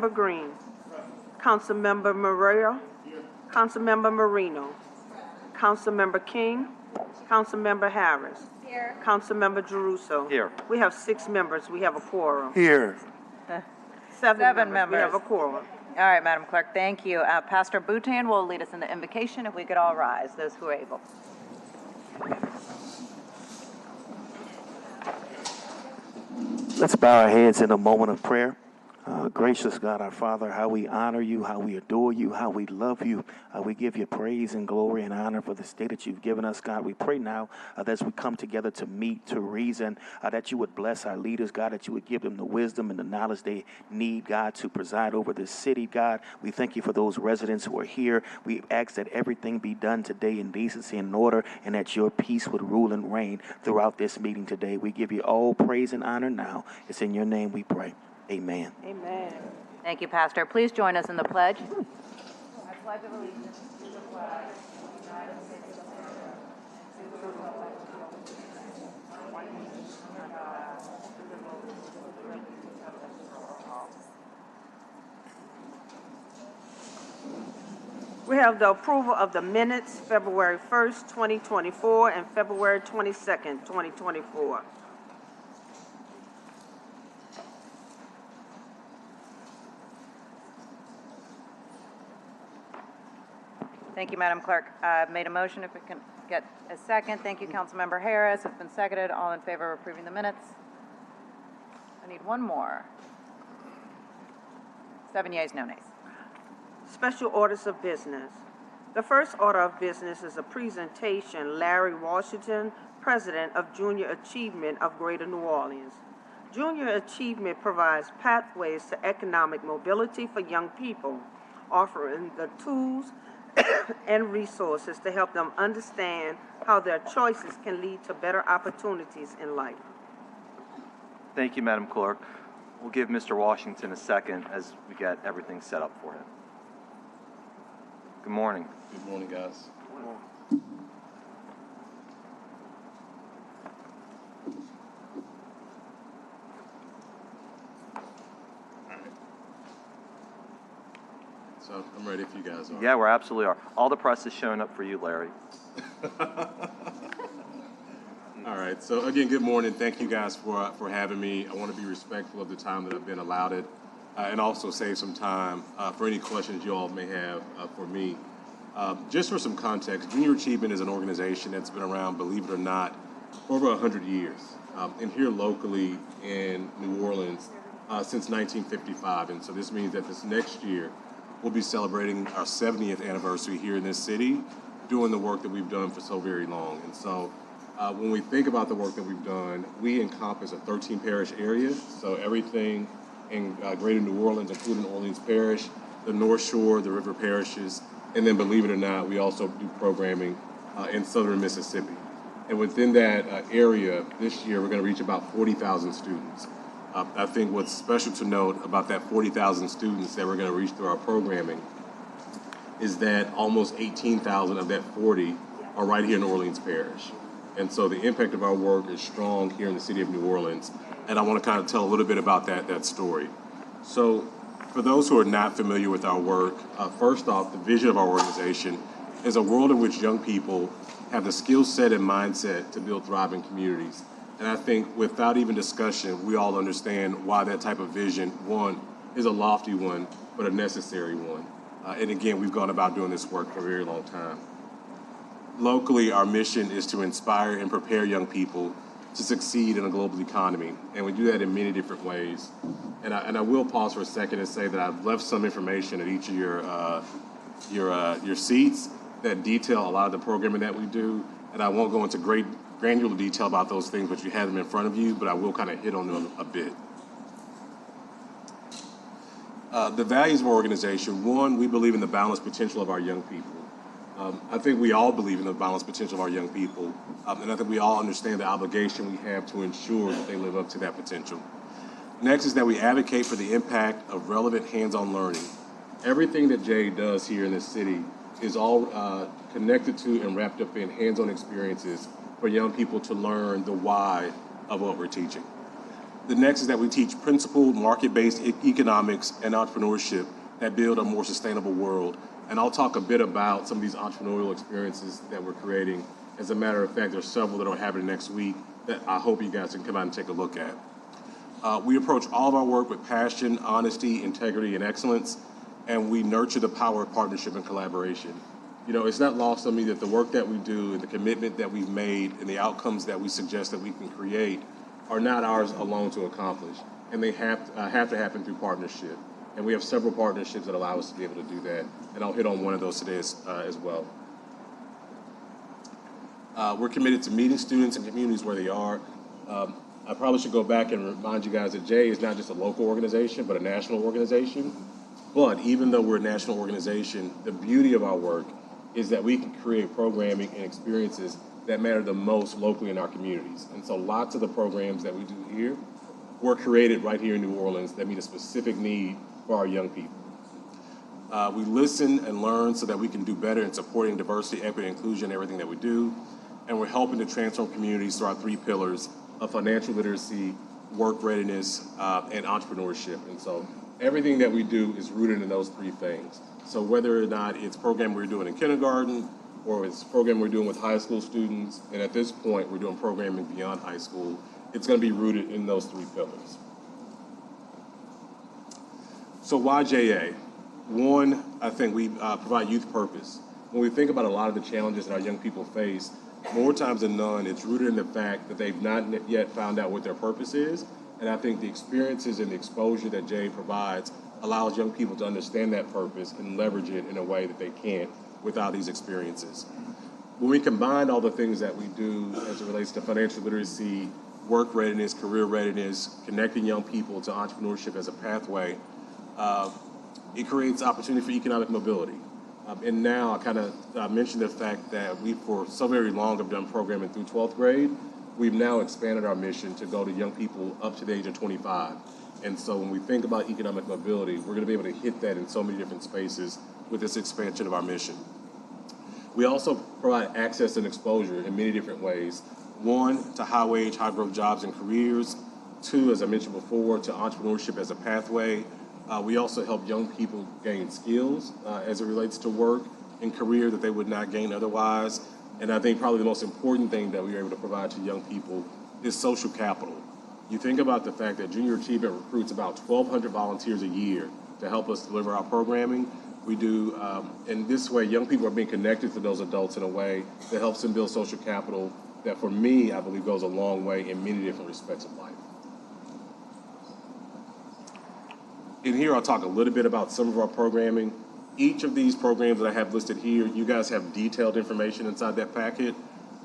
Green. Councilmember Moreira. Councilmember Marino. Councilmember King. Councilmember Harris. Here. Councilmember Jeruso. Here. We have 6 members. We have a quorum. Here. Seven members. We members. have a quorum. All right, Madam Clerk, thank you. Pastor Boutan will lead us in the invocation. If we could all rise, those who are able. Let's bow our heads in a moment of prayer. Gracious God, our Father, how we honor you, how we adore you, how we love you. We give you praise and glory and honor for this day that you've given us, God. We pray now that as we come together to meet, to reason, that you would bless our leaders, God, that you would give them the wisdom and the knowledge they need, God, to preside over this city, God. We thank you for those residents who are here. We ask that everything be done today in decency and order, and that your peace would rule and reign throughout this meeting today. We give you all praise and honor now. It's in your name we pray. Amen. Amen. Thank you, Pastor. Please join us in the pledge. I pledge of allegiance to the flag of the United States of America, to the republic for one nation, under God, indivisible, with liberty and justice for all. We have the approval of the minutes, February 1st, 2024, and February 22nd, 2024. Thank you, Madam Clerk. I've made a motion. If we can get a second. Thank you, Councilmember Harris. It's been seconded. All in favor of approving the minutes? I need one more. 7 yeas, no nays. Special orders of business. The first order of business is a presentation, Larry Washington, President of Junior Achievement of Greater New Orleans. Junior Achievement provides pathways to economic mobility for young people, offering the tools and resources to help them understand how their choices can lead to better opportunities in life. Thank you, Madam Clerk. We'll give Mr. Washington a second as we get everything set up for him. Good morning. Good morning, guys. So I'm ready if you guys are. Yeah, we absolutely are. All the press is showing up for you, Larry. All right. So again, good morning. Thank you guys for having me. I want to be respectful of the time that I've been allotted, and also save some time for any questions you all may have for me. Just for some context, Junior Achievement is an organization that's been around, believe it or not, for over 100 years, and here locally in New Orleans since 1955. And so this means that this next year we'll be celebrating our 70th anniversary here in this city, doing the work that we've done for so very long. And so when we think about the work that we've done, we encompass a 13 parish area. So everything in Greater New Orleans, including Orleans Parish, the North Shore, the river parishes, and then believe it or not, we also do programming in southern Mississippi. And within that area, this year, we're going to reach about 40,000 students. I think what's special to note about that 40,000 students that we're going to reach through our programming is that almost 18,000 of that 40 are right here in Orleans Parish. And so the impact of our work is strong here in the city of New Orleans. And I want to kind of tell a little bit about that story. So for those who are not familiar with our work, first off, the vision of our organization is a world in which young people have the skill set and mindset to build thriving communities. And I think without even discussion, we all understand why that type of vision, one, is a lofty one, but a necessary one. And again, we've gone about doing this work for a very long time. Locally, our mission is to inspire and prepare young people to succeed in a global economy. And we do that in many different ways. And I will pause for a second and say that I've left some information at each of your seats that detail a lot of the programming that we do. And I won't go into great granular detail about those things, but you have them in front of you, but I will kind of hit on them a bit. The values of our organization, one, we believe in the balanced potential of our young people. I think we all believe in the balanced potential of our young people, and I think we all understand the obligation we have to ensure that they live up to that potential. Next is that we advocate for the impact of relevant hands-on learning. Everything that Jay does here in this city is all connected to and wrapped up in hands-on experiences for young people to learn the why of what we're teaching. The next is that we teach principled, market-based economics and entrepreneurship that build a more sustainable world. And I'll talk a bit about some of these entrepreneurial experiences that we're creating. As a matter of fact, there's several that are happening next week that I hope you guys can come out and take a look at. We approach all of our work with passion, honesty, integrity, and excellence, and we nurture the power of partnership and collaboration. You know, it's not lost on me that the work that we do and the commitment that we've made and the outcomes that we suggest that we can create are not ours alone to accomplish, and they have to happen through partnership. And we have several partnerships that allow us to be able to do that, and I'll hit on one of those today as well. We're committed to meeting students and communities where they are. I probably should go back and remind you guys that Jay is not just a local organization, but a national organization. But even though we're a national organization, the beauty of our work is that we can create programming and experiences that matter the most locally in our communities. And so lots of the programs that we do here were created right here in New Orleans that meet a specific need for our young people. We listen and learn so that we can do better in supporting diversity, equity, and inclusion in everything that we do. And we're helping to transform communities through our 3 pillars of financial literacy, work readiness, and entrepreneurship. And so everything that we do is rooted in those 3 things. So whether or not it's a program we're doing in kindergarten, or it's a program we're doing with high school students, and at this point we're doing programming beyond high school, it's going to be rooted in those 3 pillars. So why JA? One, I think we provide youth purpose. When we think about a lot of the challenges that our young people face, more times than none, it's rooted in the fact that they've not yet found out what their purpose is. And I think the experiences and the exposure that JA provides allows young people to understand that purpose and leverage it in a way that they can't without these experiences. When we combine all the things that we do as it relates to financial literacy, work readiness, career readiness, connecting young people to entrepreneurship as a pathway, it creates opportunity for economic mobility. And now I kind of mentioned the fact that we, for so very long, have done programming through 12th grade. We've now expanded our mission to go to young people up to the age of 25. And so when we think about economic mobility, we're going to be able to hit that in so many different spaces with this expansion of our mission. We also provide access and exposure in many different ways. 1, to high-wage, high-growth jobs and careers. 2, as I mentioned before, to entrepreneurship as a pathway. We also help young people gain skills as it relates to work and career that they would not gain otherwise. And I think probably the most important thing that we are able to provide to young people is social capital. You think about the fact that Junior Achievement recruits about 1,200 volunteers a year to help us deliver our programming. We do, in this way, young people are being connected to those adults in a way that helps them build social capital that, for me, I believe goes a long way in many different respects of life. In here, I'll talk a little bit about some of our programming. Each of these programs that I have listed here, you guys have detailed information inside that packet.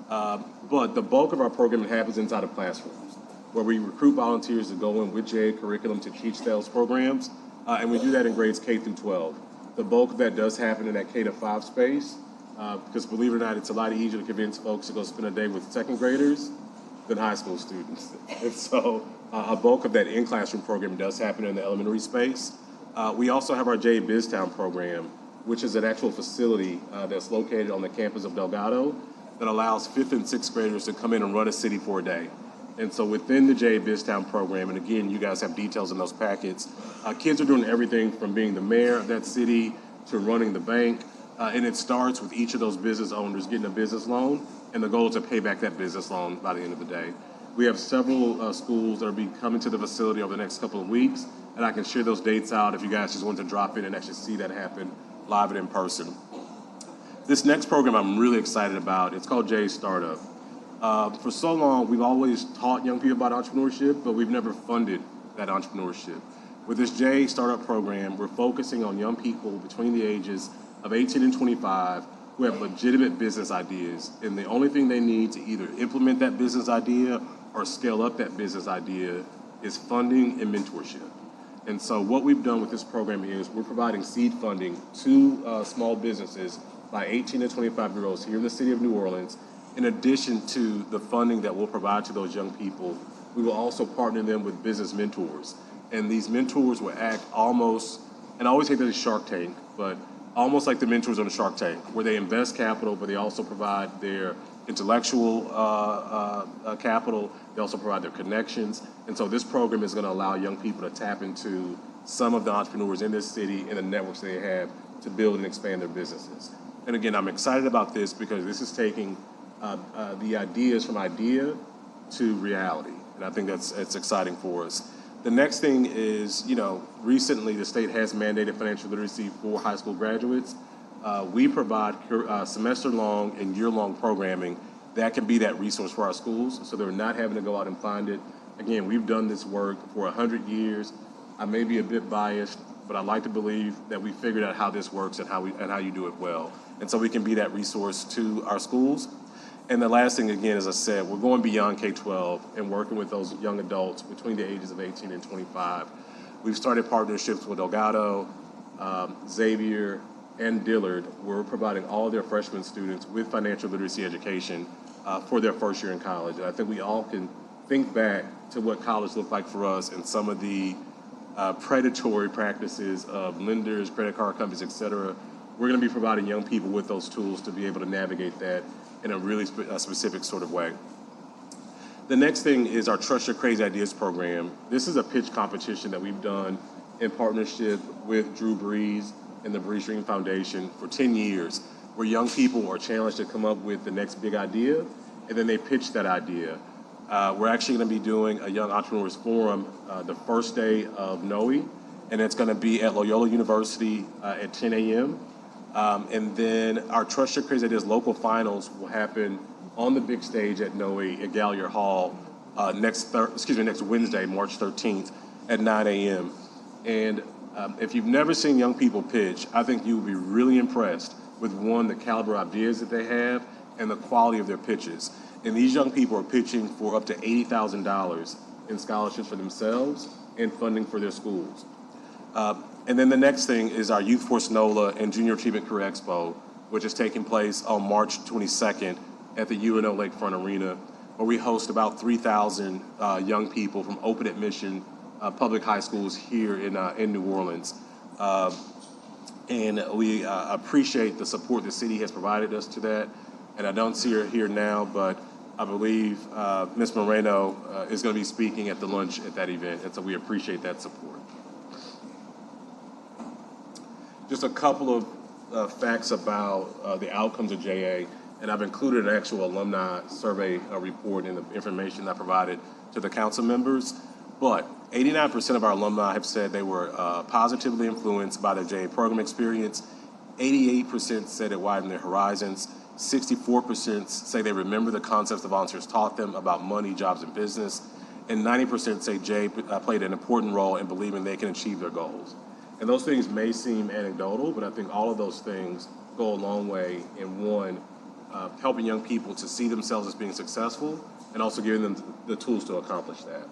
But the bulk of our programming happens inside of classrooms, where we recruit volunteers to go in with JA curriculum to teach those programs. And we do that in grades K through 12. The bulk of that does happen in that K to 5 space, because believe it or not, it's a lot easier to convince folks to go spend a day with 2nd graders than high school students. And so a bulk of that in-classroom program does happen in the elementary space. We also have our JA BizTown program, which is an actual facility that's located on the campus of Delgado that allows 5th and 6th graders to come in and run a city for a day. And so within the JA BizTown program, and again, you guys have details in those packets, kids are doing everything from being the mayor of that city to running the bank. And it starts with each of those business owners getting a business loan, and the goal is to pay back that business loan by the end of the day. We have several schools that are coming to the facility over the next couple of weeks, and I can share those dates out if you guys just want to drop in and actually see that happen live and in person. This next program I'm really excited about. It's called JA Startup. For so long, we've always taught young people about entrepreneurship, but we've never funded that entrepreneurship. With this JA Startup program, we're focusing on young people between the ages of 18 and 25 who have legitimate business ideas, and the only thing they need to either implement that business idea or scale up that business idea is funding and mentorship. And so what we've done with this program is we're providing seed funding to small businesses by 18 to 25-year-olds here in the city of New Orleans. In addition to the funding that we'll provide to those young people, we will also partner them with business mentors. And these mentors will act almost, and I always say that it's Shark Tank, but almost like the mentors on the Shark Tank, where they invest capital, but they also provide their intellectual capital. They also provide their connections, And so this program is going to allow young people to tap into some of the entrepreneurs in this city and the networks they have to build and expand their businesses. And again, I'm excited about this because this is taking the ideas from idea to reality. And I think it's exciting for us. The next thing is, recently the state has mandated financial literacy for high school graduates. We provide semester-long and year-long programming that can be that resource for our schools, so they're not having to go out and find it. Again, we've done this work for 100 years. I may be a bit biased, but I like to believe that we figured out how this works and how you do it well. And so we can be that resource to our schools. And the last thing, again, as I said, we're going beyond K-12 and working with those young adults between the ages of 18 and 25. We've started partnerships with Delgado, Xavier, and Dillard. We're providing all of their freshman students with financial literacy education for their first year in college. And I think we all can think back to what college looked like for us and some of the predatory practices of lenders, credit card companies, et cetera. We're going to be providing young people with those tools to be able to navigate that in a really specific sort of way. The next thing is our Trust Your Crazy Ideas program. This is a pitch competition that we've done in partnership with Drew Brees and the Brees Dream Foundation for 10 years, where young people are challenged to come up with the next big idea, and then they pitch that idea. We're actually going to be doing a Young Entrepreneurs Forum the first day of NOE, and it's going to be at Loyola University at 10 a.m. And then our Trust Your Crazy Ideas local finals will happen on the big stage at NOE at Gallier Hall next Wednesday, March 13th at 9 a.m. And if you've never seen young people pitch, I think you will be really impressed with, one, the caliber of ideas that they have and the quality of their pitches. And these young people are pitching for up to $80,000 in scholarships for themselves and funding for their schools. And then the next thing is our Youth Force NOLA and Junior Achievement Career Expo, which is taking place on March 22nd at the UNO Lakefront Arena, where we host about 3,000 young people from open admission public high schools here in New Orleans. And we appreciate the support the city has provided us to that. And I don't see her here now, but I believe Ms. Moreno is going to be speaking at the lunch at that event, and so we appreciate that support. Just a couple of facts about the outcomes of JA, and I've included an actual alumni survey report in the information I provided to the council members. But 89% of our alumni have said they were positively influenced by the JA program experience. 88% said it widened their horizons. 64% say they remember the concepts the volunteers taught them about money, jobs, and business. And 90% say JA played an important role in believing they can achieve their goals. And those things may seem anecdotal, but I think all of those things go a long way in, one, helping young people to see themselves as being successful and also giving them the tools to accomplish that.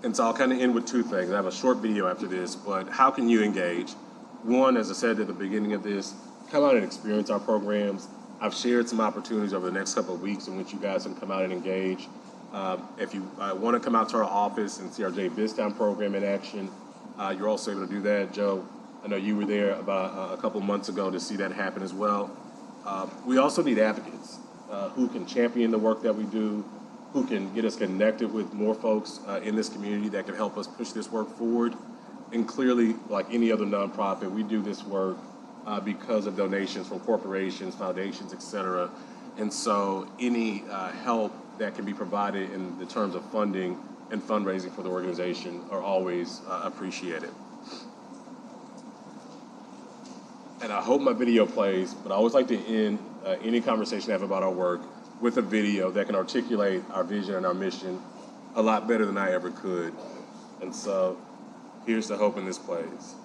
And so I'll kind of end with two things. I have a short video after this, but how can you engage? One, as I said at the beginning of this, come out and experience our programs. I've shared some opportunities over the next couple of weeks in which you guys can come out and engage. If you want to come out to our office and see our J BizTown program in action, you're also able to do that. Joe, I know you were there about a couple months ago to see that happen as well. We also need advocates who can champion the work that we do, who can get us connected with more folks in this community that can help us push this work forward. And clearly, like any other nonprofit, we do this work because of donations from corporations, foundations, et cetera. And so any help that can be provided in the terms of funding and fundraising for the organization are always appreciated. And I hope my video plays, but I always like to end any conversation I have about our work with a video that can articulate our vision and our mission a lot better than I ever could. And so here's the hope, and this plays.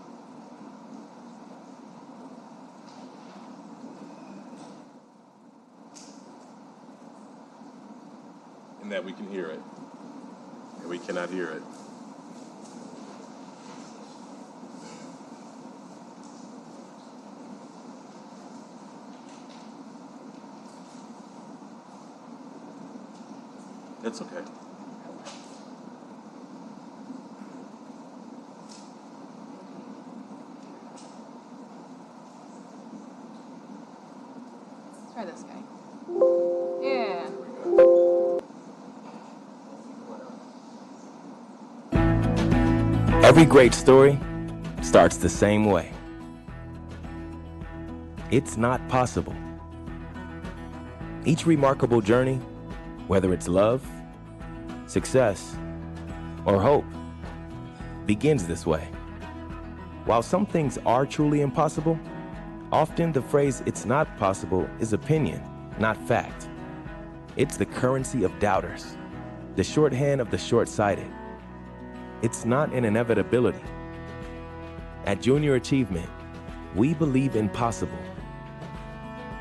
And that we can hear it, and we cannot hear it. That's okay. Let's try this guy. Yeah. Every great story starts the same way. It's not possible. Each remarkable journey, whether it's love, success, or hope, begins this way. While some things are truly impossible, often the phrase "it's not possible" is opinion, not fact. It's the currency of doubters, the shorthand of the short-sighted. It's not an inevitability. At Junior Achievement, we believe in possible.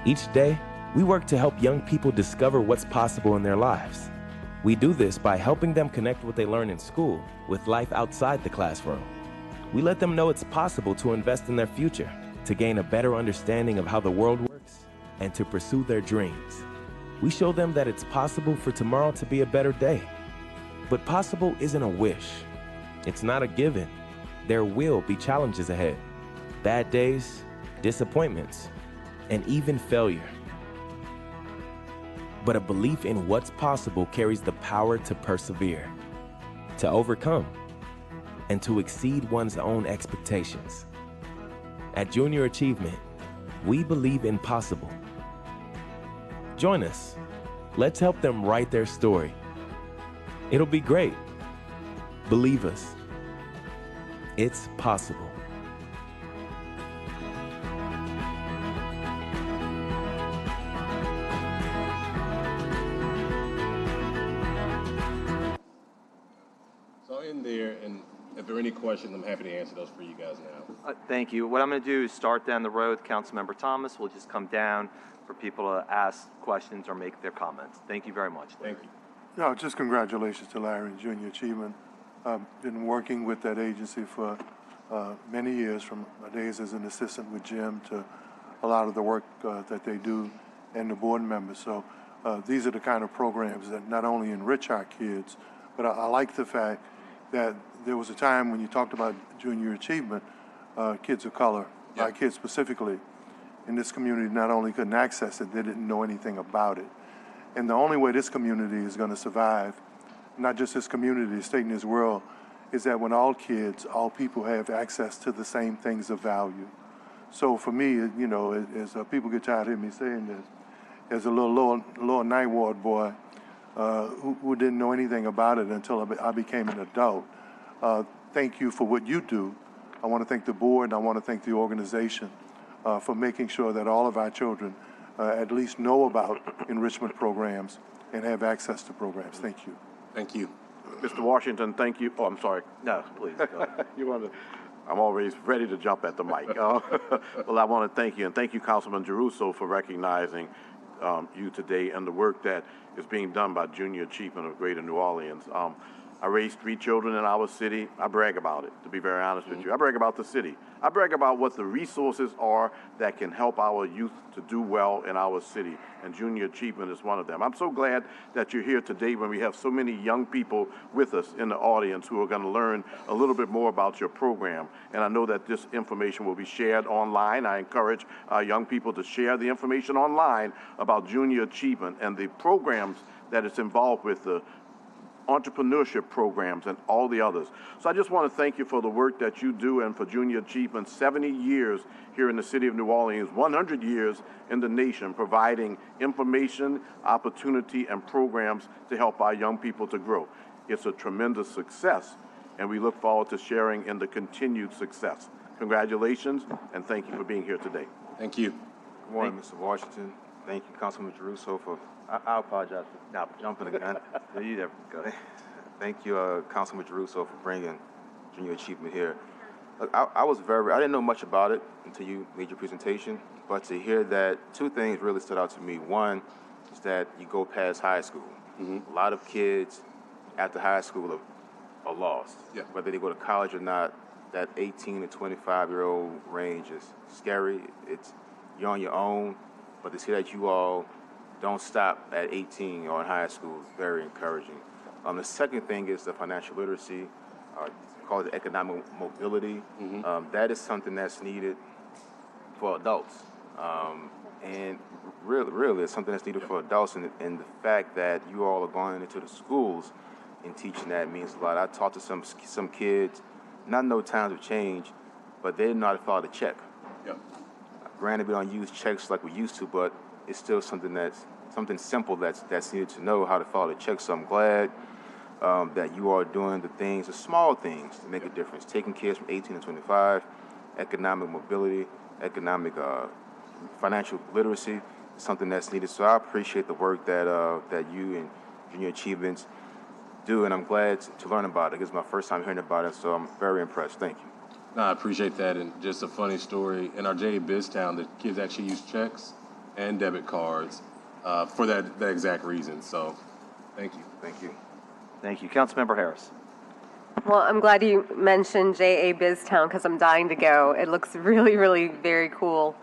Each day, we work to help young people discover what's possible in their lives. We do this by helping them connect what they learn in school with life outside the classroom. We let them know it's possible to invest in their future, to gain a better understanding of how the world works, and to pursue their dreams. We show them that it's possible for tomorrow to be a better day. But possible isn't a wish. It's not a given. There will be challenges ahead. Bad days, disappointments, and even failure. But a belief in what's possible carries the power to persevere, to overcome, and to exceed one's own expectations. At Junior Achievement, we believe in possible. Join us. Let's help them write their story. It'll be great. Believe us. It's possible. So in there, and if there are any questions, I'm happy to answer those for you guys now. Thank you. What I'm going to do is start down the road with Councilmember Thomas. We'll just come down for people to ask questions or make their comments. Thank you very much. Thank you. No, just congratulations to Larry and Junior Achievement. Been working with that agency for many years, from my days as an assistant with Jim to a lot of the work that they do and the board members. So these are the kind of programs that not only enrich our kids, but I like the fact that there was a time when you talked about Junior Achievement, kids of color, our kids specifically, in this community not only couldn't access it, they didn't know anything about it. And the only way this community is going to survive, not just this community, the state and this world, is that when all kids, all people have access to the same things of value. So for me, you know, as people get tired of hearing me saying this, as a little ninth ward boy who didn't know anything about it until I became an adult, thank you for what you do. I want to thank the board and I want to thank the organization for making sure that all of our children at least know about enrichment programs and have access to programs. Thank you. Thank you. Mr. Washington, thank you. Oh, I'm sorry. No, please, go ahead. You want to? I'm always ready to jump at the mic. Well, I want to thank you, and thank you, Councilman Giarrusso, for recognizing you today and the work that is being done by Junior Achievement of Greater New Orleans. I raised 3 children in our city. I brag about it, to be very honest with you. I brag about the city. I brag about what the resources are that can help our youth to do well in our city, and Junior Achievement is one of them. I'm so glad that you're here today when we have so many young people with us in the audience who are going to learn a little bit more about your program, and I know that this information will be shared online. I encourage our young people to share the information online about Junior Achievement and the programs that it's involved with, the entrepreneurship programs and all the others. So I just want to thank you for the work that you do and for Junior Achievement. 70 years here in the city of New Orleans, 100 years in the nation, providing information, opportunity, and programs to help our young people to grow. It's a tremendous success, and we look forward to sharing in the continued success. Congratulations, and thank you for being here today. Thank you. Good morning, Mr. Washington. Thank you, Councilman Giarrusso, for I apologize for not jumping the gun. No, you never go. Thank you, Councilman Giarrusso, for bringing Junior Achievement here. Look, I didn't know much about it until you made your presentation, but to hear that, 2 things really stood out to me. One is that you go past high school. A lot of kids after high school are lost. Whether they go to college or not, that 18 to 25-year-old range is scary. You're on your own, but to see that you all don't stop at 18 or in high school is very encouraging. The second thing is the financial literacy, call it economic mobility. That is something that's needed for adults. And really, it's something that's needed for adults. And the fact that you all are going into the schools and teaching that means a lot. I talked to some kids not know times have changed, but they didn't know how to file the check. Yep. Granted, we don't use checks like we used to, but it's still something simple that's needed to know how to file a check. So I'm glad that you are doing the small things to make a difference. Taking kids from 18 to 25, economic mobility, financial literacy, is something that's needed. So I appreciate the work that you and Junior Achievements do, and I'm glad to learn about it. It's my first time hearing about it, so I'm very impressed. Thank you. No, I appreciate that. And just a funny story, in our J.A. Biztown, the kids actually use checks and debit cards for that exact reason. So thank you. Thank you. Thank you. Councilmember Harris. Well, I'm glad you mentioned J.A. Biztown because I'm dying to go. It looks really, really very cool.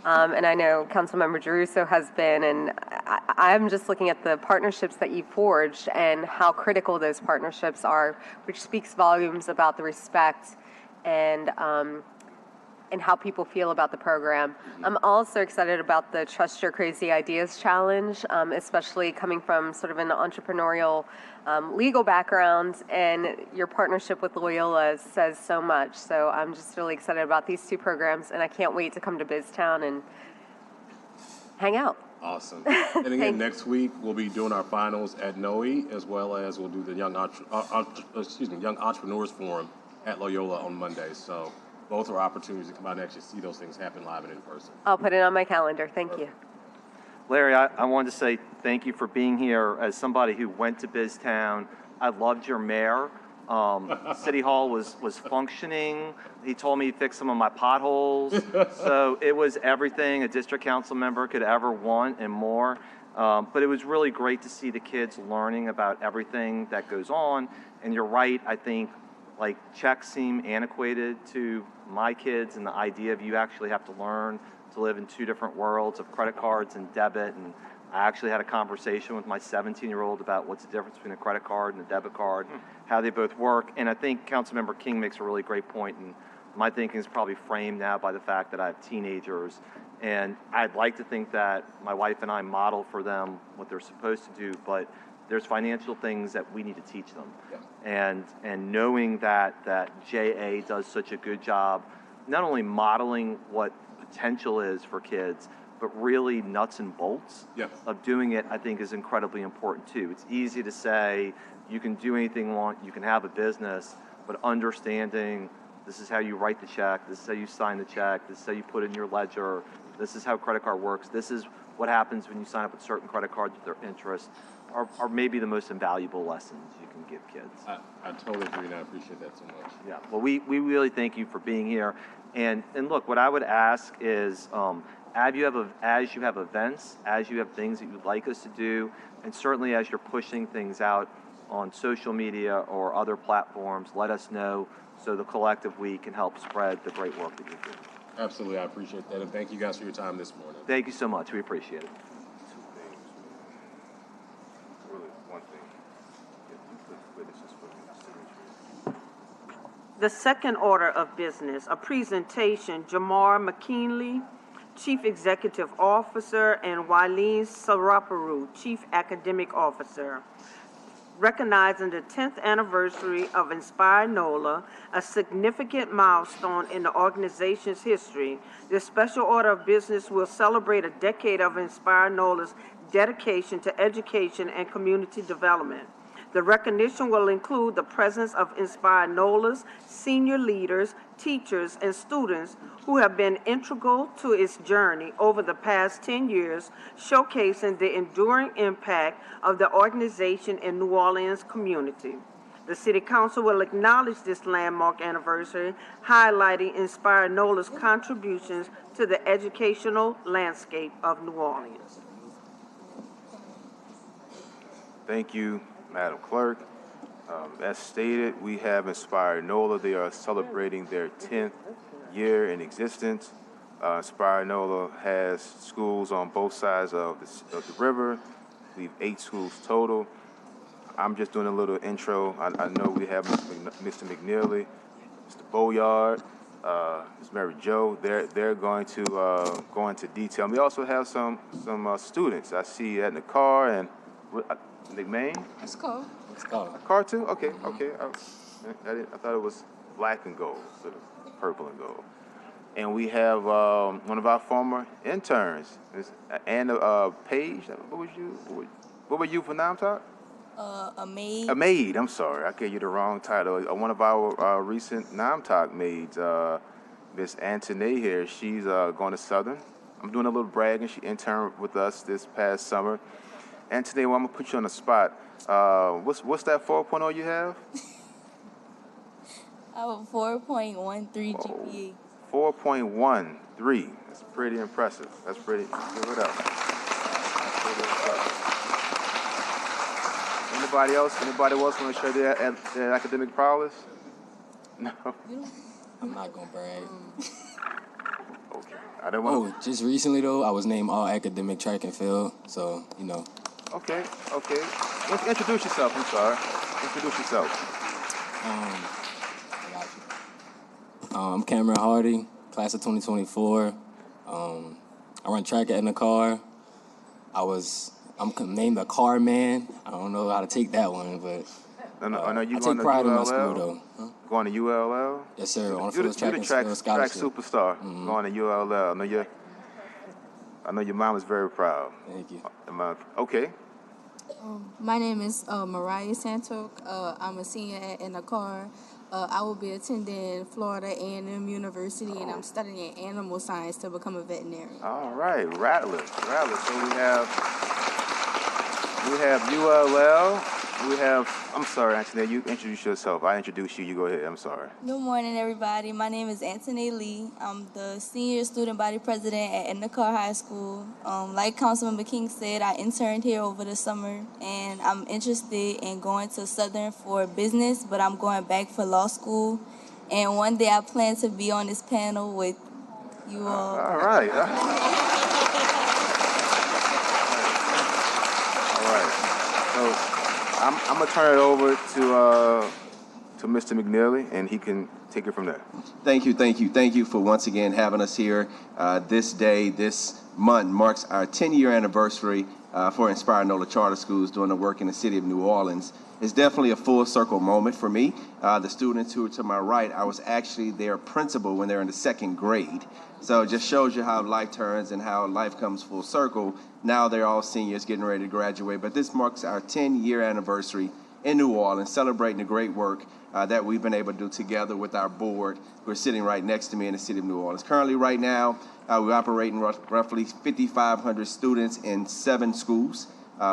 And I know Councilmember Giarrusso has been, and I'm just looking at the partnerships that you forged and how critical those partnerships are, which speaks volumes about the respect and how people feel about the program. I'm also excited about the Trust Your Crazy Ideas Challenge, especially coming from sort of an entrepreneurial legal background, and your partnership with Loyola says so much. So I'm just really excited about these two programs, and I can't wait to come to Biztown and hang out. Awesome. And again, next week we'll be doing our finals at NOE, as well as we'll do the Young Entrepreneurs Forum at Loyola on Monday. So both are opportunities to come out and actually see those things happen live and in person. I'll put it on my calendar. Thank you. Larry, I wanted to say thank you for being here. As somebody who went to Biztown, I loved your mayor. City Hall was functioning. He told me he fixed some of my potholes. So it was everything a district council member could ever want and more. But it was really great to see the kids learning about everything that goes on. And you're right, I think like checks seem antiquated to my kids, and the idea of you actually have to learn to live in two different worlds of credit cards and debit. And I actually had a conversation with my 17-year-old about what's the difference between a credit card and a debit card, how they both work. And I think Councilmember King makes a really great point, and my thinking is probably framed now by the fact that I have teenagers. And I'd like to think that my wife and I model for them what they're supposed to do, but there's financial things that we need to teach them. Yeah. And knowing that JA does such a good job, not only modeling what potential is for kids, but really nuts and bolts of doing it, I think is incredibly important too. It's easy to say you can do anything you want, you can have a business, but understanding this is how you write the check, this is how you sign the check, this is how you put in your ledger, this is how credit card works, this is what happens when you sign up with certain credit cards with their interest, are maybe the most invaluable lessons you can give kids. I totally agree, and I appreciate that so much. Yeah, well, we really thank you for being here. And look, what I would ask is, as you have events, as you have things that you'd like us to do, and certainly as you're pushing things out on social media or other platforms, let us know so the collective we can help spread the great work that you're doing. Absolutely, I appreciate that, and thank you guys for your time this morning. Thank you so much. We appreciate it. The second order of business, a presentation, Jamar McKinley, Chief Executive Officer, and Wileen Saraparu, Chief Academic Officer. Recognizing the 10th anniversary of Inspire NOLA, a significant milestone in the organization's history, this special order of business will celebrate a decade of Inspire NOLA's dedication to education and community development. The recognition will include the presence of Inspire NOLA's senior leaders, teachers, and students who have been integral to its journey over the past 10 years, showcasing the enduring impact of the organization in New Orleans community. The City Council will acknowledge this landmark anniversary, highlighting Inspire NOLA's contributions to the educational landscape of New Orleans. Thank you, Madam Clerk. As stated, we have Inspire NOLA. They are celebrating their 10th year in existence. Inspire NOLA has schools on both sides of the river. We have 8 schools total. I'm just doing a little intro. I know we have Mr. McNeely, Mr. Boyard, Ms. Mary Jo. They're going to go into detail. And we also have some students. I see that in the car, and McMahon? Let's go. A car too? Okay. I thought it was black and gold instead of purple and gold. And we have one of our former interns, Anna Page. What were you for Namtalk? A maid. A maid. I'm sorry, I gave you the wrong title. One of our recent Namtalk maids, Miss Antoinette here. She's going to Southern. I'm doing a little bragging. She interned with us this past summer. Antoinette, well, I'm gonna put you on the spot. What's that 4.0 you have? I have a 4.13 GPA. 4.13. That's pretty impressive. That's pretty. Give it up. Anybody else? Anybody else want to share their academic prowess? No. I'm not gonna brag. Okay. I don't want. Oh, just recently though, I was named all academic track and field. So you know. Okay. Introduce yourself. I'm sorry. Introduce yourself. I got you. I'm Cameron Hardy, class of 2024. I run track at Nacar. I'm named a car man. I don't know how to take that one, but I know you I going take to pride in my ULL? school though. Huh? Going to ULL? Yes, sir. On the You're field track and field track scholarship. superstar. Mm-hmm. Going to ULL. I know your mom is very proud. Thank you. Okay. My name is Mariah Santok. I'm a senior at Nacar. I will be attending Florida A&M University, and I'm studying animal science to become a veterinarian. All right, Rattlers. So we have ULL. I'm sorry, Antoinette, you introduce yourself. I introduced you. You go ahead. I'm sorry. Good morning, everybody. My name is Antoinette Lee. I'm the senior student body president at Nacar High School. Like Councilmember King said, I interned here over the summer, and I'm interested in going to Southern for business, but I'm going back for law school. And one day I plan to be on this panel with you all. All right. So I'm gonna turn it over to Mr. McNeely, and he can take it from there. Thank you for once again having us here. This day, this month marks our 10-year anniversary for Inspire NOLA Charter Schools doing the work in the city of New Orleans. It's definitely a full circle moment for me. The students who are to my right, I was actually their principal when they were in the second grade. So it just shows you how life turns and how life comes full circle. Now they're all seniors getting ready to graduate, but this marks our 10-year anniversary in New Orleans, celebrating the great work that we've been able to do together with our board, who are sitting right next to me in the city of New Orleans. Currently, right now, we're operating roughly 5,500 students in 7 schools,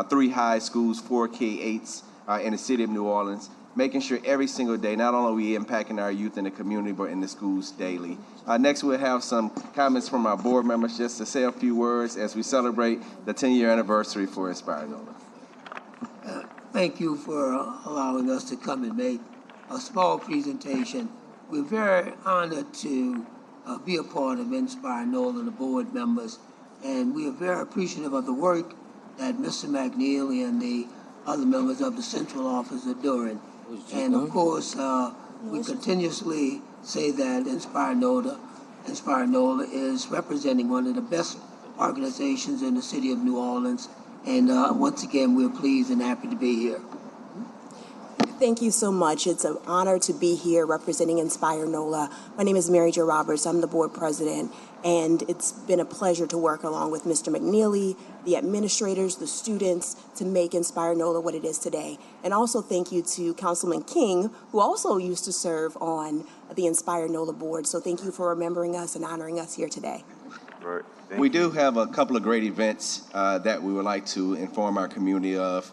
3 high schools, 4 K-8s in the city of New Orleans, making sure every single day, not only are we impacting our youth in the community, but in the schools daily. Next, we'll have some comments from our board members just to say a few words as we celebrate the 10-year anniversary for Inspire NOLA. Thank you for allowing us to come and make a small presentation. We're very honored to be a part of Inspire NOLA and the board members, and we are very appreciative of the work that Mr. McNeely and the other members of the central office are doing. And of course, we continuously say that Inspire NOLA is representing one of the best organizations in the city of New Orleans. And once again, we're pleased and happy to be here. Thank you so much. It's an honor to be here representing Inspire NOLA. My name is Mary Jo Roberts. I'm the board president, and it's been a pleasure to work along with Mr. McNeely, the administrators, the students, to make Inspire NOLA what it is today. And also thank you to Councilman King, who also used to serve on the Inspire NOLA board. So thank you for remembering us and honoring us here today. Right. We do have a couple of great events that we would like to inform our community of.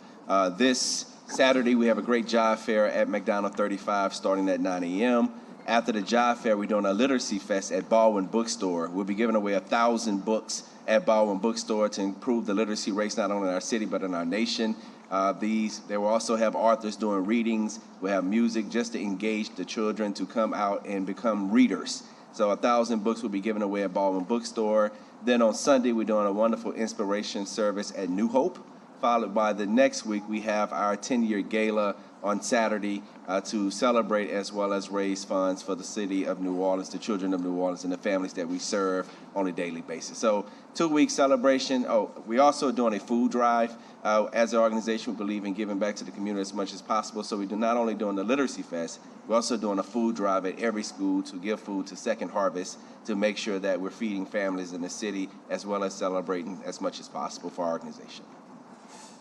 This Saturday, we have a great job fair at McDonald 35 starting at 9 a.m. After the job fair, we're doing a literacy fest at Baldwin Bookstore. We'll be giving away 1,000 books at Baldwin Bookstore to improve the literacy rates not only in our city but in our nation. They will also have authors doing readings. We'll have music just to engage the children to come out and become readers. So 1,000 books will be given away at Baldwin Bookstore. Then on Sunday, we're doing a wonderful inspiration service at New Hope. followed by the next week, we have our 10-year gala on Saturday to celebrate as well as raise funds for the city of New Orleans, the children of New Orleans, and the families that we serve on a daily basis. So 2-week celebration. Oh, we're also doing a food drive. As an organization, we believe in giving back to the community as much as possible. So we do not only doing the Literacy Fest, we're also doing a food drive at every school to give food to Second Harvest to make sure that we're feeding families in the city as well as celebrating as much as possible for our organization.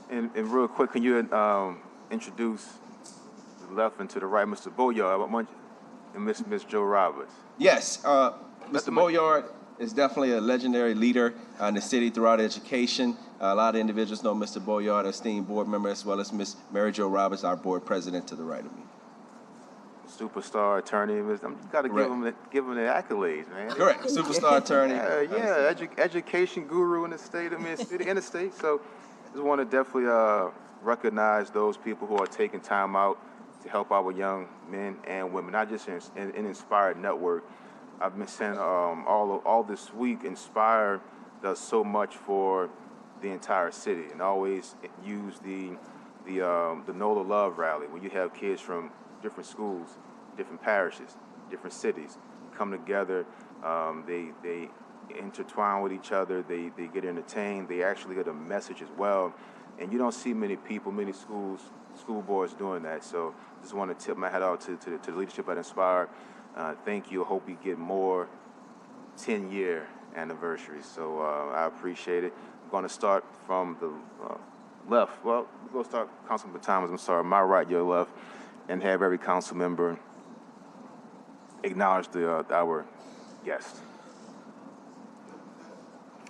And real quick, can you introduce to the left and to the right, Mr. Boyard and Miss Joe Roberts? Yes, Mr. Boyard is definitely a legendary leader in the city throughout education. A lot of individuals know Mr. Boyard, esteemed board member, as well as Miss Mary Jo Roberts, our board president to the right of me. Superstar attorney. You got to give him the accolades, man. Correct. Superstar attorney. Education guru in the state. I mean, city in the state. So, just want to definitely recognize those people who are taking time out to help our young men and women, not just in Inspire Network. I've been saying all this week, Inspire does so much for the entire city, and always use the NOLA Love Rally, where you have kids from different schools, different parishes, different cities come together. They intertwine with each other. They get entertained. They actually get a message as well. And you don't see many school boards doing that. So just want to tip my hat out to the leadership at Inspire. Thank you. I hope we get more 10-year anniversaries. So I appreciate it. I'm going to start from the left. Well, we're going to start, Councilman Thomas, I'm sorry, my right, your left, and have every council member acknowledge our guest.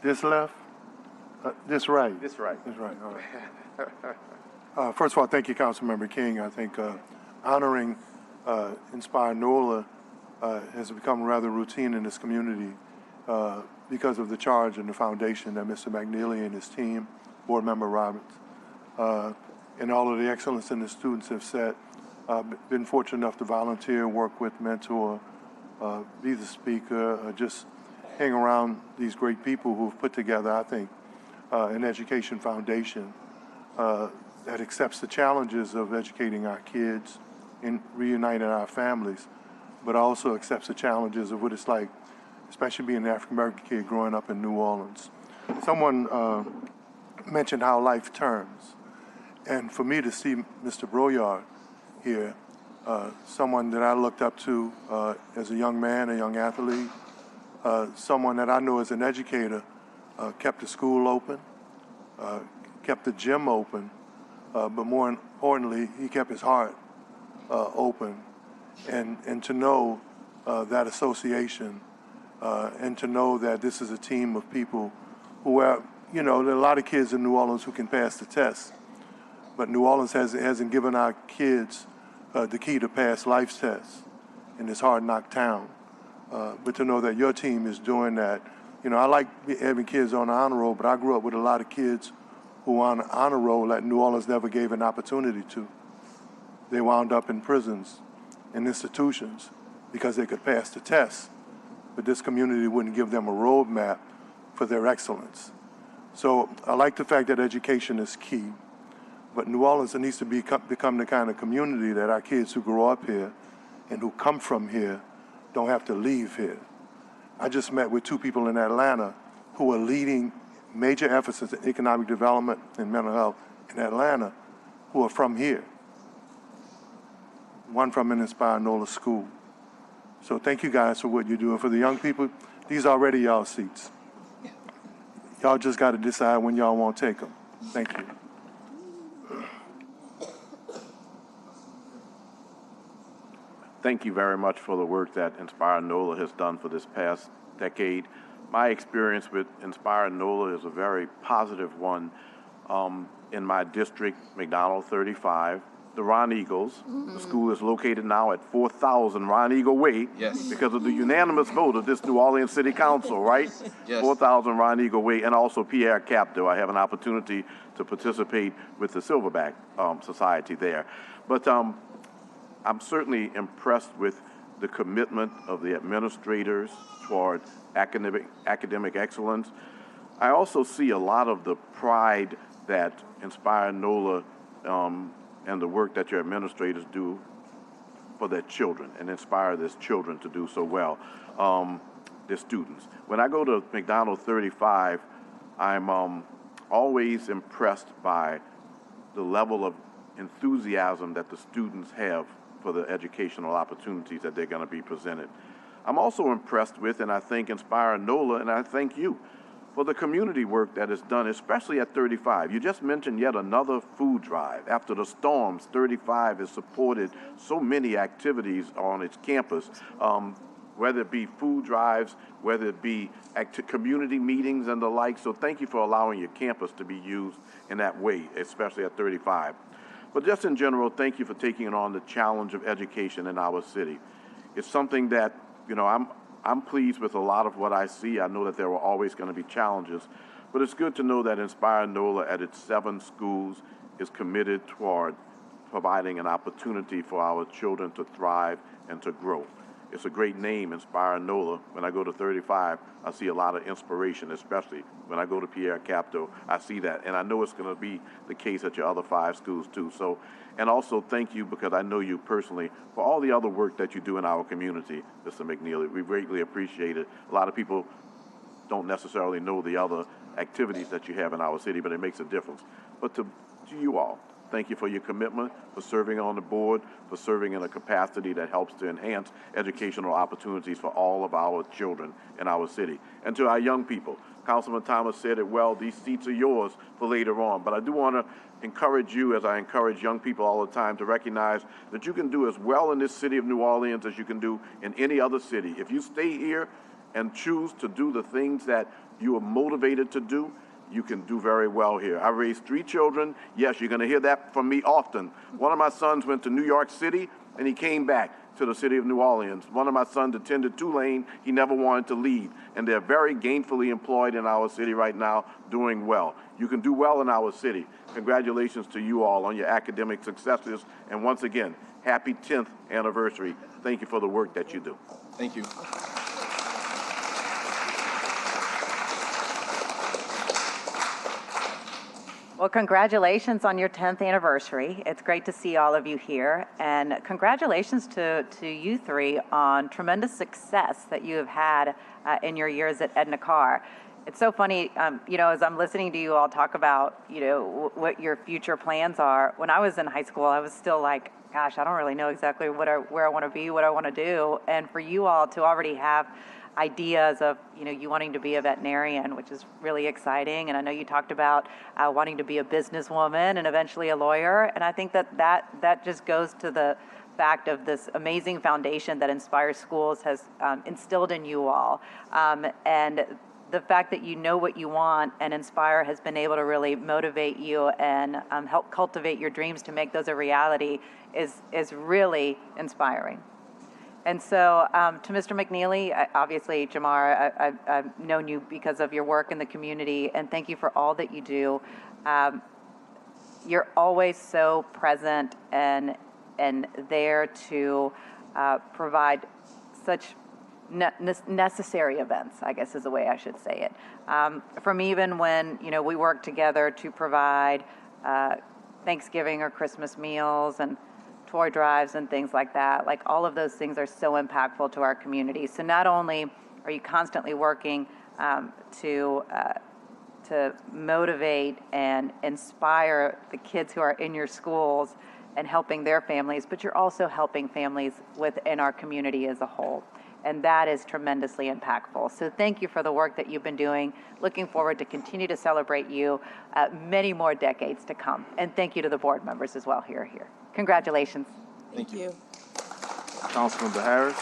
This left? This right? This right. This right, all right. First of all, thank you, Councilmember King. I think honoring Inspire NOLA has become rather routine in this community because of the charge and the foundation that Mr. McNeely and his team, Board Member Roberts, and all of the excellence in the students have set. I've been fortunate enough to volunteer, work with, mentor, be the speaker, just hang around these great people who've put together, I think, an education foundation that accepts the challenges of educating our kids and reuniting our families, but also accepts the challenges of what it's like, especially being an African-American kid growing up in New Orleans. Someone mentioned how life turns. And for me to see Mr. Boyard here, someone that I looked up to as a young man, a young athlete, someone that I know as an educator, kept the school open, kept the gym open, but more importantly, he kept his heart open. And to know that association and to know that this is a team of people who are, there are a lot of kids in New Orleans who can pass the test, but New Orleans hasn't given our kids the key to pass life's tests in this hard knock town. But to know that your team is doing that. I like having kids on the honor roll, but I grew up with a lot of kids who were on the honor roll that New Orleans never gave an opportunity to. They wound up in prisons and institutions because they could pass the test, but this community wouldn't give them a roadmap for their excellence. So I like the fact that education is key, but New Orleans needs to become the kind of community that our kids who grow up here and who come from here don't have to leave here. I just met with 2 people in Atlanta who are leading major efforts in economic development and mental health in Atlanta who are from here. One from an Inspire NOLA school. So thank you guys for what you do. And for the young people, these are already y'all seats. Y'all just got to decide when y'all want to take them. Thank you. Thank you very much for the work that Inspire NOLA has done for this past decade. My experience with Inspire NOLA is a very positive one. In my district, McDonald 35, the Ron Eagles. The school is located now at 4,000 Ron Eagle Way. Yes. Because of the unanimous vote of this New Orleans City Council, right? Yes. 4,000 Ron Eagle Way, and also Pierre Capto. I have an opportunity to participate with the Silverback Society there. But I'm certainly impressed with the commitment of the administrators toward academic excellence. I also see a lot of the pride that Inspire NOLA and the work that your administrators do for their children and inspire their children to do so well, their students. When I go to McDonald 35, I'm always impressed by the level of enthusiasm that the students have for the educational opportunities that they're going to be presented. I'm also impressed with, and I thank Inspire NOLA, and I thank you for the community work that is done, especially at 35. You just mentioned yet another food drive. After the storms, 35 has supported so many activities on its campus, whether it be food drives, whether it be community meetings and the like. So thank you for allowing your campus to be used in that way, especially at 35. But just in general, thank you for taking on the challenge of education in our city. It's something that, you know, I'm pleased with a lot of what I see. I know that there were always going to be challenges, but it's good to know that Inspire NOLA at its 7 schools is committed toward providing an opportunity for our children to thrive and to grow. It's a great name, Inspire NOLA. When I go to 35, I see a lot of inspiration, especially when I go to Pierre Capto. I see that, and I know it's going to be the case at your other 5 schools too. So, and also thank you, because I know you personally, for all the other work that you do in our community, Mr. McNeely. We greatly appreciate it. A lot of people don't necessarily know the other activities that you have in our city, but it makes a difference. But to you all, thank you for your commitment, for serving on the board, for serving in a capacity that helps to enhance educational opportunities for all of our children in our city. And to our young people, Councilman Thomas said it well, these seats are yours for later on. But I do want to encourage you, as I encourage young people all the time, to recognize that you can do as well in this city of New Orleans as you can do in any other city. If you stay here and choose to do the things that you are motivated to do, you can do very well here. I raised 3 children. Yes, you're going to hear that from me often. One of my sons went to New York City, and he came back to the city of New Orleans. One of my sons attended Tulane. He never wanted to leave. And they're very gainfully employed in our city right now, doing well. You can do well in our city. Congratulations to you all on your academic successes. And once again, happy 10th anniversary. Thank you for the work that you do. Thank you. Well, congratulations on your 10th anniversary. It's great to see all of you here. And congratulations to you 3 on tremendous success that you have had in your years at Edna Karr. It's so funny, you know, as I'm listening to you all talk about, you know, what your future plans are. When I was in high school, I was still like, gosh, I don't really know exactly where I want to be, what I want to do. And for you all to already have ideas of, you know, you wanting to be a veterinarian, which is really exciting. And I know you talked about wanting to be a businesswoman and eventually a lawyer. And I think that just goes to the fact of this amazing foundation that Inspire Schools has instilled in you all. And the fact that you know what you want, and Inspire has been able to really motivate you and help cultivate your dreams to make those a reality is really inspiring. And so to Mr. McNeely, obviously, Jamar, I've known you because of your work in the community, and thank you for all that you do. You're always so present and there to provide such necessary events, I guess is the way I should say it. From even when, you know, we work together to provide Thanksgiving or Christmas meals and toy drives and things like that. Like, all of those things are so impactful to our community. So not only are you constantly working to motivate and inspire the kids who are in your schools and helping their families, but you're also helping families within our community as a whole. And that is tremendously impactful. So thank you for the work that you've been doing. Looking forward to continue to celebrate you many more decades to come. And thank you to the board members as well here. Congratulations. Thank you. Councilman Harris.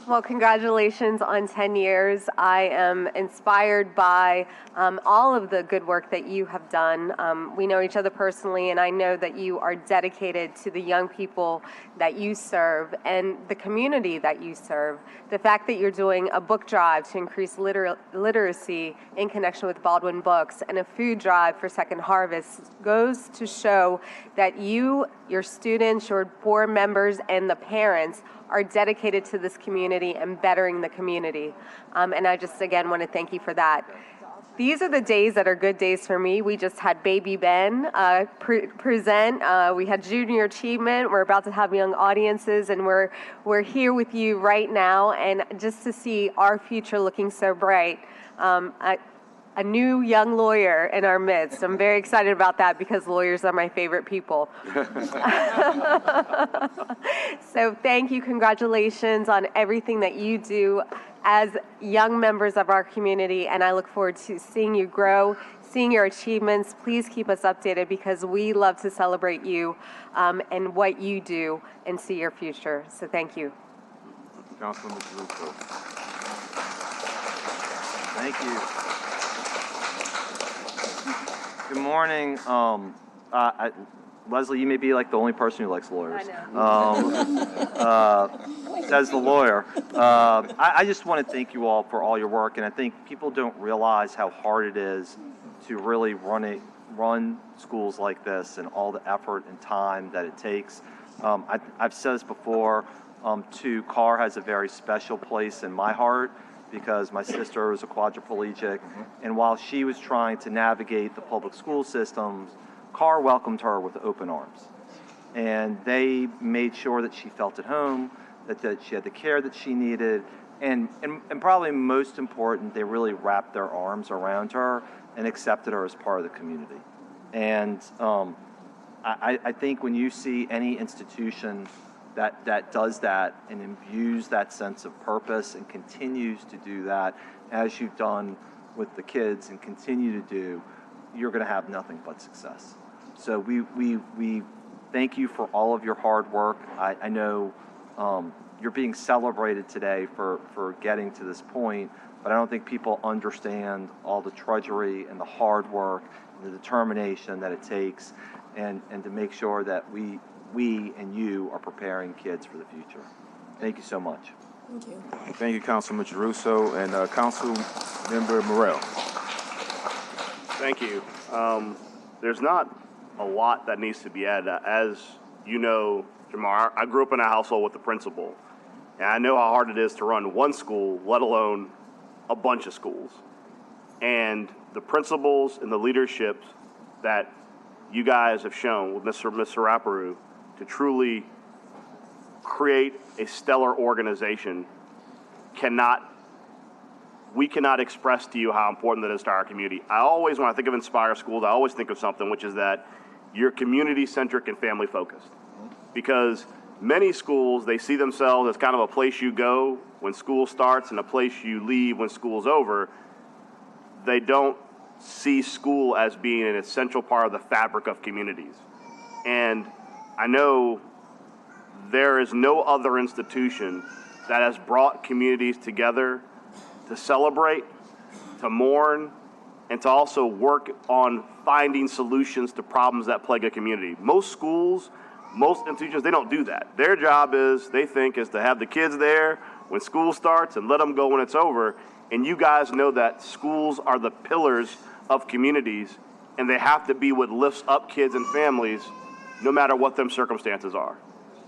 Well, congratulations on 10 years. I am inspired by all of the good work that you have done. We know each other personally, and I know that you are dedicated to the young people that you serve and the community that you serve. The fact that you're doing a book drive to increase literacy in connection with Baldwin Books and a food drive for Second Harvest goes to show that you, your students, your board members, and the parents are dedicated to this community and bettering the community. And I just, again, want to thank you for that. these are the days that are good days for me. We just had Baby Ben present. We had Junior Achievement. We're about to have young audiences, and we're here with you right now. And just to see our future looking so bright, a new young lawyer in our midst. I'm very excited about that because lawyers are my favorite people. So thank you. Congratulations on everything that you do as young members of our community, and I look forward to seeing you grow, seeing your achievements. Please keep us updated because we love to celebrate you and what you do and see your future. So thank you. Councilman Caruso. Thank you. Good morning. Leslie, you may be like the only person who likes lawyers. I know. Says the lawyer. I just want to thank you all for all your work, and I think people don't realize how hard it is to really run schools like this and all the effort and time that it takes. I've said this before, too, Carr has a very special place in my heart because my sister was a quadriplegic, and while she was trying to navigate the public school systems, Carr welcomed her with open arms. And they made sure that she felt at home, that she had the care that she needed, and probably most important, they really wrapped their arms around her and accepted her as part of the community. And I think when you see any institution that does that and imbues that sense of purpose and continues to do that, as you've done with the kids and continue to do, you're going to have nothing but success. So we thank you for all of your hard work. I know you're being celebrated today for getting to this point, but I don't think people understand all the drudgery and the hard work and the determination that it takes and to make sure that we and you are preparing kids for the future. Thank you so much. Thank you. Thank you, Councilman Caruso, and Councilmember Morrell. Thank you. There's not a lot that needs to be added. As you know, Jamar, I grew up in a household with a principal, and I know how hard it is to run one school, let alone a bunch of schools. And the principals and the leadership that you guys have shown with Mr. Rapparu to truly create a stellar organization we cannot express to you how important that is to our community. I always, when I think of Inspire Schools, I always think of something, which is that you're community-centric and family-focused. Because many schools, they see themselves as kind of a place you go when school starts and a place you leave when school's over. They don't see school as being an essential part of the fabric of communities. And I know there is no other institution that has brought communities together to celebrate, to mourn, and to also work on finding solutions to problems that plague a community. Most schools, most institutions, they don't do that. Their job is to have the kids there when school starts and let them go when it's over. And you guys know that schools are the pillars of communities, and they have to be what lifts up kids and families no matter what them circumstances are.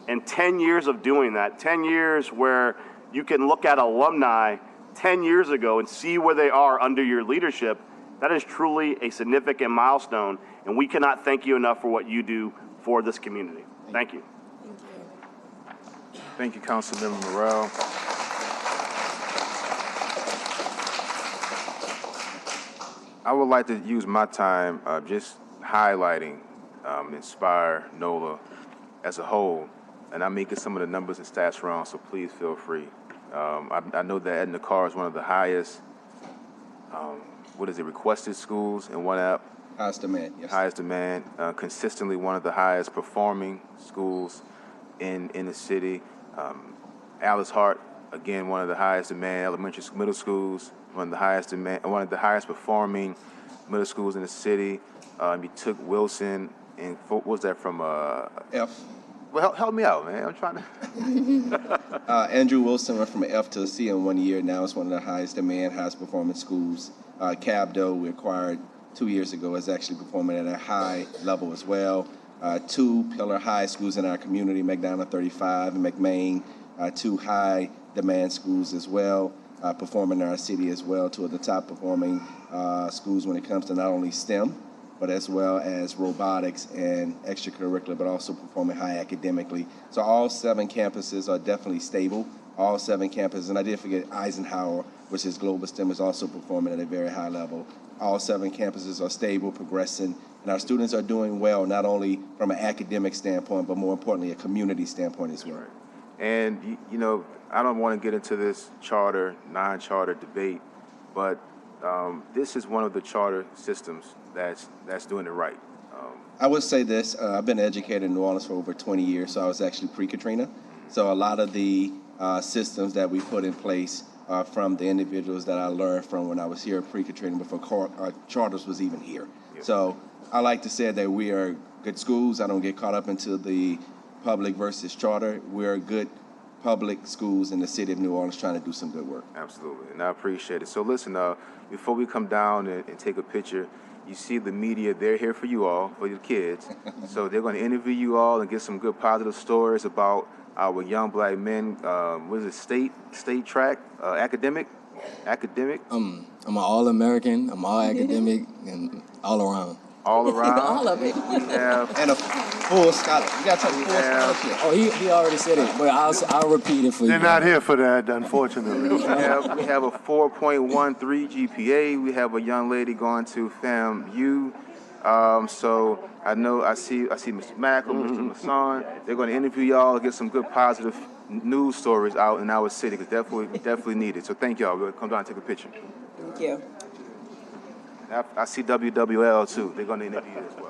And 10 years of doing that, 10 years where you can look at alumni 10 years ago and see where they are under your leadership, that is truly a significant milestone, and we cannot thank you enough for what you do for this community. Thank you. Thank you, Councilmember Morrell. I would like to use my time just highlighting Inspire NOLA as a whole, and I may get some of the numbers and stats wrong, so please feel free. I know that Edna Carr is one of the highest, requested schools in one app. Highest demand, yes. Highest demand, consistently one of the highest performing schools in the city. Alice Hart, again, one of the highest demand elementary middle schools, one of the highest performing middle schools in the city. You took Wilson, and what was that from? F. Well, help me out, man. I'm trying to. Andrew Wilson went from an F to a C in 1 year. Now it's one of the highest demand, highest performing schools. Cabdo, we acquired 2 years ago, is actually performing at a high level as well. Two pillar high schools in our community, McDonough 35 and McMain, two high demand schools as well. performing in our city as well, two of the top performing schools when it comes to not only STEM, but as well as robotics and extracurricular, but also performing high academically. So all 7 campuses are definitely stable. All 7 campuses, and I did forget Eisenhower, which is Global STEM, is also performing at a very high level. All 7 campuses are stable, progressing, and our students are doing well, not only from an academic standpoint, but more importantly, a community standpoint as well. And, you know, I don't want to get into this charter, non-charter debate, but this is one of the charter systems that's doing it right. I would say this, I've been educated in New Orleans for over 20 years, so I was actually pre-Katrina. So a lot of the systems that we put in place are from the individuals that I learned from when I was here pre-Katrina, before charters was even here. Yeah. So I like to say that we are good schools. I don't get caught up into the public versus charter. We're good public schools in the city of New Orleans trying to do some good work. Absolutely, and I appreciate it. So listen, before we come down and take a picture, you see the media, they're here for you all, for your kids. So they're going to interview you all and get some good positive stories about our young black men. What is it, state track, academic? I'm an all-American, I'm all academic, and all around. All around. All of it. We have, And a full scholarship. You got to take a full scholarship. Oh, he already said it, but I'll repeat it for you. They're not here for that, unfortunately. we have a 4.13 GPA. We have a young lady going to FAMU. So I see Mr. Mackle, Mr. Masson. They're going to interview y'all, get some good positive news stories out in our city, because definitely needed. So thank y'all. We'll come down and take a picture. Thank you. I see WWL too. They're going to interview you as well.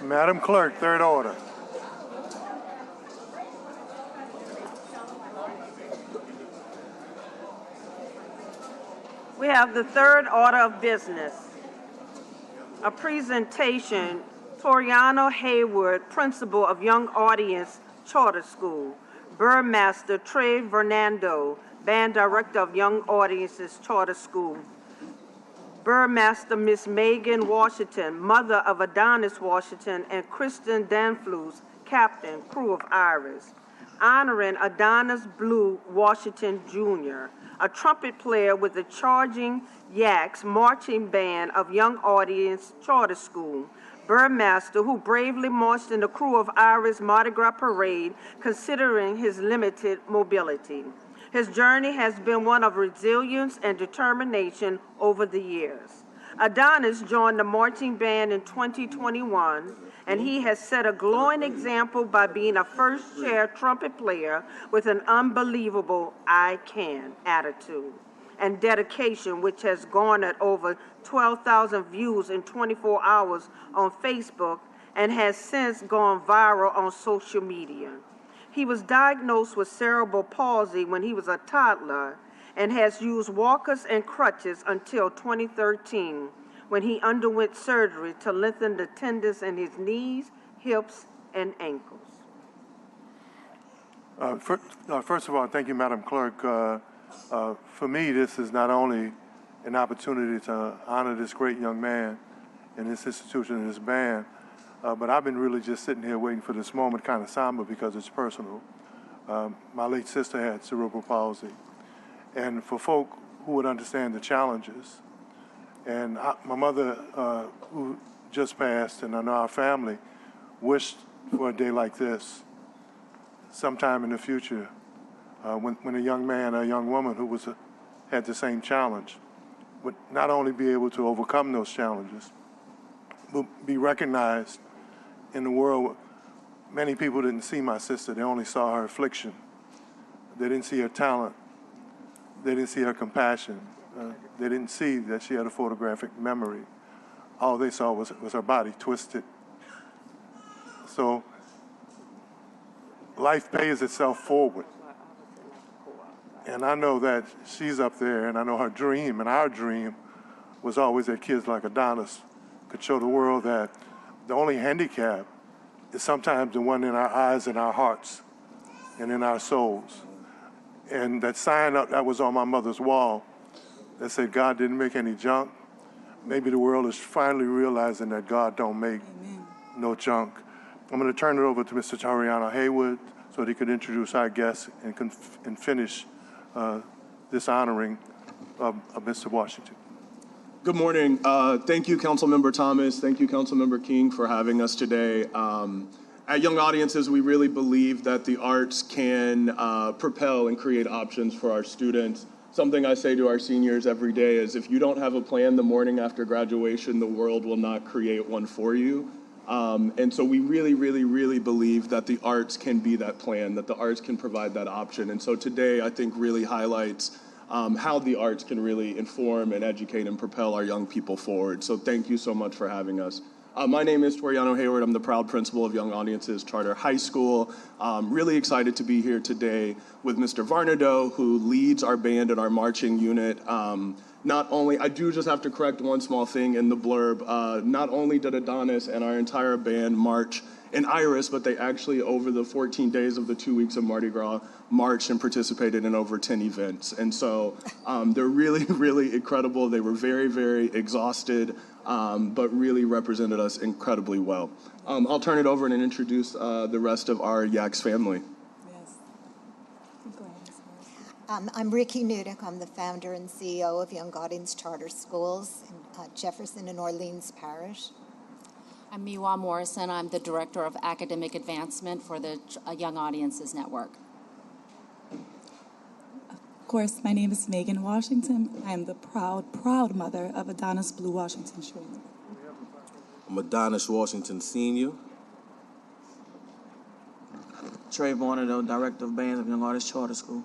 Madam Clerk, third order. We have the third order of business. A presentation, Toriano Hayward, Principal of Young Audience Charter School. Burmaster Trey Fernando, Band Director of Young Audiences Charter School. Burmaster Miss Megan Washington, mother of Adonis Washington, and Kristen Danflus, Captain, Crew of Iris. Honoring Adonis Blue Washington Jr., a trumpet player with the Charging Yaks Marching Band of Young Audience Charter School. Burmaster who bravely marched in the Crew of Iris Mardi Gras Parade, considering his limited mobility. His journey has been one of resilience and determination over the years. Adonis joined the marching band in 2021, and he has set a glowing example by being a first-chair trumpet player with an unbelievable "I can" attitude and dedication, which has garnered over 12,000 views in 24 hours on Facebook and has since gone viral on social media. He was diagnosed with cerebral palsy when he was a toddler and has used walkers and crutches until 2013, when he underwent surgery to lengthen the tendons in his knees, hips, and ankles. First of all, thank you, Madam Clerk. For me, this is not only an opportunity to honor this great young man and this institution and this band, but I've been really just sitting here waiting for this moment, kind of somber because it's personal. My late sister had cerebral palsy, and for folk who would understand the challenges, and my mother, who just passed, and I know our family, wished for a day like this sometime in the future, when a young man or a young woman who had the same challenge would not only be able to overcome those challenges, but be recognized in the world. Many people didn't see my sister. They only saw her affliction. They didn't see her talent. They didn't see her compassion. They didn't see that she had a photographic memory. All they saw was her body twisted. So life pays itself forward. And I know that she's up there, and I know her dream, and our dream was always that kids like Adonis could show the world that the only handicap is sometimes the one in our eyes and our hearts and in our souls. And that sign up that was on my mother's wall that said God didn't make any junk, maybe the world is finally realizing that God don't make no junk. I'm going to turn it over to Mr. Toriano Hayward so that he could introduce our guests and finish this honoring of Mr. Washington. Good morning. Thank you, Councilmember Thomas. Thank you, Councilmember King, for having us today. At Young Audiences, we really believe that the arts can propel and create options for our students. Something I say to our seniors every day is, if you don't have a plan the morning after graduation, the world will not create one for you. And so we really, really, really believe that the arts can be that plan, that the arts can provide that option. And so today, I think, really highlights how the arts can really inform and educate and propel our young people forward. So thank you so much for having us. My name is Toriano Hayward. I'm the proud principal of Young Audiences Charter High School. Really excited to be here today with Mr. Varnado, who leads our band and our marching unit. Not only, I do just have to correct one small thing in the blurb. Not only did Adonis and our entire band march in Iris, but they actually, over the 14 days of the 2 weeks of Mardi Gras, marched and participated in over 10 events. And so they're really, really incredible. They were very, very exhausted, but really represented us incredibly well. I'll turn it over and introduce the rest of our Yaks family. I'm Ricky Nudek. I'm the founder and CEO of Young Audience Charter Schools in Jefferson and Orleans Parish. I'm Miwa Morrison. I'm the Director of Academic Advancement for the Young Audiences Network. Of course, my name is Megan Washington. I am the proud mother of Adonis Blue Washington Jr. I'm Adonis Washington Sr. Trey Varnado, Director of Bands of Young Artists Charter School.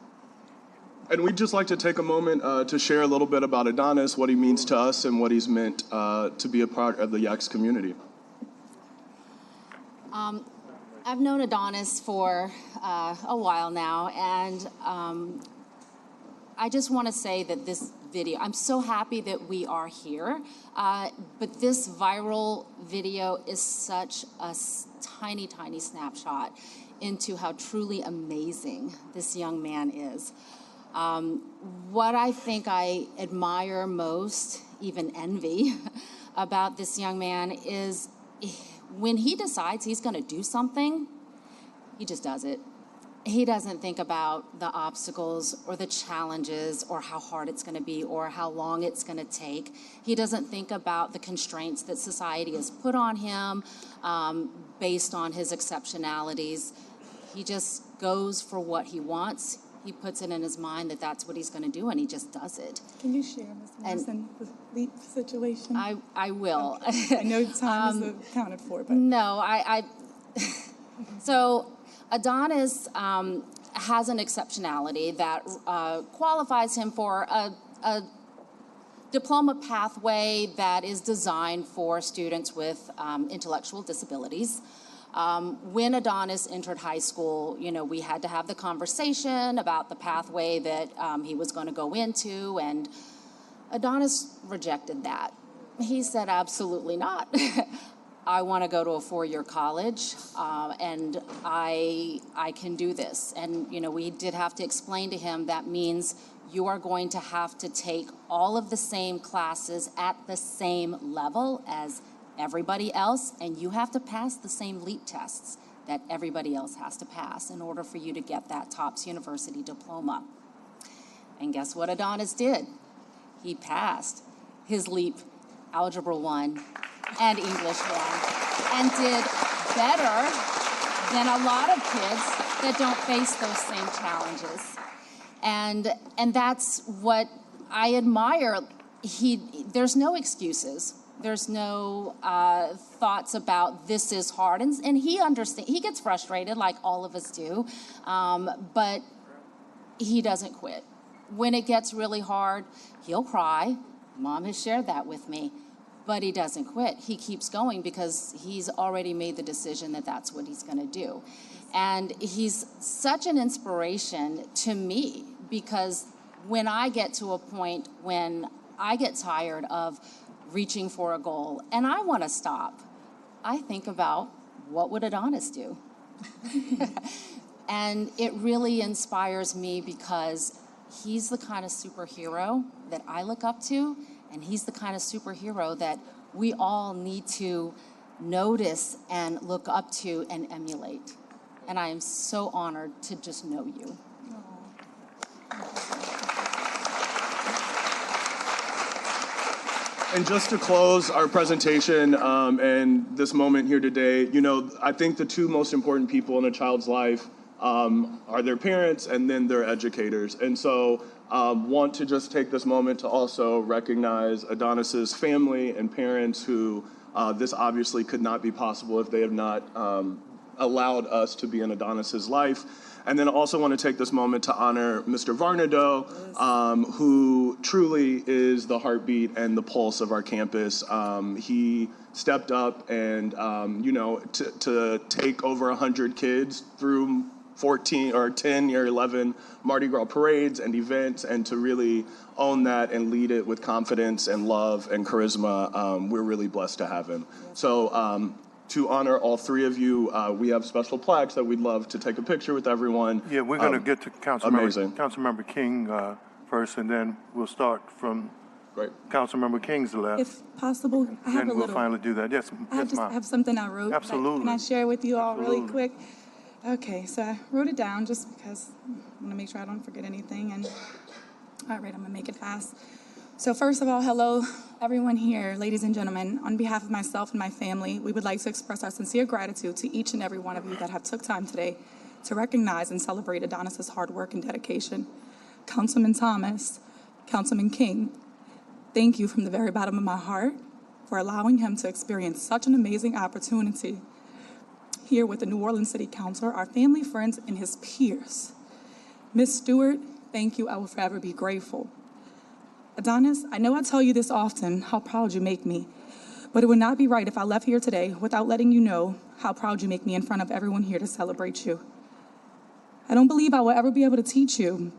And we'd just like to take a moment to share a little bit about Adonis, what he means to us, and what he's meant to be a part of the Yaks community. I've known Adonis for a while now, and I just want to say that this video, I'm so happy that we are here, but this viral video is such a tiny, tiny snapshot into how truly amazing this young man is. What I think I admire most, even envy, about this young man is when he decides he's going to do something, he just does it. He doesn't think about the obstacles or the challenges or how hard it's going to be or how long it's going to take. He doesn't think about the constraints that society has put on him based on his exceptionalities. He just goes for what he wants. He puts it in his mind that that's what he's going to do, and he just does it. Can you share, Ms. Morrison, the LEAP situation? I will. I know time is accounted for, but... No, So Adonis has an exceptionality that qualifies him for a diploma pathway that is designed for students with intellectual disabilities. When Adonis entered high school, we had to have the conversation about the pathway that he was going to go into, and Adonis rejected that. He said, absolutely not. I want to go to a four-year college, and I can do this. And, we did have to explain to him that means you are going to have to take all of the same classes at the same level as everybody else, and you have to pass the same LEAP tests that everybody else has to pass in order for you to get that Tufts University diploma. And guess what Adonis did? He passed his LEAP Algebra 1 and English 1 and did better than a lot of kids that don't face those same challenges. And that's what I admire. There's no excuses. There's no thoughts about this is hard, and he understands. He gets frustrated like all of us do, but he doesn't quit. When it gets really hard, he'll cry. Mom has shared that with me, but he doesn't quit. He keeps going because he's already made the decision that that's what he's going to do. And he's such an inspiration to me because when I get to a point when I get tired of reaching for a goal and I want to stop, I think about what would Adonis do? And it really inspires me because he's the kind of superhero that I look up to, and he's the kind of superhero that we all need to notice and look up to and emulate. And I am so honored to just know you. And just to close our presentation and this moment here today, I think the two most important people in a child's life are their parents and then their educators. And so want to just take this moment to also recognize Adonis's family and parents who this obviously could not be possible if they have not allowed us to be in Adonis's life. And then also want to take this moment to honor Mr. Varnado, who truly is the heartbeat and the pulse of our campus. He stepped up and, to take over 100 kids through 14 or 10 or 11 Mardi Gras parades and events, and to really own that and lead it with confidence and love and charisma. We're really blessed to have him. So to honor all three of you, we have special plaques that we'd love to take a picture with everyone. Yeah, we're going to get to Councilmember King first, and then we'll start from Councilmember King's left. If possible, I have then we'll finally do that. Yes, I have something I wrote. Absolutely. Can I share with you all really quick? Okay, so I wrote it down just because I want to make sure I don't forget anything. And all right, I'm going to make it fast. So first of all, hello, everyone here, ladies and gentlemen. On behalf of myself and my family, we would like to express our sincere gratitude to each and every one of you that have took time today to recognize and celebrate Adonis's hard work and dedication. Councilman Thomas, Councilman King, thank you from the very bottom of my heart for allowing him to experience such an amazing opportunity here with the New Orleans City Council, our family, friends, and his peers. Ms. Stewart, thank you. I will forever be grateful. Adonis, I know I tell you this often, how proud you make me, But it would not be right if I left here today without letting you know how proud you make me in front of everyone here to celebrate you. I don't believe I will ever be able to teach you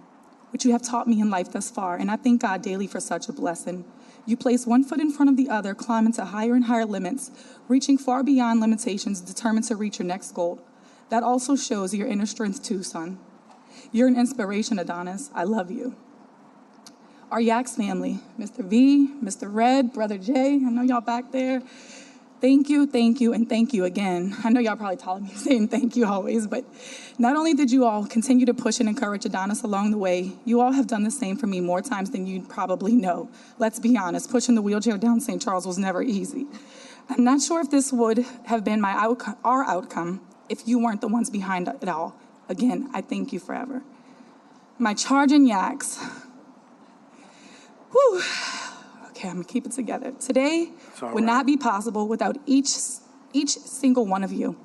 what you have taught me in life thus far, and I thank God daily for such a blessing. You place one foot in front of the other, climbing to higher and higher limits, reaching far beyond limitations, determined to reach your next goal. That also shows your inner strength too, son. You're an inspiration, Adonis. I love you. Our Yaks family, Mr. V, Mr. Red, Brother Jay, I know y'all back there. Thank you, and thank you again. I know y'all probably tired of me saying thank you always, but not only did you all continue to push and encourage Adonis along the way, you all have done the same for me more times than you probably know. Let's be honest, pushing the wheelchair down St. Charles was never easy. I'm not sure if this would have been our outcome if you weren't the ones behind it all. Again, I thank you forever. My charging Yaks. Whew. Okay, I'm gonna keep it together. Today would not be possible without each single one of you.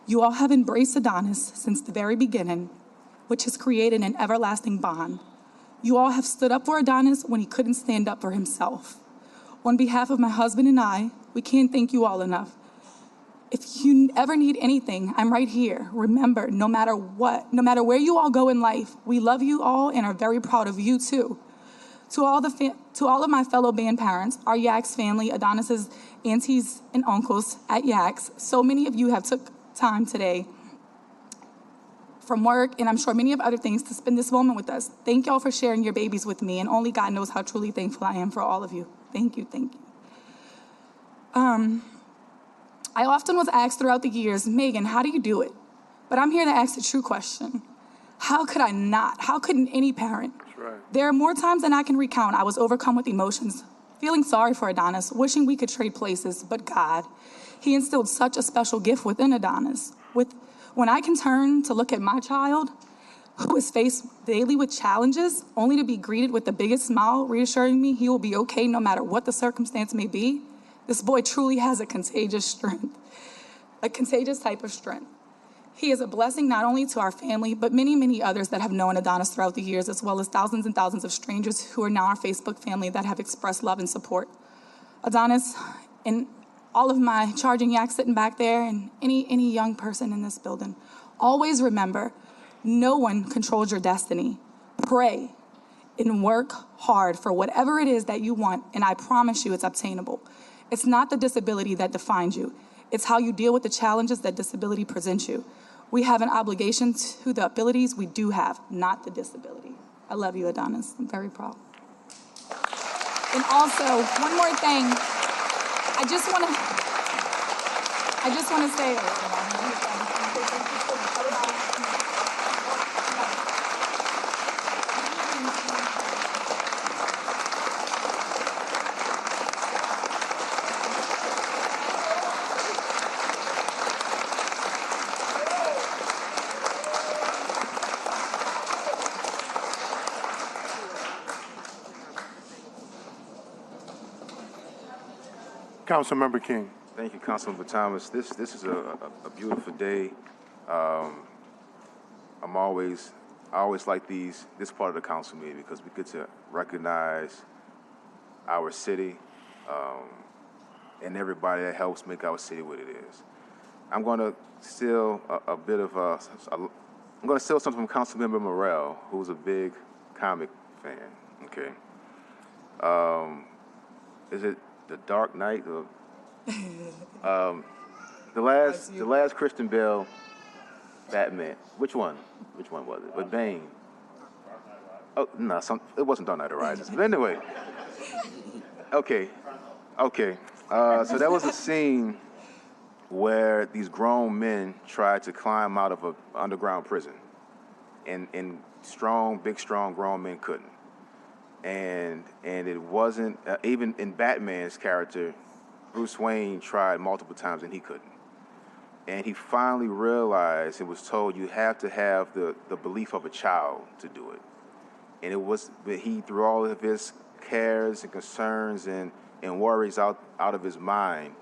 You all have embraced Adonis since the very beginning, which has created an everlasting bond. You all have stood up for Adonis when he couldn't stand up for himself. On behalf of my husband and I, we can't thank you all enough. If you ever need anything, I'm right here. Remember, no matter what, no matter where you all go in life, we love you all and are very proud of you too. To all of my fellow band parents, our Yaks family, Adonis's aunties and uncles at Yaks, so many of you have took time today from work, and I'm sure many of other things, to spend this moment with us. Thank y'all for sharing your babies with me, and only God knows how truly thankful I am for all of you. Thank you, thank you. I often was asked throughout the years, Megan, how do you do it? But I'm here to ask the true question. How could I not? How couldn't any parent? There are more times than I can recount I was overcome with emotions, feeling sorry for Adonis, wishing we could trade places, but God, he instilled such a special gift within Adonis. When I can turn to look at my child, who is faced daily with challenges, only to be greeted with the biggest smile, reassuring me he will be okay no matter what the circumstance may be, this boy truly has a contagious strength, a contagious type of strength. He is a blessing not only to our family, but many, many others that have known Adonis throughout the years, as well as thousands and thousands of strangers who are now our Facebook family that have expressed love and support. Adonis, and all of my charging Yaks sitting back there, and any young person in this building, always remember, no one controls your destiny. Pray and work hard for whatever it is that you want, and I promise you it's obtainable. It's not the disability that defines you. It's how you deal with the challenges that disability presents you. We have an obligation to the abilities we do have, not the disability. I love you, Adonis. I'm very proud. And also, one more thing. I just want to say, Councilmember King. Thank you, Councilmember Thomas. This is a beautiful day. I always like this part of the council meeting because we get to recognize our city and everybody that helps make our city what it is. I'm going to steal I'm going to steal something from Councilmember Morrell, who's a big comic fan. Okay. Is it The Dark Knight? The last Christian Bale Batman. Which one was it? With Bane. Oh no, it wasn't Dark Knight Rises. But anyway, okay. So that was a scene where these grown men tried to climb out of an underground prison, and big strong grown men couldn't. And it wasn't even in Batman's character. Bruce Wayne tried multiple times and he couldn't. And he finally realized and was told you have to have the belief of a child to do it. And it was, but he, through all of his cares and concerns and worries out of his mind,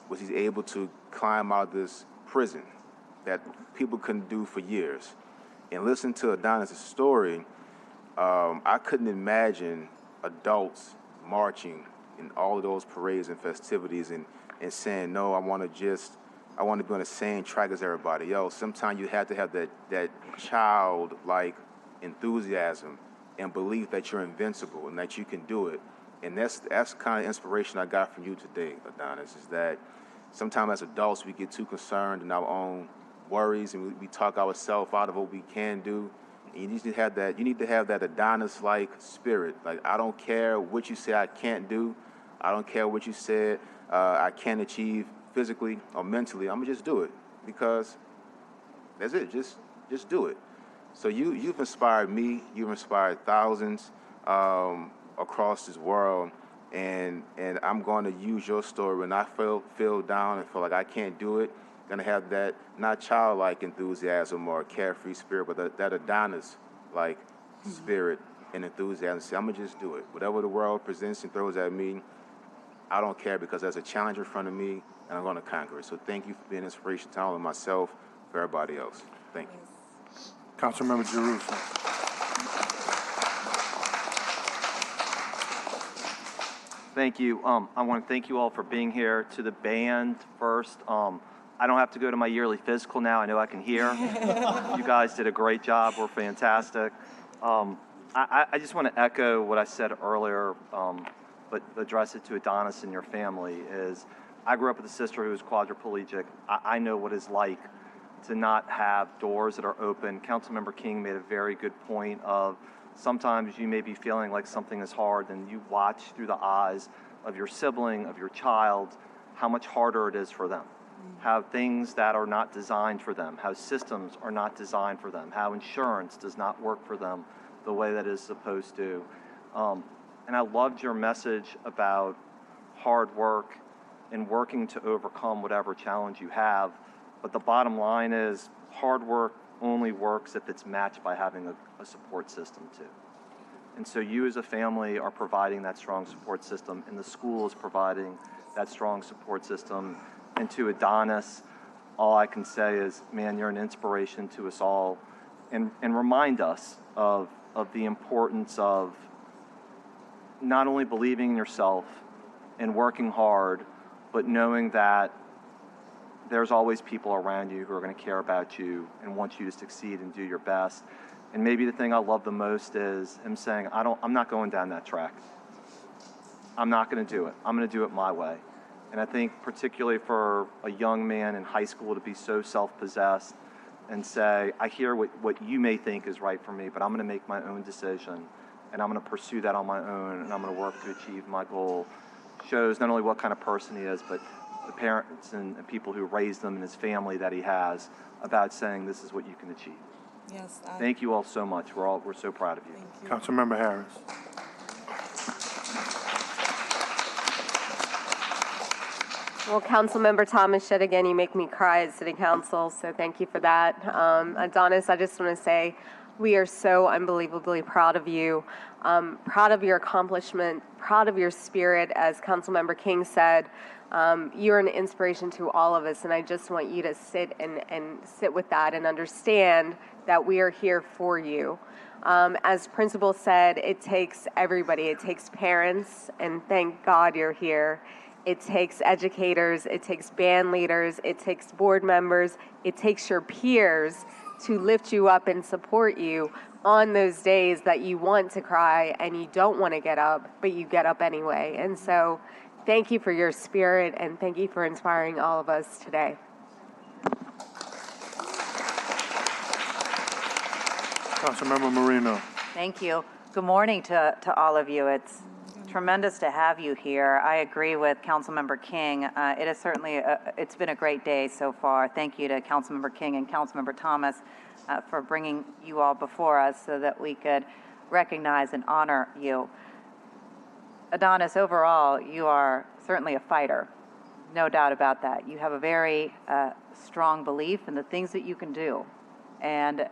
was he able to climb out of this prison that people couldn't do for years. And listen to Adonis' story, I couldn't imagine adults marching in all of those parades and festivities and saying, no, I want to be on the same track as everybody else. Sometimes you have to have that childlike enthusiasm and belief that you're invincible and that you can do it. And that's the kind of inspiration I got from you today, Adonis, is that sometimes as adults we get too concerned in our own worries and we talk ourselves out of what we can do. And you need to have that Adonis-like spirit. Like, I don't care what you say I can't do. I don't care what you said I can't achieve physically or mentally. I'm gonna just do it because that's it. Just do it. So you've inspired me. You've inspired thousands across this world, and I'm going to use your story when I feel down and feel like I can't do it. I'm gonna have that not childlike enthusiasm or carefree spirit, but that Adonis-like spirit and enthusiasm. Say, I'm gonna just do it. Whatever the world presents and throws at me, I don't care because there's a challenge in front of me, and I'm going to conquer it. So thank you for being an inspiration to not only myself, for everybody else. Thank you. Councilmember Jeruso. Thank you. I want to thank you all for being here. To the band first, I don't have to go to my yearly physical now. I know I can hear. You guys did a great job. We're fantastic. I just want to echo what I said earlier, but address it to Adonis and your family, is I grew up with a sister who was quadriplegic. I know what it's like to not have doors that are open. Councilmember King made a very good point of sometimes you may be feeling like something is hard and you watch through the eyes of your sibling, of your child, how much harder it is for them. How things that are not designed for them, how systems are not designed for them, how insurance does not work for them the way that it's supposed to. And I loved your message about hard work and working to overcome whatever challenge you have. But the bottom line is hard work only works if it's matched by having a support system too. And so you as a family are providing that strong support system, and the school is providing that strong support system. And to Adonis, all I can say is, man, you're an inspiration to us all, and remind us of the importance of not only believing in yourself and working hard, but knowing that there's always people around you who are going to care about you and want you to succeed and do your best. And maybe the thing I love the most is him saying, I'm not going down that track. I'm not going to do it. I'm going to do it my way. And I think particularly for a young man in high school to be so self-possessed and say, I hear what you may think is right for me, but I'm going to make my own decision, and I'm going to pursue that on my own, and I'm going to work to achieve my goal, shows not only what kind of person he is, but the parents and people who raised him and his family that he has, about saying this is what you can achieve. Yes. Thank you all so much. We're so proud of you. Councilmember Harris. Well, Councilmember Thomas, yet again, you make me cry at City Council, so thank you for that. Adonis, I just want to say we are so unbelievably proud of you, proud of your accomplishment, proud of your spirit. As Councilmember King said, you're an inspiration to all of us, and I just want you to sit with that and understand that we are here for you. As Principal said, it takes everybody. It takes parents, and thank God you're here. It takes educators, it takes band leaders, it takes board members, it takes your peers to lift you up and support you on those days that you want to cry and you don't want to get up, but you get up anyway. And so thank you for your spirit, and thank you for inspiring all of us today. Councilmember Marino. Thank you. Good morning to all of you. It's tremendous to have you here. I agree with Councilmember King. It is certainly, it's been a great day so far. Thank you to Councilmember King and Councilmember Thomas for bringing you all before us so that we could recognize and honor you. Adonis, overall, you are certainly a fighter. No doubt about that. You have a very strong belief in the things that you can do. And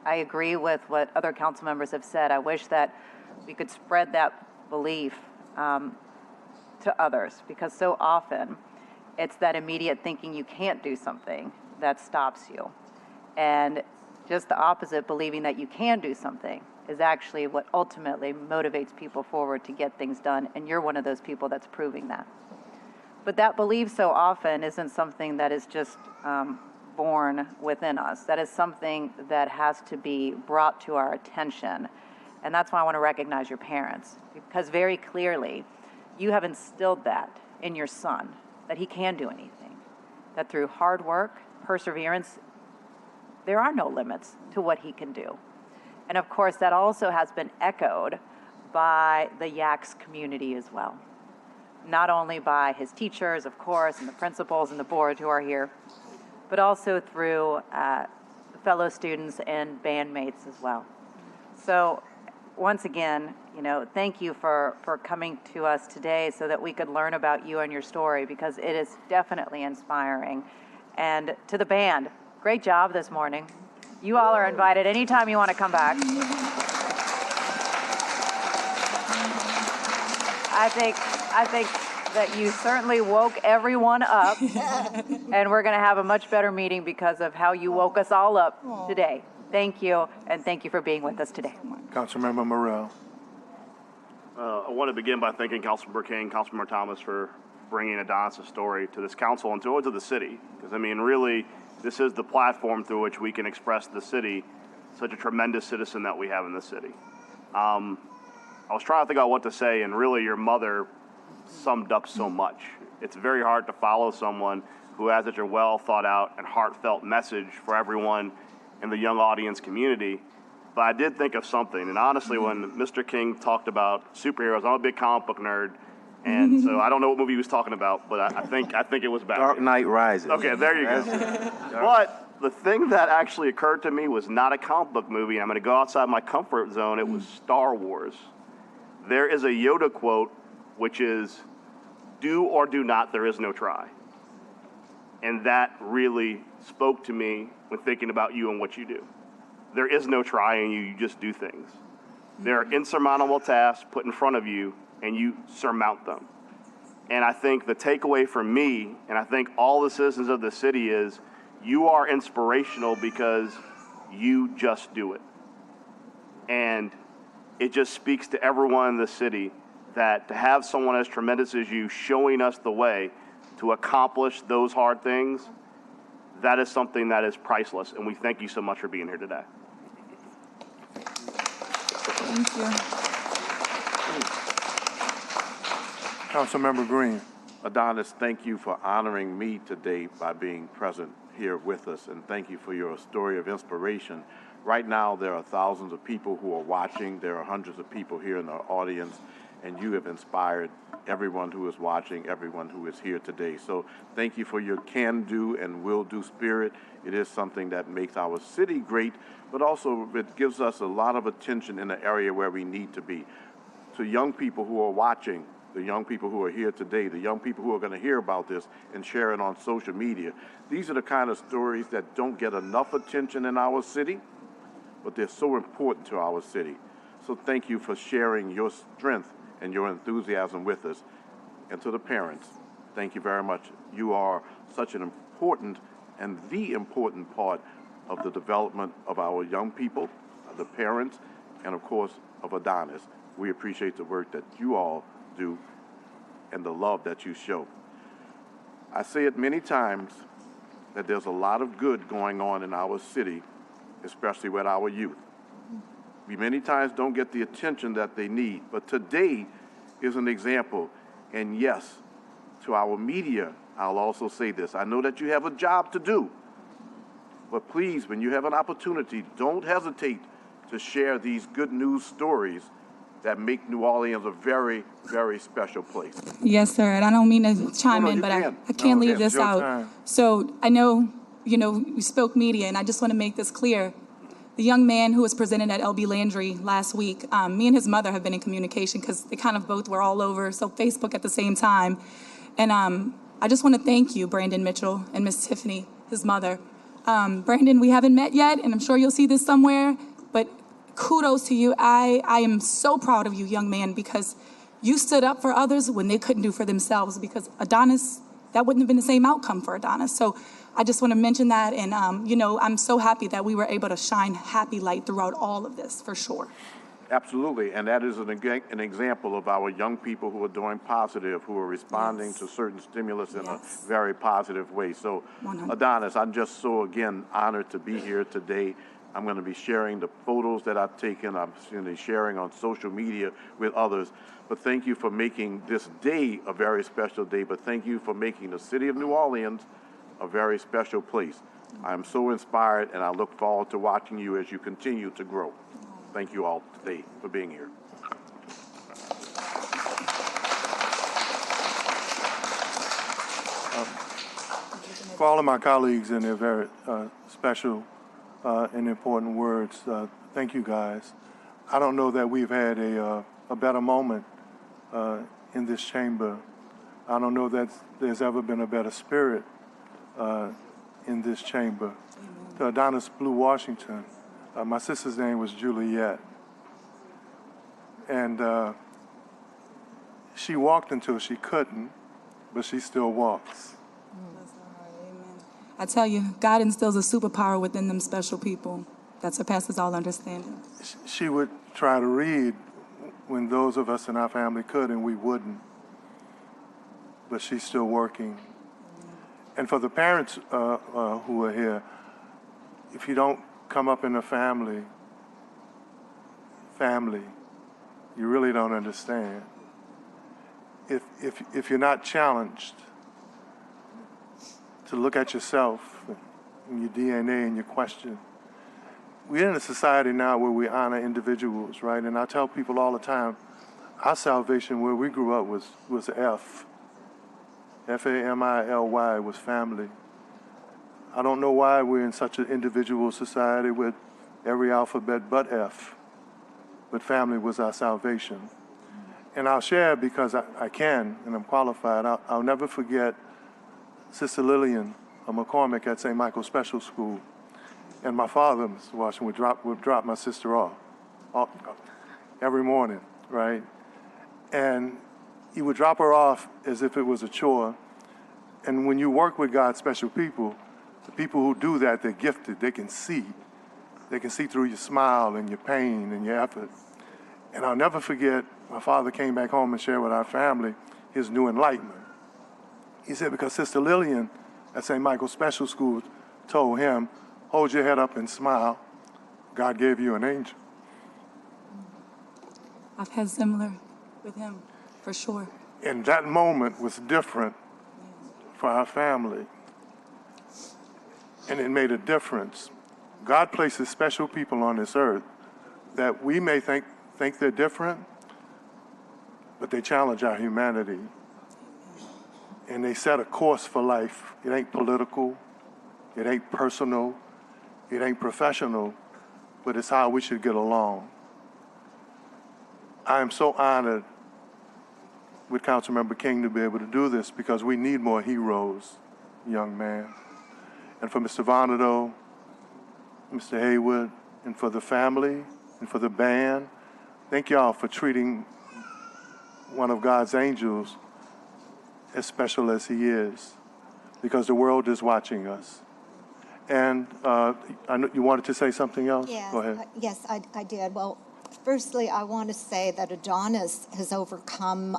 I agree with what other council members have said. I wish that we could spread that belief to others, because so often it's that immediate thinking you can't do something that stops you, and just the opposite, believing that you can do something, is actually what ultimately motivates people forward to get things done, and you're one of those people that's proving that. But that belief so often isn't something that is just born within us. That is something that has to be brought to our attention. And that's why I want to recognize your parents, because very clearly you have instilled that in your son, that he can do anything, that through hard work, perseverance, there are no limits to what he can do. And of course, that also has been echoed by the YACS community as well. Not only by his teachers, of course, and the principals and the board who are here, but also through fellow students and bandmates as well. So once again, thank you for coming to us today so that we could learn about you and your story, because it is definitely inspiring. And to the band, great job this morning. You all are invited anytime you want to come back. I think that you certainly woke everyone up, and we're going to have a much better meeting because of how you woke us all up today. Thank you, and thank you for being with us today. Councilmember Morrell. I want to begin by thanking Councilmember King, Councilmember Thomas for bringing Adonis' story to this council and to the city. Because, really, this is the platform through which we can express to the city such a tremendous citizen that we have in the city. I was trying to think about what to say, and really your mother summed up so much. It's very hard to follow someone who has such a well thought out and heartfelt message for everyone in the young audience community. But I did think of something, and honestly, when Mr. King talked about superheroes, I'm a big comic book nerd, and so I don't know what movie he was talking about, but I think it was Batman. Dark Knight Rises. Okay, there you go. But the thing that actually occurred to me was not a comic book movie. I'm going to go outside my comfort zone. It was Star Wars. There is a Yoda quote, which is, "Do or do not, there is no try." And that really spoke to me when thinking about you and what you do. There is no trying you, you just do things. There are insurmountable tasks put in front of you, and you surmount them. And I think the takeaway for me, and I think all the citizens of the city, is you are inspirational because you just do it. And it just speaks to everyone in the city that to have someone as tremendous as you showing us the way to accomplish those hard things, that is something that is priceless. And we thank you so much for being here today. Thank you. Councilmember Green. Adonis, thank you for honoring me today by being present here with us, and thank you for your story of inspiration. Right now, there are thousands of people who are watching. There are hundreds of people here in the audience, and you have inspired everyone who is watching, everyone who is here today. So thank you for your can-do and will-do spirit. It is something that makes our city great, but also it gives us a lot of attention in the area where we need to be. To young people who are watching, the young people who are here today, the young people who are going to hear about this and share it on social media, these are the kind of stories that don't get enough attention in our city, but they're so important to our city. So thank you for sharing your strength and your enthusiasm with us. And to the parents, thank you very much. You are such an important and the important part of the development of our young people, the parents, and of course of Adonis. We appreciate the work that you all do and the love that you show. I say it many times that there's a lot of good going on in our city, especially with our youth. We many times don't get the attention that they need, but today is an example. And yes, to our media, I'll also say this. I know that you have a job to do, but please, when you have an opportunity, don't hesitate to share these good news stories that make New Orleans a very, very special place. Yes, sir. And I don't mean to chime in, but I can't leave this out. So I know, we spoke media, and I just want to make this clear. The young man who was presented at LB Landry last week, me and his mother have been in communication because they kind of both were all over, so Facebook at the same time. And I just want to thank you, Brandon Mitchell and Miss Tiffany, his mother. Brandon, we haven't met yet, and I'm sure you'll see this somewhere, but kudos to you. I am so proud of you, young man, because you stood up for others when they couldn't do for themselves, because Adonis, that wouldn't have been the same outcome for Adonis. So I just want to mention that, and I'm so happy that we were able to shine happy light throughout all of this, for sure. Absolutely, and that is an example of our young people who are doing positive, who are responding to certain stimulus in a very positive way. So, 100. Adonis, I'm just so, again, honored to be here today. I'm going to be sharing the photos that I've taken. I'm going to be sharing on social media with others. But thank you for making this day a very special day. But thank you for making the city of New Orleans a very special place. I'm so inspired, and I look forward to watching you as you continue to grow. Thank you all today for being here. For all of my colleagues and their very special and important words, thank you guys. I don't know that we've had a better moment in this chamber. I don't know that there's ever been a better spirit in this chamber. To Adonis Blue Washington, my sister's name was Juliet. And she walked until she couldn't, but she still walks. I tell you, God instills a superpower within them special people that surpasses all understanding. She would try to read when those of us in our family could and we wouldn't. But she's still working. And for the parents who are here, if you don't come up in a family, you really don't understand. If you're not challenged to look at yourself and your DNA and your question, we're in a society now where we honor individuals, right? And I tell people all the time, our salvation where we grew up was F. F-A-M-I-L-Y was family. I don't know why we're in such an individual society with every alphabet but F. But family was our salvation. And I'll share because I can, and I'm qualified. I'll never forget Sister Lillian McCormick at St. Michael Special School. And my father, Mr. Washington, would drop my sister off every morning, right? And he would drop her off as if it was a chore. And when you work with God's special people, the people who do that, they're gifted. They can see. They can see through your smile and your pain and your effort. And I'll never forget, my father came back home and shared with our family his new enlightenment. He said, because Sister Lillian at St. Michael Special School told him, hold your head up and smile. God gave you an angel. I've had similar with him, for sure. And that moment was different for our family. And it made a difference. God places special people on this earth that we may think they're different, but they challenge our humanity. And they set a course for life. It ain't political, it ain't personal, it ain't professional, but it's how we should get along. I am so honored with Councilmember King to be able to do this because we need more heroes, young man. And for Mr. Vonado, Mr. Haywood, and for the family, and for the band, thank y'all for treating one of God's angels as special as he is, because the world is watching us. And I know you wanted to say something else? Yes, Go ahead. Yes, I did. Well, firstly, I want to say that Adonis has overcome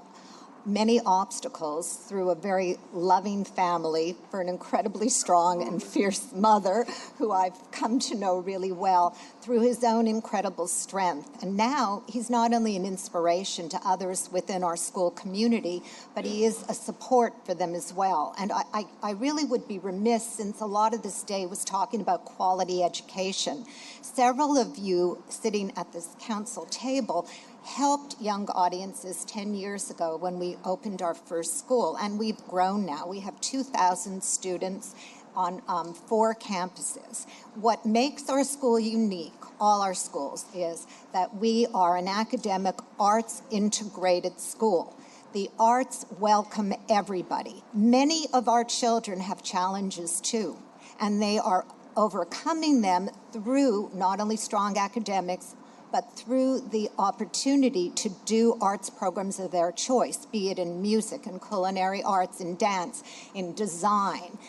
many obstacles through a very loving family, for an incredibly strong and fierce mother who I've come to know really well, through his own incredible strength. And now he's not only an inspiration to others within our school community, but he is a support for them as well. And I really would be remiss, since a lot of this day was talking about quality education. Several of you sitting at this council table helped young audiences 10 years ago when we opened our first school, and we've grown now. We have 2,000 students on 4 campuses. What makes our school unique, all our schools, is that we are an academic arts integrated school. The arts welcome everybody. Many of our children have challenges too, and they are overcoming them through not only strong academics, but through the opportunity to do arts programs of their choice, be it in music and culinary arts, in dance, in design.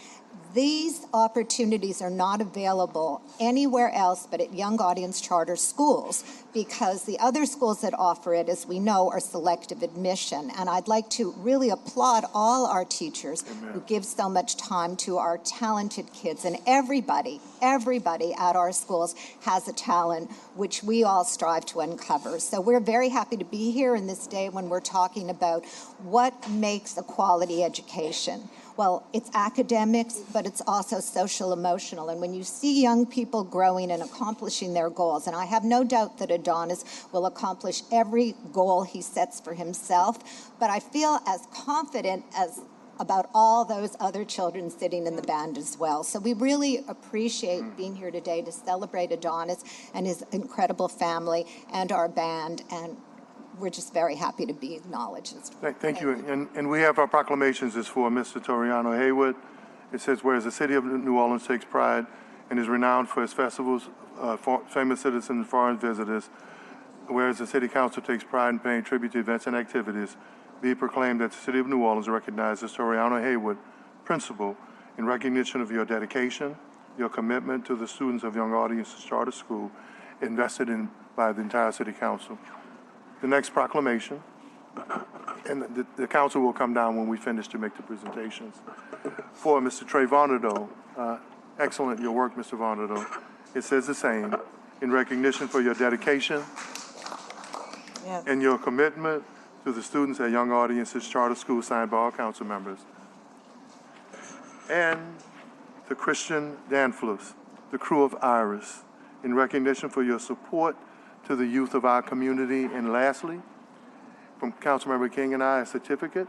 These opportunities are not available anywhere else but at Young Audience Charter Schools, because the other schools that offer it, as we know, are selective admission. And I'd like to really applaud all our teachers who give so much time to our talented kids. And everybody at our schools has a talent which we all strive to uncover. So we're very happy to be here in this day when we're talking about what makes a quality education. Well, it's academics, but it's also social emotional. And when you see young people growing and accomplishing their goals, and I have no doubt that Adonis will accomplish every goal he sets for himself, but I feel as confident as about all those other children sitting in the band as well. So we really appreciate being here today to celebrate Adonis and his incredible family and our band, and we're just very happy to be acknowledged. Thank you. And we have our proclamations is for Mr. Toriano Haywood. It says, whereas the city of New Orleans takes pride and is renowned for its festivals, famous citizens and foreign visitors, whereas the city council takes pride in paying tribute to events and activities, be it proclaimed that the city of New Orleans recognizes Toriano Haywood, principal, in recognition of your dedication, your commitment to the students of Young Audiences Charter School, invested in by the entire city council. The next proclamation, and the council will come down when we finish to make the presentations. For Mr. Trey Vonderdoe, excellent your work, Mr. Vonderdoe. It says the same, in recognition for your dedication and your commitment to the students at Young Audiences Charter School, signed by all council members. And the Christian Danflus, the crew of Iris, in recognition for your support to the youth of our community. And lastly, from Councilmember King and I, a certificate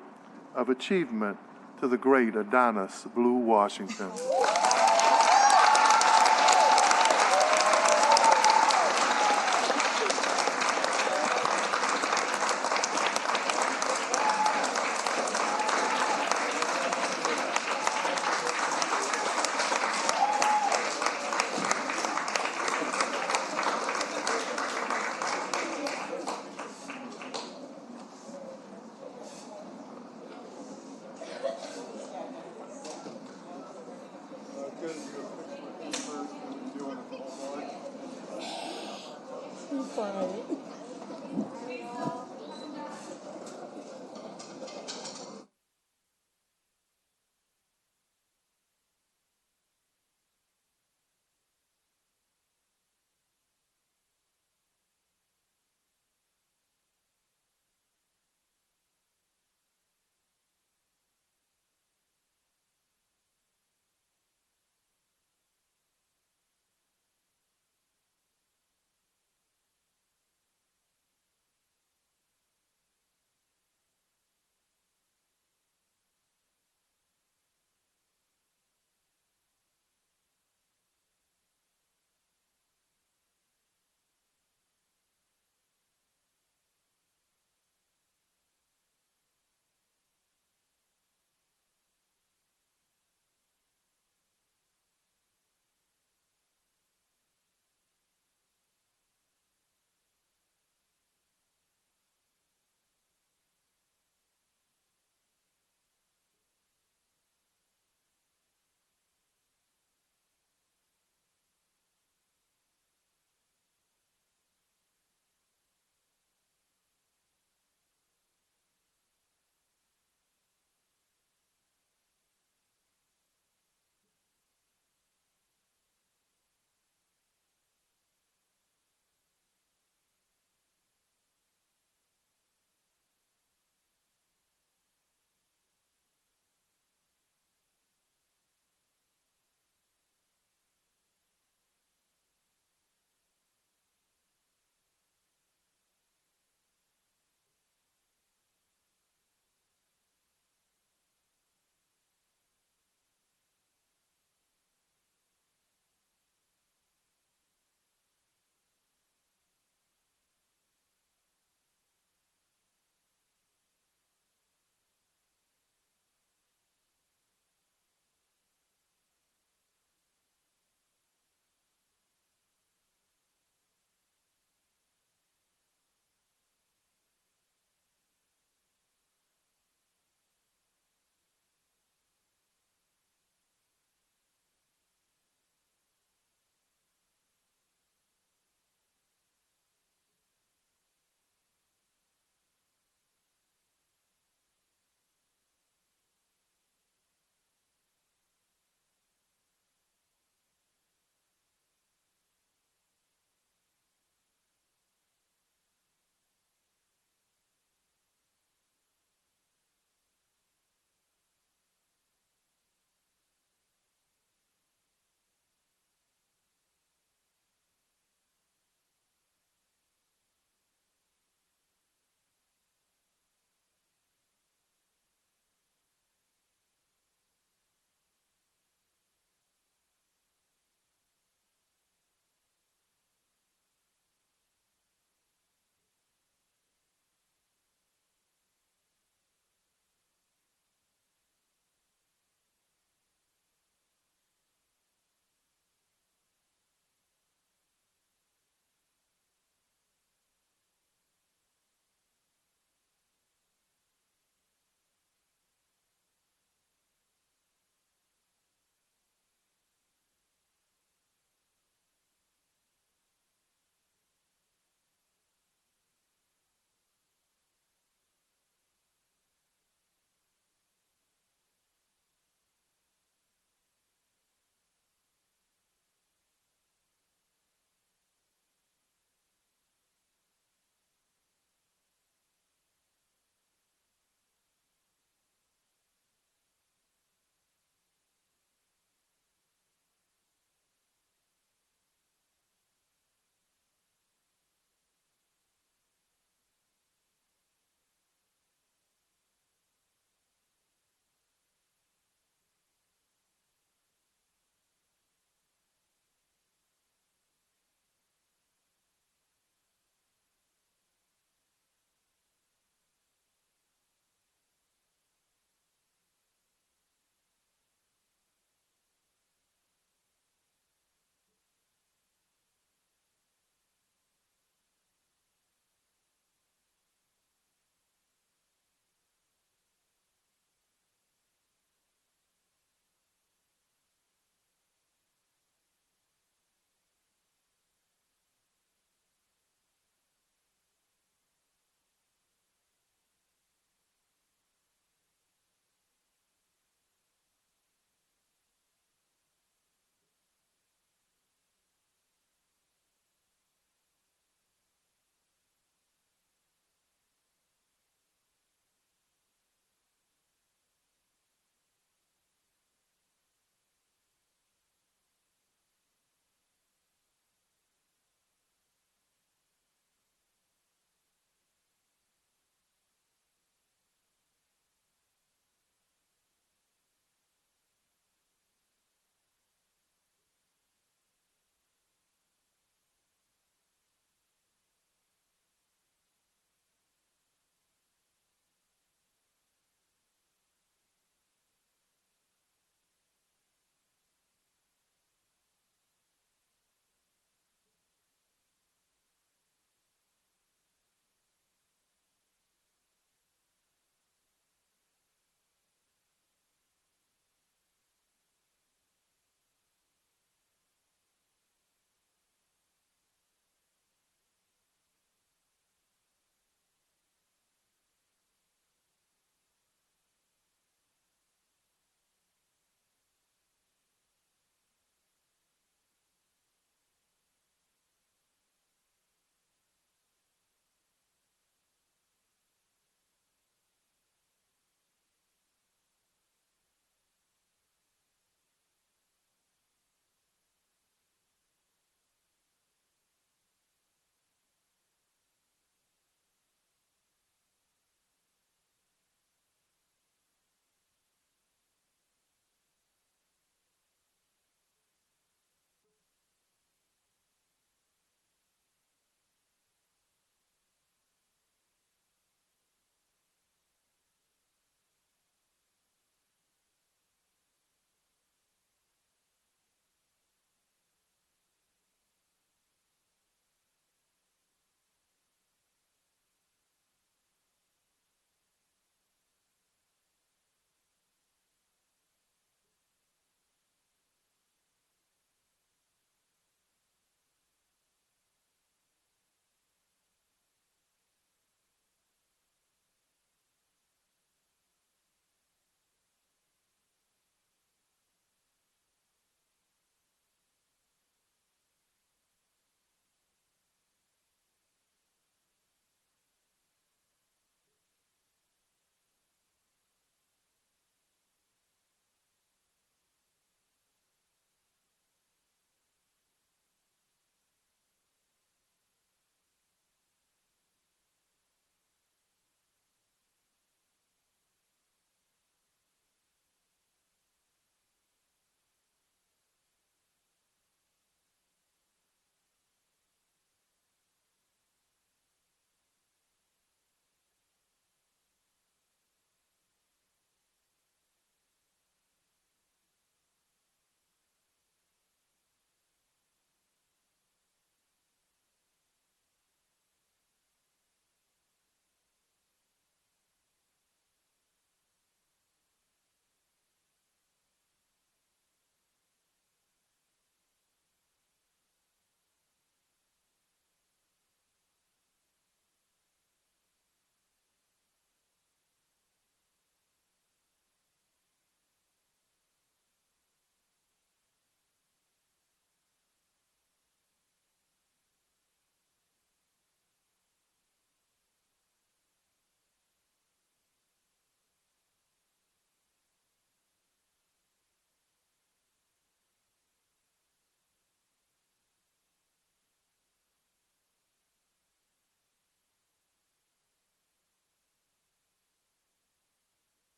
of achievement to the great Adonis Blue Washington.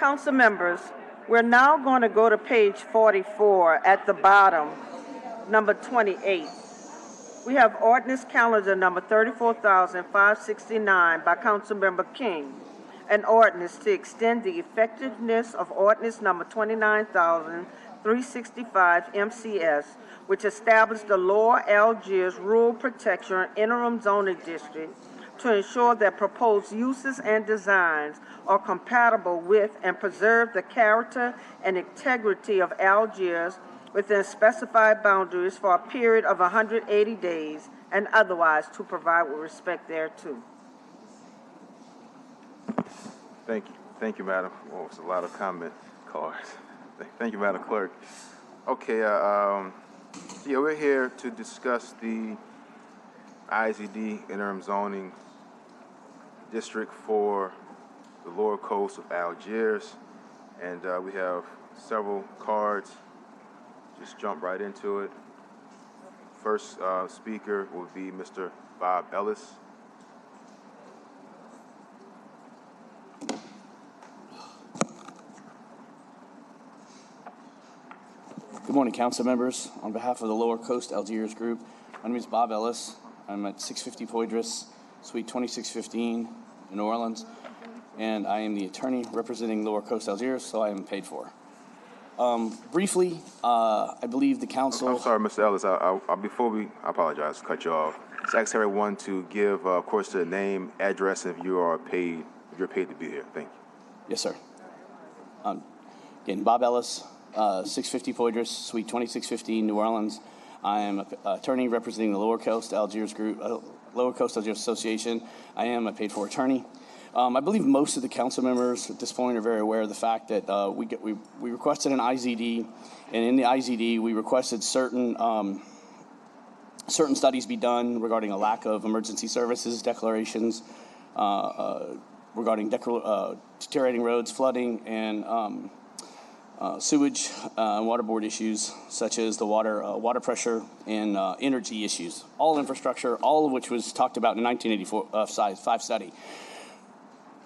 Council members, we're now going to go to page 44 at the bottom, number 28. We have ordinance calendar number 34,569 by Councilmember King. An ordinance to extend the effectiveness of ordinance number 29,365 MCS, which established the Lower Algiers Rural Protection Interim Zoning District to ensure that proposed uses and designs are compatible with and preserve the character and integrity of Algiers within specified boundaries for a period of 180 days and otherwise to provide with respect thereto. Thank you. Thank you, Madam. Oh, it's a lot of comment cards. Thank you, Madam Clerk. Okay, yeah, we're here to discuss the IZD interim zoning district for the lower coast of Algiers. And we have several cards. Just jump right into it. First speaker will be Mr. Bob Ellis. Good morning, council members. On behalf of the Lower Coast Algiers Group, my name is Bob Ellis. I'm at 650 Poydras, Suite 2615 in New Orleans, and I am the attorney representing Lower Coast Algiers, so I am paid for. Briefly, I believe the council... I'm sorry, Mr. Ellis. I apologize to cut you off. Just ask everyone to give, of course, the name, address, if you're paid to be here. Thank you. Yes, sir. Again, Bob Ellis, 650 Poydras, Suite 2615, New Orleans. I am an attorney representing the Lower Coast Algiers Group, Lower Coast Algiers Association. I am a paid-for attorney. I believe most of the council members at this point are very aware of the fact that we requested an IZD, and in the IZD we requested certain studies be done regarding a lack of emergency services declarations, regarding deteriorating roads, flooding, and sewage and water board issues such as the water pressure and energy issues. All infrastructure, all of which was talked about in the 1985 study.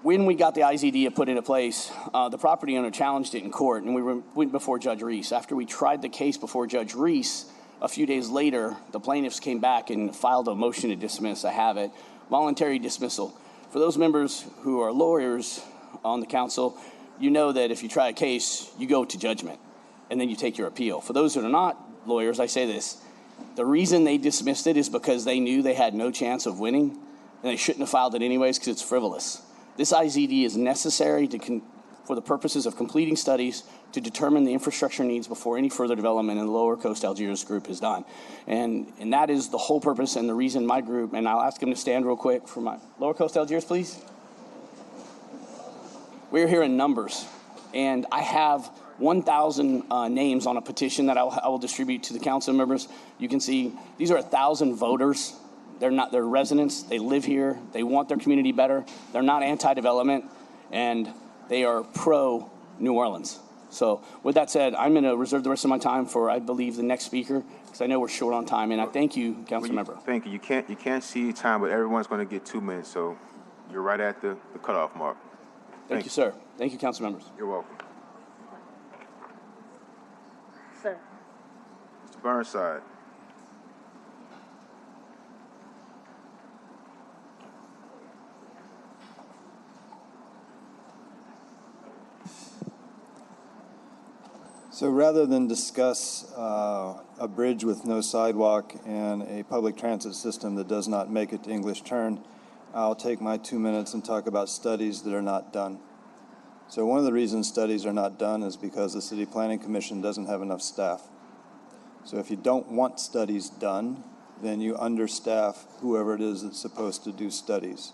When we got the IZD put into place, the property owner challenged it in court, and we went before Judge Reese. After we tried the case before Judge Reese, a few days later, the plaintiffs came back and filed a motion to dismiss. I have it. Voluntary dismissal. For those members who are lawyers on the council, you know that if you try a case, you go to judgment, and then you take your appeal. For those who are not lawyers, I say this. The reason they dismissed it is because they knew they had no chance of winning, and they shouldn't have filed it anyways because it's frivolous. This IZD is necessary for the purposes of completing studies to determine the infrastructure needs before any further development in the Lower Coast Algiers Group is done. And that is the whole purpose and the reason my group, and I'll ask him to stand real quick for my Lower Coast Algiers, please. We're here in numbers, and I have 1,000 names on a petition that I will distribute to the council members. You can see these are 1,000 voters. They're residents. They live here. They want their community better. They're not anti-development, and they are pro-New Orleans. So with that said, I'm going to reserve the rest of my time for, I believe, the next speaker, because I know we're short on time, and I thank you, council member. Thank you. You can't see time, but everyone's going to get 2 minutes, so you're right at the cutoff mark. Thank you, sir. Thank you, council members. You're welcome. Sir. Mr. Burnside. So rather than discuss a bridge with no sidewalk and a public transit system that does not make it to English Turn, I'll take my 2 minutes and talk about studies that are not done. So one of the reasons studies are not done is because the City Planning Commission doesn't have enough staff. So if you don't want studies done, then you understaff whoever it is that's supposed to do studies.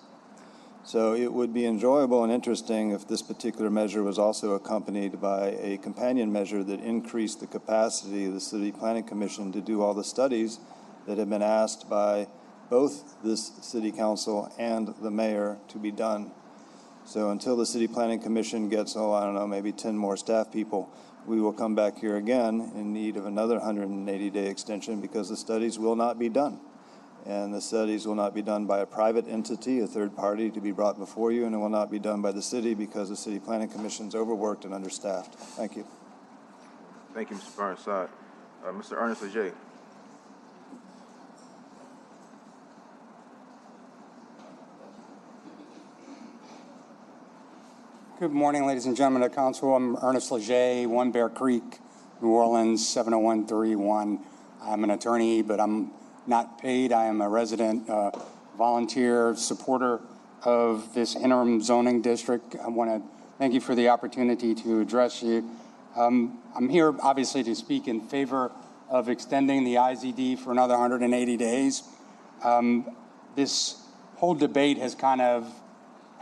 So it would be enjoyable and interesting if this particular measure was also accompanied by a companion measure that increased the capacity of the City Planning Commission to do all the studies that have been asked by both this City Council and the Mayor to be done. So until the City Planning Commission gets, maybe 10 more staff people, we will come back here again in need of another 180-day extension because the studies will not be done. And the studies will not be done by a private entity, a third party, to be brought before you, and it will not be done by the city because the City Planning Commission is overworked and understaffed. Thank you. Thank you, Mr. Burnside. Mr. Ernest Leger. Good morning, ladies and gentlemen of the council. I'm Ernest Leger, One Bear Creek, New Orleans, 70131. I'm an attorney, but I'm not paid. I am a resident, volunteer supporter of this interim zoning district. I want to thank you for the opportunity to address you. I'm here, obviously, to speak in favor of extending the IZD for another 180 days. This whole debate has kind of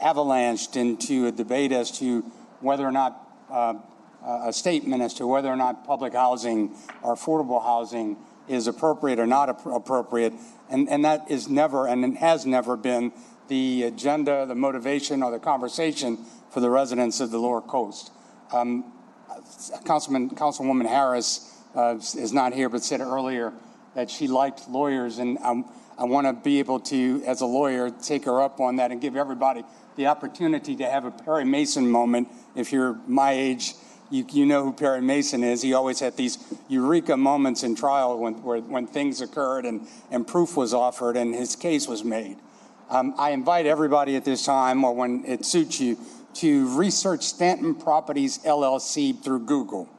avalanched into a debate as to whether or not a statement as to whether or not public housing or affordable housing is appropriate or not appropriate, and that is never and it has never been the agenda, the motivation, or the conversation for the residents of the Lower Coast. Councilwoman Harris is not here, but said earlier that she liked lawyers, and I want to be able to, as a lawyer, take her up on that and give everybody the opportunity to have a Perry Mason moment. If you're my age, you know who Perry Mason is. He always had these eureka moments in trial when things occurred and proof was offered and his case was made. I invite everybody at this time, or when it suits you, to research Stanton Properties LLC through Google.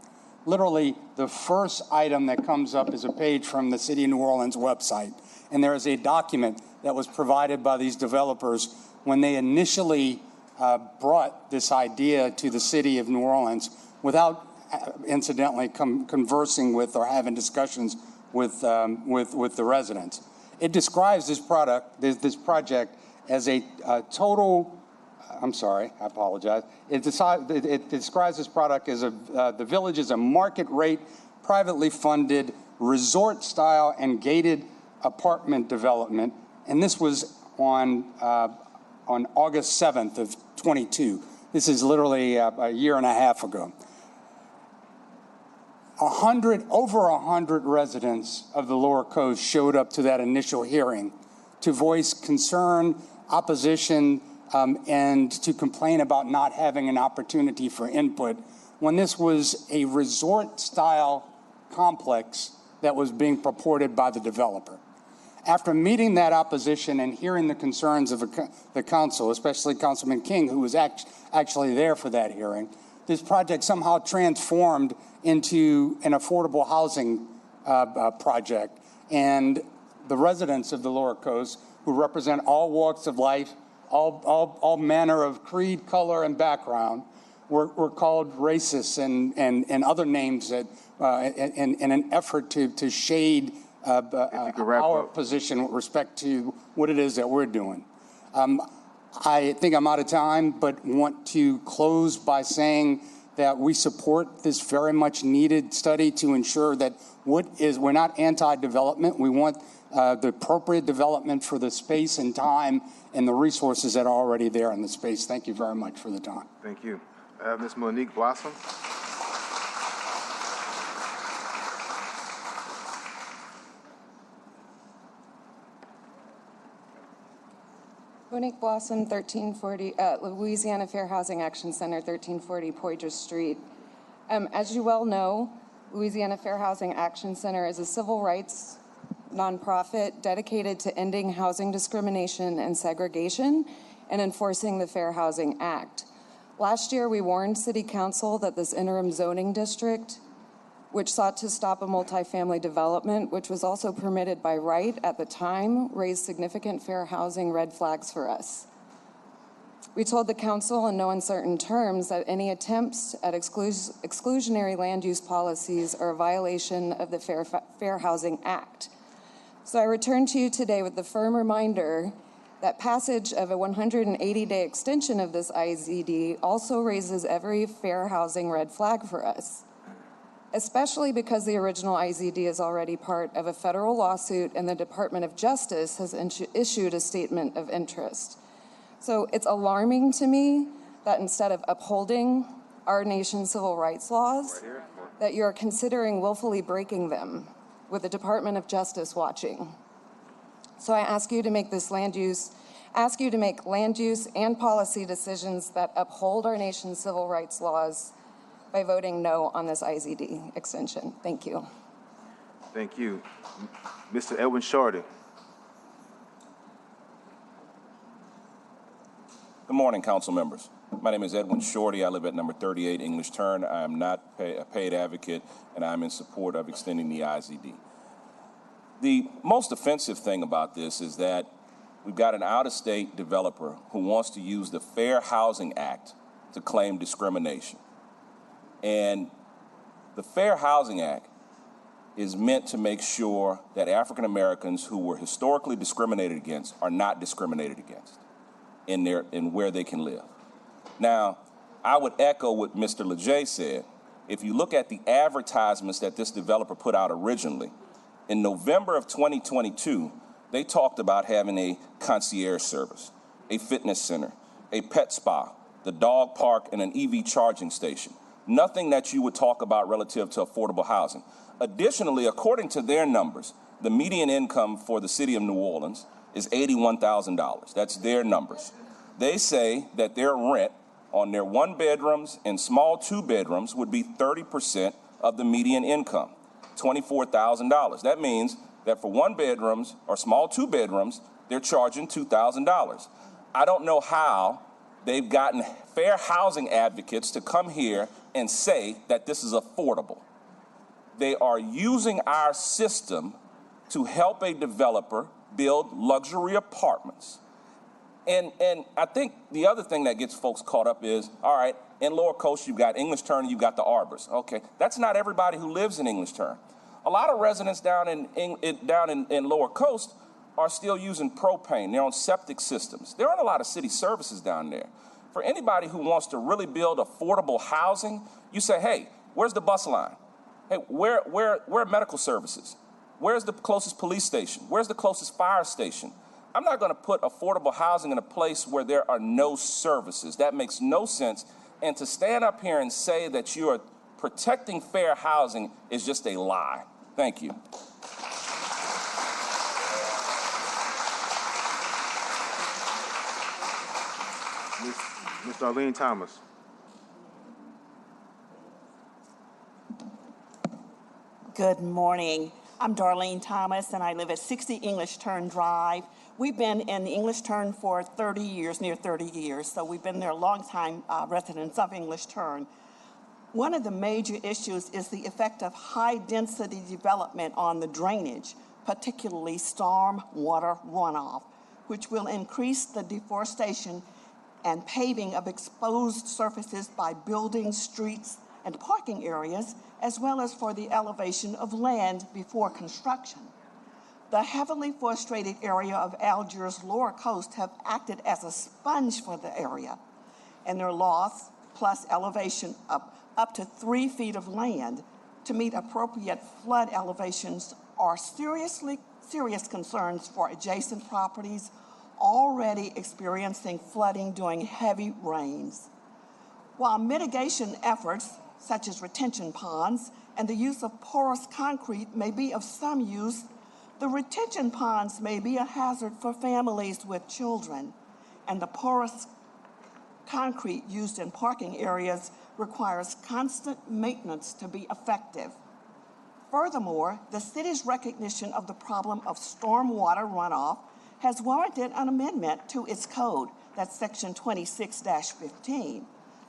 Literally, the first item that comes up is a page from the City of New Orleans website. And there is a document that was provided by these developers when they initially brought this idea to the City of New Orleans without incidentally conversing with or having discussions with the residents. It describes this project as a total. I'm sorry, I apologize. It describes this product as the village is a market rate, privately funded, resort style and gated apartment development. And this was on August 7th of 22. This is literally a year and a half ago. Over 100 residents of the Lower Coast showed up to that initial hearing to voice concern, opposition, and to complain about not having an opportunity for input when this was a resort-style complex that was being purported by the developer. After meeting that opposition and hearing the concerns of the council, especially Councilman King, who was actually there for that hearing, this project somehow transformed into an affordable housing project. And the residents of the Lower Coast, who represent all walks of life, all manner of creed, color, and background, were called racist and other names that in an effort to shade our position with respect to what it is that we're doing. I think I'm out of time, but want to close by saying that we support this very much needed study to ensure that we're not anti-development. We want the appropriate development for the space and time and the resources that are already there in the space. Thank you very much for the time. Thank you. Ms. Monique Blossom. Monique Blossom, 1340, Louisiana Fair Housing Action Center, 1340 Poydras Street. As you well know, Louisiana Fair Housing Action Center is a civil rights nonprofit dedicated to ending housing discrimination and segregation and enforcing the Fair Housing Act. Last year, we warned City Council that this interim zoning district, which sought to stop a multifamily development, which was also permitted by right at the time, raised significant fair housing red flags for us. We told the council in no uncertain terms that any attempts at exclusionary land use policies are a violation of the Fair Housing Act. So I return to you today with the firm reminder that passage of a 180-day extension of this IZD also raises every fair housing red flag for us, especially because the original IZD is already part of a federal lawsuit and the Department of Justice has issued a statement of interest. So it's alarming to me that instead of upholding our nation's civil rights laws, that you're considering willfully breaking them with the Department of Justice watching. So I ask you to make land use and policy decisions that uphold our nation's civil rights laws by voting no on this IZD extension. Thank you. Thank you. Mr. Edwin Shorty. Good morning, council members. My name is Edwin Shorty. I live at number 38 English Turn. I am not a paid advocate, and I'm in support of extending the IZD. The most offensive thing about this is that we've got an out-of-state developer who wants to use the Fair Housing Act to claim discrimination. And the Fair Housing Act is meant to make sure that African Americans who were historically discriminated against are not discriminated against in where they can live. Now, I would echo what Mr. Leger said. If you look at the advertisements that this developer put out originally, in November of 2022, they talked about having a concierge service, a fitness center, a pet spa, the dog park, and an EV charging station. Nothing that you would talk about relative to affordable housing. Additionally, according to their numbers, the median income for the city of New Orleans is $81,000. That's their numbers. They say that their rent on their 1 bedrooms and small 2 bedrooms would be 30% of the median income, $24,000. That means that for 1 bedrooms or small 2 bedrooms, they're charging $2,000. I don't know how they've gotten fair housing advocates to come here and say that this is affordable. They are using our system to help a developer build luxury apartments. And I think the other thing that gets folks caught up is, all right, in Lower Coast, you've got English Turn and you've got the Arbors. Okay, that's not everybody who lives in English Turn. A lot of residents down in Lower Coast are still using propane. They're on septic systems. There aren't a lot of city services down there. For anybody who wants to really build affordable housing, you say, hey, where's the bus line? Hey, where are medical services? Where's the closest police station? Where's the closest fire station? I'm not going to put affordable housing in a place where there are no services. That makes no sense. And to stand up here and say that you are protecting fair housing is just a lie. Thank you. Ms. Darlene Thomas. Good morning. I'm Darlene Thomas, and I live at 60 English Turn Drive. We've been in the English Turn for 30 years, near 30 years, so we've been there a long time, residents of English Turn. One of the major issues is the effect of high-density development on the drainage, particularly storm water runoff, which will increase the deforestation and paving of exposed surfaces by buildings, streets, and parking areas, as well as for the elevation of land before construction. The heavily forested area of Algiers' Lower Coast have acted as a sponge for the area, and their loss, plus elevation up to 3 feet of land to meet appropriate flood elevations, are serious concerns for adjacent properties already experiencing flooding during heavy rains. While mitigation efforts, such as retention ponds and the use of porous concrete, may be of some use, the retention ponds may be a hazard for families with children, and the porous concrete used in parking areas requires constant maintenance to be effective. Furthermore, the city's recognition of the problem of stormwater runoff has warranted an amendment to its code, that's section 26-15,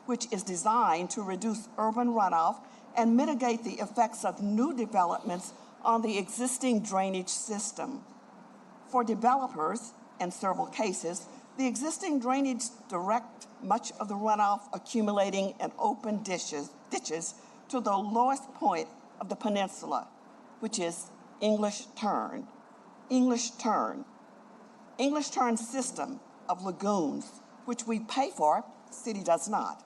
which is designed to reduce urban runoff and mitigate the effects of new developments on the existing drainage system. For developers, in several cases, the existing drainage direct much of the runoff accumulating in open ditches to the lowest point of the peninsula, which is English Turn. English Turn system of lagoons, which we pay for, the city does not.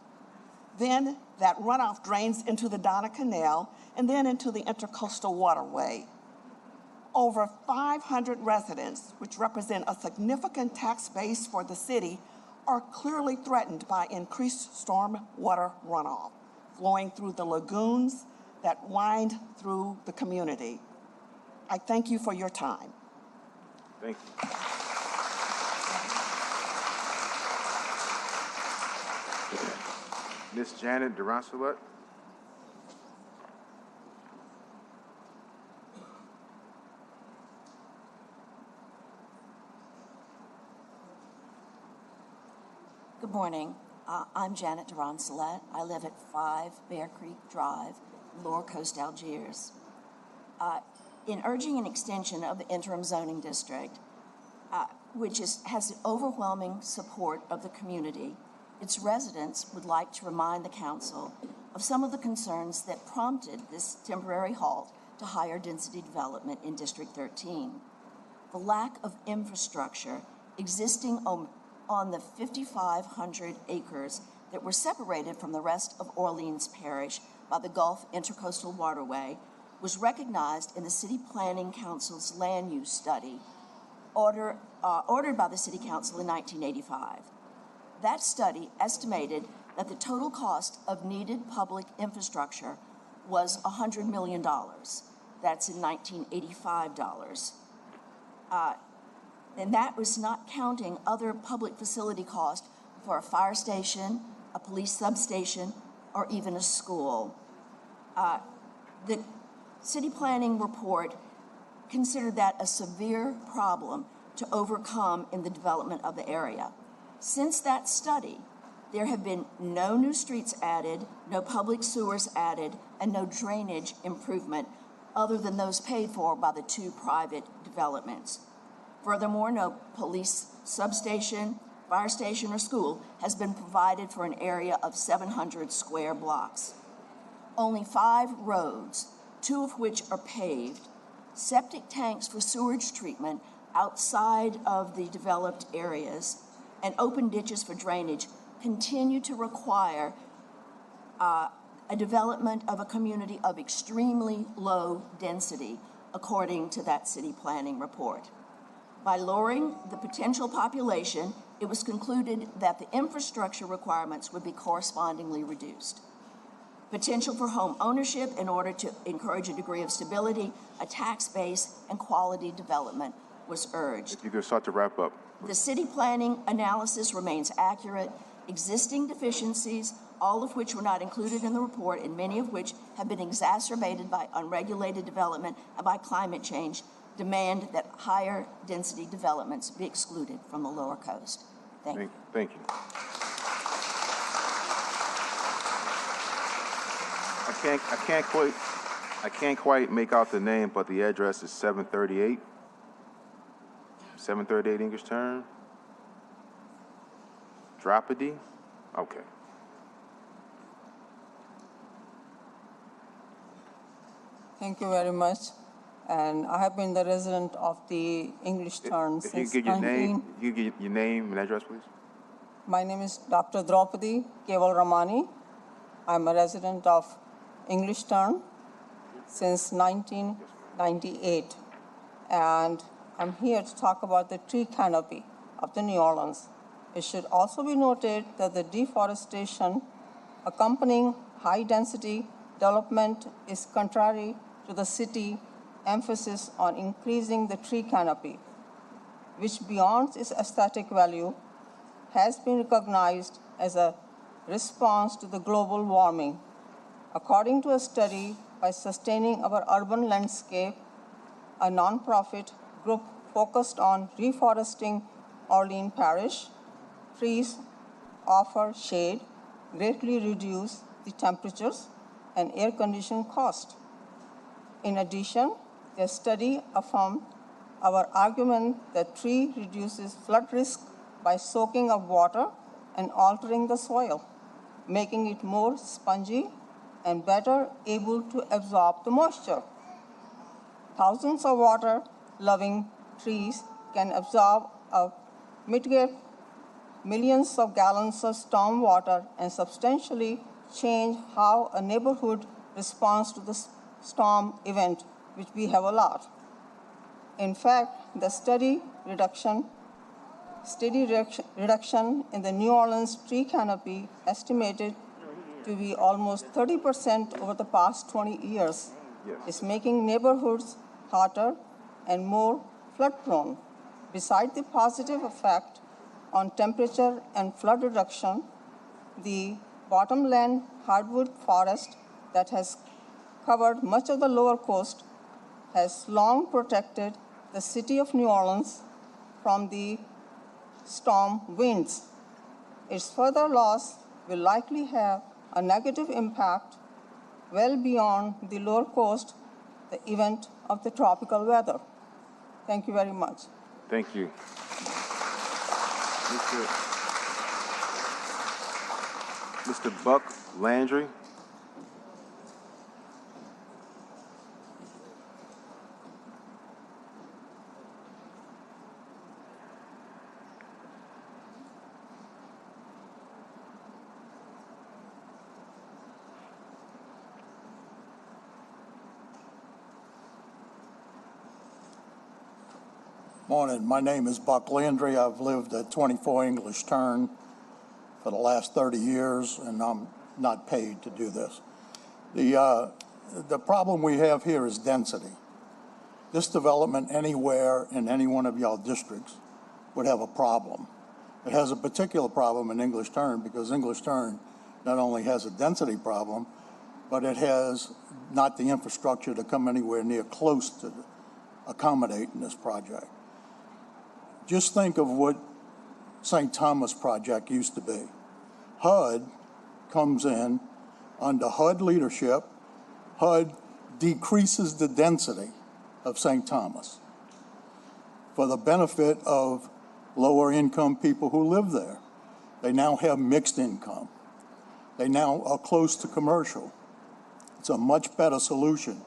Then that runoff drains into the Donna Canal and then into the Intercoastal Waterway. Over 500 residents, which represent a significant tax base for the city, are clearly threatened by increased storm water runoff flowing through the lagoons that wind through the community. I thank you for your time. Thank you. Miss Janet Durancelet. Good morning. I'm Janet Durancelet. I live at 5 Bear Creek Drive, Lower Coast, Algiers. In urging an extension of the interim zoning district, which has the overwhelming support of the community, its residents would like to remind the council of some of the concerns that prompted this temporary halt to higher density development in District 13. The lack of infrastructure existing on the 5,500 acres that were separated from the rest of Orleans Parish by the Gulf Intercoastal Waterway was recognized in the City Planning Council's land use study ordered by the City Council in 1985. That study estimated that the total cost of needed public infrastructure was $100 million. That's in 1985 dollars. And that was not counting other public facility costs for a fire station, a police substation, or even a school. The city planning report considered that a severe problem to overcome in the development of the area. Since that study, there have been no new streets added, no public sewers added, and no drainage improvement other than those paid for by the 2 private developments. Furthermore, no police substation, fire station, or school has been provided for an area of 700 square blocks. Only 5 roads, 2 of which are paved, septic tanks for sewage treatment outside of the developed areas, and open ditches for drainage continue to require a development of a community of extremely low density, according to that city planning report. By lowering the potential population, it was concluded that the infrastructure requirements would be correspondingly reduced. Potential for home ownership in order to encourage a degree of stability, a tax base, and quality development was urged. If you could start to wrap up. The city planning analysis remains accurate. Existing deficiencies, all of which were not included in the report, and many of which have been exacerbated by unregulated development and by climate change, demand that higher density developments be excluded from the Lower Coast. Thank you. Thank you. I can't quite make out the name, but the address is 738 English Turn. Dropedy? Okay. Thank you very much. And I have been the resident of the English Turn If since you give your name and address, please. My name is Dr. Draupadi Keval Ramani. I'm a resident of English Turn since 1998. And I'm here to talk about the tree canopy of the New Orleans. It should also be noted that the deforestation accompanying high-density development is contrary to the city emphasis on increasing the tree canopy, which beyond its aesthetic value has been recognized as a response to the global warming. According to a study by Sustaining Our Urban Landscape, a nonprofit group focused on reforesting Orleans Parish, trees offer shade, greatly reduce the temperatures and air conditioning cost. In addition, their study affirmed our argument that tree reduces flood risk by soaking up water and altering the soil, making it more spongy and better able to absorb the moisture. Thousands of water-loving trees can absorb mitigate millions of gallons of storm water and substantially change how a neighborhood responds to the storm event, which we have a lot. In fact, the steady reduction in the New Orleans tree canopy estimated to be almost 30% over the past 20 years is making neighborhoods hotter and more flood prone. Beside the positive effect on temperature and flood reduction, the bottomland hardwood forest that has covered much of the lower coast has long protected the city of New Orleans from the storm winds. Its further loss will likely have a negative impact well beyond the lower coast, the event of the tropical weather. Thank you very much. Thank you. Mr. Buck Landry. Morning. My name is Buck Landry. I've lived at 24 English Turn for the last 30 years, and I'm not paid to do this. The problem we have here is density. This development anywhere in any one of y'all districts would have a problem. It has a particular problem in English Turn because English Turn not only has a density problem, but it has not the infrastructure to come anywhere near close to accommodating this project. Just think of what St. Thomas project used to be. HUD comes in under HUD leadership. HUD decreases the density of St. Thomas for the benefit of lower income people who live there. They now have mixed income. They now are close to commercial. It's a much better solution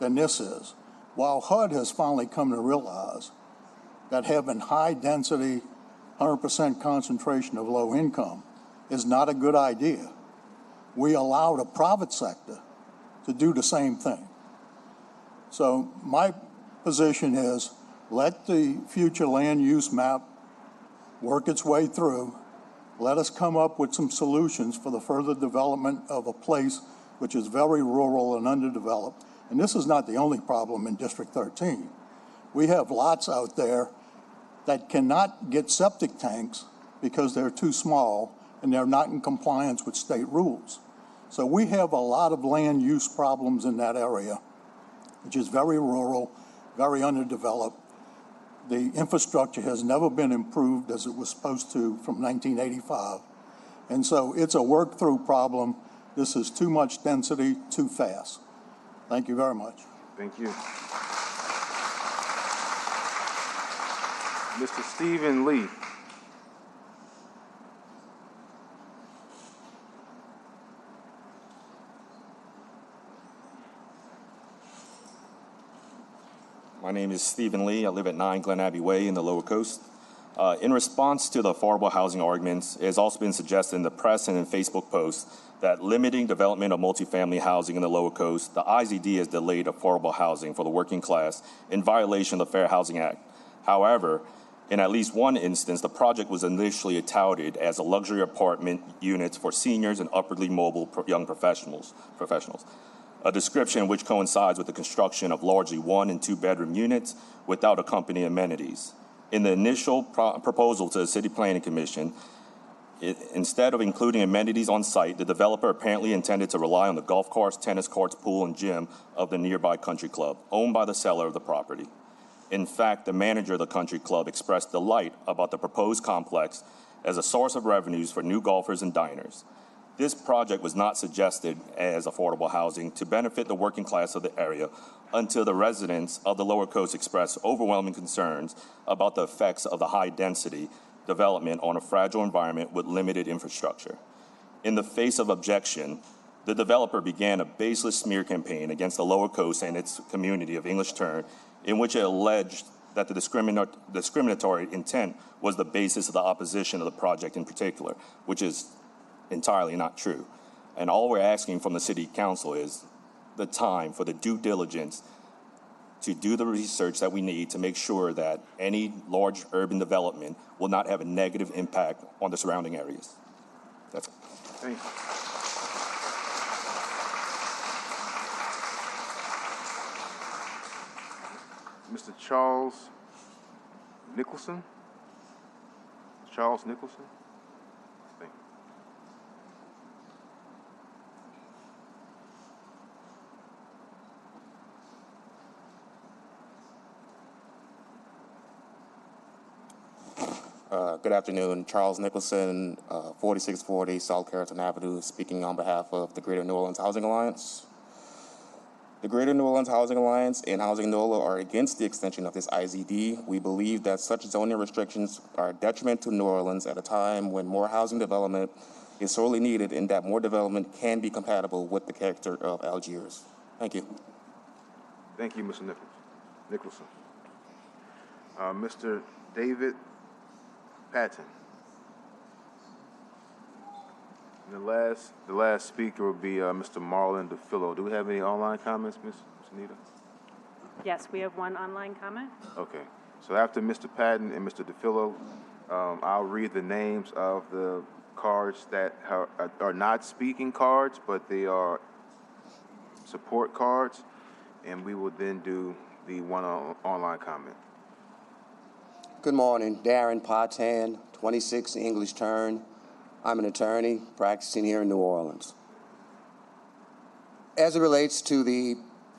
than this is. While HUD has finally come to realize that having high density, 100% concentration of low income is not a good idea, we allow the private sector to do the same thing. So my position is let the future land use map work its way through. Let us come up with some solutions for the further development of a place which is very rural and underdeveloped. And this is not the only problem in District 13. We have lots out there that cannot get septic tanks because they're too small and they're not in compliance with state rules. So we have a lot of land use problems in that area, which is very rural, very underdeveloped. The infrastructure has never been improved as it was supposed to from 1985. And so it's a work-through problem. This is too much density, too fast. Thank you very much. Thank you. Mr. Stephen Lee. My name is Stephen Lee. I live at 9 Glen Abbey Way in the Lower Coast. In response to the affordable housing arguments, it has also been suggested in the press and in Facebook posts that limiting development of multifamily housing in the Lower Coast, the IZD has delayed affordable housing for the working class in violation of the Fair Housing Act. However, in at least one instance, the project was initially touted as a luxury apartment units for seniors and upwardly mobile young professionals, a description which coincides with the construction of largely 1- and 2-bedroom units without accompanying amenities. In the initial proposal to the City Planning Commission, instead of including amenities on site, the developer apparently intended to rely on the golf course, tennis courts, pool, and gym of the nearby country club, owned by the seller of the property. In fact, the manager of the country club expressed delight about the proposed complex as a source of revenues for new golfers and diners. This project was not suggested as affordable housing to benefit the working class of the area until the residents of the Lower Coast expressed overwhelming concerns about the effects of the high-density development on a fragile environment with limited infrastructure. In the face of objection, the developer began a baseless smear campaign against the Lower Coast and its community of English Turn, in which it alleged that the discriminatory intent was the basis of the opposition of the project in particular, which is entirely not true. And all we're asking from the City Council is the time for the due diligence to do the research that we need to make sure that any large urban development will not have a negative impact on the surrounding areas. That's it. Thank you. Mr. Charles Nicholson? Charles Nicholson? Thank you. Good afternoon. Charles Nicholson, 4640 South Carrollton Avenue, speaking on behalf of the Greater New Orleans Housing Alliance. The Greater New Orleans Housing Alliance and Housing NOLA are against the extension of this IZD. We believe that such zoning restrictions are a detriment to New Orleans at a time when more housing development is sorely needed and that more development can be compatible with the character of Algiers. Thank you. Thank you, Mr. Nicholson. Mr. David Patton. And the last speaker will be Mr. Marlon DeFillo. Do we have any online comments, Ms. Anita? Yes, we have one online comment. Okay. So after Mr. Patton and Mr. DeFillo, I'll read the names of the cards that are not speaking cards, but they are support cards, and we will then do the one online comment. Good morning, Darren Potan, 26 English Turn. I'm an attorney practicing here in New Orleans. As it relates to the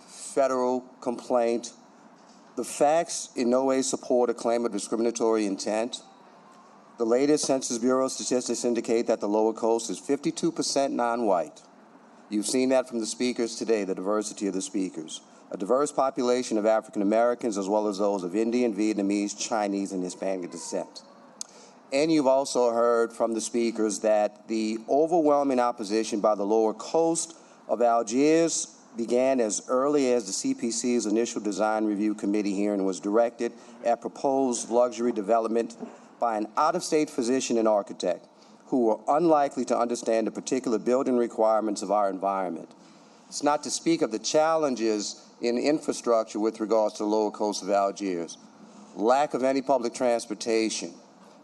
federal complaint, the facts in no way support a claim of discriminatory intent. The latest Census Bureau statistics indicate that the Lower Coast is 52% non-white. You've seen that from the speakers today, the diversity of the speakers. A diverse population of African Americans as well as those of Indian, Vietnamese, Chinese, and Hispanic descent. And you've also heard from the speakers that the overwhelming opposition by the Lower Coast of Algiers began as early as the CPC's initial design review committee hearing was directed at proposed luxury development by an out-of-state physician and architect who were unlikely to understand the particular building requirements of our environment. It's not to speak of the challenges in infrastructure with regards to the Lower Coast of Algiers, lack of any public transportation,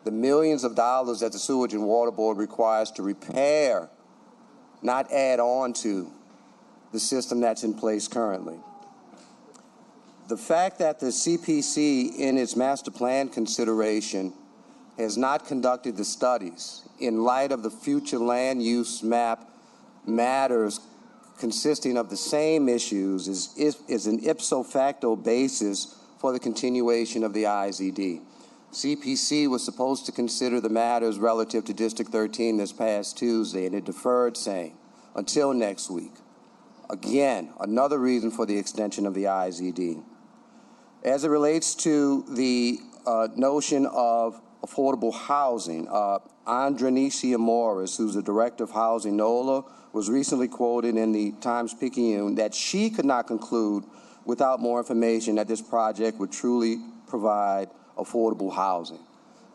the millions of dollars that the Sewage and Water Board requires to repair, not add on to, the system that's in place currently. The fact that the CPC in its master plan consideration has not conducted the studies in light of the future land use map matters consisting of the same issues is an ipso facto basis for the continuation of the IZD. CPC was supposed to consider the matters relative to District 13 this past Tuesday, and it deferred, saying, until next week. Again, another reason for the extension of the IZD. As it relates to the notion of affordable housing, Andronicia Morris, who's the director of Housing NOLA, was recently quoted in the Times-Picayune that she could not conclude without more information that this project would truly provide affordable housing.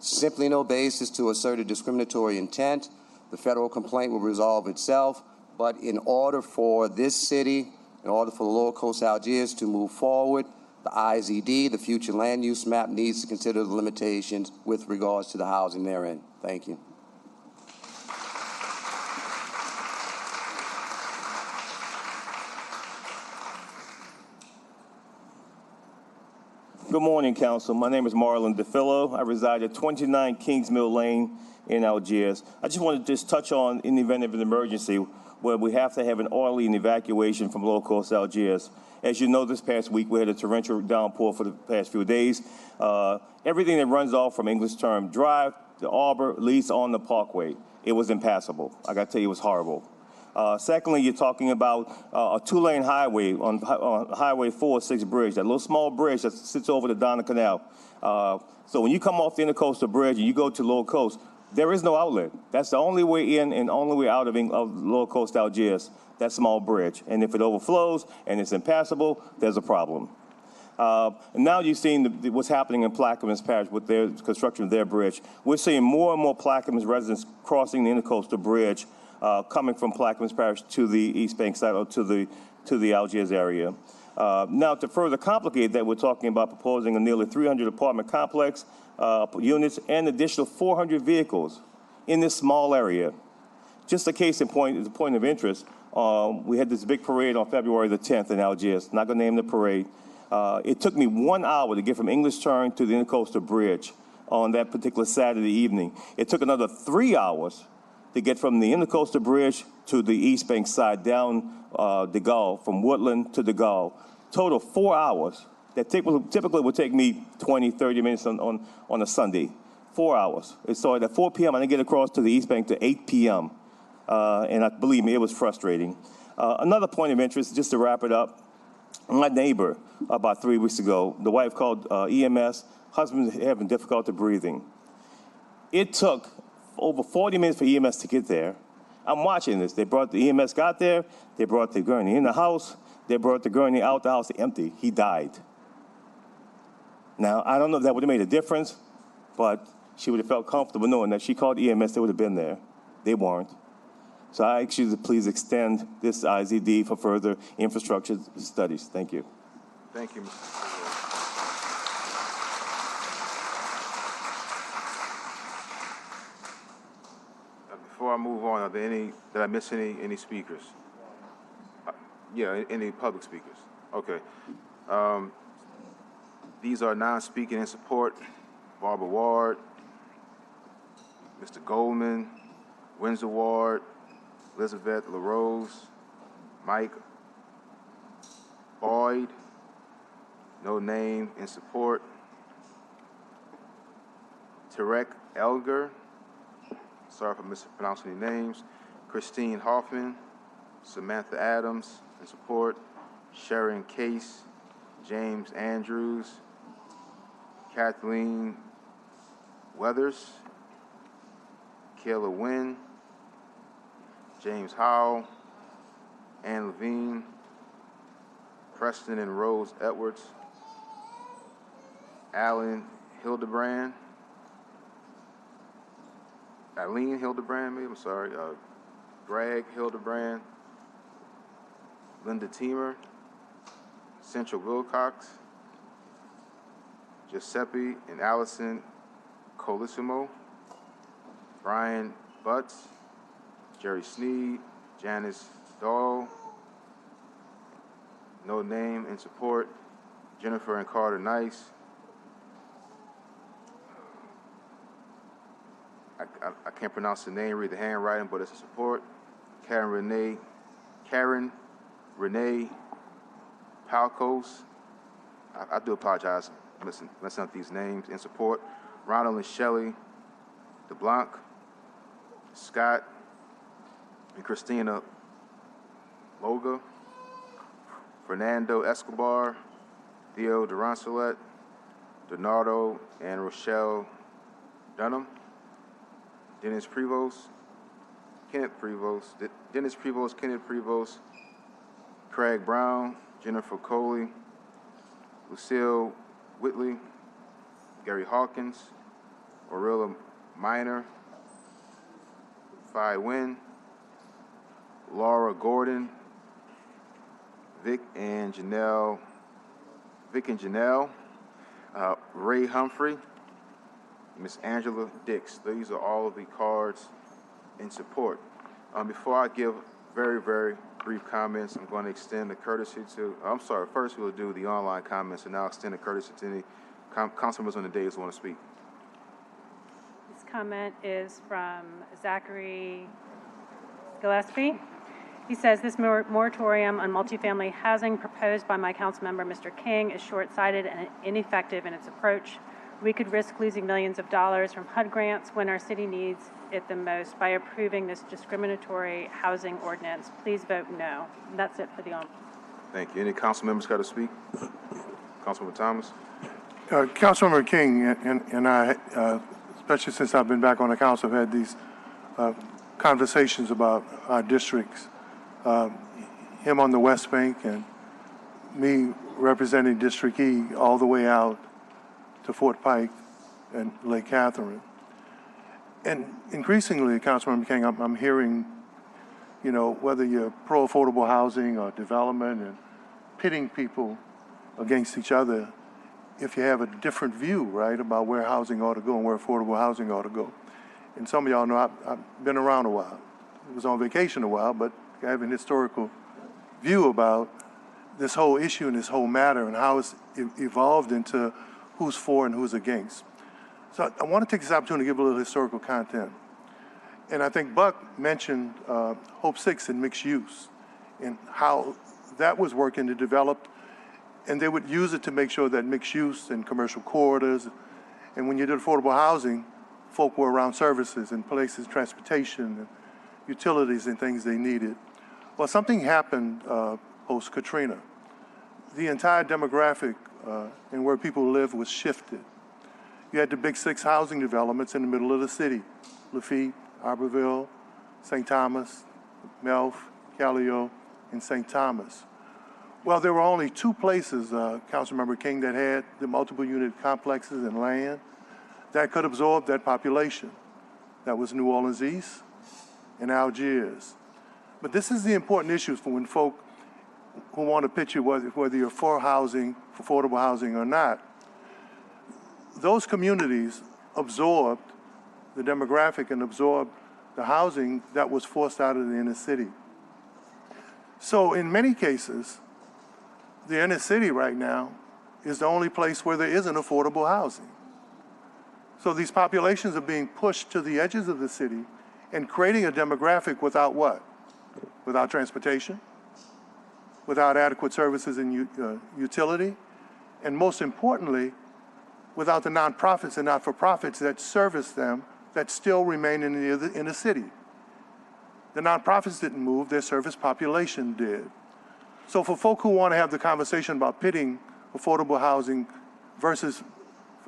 Simply no basis to assert a discriminatory intent. The federal complaint will resolve itself, but in order for this city, in order for the Lower Coast Algiers to move forward, the IZD, the future land use map, needs to consider the limitations with regards to the housing therein. Thank you. Good morning, Council. My name is Marlon DeFillo. I reside at 29 Kings Mill Lane in Algiers. I just want to touch on, in the event of an emergency, where we have to have an orderly evacuation from Lower Coast Algiers. As you know, this past week we had a torrential downpour for the past few days. Everything that runs off from English Term Drive to Arbor leads on the Parkway. It was impassable. I got to tell you, it was horrible. Secondly, you're talking about a two-lane highway on Highway 406 bridge, that little small bridge that sits over the Donna Canal. So when you come off the Intercoastal Bridge and you go to Lower Coast, there is no outlet. That's the only way in and only way out of Lower Coast Algiers, that small bridge. And if it overflows and it's impassable, there's a problem. And now you've seen what's happening in Plaquemines Parish with their construction of their bridge. We're seeing more and more Plaquemines residents crossing the Intercoastal Bridge, coming from Plaquemines Parish to the East Bank side or to the Algiers area. Now, to further complicate that, we're talking about proposing a nearly 300 apartment complex, units, and additional 400 vehicles in this small area. Just a case in point, as a point of interest, we had this big parade on February the 10th in Algiers. Not going to name the parade. It took me 1 hour to get from English Turn to the Intercoastal Bridge on that particular Saturday evening. It took another 3 hours to get from the Intercoastal Bridge to the East Bank side down the Gulf, from Woodland to the Gulf. Total 4 hours. That typically would take me 20, 30 minutes on a Sunday. 4 hours. It started at 4 p.m. I didn't get across to the East Bank to 8 p.m. Believe me, it was frustrating. Another point of interest, just to wrap it up, my neighbor about 3 weeks ago, the wife called EMS, husband having difficulty breathing. It took over 40 minutes for EMS to get there. I'm watching this. The EMS got there, they brought the gurney in the house, they brought the gurney out the house empty. He died. Now, I don't know if that would have made a difference, but she would have felt comfortable knowing that she called EMS, they would have been there. They weren't. So I ask you to please extend this IZD for further infrastructure studies. Thank you. Thank you, Mr. Before I move on, are there did I miss any speakers? Yeah, any public speakers? Okay. These are non-speaking in support. Barbara Ward, Mr. Goldman, Windsor Ward, Elizabeth LaRose, Mike Boyd, no name in support. Tarek Elger, sorry for mispronouncing the names. Christine Hoffman, Samantha Adams in support. Sharon Case, James Andrews, Kathleen Weathers, Kayla Wynn, James Howell, Ann Levine, Preston and Rose Edwards, Alan Hildebrand, Eileen Hildebrand, maybe, I'm sorry, Greg Hildebrand, Linda Teemer, Central Wilcox, Giuseppe and Allison Colissimo, Brian Butts, Jerry Sneed, Janice Dahl, no name in support, Jennifer and Carter Nice, I can't pronounce the name, read the handwriting, but it's a support, Karen Renee Palcos, I do apologize messing up these names, in support, Ronald and Shelley DeBlanc, Scott and Christina Loga, Fernando Escobar, Theo Durancelet, Donardo and Rochelle Dunham, Dennis Prevost, Kenneth Prevost, Dennis Prevost, Kenneth Prevost, Craig Brown, Jennifer Coley, Lucille Whitley, Gary Hawkins, Orilla Minor, Phi Wynn, Laura Gordon, Vic and Janelle, Ray Humphrey, Miss Angela Dix. These are all of the cards in support. Before I give very, very brief comments, I'm going to extend the courtesy to, first we'll do the online comments, and now extend the courtesy to any council members on the dais who want to speak. This comment is from Zachary Gillespie. He says, this moratorium on multifamily housing proposed by my council member, Mr. King, is short-sighted and ineffective in its approach. We could risk losing millions of dollars from HUD grants when our city needs it the most by approving this discriminatory housing ordinance. Please vote no. And that's it for the on. Thank you. Any council members got to speak? Councilmember Thomas? Councilmember King and I, especially since I've been back on the council, have had these conversations about our districts. Him on the West Bank and me representing District E all the way out to Fort Pike and Lake Catherine. And increasingly, Councilmember King, I'm hearing, whether you're pro-affordable housing or development and pitting people against each other if you have a different view, right, about where housing ought to go and where affordable housing ought to go. And some of y'all know I've been around a while. I was on vacation a while, but I have an historical view about this whole issue and this whole matter and how it's evolved into who's for and who's against. So I want to take this opportunity to give a little historical content. And I think Buck mentioned Hope 6 and mixed use and how that was working to develop, and they would use it to make sure that mixed use and commercial corridors, and when you did affordable housing, folk were around services and places, transportation, and utilities and things they needed. Well, something happened post-Katrina. The entire demographic and where people live was shifted. You had the big 6 housing developments in the middle of the city: Lafitte, Arborville, St. Thomas, Melf, Callio, and St. Thomas. Well, there were only 2 places, Councilmember King, that had the multiple unit complexes and land that could absorb that population. That was New Orleans East and Algiers. But this is the important issue for when folk who want to picture whether you're for housing, for affordable housing or not. Those communities absorbed the demographic and absorbed the housing that was forced out of the inner city. So in many cases, the inner city right now is the only place where there isn't affordable housing. So these populations are being pushed to the edges of the city and creating a demographic without what? Without transportation, without adequate services and utility, and most importantly, without the nonprofits and not-for-profits that service them that still remain in the city. The nonprofits didn't move, their service population did. So for folk who want to have the conversation about pitting affordable housing versus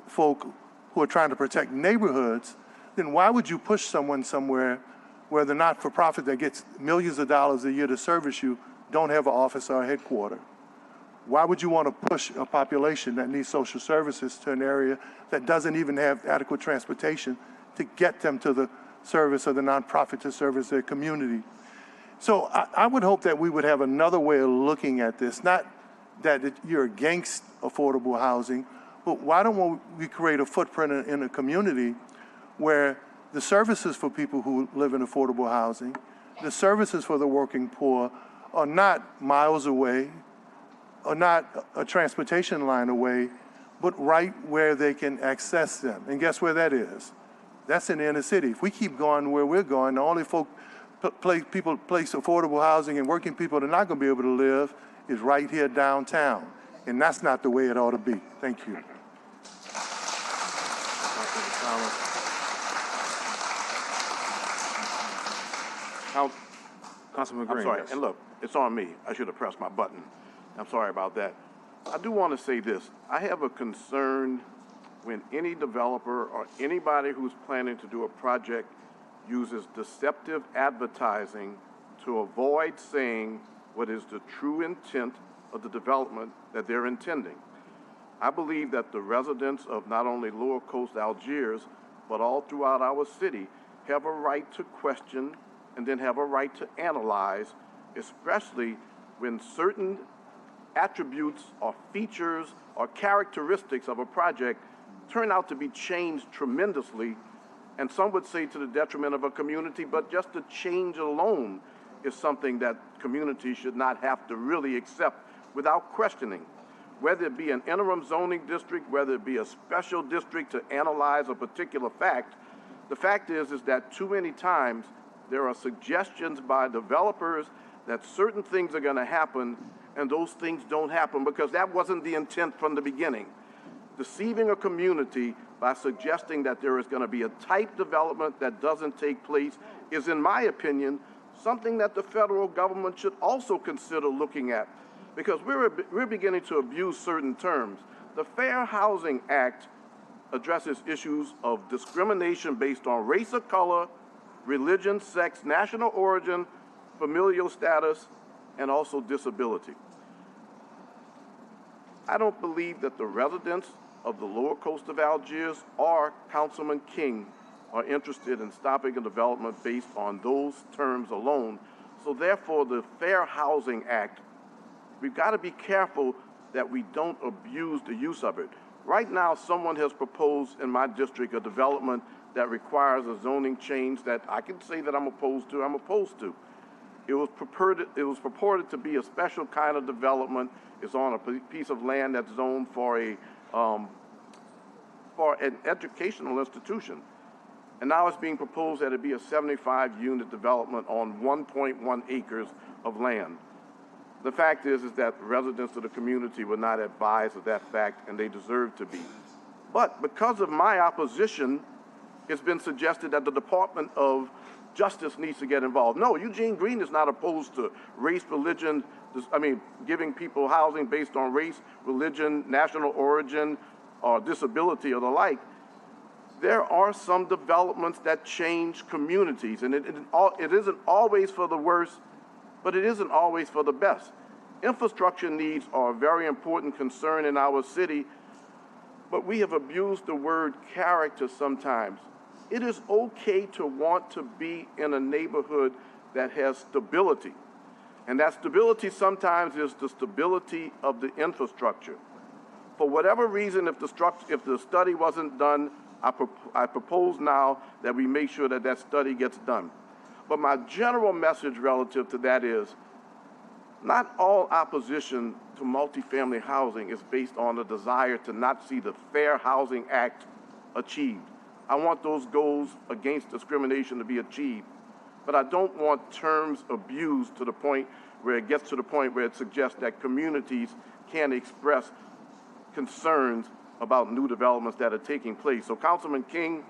folk who are trying to protect neighborhoods, then why would you push someone somewhere where the not-for-profit that gets millions of dollars a year to service you don't have an office or a headquarter? Why would you want to push a population that needs social services to an area that doesn't even have adequate transportation to get them to the service of the nonprofit to service their community? So I would hope that we would have another way of looking at this, not that you're against affordable housing, but why don't we create a footprint in a community where the services for people who live in affordable housing, the services for the working poor are not miles away, are not a transportation line away, but right where they can access them. And guess where that is? That's in the inner city. If we keep going where we're going, the only place affordable housing and working people that are not going to be able to live is right here downtown. And that's not the way it ought to be. Thank you. Councilman Green. I'm sorry, and look, it's on me. I should have pressed my button. I'm sorry about that. I do want to say this. I have a concern when any developer or anybody who's planning to do a project uses deceptive advertising to avoid saying what is the true intent of the development that they're intending. I believe that the residents of not only Lower Coast Algiers, but all throughout our city have a right to question and then have a right to analyze, especially when certain attributes or features or characteristics of a project turn out to be changed tremendously, and some would say to the detriment of a community, but just the change alone is something that communities should not have to really accept without questioning. Whether it be an interim zoning district, whether it be a special district to analyze a particular fact, the fact is that too many times there are suggestions by developers that certain things are going to happen, and those things don't happen because that wasn't the intent from the beginning. Deceiving a community by suggesting that there is going to be a type development that doesn't take place is, in my opinion, something that the federal government should also consider looking at, because we're beginning to abuse certain terms. The Fair Housing Act addresses issues of discrimination based on race or color, religion, sex, national origin, familial status, and also disability. I don't believe that the residents of the Lower Coast of Algiers or Councilman King are interested in stopping a development based on those terms alone. So therefore, the Fair Housing Act, we've got to be careful that we don't abuse the use of it. Right now, someone has proposed in my district a development that requires a zoning change that I can say that I'm opposed to. It was purported to be a special kind of development. It's on a piece of land that's zoned for an educational institution. And now it's being proposed that it be a 75-unit development on 1.1 acres of land. The fact is that the residents of the community were not advised of that fact, and they deserve to be. But because of my opposition, it's been suggested that the Department of Justice needs to get involved. No, Eugene Green is not opposed to race, religion, giving people housing based on race, religion, national origin, or disability or the like. There are some developments that change communities, and it isn't always for the worse, but it isn't always for the best. Infrastructure needs are a very important concern in our city, but we have abused the word character sometimes. It is okay to want to be in a neighborhood that has stability. And that stability sometimes is the stability of the infrastructure. For whatever reason, if the study wasn't done, I propose now that we make sure that that study gets done. But my general message relative to that is, not all opposition to multifamily housing is based on a desire to not see the Fair Housing Act achieved. I want those goals against discrimination to be achieved, but I don't want terms abused to the point where it gets to the point where it suggests that communities can't express concerns about new developments that are taking place. So, Councilman King,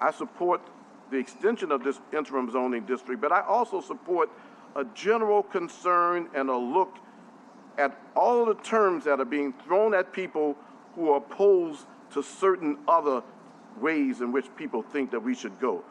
I support the extension of this interim zoning district, but I also support a general concern and a look at all of the terms that are being thrown at people who are opposed to certain other ways in which people think that we should go.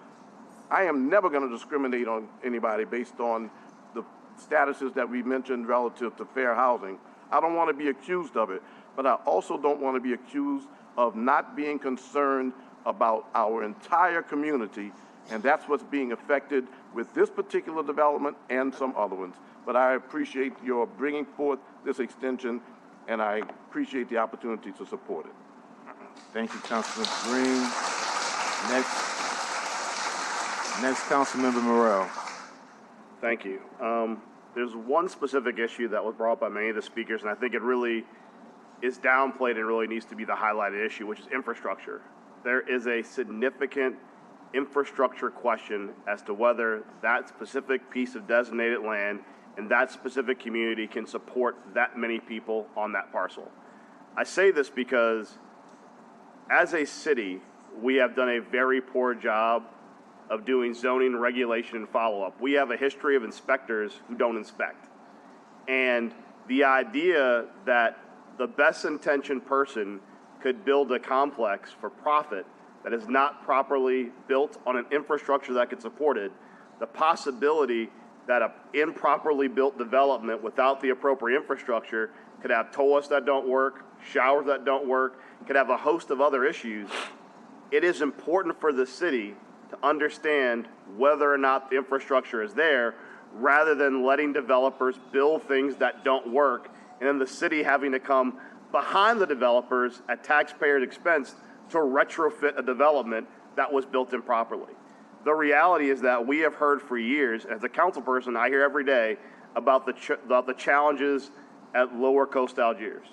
I am never going to discriminate on anybody based on the statuses that we mentioned relative to fair housing. I don't want to be accused of it, but I also don't want to be accused of not being concerned about our entire community, and that's what's being affected with this particular development and some other ones. But I appreciate your bringing forth this extension, and I appreciate the opportunity to support it. Thank you, Councilman Green. Next, Councilmember Morrell. Thank you. There's one specific issue that was brought up by many of the speakers, and I think it really is downplayed and really needs to be the highlighted issue, which is infrastructure. There is a significant infrastructure question as to whether that specific piece of designated land in that specific community can support that many people on that parcel. I say this because as a city, we have done a very poor job of doing zoning, regulation, and follow-up. We have a history of inspectors who don't inspect. And the idea that the best intentioned person could build a complex for profit that is not properly built on an infrastructure that could support it, the possibility that an improperly built development without the appropriate infrastructure could have toilets that don't work, showers that don't work, could have a host of other issues. It is important for the city to understand whether or not the infrastructure is there, rather than letting developers build things that don't work, and then the city having to come behind the developers at taxpayers' expense to retrofit a development that was built improperly. The reality is that we have heard for years, as a council person, I hear every day about the challenges at Lower Coast Algiers,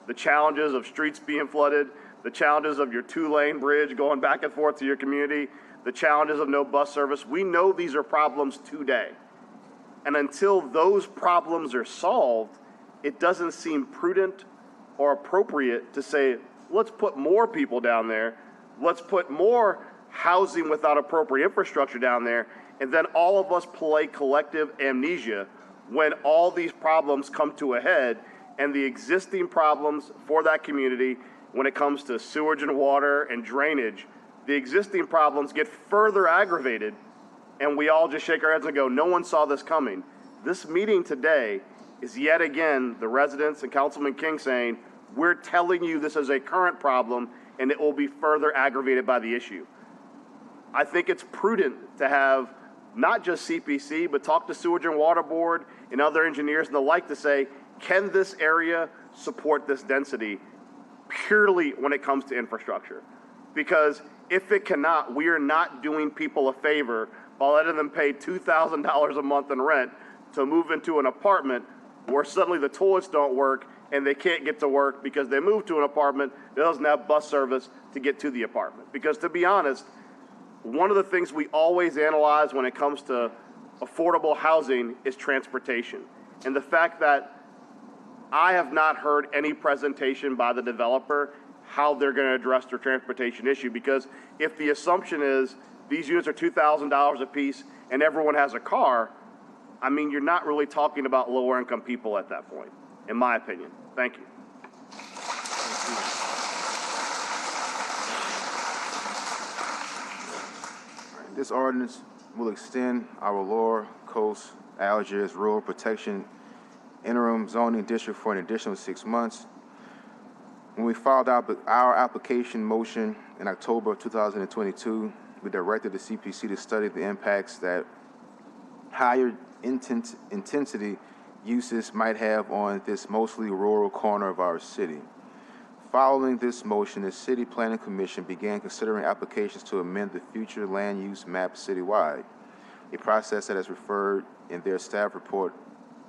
the challenges of streets being flooded, the challenges of your 2-lane bridge going back and forth to your community, the challenges of no bus service. We know these are problems today. And until those problems are solved, it doesn't seem prudent or appropriate to say, let's put more people down there, let's put more housing without appropriate infrastructure down there, and then all of us play collective amnesia when all these problems come to a head, and the existing problems for that community when it comes to sewage and water and drainage, the existing problems get further aggravated, and we all just shake our heads and go, no one saw this coming. This meeting today is yet again the residents and Councilman King saying, we're telling you this is a current problem and it will be further aggravated by the issue. I think it's prudent to have not just CPC, but talk to Sewage and Water Board and other engineers and the like to say, can this area support this density purely when it comes to infrastructure? Because if it cannot, we are not doing people a favor by letting them pay $2,000 a month in rent to move into an apartment where suddenly the toilets don't work and they can't get to work because they moved to an apartment that doesn't have bus service to get to the apartment. Because to be honest, one of the things we always analyze when it comes to affordable housing is transportation. And the fact that I have not heard any presentation by the developer how they're going to address their transportation issue, because if the assumption is these units are $2,000 a piece and everyone has a car, I mean, you're not really talking about lower income people at that point, in my opinion. Thank you. This ordinance will extend our Lower Coast Algiers Rural Protection Interim Zoning District for an additional 6 months. When we filed out our application motion in October of 2022, we directed the CPC to study the impacts that higher intensity uses might have on this mostly rural corner of our city. Following this motion, the City Planning Commission began considering applications to amend the future land use map citywide, a process that is referred in their staff report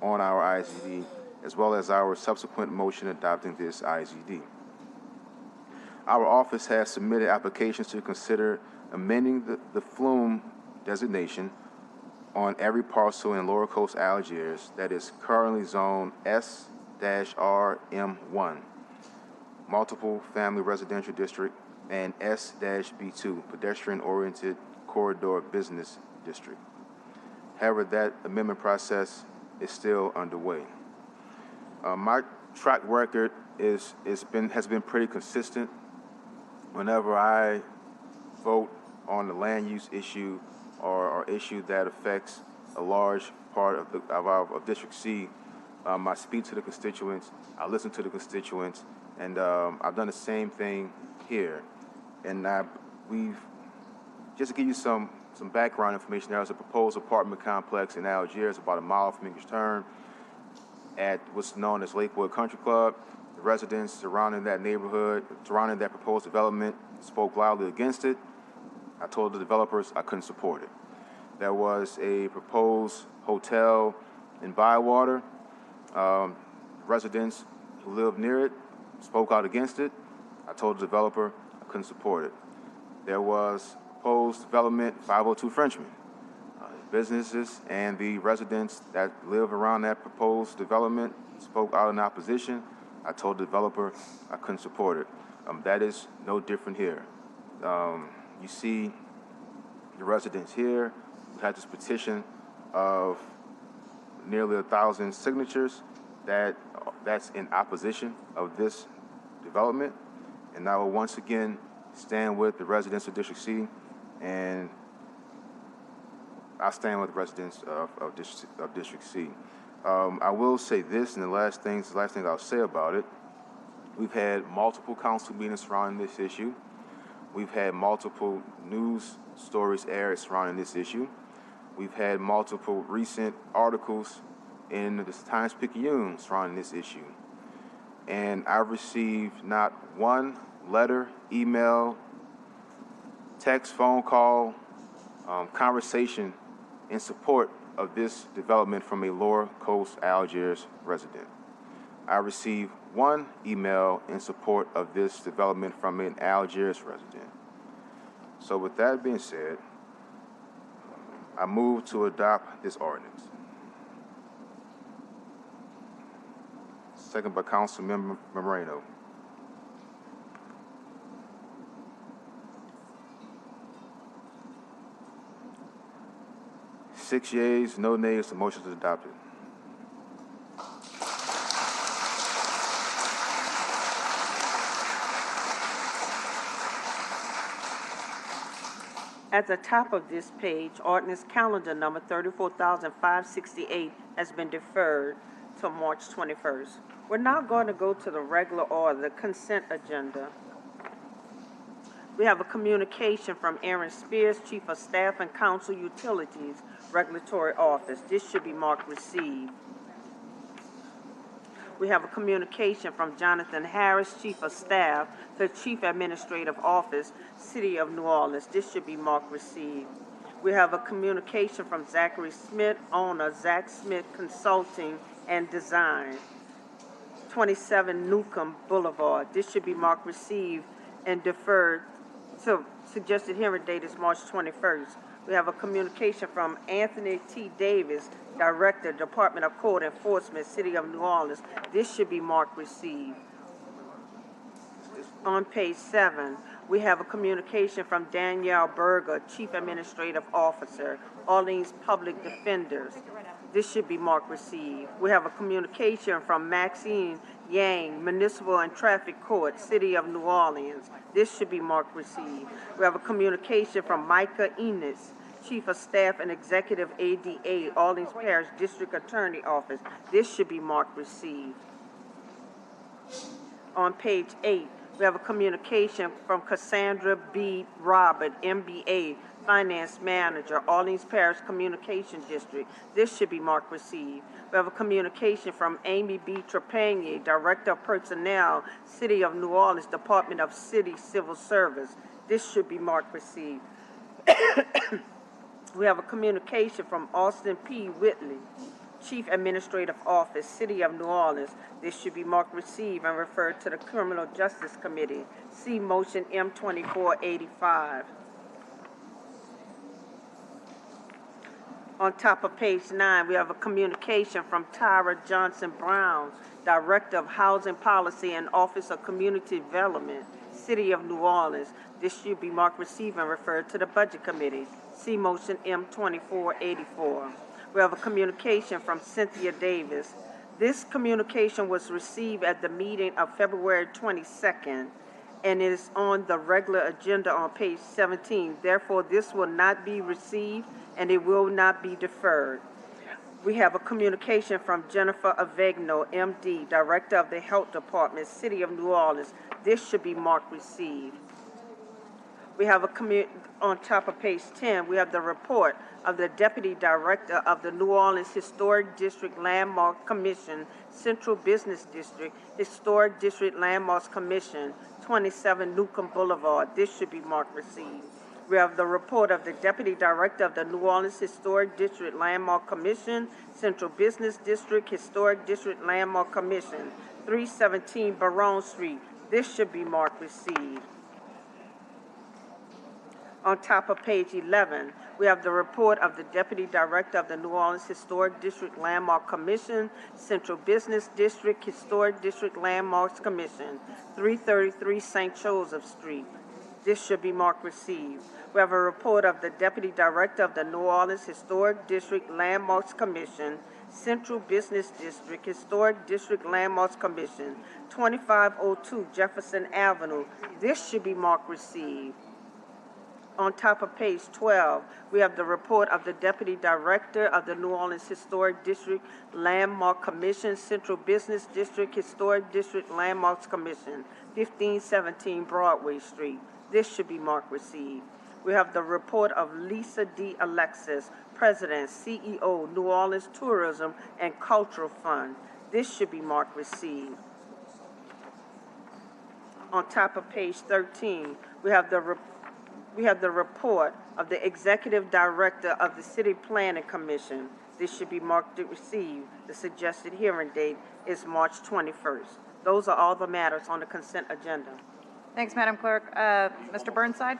on our IZD, as well as our subsequent motion adopting this IZD. Our office has submitted applications to consider amending the flume designation on every parcel in Lower Coast Algiers that is currently zoned S-RM1, Multiple Family Residential District, and S-B2, Pedestrian-Oriented Corridor Business District. However, that amendment process is still underway. My track record has been pretty consistent. Whenever I vote on the land use issue or issue that affects a large part of District C, I speak to the constituents, I listen to the constituents, and I've done the same thing here. And just to give you some background information, there was a proposed apartment complex in Algiers about a mile from English Turn at what's known as Lakewood Country Club. The residents surrounding that neighborhood, surrounding that proposed development, spoke loudly against it. I told the developers I couldn't support it. There was a proposed hotel in Bywater. Residents who lived near it spoke out against it. I told the developer I couldn't support it. There was proposed development 502 Frenchman. Businesses and the residents that live around that proposed development spoke out in opposition. I told the developer I couldn't support it. That is no different here. You see the residents here who had this petition of nearly 1,000 signatures that's in opposition of this development. And I will once again stand with the residents of District C, and I stand with the residents of District C. I will say this, and the last thing I'll say about it, we've had multiple council meetings surrounding this issue. We've had multiple news stories aired surrounding this issue. We've had multiple recent articles in the Times-Picayune surrounding this issue. And I've received not one letter, email, text, phone call, conversation in support of this development from a Lower Coast Algiers resident. I received one email in support of this development from an Algiers resident. So with that being said, I move to adopt this ordinance. Second by Councilmember Moreno. Six yeas, no nays, the motion is adopted. At the top of this page, ordinance calendar number 34,568 has been deferred to March 21st. We're now going to go to the regular order, the consent agenda. We have a communication from Aaron Spears, Chief of Staff and Council Utilities Regulatory Office. This should be marked received. We have a communication from Jonathan Harris, Chief of Staff, the Chief Administrative Office, City of New Orleans. This should be marked received. We have a communication from Zachary Smith, owner, Zach Smith Consulting and Design, 27 Newcomb Boulevard. This should be marked received and deferred. So suggested hearing date is March 21st. We have a communication from Anthony T. Davis, Director, Department of Code Enforcement, City of New Orleans. This should be marked received. On page 7, we have a communication from Danielle Berger, Chief Administrative Officer, Orleans Public Defenders. This should be marked received. We have a communication from Maxine Yang, Municipal and Traffic Court, City of New Orleans. This should be marked received. We have a communication from Micah Enos, Chief of Staff and Executive ADA, Orleans Parish District Attorney Office. This should be marked received. On page 8, we have a communication from Cassandra B. Robert, MBA, Finance Manager, Orleans Parish Communication District. This should be marked received. We have a communication from Amy B. Trepanier, Director of Personnel, City of New Orleans, Department of City Civil Service. This should be marked received. We have a communication from Austin P. Whitley, Chief Administrative Office, City of New Orleans. This should be marked received and referred to the Criminal Justice Committee. See motion M2485. On top of page 9, we have a communication from Tyra Johnson Brown, Director of Housing Policy and Office of Community Development, City of New Orleans. This should be marked received and referred to the Budget Committee. See motion M2484. We have a communication from Cynthia Davis. This communication was received at the meeting of February 22nd and is on the regular agenda on page 17. Therefore, this will not be received and it will not be deferred. We have a communication from Jennifer Avegno, MD, Director of the Health Department, City of New Orleans. This should be marked received. We have on top of page 10, we have the report of the Deputy Director of the New Orleans Historic District Landmark Commission, Central Business District, Historic District Landmarks Commission, 27 Newcomb Boulevard. This should be marked received. We have the report of the Deputy Director of the New Orleans Historic District Landmark Commission, Central Business District, Historic District Landmark Commission, 317 Baron Street. This should be marked received. On top of page 11, we have the report of the Deputy Director of the New Orleans Historic District Landmark Commission, Central Business District, Historic District Landmarks Commission, 333 St. Joseph Street. This should be marked received. We have a report of the Deputy Director of the New Orleans Historic District Landmarks Commission, Central Business District, Historic District Landmarks Commission, 2502 Jefferson Avenue. This should be marked received. On top of page 12, we have the report of the Deputy Director of the New Orleans Historic District Landmark Commission, Central Business District, Historic District Landmarks Commission, 1517 Broadway Street. This should be marked received. We have the report of Lisa D. Alexis, President, CEO, New Orleans Tourism and Cultural Fund. This should be marked received. On top of page 13, we have the report of the Executive Director of the City Planning Commission. This should be marked received. The suggested hearing date is March 21st. Those are all the matters on the consent agenda. Thanks, Madam Clerk. Mr. Burnside?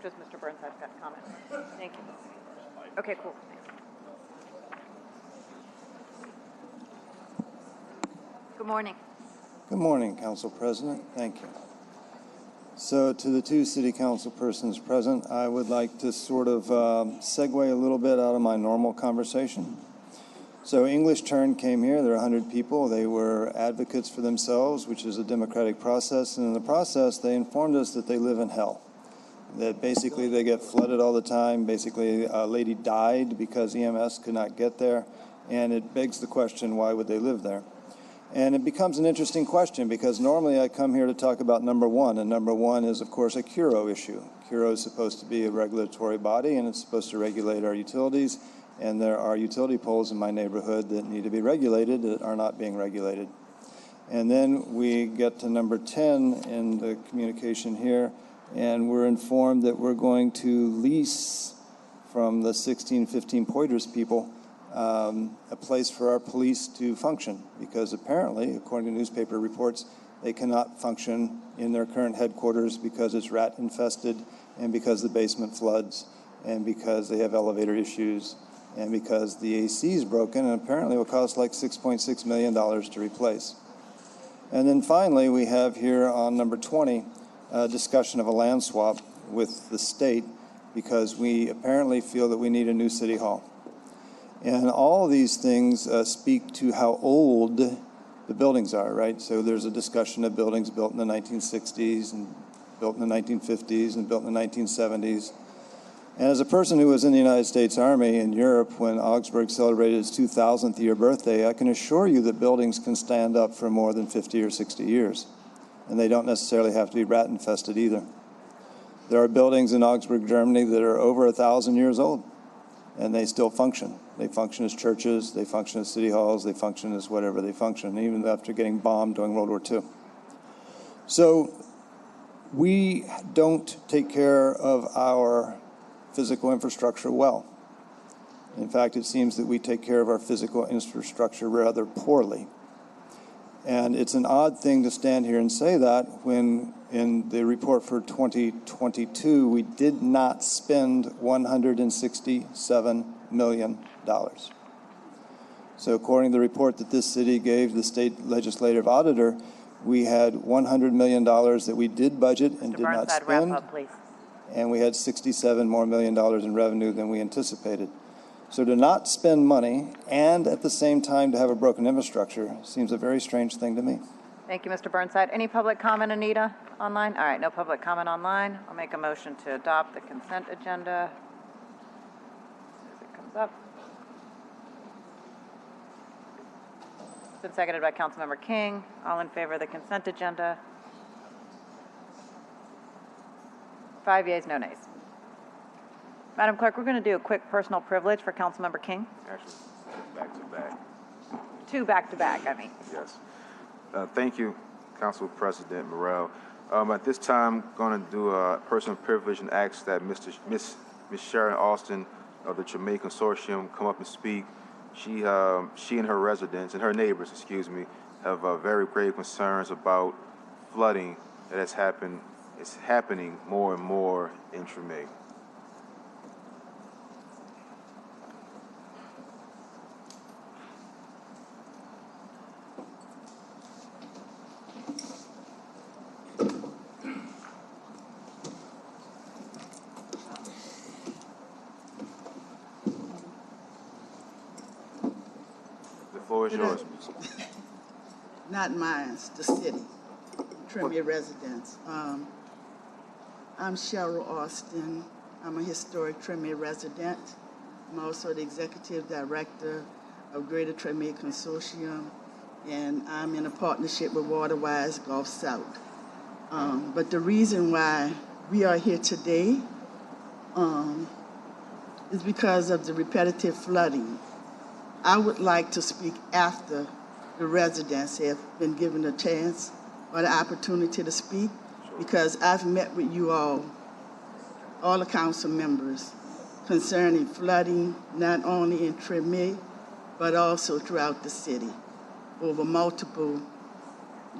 Just Mr. Burnside's got a comment. Thank you. Okay, cool. Thanks. Good morning. Good morning, Council President. Thank you. So to the two city council persons present, I would like to sort of segue a little bit out of my normal conversation. So English Turn came here. There are 100 people. They were advocates for themselves, which is a democratic process. And in the process, they informed us that they live in hell, that basically they get flooded all the time. Basically, a lady died because EMS could not get there. And it begs the question, why would they live there? And it becomes an interesting question because normally I come here to talk about number one, and number one is, of course, a CURO issue. CURO is supposed to be a regulatory body, and it's supposed to regulate our utilities, and there are utility poles in my neighborhood that need to be regulated that are not being regulated. And then we get to number 10 in the communication here, and we're informed that we're going to lease from the 1615 Poydras people a place for our police to function, because apparently, according to newspaper reports, they cannot function in their current headquarters because it's rat infested, and because the basement floods, and because they have elevator issues, and because the AC is broken, and apparently it will cost like $6.6 million to replace. And then finally, we have here on number 20, a discussion of a land swap with the state, because we apparently feel that we need a new city hall. And all of these things speak to how old the buildings are, right? So there's a discussion of buildings built in the 1960s and built in the 1950s and built in the 1970s. And as a person who was in the United States Army in Europe when Augsburg celebrated its 2000th year birthday, I can assure you that buildings can stand up for more than 50 or 60 years. And they don't necessarily have to be rat infested either. There are buildings in Augsburg, Germany that are over 1,000 years old, and they still function. They function as churches, they function as city halls, they function as whatever they function, even after getting bombed during World War II. So we don't take care of our physical infrastructure well. In fact, it seems that we take care of our physical infrastructure rather poorly. And it's an odd thing to stand here and say that when in the report for 2022, we did not spend $167 million. So according to the report that this city gave the state legislative auditor, we had $100 million that we did budget and did not spend. Wrap up, please. And we had $67 more million in revenue than we anticipated. So to not spend money and at the same time to have a broken infrastructure seems a very strange thing to me. Thank you, Mr. Burnside. Any public comment, Anita, online? All right, no public comment online. I'll make a motion to adopt the consent agenda as it comes up. It's been seconded by Councilmember King. All in favor of the consent agenda? 5 yeas, no nays. Madam Clerk, we're going to do a quick personal privilege for Councilmember King. Actually, back to back. Two back-to-back, I mean. Yes. Thank you, Council President Morrell. At this time, I'm going to do a personal privilege and ask that Miss Sharon Austin of the Treme Consortium come up and speak. She and her residents, and her neighbors, excuse me, have very grave concerns about flooding that has happened. It's happening more and more in Treme. The floor is yours. Not mine, the city, Treme residents. I'm Cheryl Austin. I'm a historic Treme resident. I'm also the executive director of Greater Treme Consortium, and I'm in a partnership with Waterwise Gulf South. But the reason why we are here today is because of the repetitive flooding. I would like to speak after the residents have been given a chance or the opportunity to speak, because I've met with you all the council members, concerning flooding not only in Treme, but also throughout the city, over multiple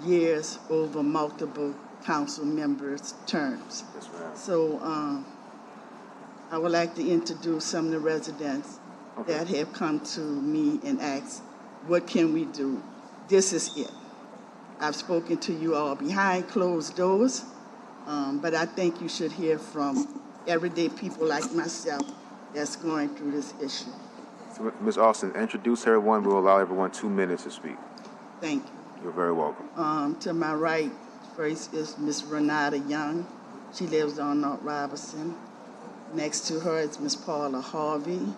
years, over multiple council members' terms. Yes, ma'am. So I would like to introduce some of the residents that have come to me and asked, what can we do? This is it. I've spoken to you all behind closed doors, but I think you should hear from everyday people like myself that's going through this issue. So, Ms. Austin, introduce everyone. We'll allow everyone 2 minutes to speak. Thank you. You're very welcome. To my right, first is Miss Renata Young. She lives on North Robertson. Next to her is Miss Paula Harvey.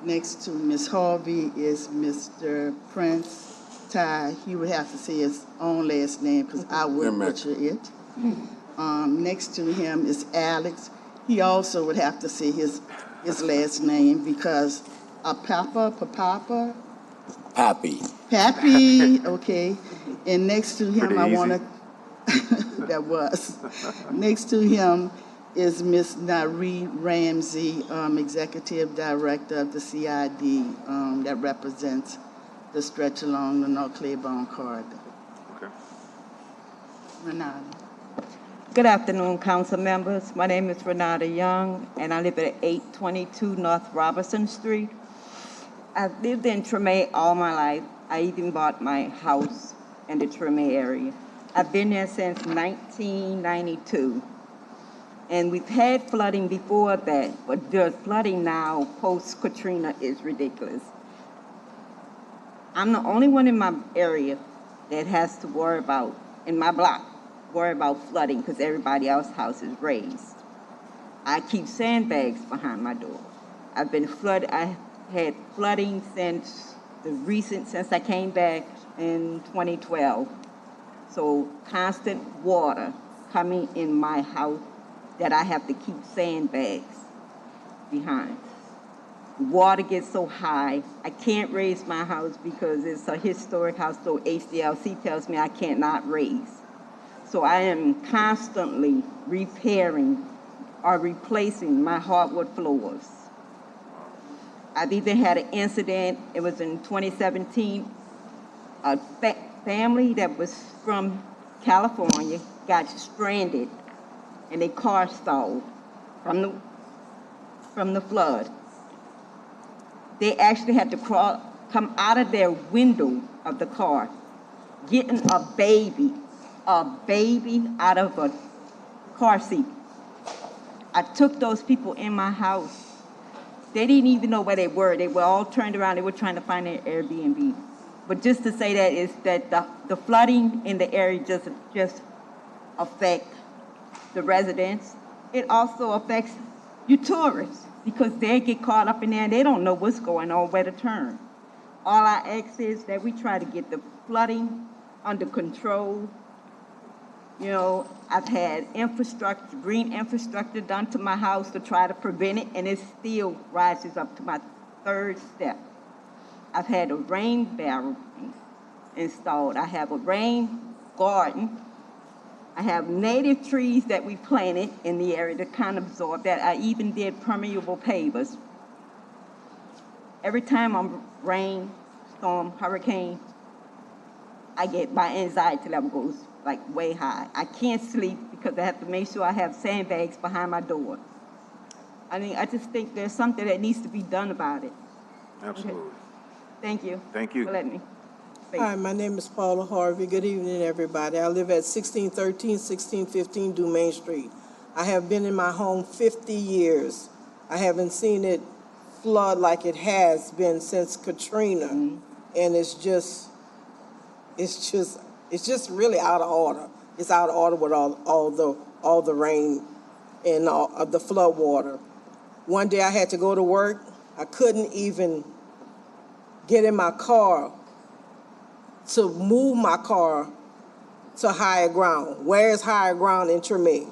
Next to Miss Harvey is Mr. Prince Ty. He would have to say his own last name because I would butcher it. Next to him is Alex. He also would have to say his last name because Papa. Pappy, okay. And next to him, Pretty I easy. want to, that was. Next to him is Ms. Naree Ramsey, Executive Director of the CID, that represents the stretch along the North Claiborne corridor. Okay. Renata. Good afternoon, council members. My name is Renata Young, and I live at 822 North Robertson Street. I've lived in Treme all my life. I even bought my house in the Treme area. I've been there since 1992. And we've had flooding before that, but the flooding now, post-Katrina, is ridiculous. I'm the only one in my area that has to worry about, in my block, worry about flooding because everybody else's house is raised. I keep sandbags behind my door. I've been flooded. I had flooding since I came back in 2012. So constant water coming in my house that I have to keep sandbags behind. Water gets so high, I can't raise my house because it's a historic house, so HDLC tells me I cannot raise. So I am constantly repairing or replacing my hardwood floors. I've even had an incident, it was in 2017, a family that was from California got stranded and their car stalled from the flood. They actually had to come out of their window of the car, getting a baby out of a car seat. I took those people in my house. They didn't even know where they were. They were all turned around. They were trying to find their Airbnb. But just to say that is that the flooding in the area just affect the residents. It also affects you tourists because they get caught up in there and they don't know what's going on, where to turn. All I ask is that we try to get the flooding under control. You know, I've had green infrastructure done to my house to try to prevent it, and it still rises up to my third step. I've had a rain barrel installed. I have a rain garden. I have native trees that we planted in the area to kind of absorb that. I even did permeable pavers. Every time I'm rain, storm, hurricane, my anxiety level goes like way high. I can't sleep because I have to make sure I have sandbags behind my door. I mean, I just think there's something that needs to be done about it. Absolutely. Okay. Thank you. Thank you. For letting me speak. Hi, my name is Paula Harvey. Good evening, everybody. I live at 1613, 1615 Dumaine Street. I have been in my home 50 years. I haven't seen it flood like it has been since Katrina. And it's just really out of order. It's out of order with all the rain and all the flood water. One day I had to go to work. I couldn't even get in my car to move my car to higher ground. Where is higher ground in Treme?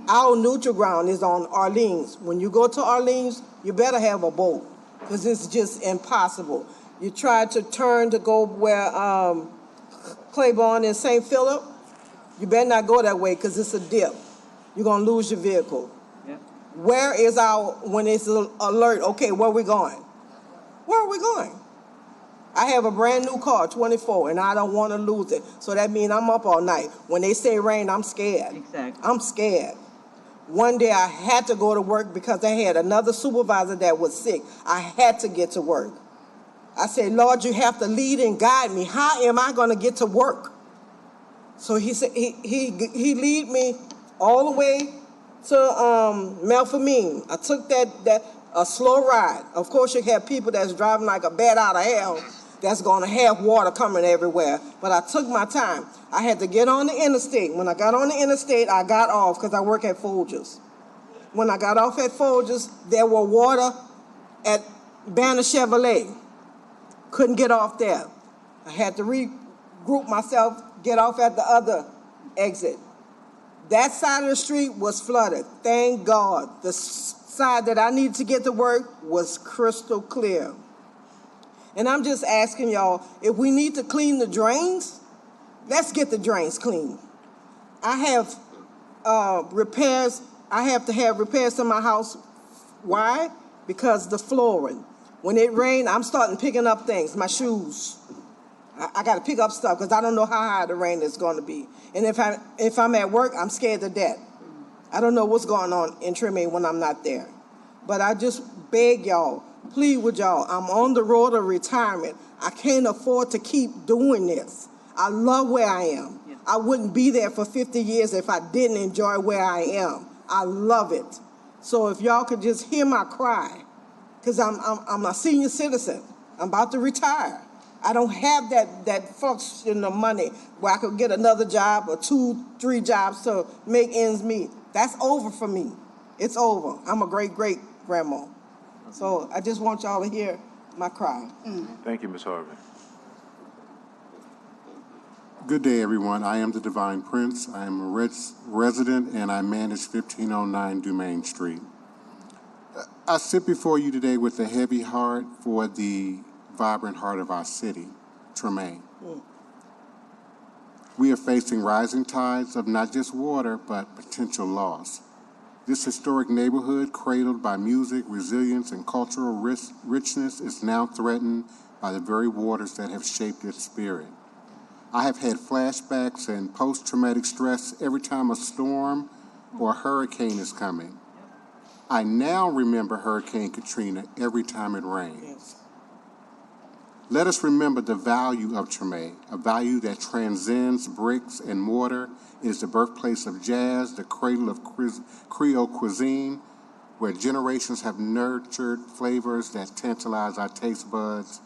Our neutral ground is on Orleans. When you go to Orleans, you better have a boat because it's just impossible. You try to turn to go where Claiborne and St. Philip, you better not go that way because it's a dip. You're going to lose your vehicle. Yeah. Where is when it's alert, okay, where are we going? Where are we going? I have a brand new car, 24, and I don't want to lose it. So that means I'm up all night. When they say rain, I'm scared. Exactly. I'm scared. One day I had to go to work because I had another supervisor that was sick. I had to get to work. I said, Lord, you have to lead and guide me. How am I going to get to work? So he said he lead me all the way to Melpomene. I took a slow ride. Of course, you have people that's driving like a bat out of hell that's going to have water coming everywhere. But I took my time. I had to get on the interstate. When I got on the interstate, I got off because I work at Folgers. When I got off at Folgers, there were water at Banner Chevrolet. Couldn't get off there. I had to regroup myself, get off at the other exit. That side of the street was flooded. Thank God. The side that I needed to get to work was crystal clear. And I'm just asking y'all, if we need to clean the drains, let's get the drains clean. I have repairs. I have to have repairs to my house. Why? Because the flooring. When it rains, I'm starting picking up things, my shoes. I got to pick up stuff because I don't know how high the rain is going to be. And if I'm at work, I'm scared to death. I don't know what's going on in Treme when I'm not there. But I just beg y'all, plead with y'all. I'm on the road of retirement. I can't afford to keep doing this. I love where I am. I wouldn't be there for 50 years if I didn't enjoy where I am. I love it. So if y'all could just hear my cry, because I'm a senior citizen. I'm about to retire. I don't have that function of money where I could get another job or 2, 3 jobs to make ends meet. That's over for me. It's over. I'm a great-great-grandma. So I just want y'all to hear my cry. Thank you, Ms. Harvey. Good day, everyone. I am the Divine Prince. I am a resident, and I manage 1509 Dumaine Street. I sit before you today with a heavy heart for the vibrant heart of our city, Treme. We are facing rising tides of not just water, but potential loss. This historic neighborhood, cradled by music, resilience, and cultural richness, is now threatened by the very waters that have shaped its spirit. I have had flashbacks and post-traumatic stress every time a storm or a hurricane is coming. I now remember Hurricane Katrina every time it rains. Let us remember the value of Treme, a value that transcends bricks and mortar. It is the birthplace of jazz, the cradle of Creole cuisine, where generations have nurtured flavors that tantalize our taste buds.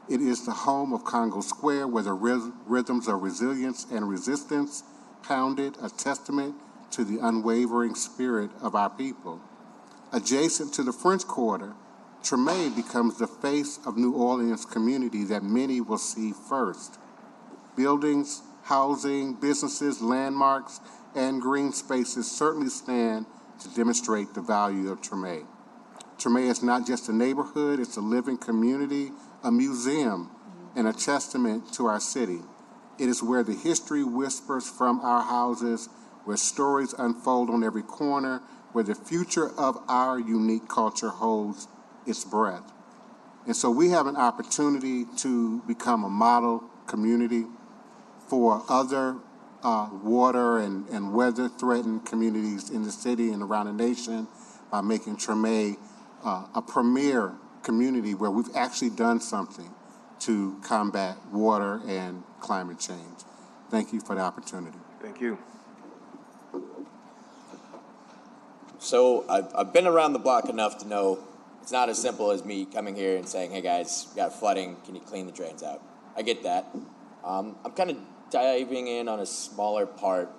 It is the home of Congo Square, where the rhythms of resilience and resistance pounded, a testament to the unwavering spirit of our people. Adjacent to the French Quarter, Treme becomes the face of New Orleans community that many will see first. Buildings, housing, businesses, landmarks, and green spaces certainly stand to demonstrate the value of Treme. Treme is not just a neighborhood, it's a living community, a museum, and a testament to our city. It is where the history whispers from our houses, where stories unfold on every corner, where the future of our unique culture holds its breath. And so we have an opportunity to become a model community for other water and weather-threatened communities in the city and around the nation by making Treme a premier community where we've actually done something to combat water and climate change. Thank you for the opportunity. Thank you. So I've been around the block enough to know it's not as simple as me coming here and saying, hey guys, we got flooding, can you clean the drains out? I get that. I'm kind of diving in on a smaller part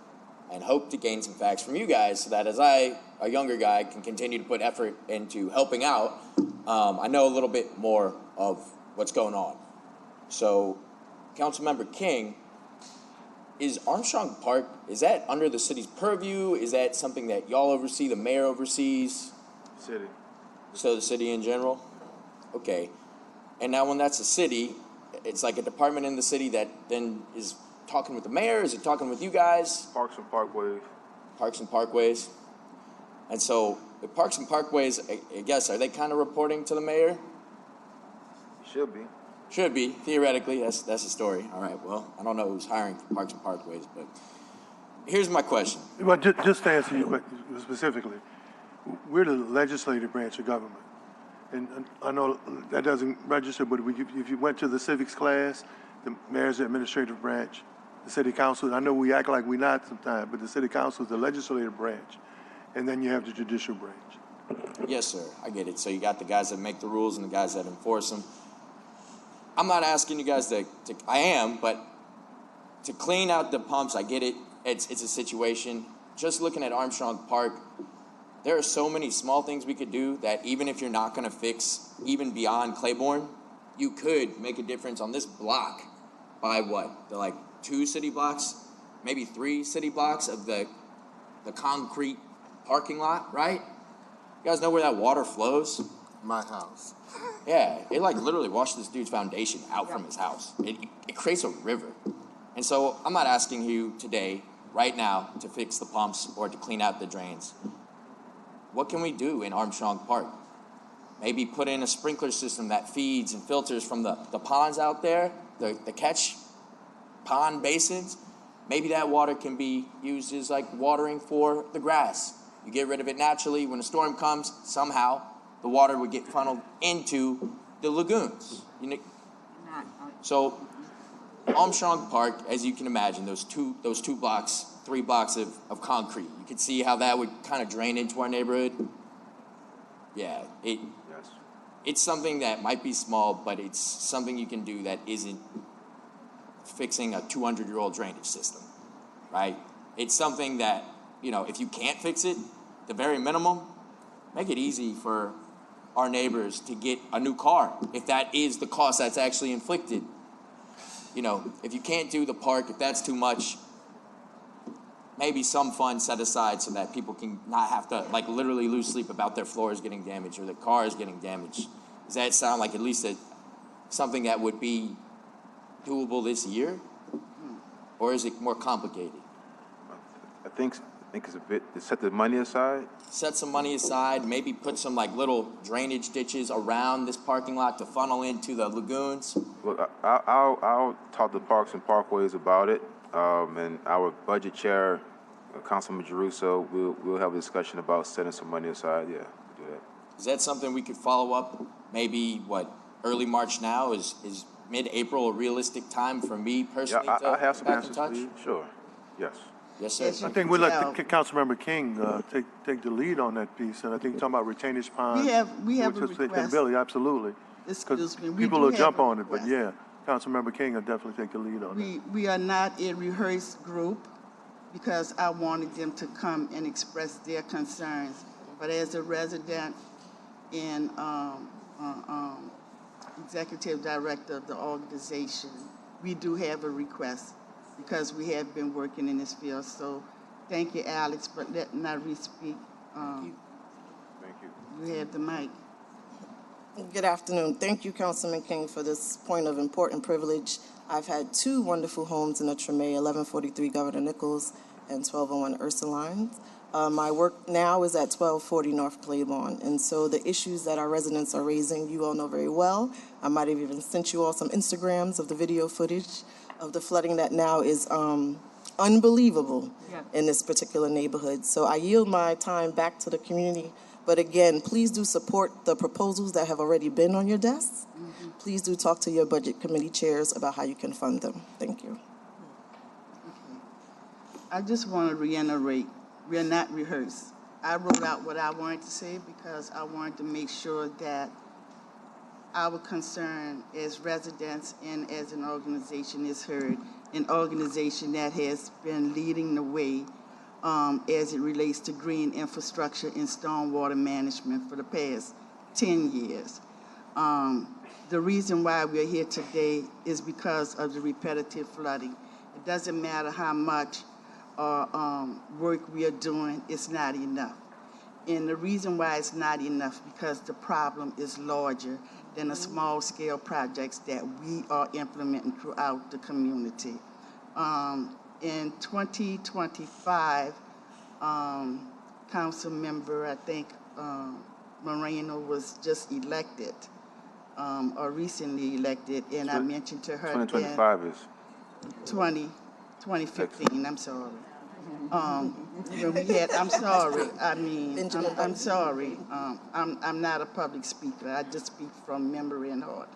and hope to gain some facts from you guys so that as I, a younger guy, can continue to put effort into helping out, I know a little bit more of what's going on. So, Councilmember King, is Armstrong Park, is that under the city's purview? Is that something that y'all oversee, the mayor oversees? City. So the city in general? Okay. And now when that's a city, it's like a department in the city that then is talking with the mayor? Is it talking with you guys? Parks and Parkways. Parks and Parkways. And so the Parks and Parkways, I guess, are they kind of reporting to the mayor? Should be. Should be, theoretically. That's the story. All right, well, I don't know who's hiring for Parks and Parkways, but here's my question. Well, just to answer your question specifically, we're the legislative branch of government. And I know that doesn't register, but if you went to the civics class, the mayor's the administrative branch, the city council, I know we act like we're not sometimes, but the city council is the legislative branch, and then you have the judicial branch. Yes, sir, I get it. So you got the guys that make the rules and the guys that enforce them. I'm not asking you guys to I am, but to clean out the pumps, I get it. It's a situation. Just looking at Armstrong Park, there are so many small things we could do that even if you're not going to fix even beyond Claiborne, you could make a difference on this block by what? The like 2 city blocks, maybe 3 city blocks of the concrete parking lot, right? You guys know where that water flows? My house. Yeah, it like literally washed this dude's foundation out from his house. It creates a river. And so I'm not asking you today, right now, to fix the pumps or to clean out the drains. what can we do in Armstrong Park? Maybe put in a sprinkler system that feeds and filters from the ponds out there, the catch pond basins. Maybe that water can be used as like watering for the grass. You get rid of it naturally. When a storm comes, somehow the water would get funneled into the lagoons. So Armstrong Park, as you can imagine, those two blocks, 3 blocks of concrete. You can see how that would kind of drain into our neighborhood. Yeah, it's something that might be small, but it's something you can do that isn't fixing a 200-year-old drainage system, right? It's something that, if you can't fix it, the very minimum, make it easy for our neighbors to get a new car, if that is the cost that's actually inflicted. If you can't do the park, if that's too much, maybe some funds set aside so that people can not have to literally lose sleep about their floors getting damaged or their cars getting damaged. Does that sound like at least something that would be doable this year? Or is it more complicated? I think it's a bit, set the money aside. Set some money aside, maybe put some little drainage ditches around this parking lot to funnel into the lagoons. Well, I'll talk to Parks and Parkways about it, and our budget chair, Councilman Giarrusso, we'll have a discussion about setting some money aside. Yeah, do that. Is that something we could follow up? Maybe early March now is mid-April a realistic time for me personally? Yeah, I have some back in answers touch? for you. Sure. Yes. Yes, sir. I think we'd like Councilmember King take the lead on that piece, and I think you're talking about retainage ponds. We have a which is request. sustainability, absolutely. Excuse me. People will jump on it, but yeah, Councilmember King will definitely take the lead on it. We are not a rehearsed group because I wanted them to come and express their concerns. But as a resident and executive director of the organization, we do have a request because we have been working in this field. So thank you, Alex, but let Nari speak. Thank you. You have the mic. Good afternoon. Thank you, Councilman King, for this point of important privilege. I've had 2 wonderful homes in the Treme, 1143 Governor Nichols and 1201 Ursuline. My work now is at 1240 North Claiborne, and so the issues that our residents are raising, you all know very well. I might have even sent you all some Instagrams of the video footage of the flooding that now is unbelievable in this particular neighborhood. So I yield my time back to the community. But again, please do support the proposals that have already been on your desks. Mm-hmm. Please do talk to your budget committee chairs about how you can fund them. Thank you. Okay. I just want to reiterate, we're not rehearsed. I wrote out what I wanted to say because I wanted to make sure that our concern as residents and as an organization is heard, an organization that has been leading the way as it relates to green infrastructure and stormwater management for the past 10 years. The reason why we're here today is because of the repetitive flooding. It doesn't matter how much work we are doing, it's not enough. And the reason why it's not enough because the problem is larger than the small-scale projects that we are implementing throughout the community. In 2025, council member, I think Moreno was just elected, or recently elected, and I mentioned to her 2025 is 2015, I'm sorry. When we had, I'm sorry, I'm sorry. I'm not a public speaker. I just speak from memory and heart,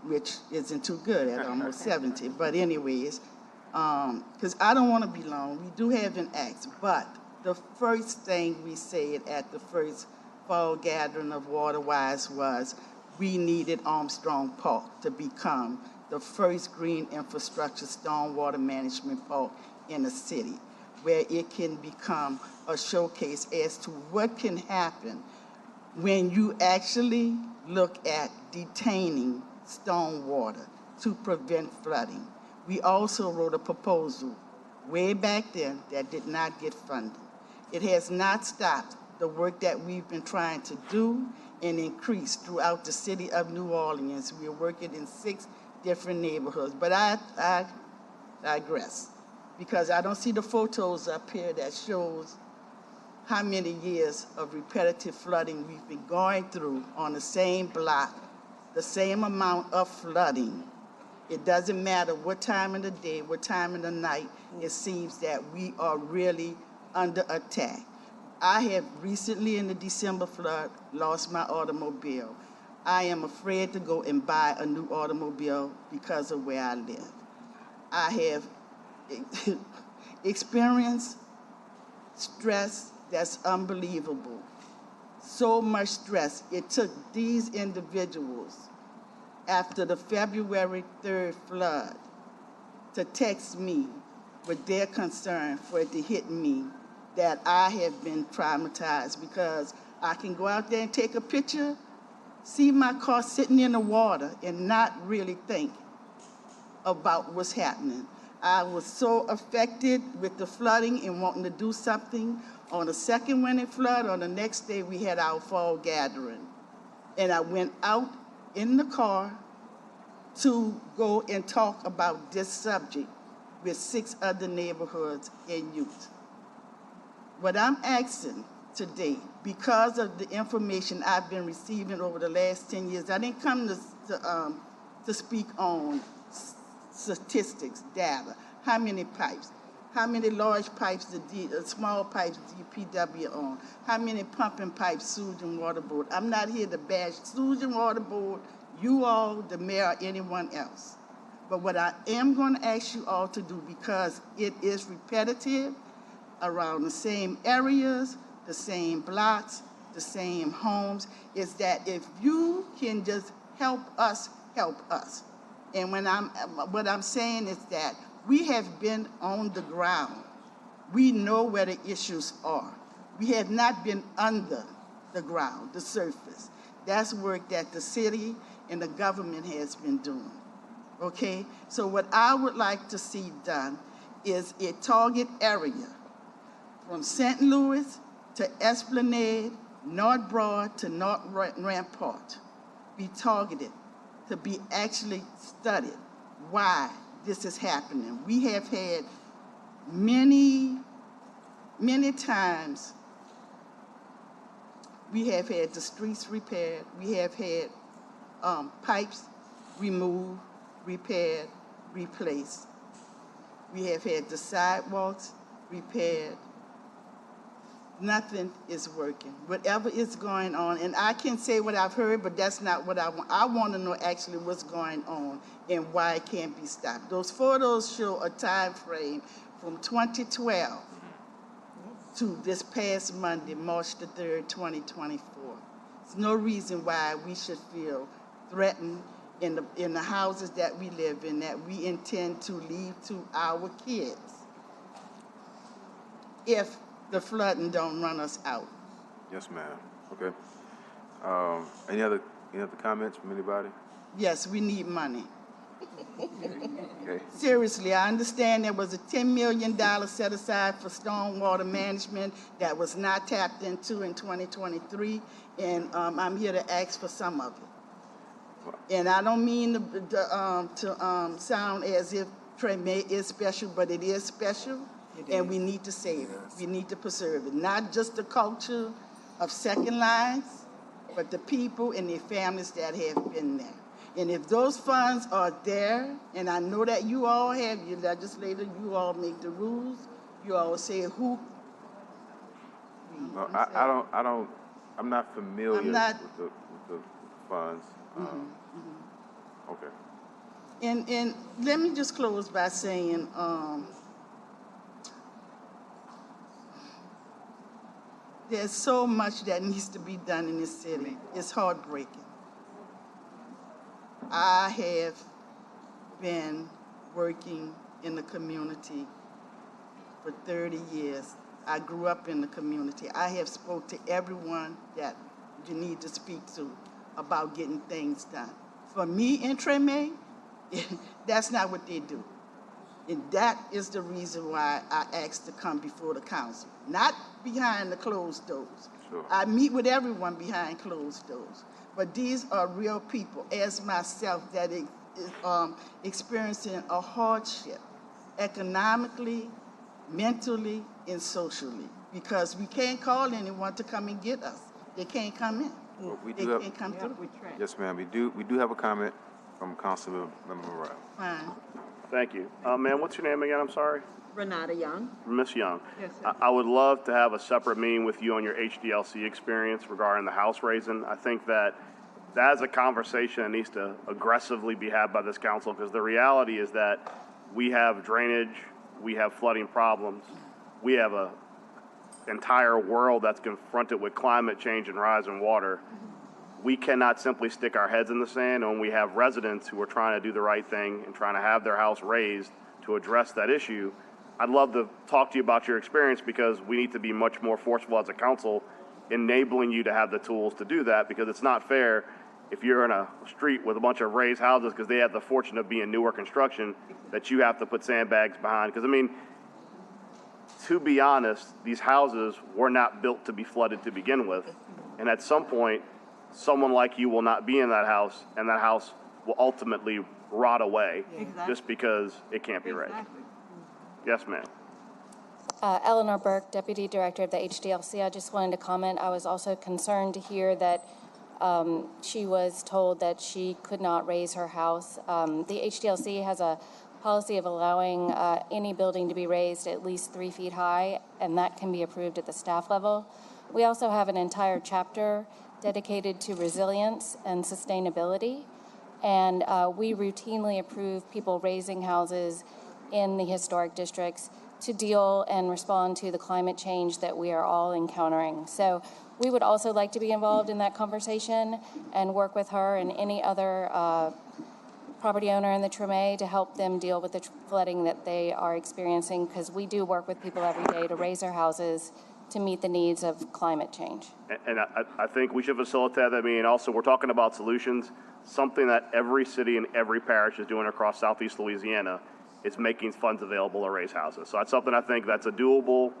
which isn't too good at almost 70. But anyways, because I don't want to be long, we do have an act, but the first thing we said at the first fall gathering of Waterwise was we needed Armstrong Park to become the first green infrastructure stormwater management park in the city, where it can become a showcase as to what can happen when you actually look at detaining stormwater to prevent flooding. We also wrote a proposal way back then that did not get funded. It has not stopped the work that we've been trying to do and increase throughout the city of New Orleans. We're working in 6 different neighborhoods, but I digress because I don't see the photos up here that shows how many years of repetitive flooding we've been going through on the same block, the same amount of flooding. It doesn't matter what time of the day, what time of the night, it seems that we are really under attack. I have recently, in the December flood, lost my automobile. I am afraid to go and buy a new automobile because of where I live. I have experienced stress that's unbelievable. So much stress. It took these individuals after the February 3rd flood to text me with their concern for it to hit me, that I have been traumatized because I can go out there and take a picture, see my car sitting in the water and not really think about what's happening. I was so affected with the flooding and wanting to do something. On the second winter flood, on the next day, we had our fall gathering. And I went out in the car to go and talk about this subject with 6 other neighborhoods and youth. What I'm asking today, because of the information I've been receiving over the last 10 years, I didn't come to speak on statistics, data, how many pipes, how many large pipes, small pipes DPW own, how many pumping pipes Sewage and Water Board. I'm not here to bash Sewage and Water Board, you all, the mayor, or anyone else. But what I am going to ask you all to do, because it is repetitive around the same areas, the same blocks, the same homes, is that if you can just help us, help us. And what I'm saying is that we have been on the ground. We know where the issues are. We have not been under the ground, the surface. That's work that the city and the government has been doing, okay? So what I would like to see done is a target area from St. Louis to Esplanade, North Broad to North Rampart be targeted, to be actually studied why this is happening. We have had many times, we have had the streets repaired, we have had pipes removed, repaired, replaced. We have had the sidewalks repaired. Nothing is working. Whatever is going on, and I can say what I've heard, but that's not what I want. I want to know actually what's going on and why it can't be stopped. Those photos show a time frame from 2012 to this past Monday, March the 3rd, 2024. There's no reason why we should feel threatened in the houses that we live in, that we intend to leave to our kids if the flooding don't run us out. Yes, ma'am. Okay. Any other comments from anybody? Yes, we need money. Okay. Seriously, I understand there was a $10 million set aside for stormwater management that was not tapped into in 2023, and I'm here to ask for some of it. And I don't mean to sound as if Treme is special, but it is special, and we need to save it. We need to preserve it. Not just the culture of second lines, but the people and their families that have been there. And if those funds are there, and I know that you all have, your legislators, you all make the rules, you all say who. No, I'm not familiar with the funds. Okay. And let me just close by saying, there's so much that needs to be done in this city. It's heartbreaking. I have been working in the community for 30 years. I grew up in the community. I have spoke to everyone that you need to speak to about getting things done. For me in Treme, that's not what they do. And that is the reason why I asked to come before the council, not behind the closed doors. Sure. I meet with everyone behind closed doors. But these are real people, as myself, that is experiencing a hardship, economically, mentally, and socially, because we can't call anyone to come and get us. They can't come in. We They do have, can't come through. yes, ma'am, we do have a comment from Councilmember Morrell. Fine. Thank you. Ma'am, what's your name again? I'm sorry. Renata Young. Miss Young. Yes, sir. I would love to have a separate meeting with you on your HDLC experience regarding the house raising. I think that is a conversation that needs to aggressively be had by this council, because the reality is that we have drainage, we have flooding problems, we have a entire world that's confronted with climate change and rising water. We cannot simply stick our heads in the sand when we have residents who are trying to do the right thing and trying to have their house raised to address that issue. I'd love to talk to you about your experience, because we need to be much more forceful as a council, enabling you to have the tools to do that, because it's not fair if you're in a street with a bunch of raised houses because they have the fortune of being newer construction that you have to put sandbags behind. Because, I mean, to be honest, these houses were not built to be flooded to begin with. And at some point, someone like you will not be in that house, and that house will ultimately rot away just because it can't be raised. Yes, ma'am. Eleanor Burke, Deputy Director of the HDLC. I just wanted to comment. I was also concerned to hear that she was told that she could not raise her house. The HDLC has a policy of allowing any building to be raised at least 3 feet high, and that can be approved at the staff level. We also have an entire chapter dedicated to resilience and sustainability, and we routinely approve people raising houses in the historic districts to deal and respond to the climate change that we are all encountering. So we would also like to be involved in that conversation and work with her and any other property owner in the Treme to help them deal with the flooding that they are experiencing, because we do work with people every day to raise their houses to meet the needs of climate change. And I think we should facilitate that meeting. Also, we're talking about solutions. Something that every city and every parish is doing across Southeast Louisiana is making funds available to raise houses. So that's something I think that's a doable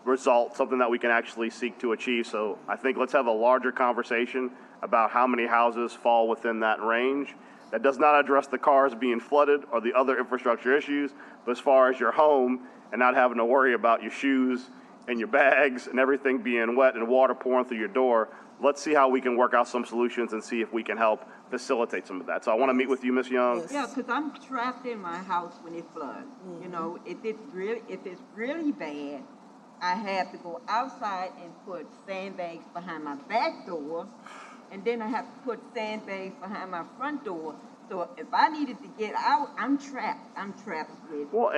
result, something that we can actually seek to achieve. So I think let's have a larger conversation about how many houses fall within that range. That does not address the cars being flooded or the other infrastructure issues, but as far as your home and not having to worry about your shoes and your bags and everything being wet and water pouring through your door, let's see how we can work out some solutions and see if we can help facilitate some of that. So I want to meet with you, Ms. Young. Yeah, because I'm trapped in my house when it floods. You know, if it's really bad, I have to go outside and put sandbags behind my back door, and then I have to put sandbags behind my front door. So if I needed to get out, I'm trapped. I'm trapped with. Well,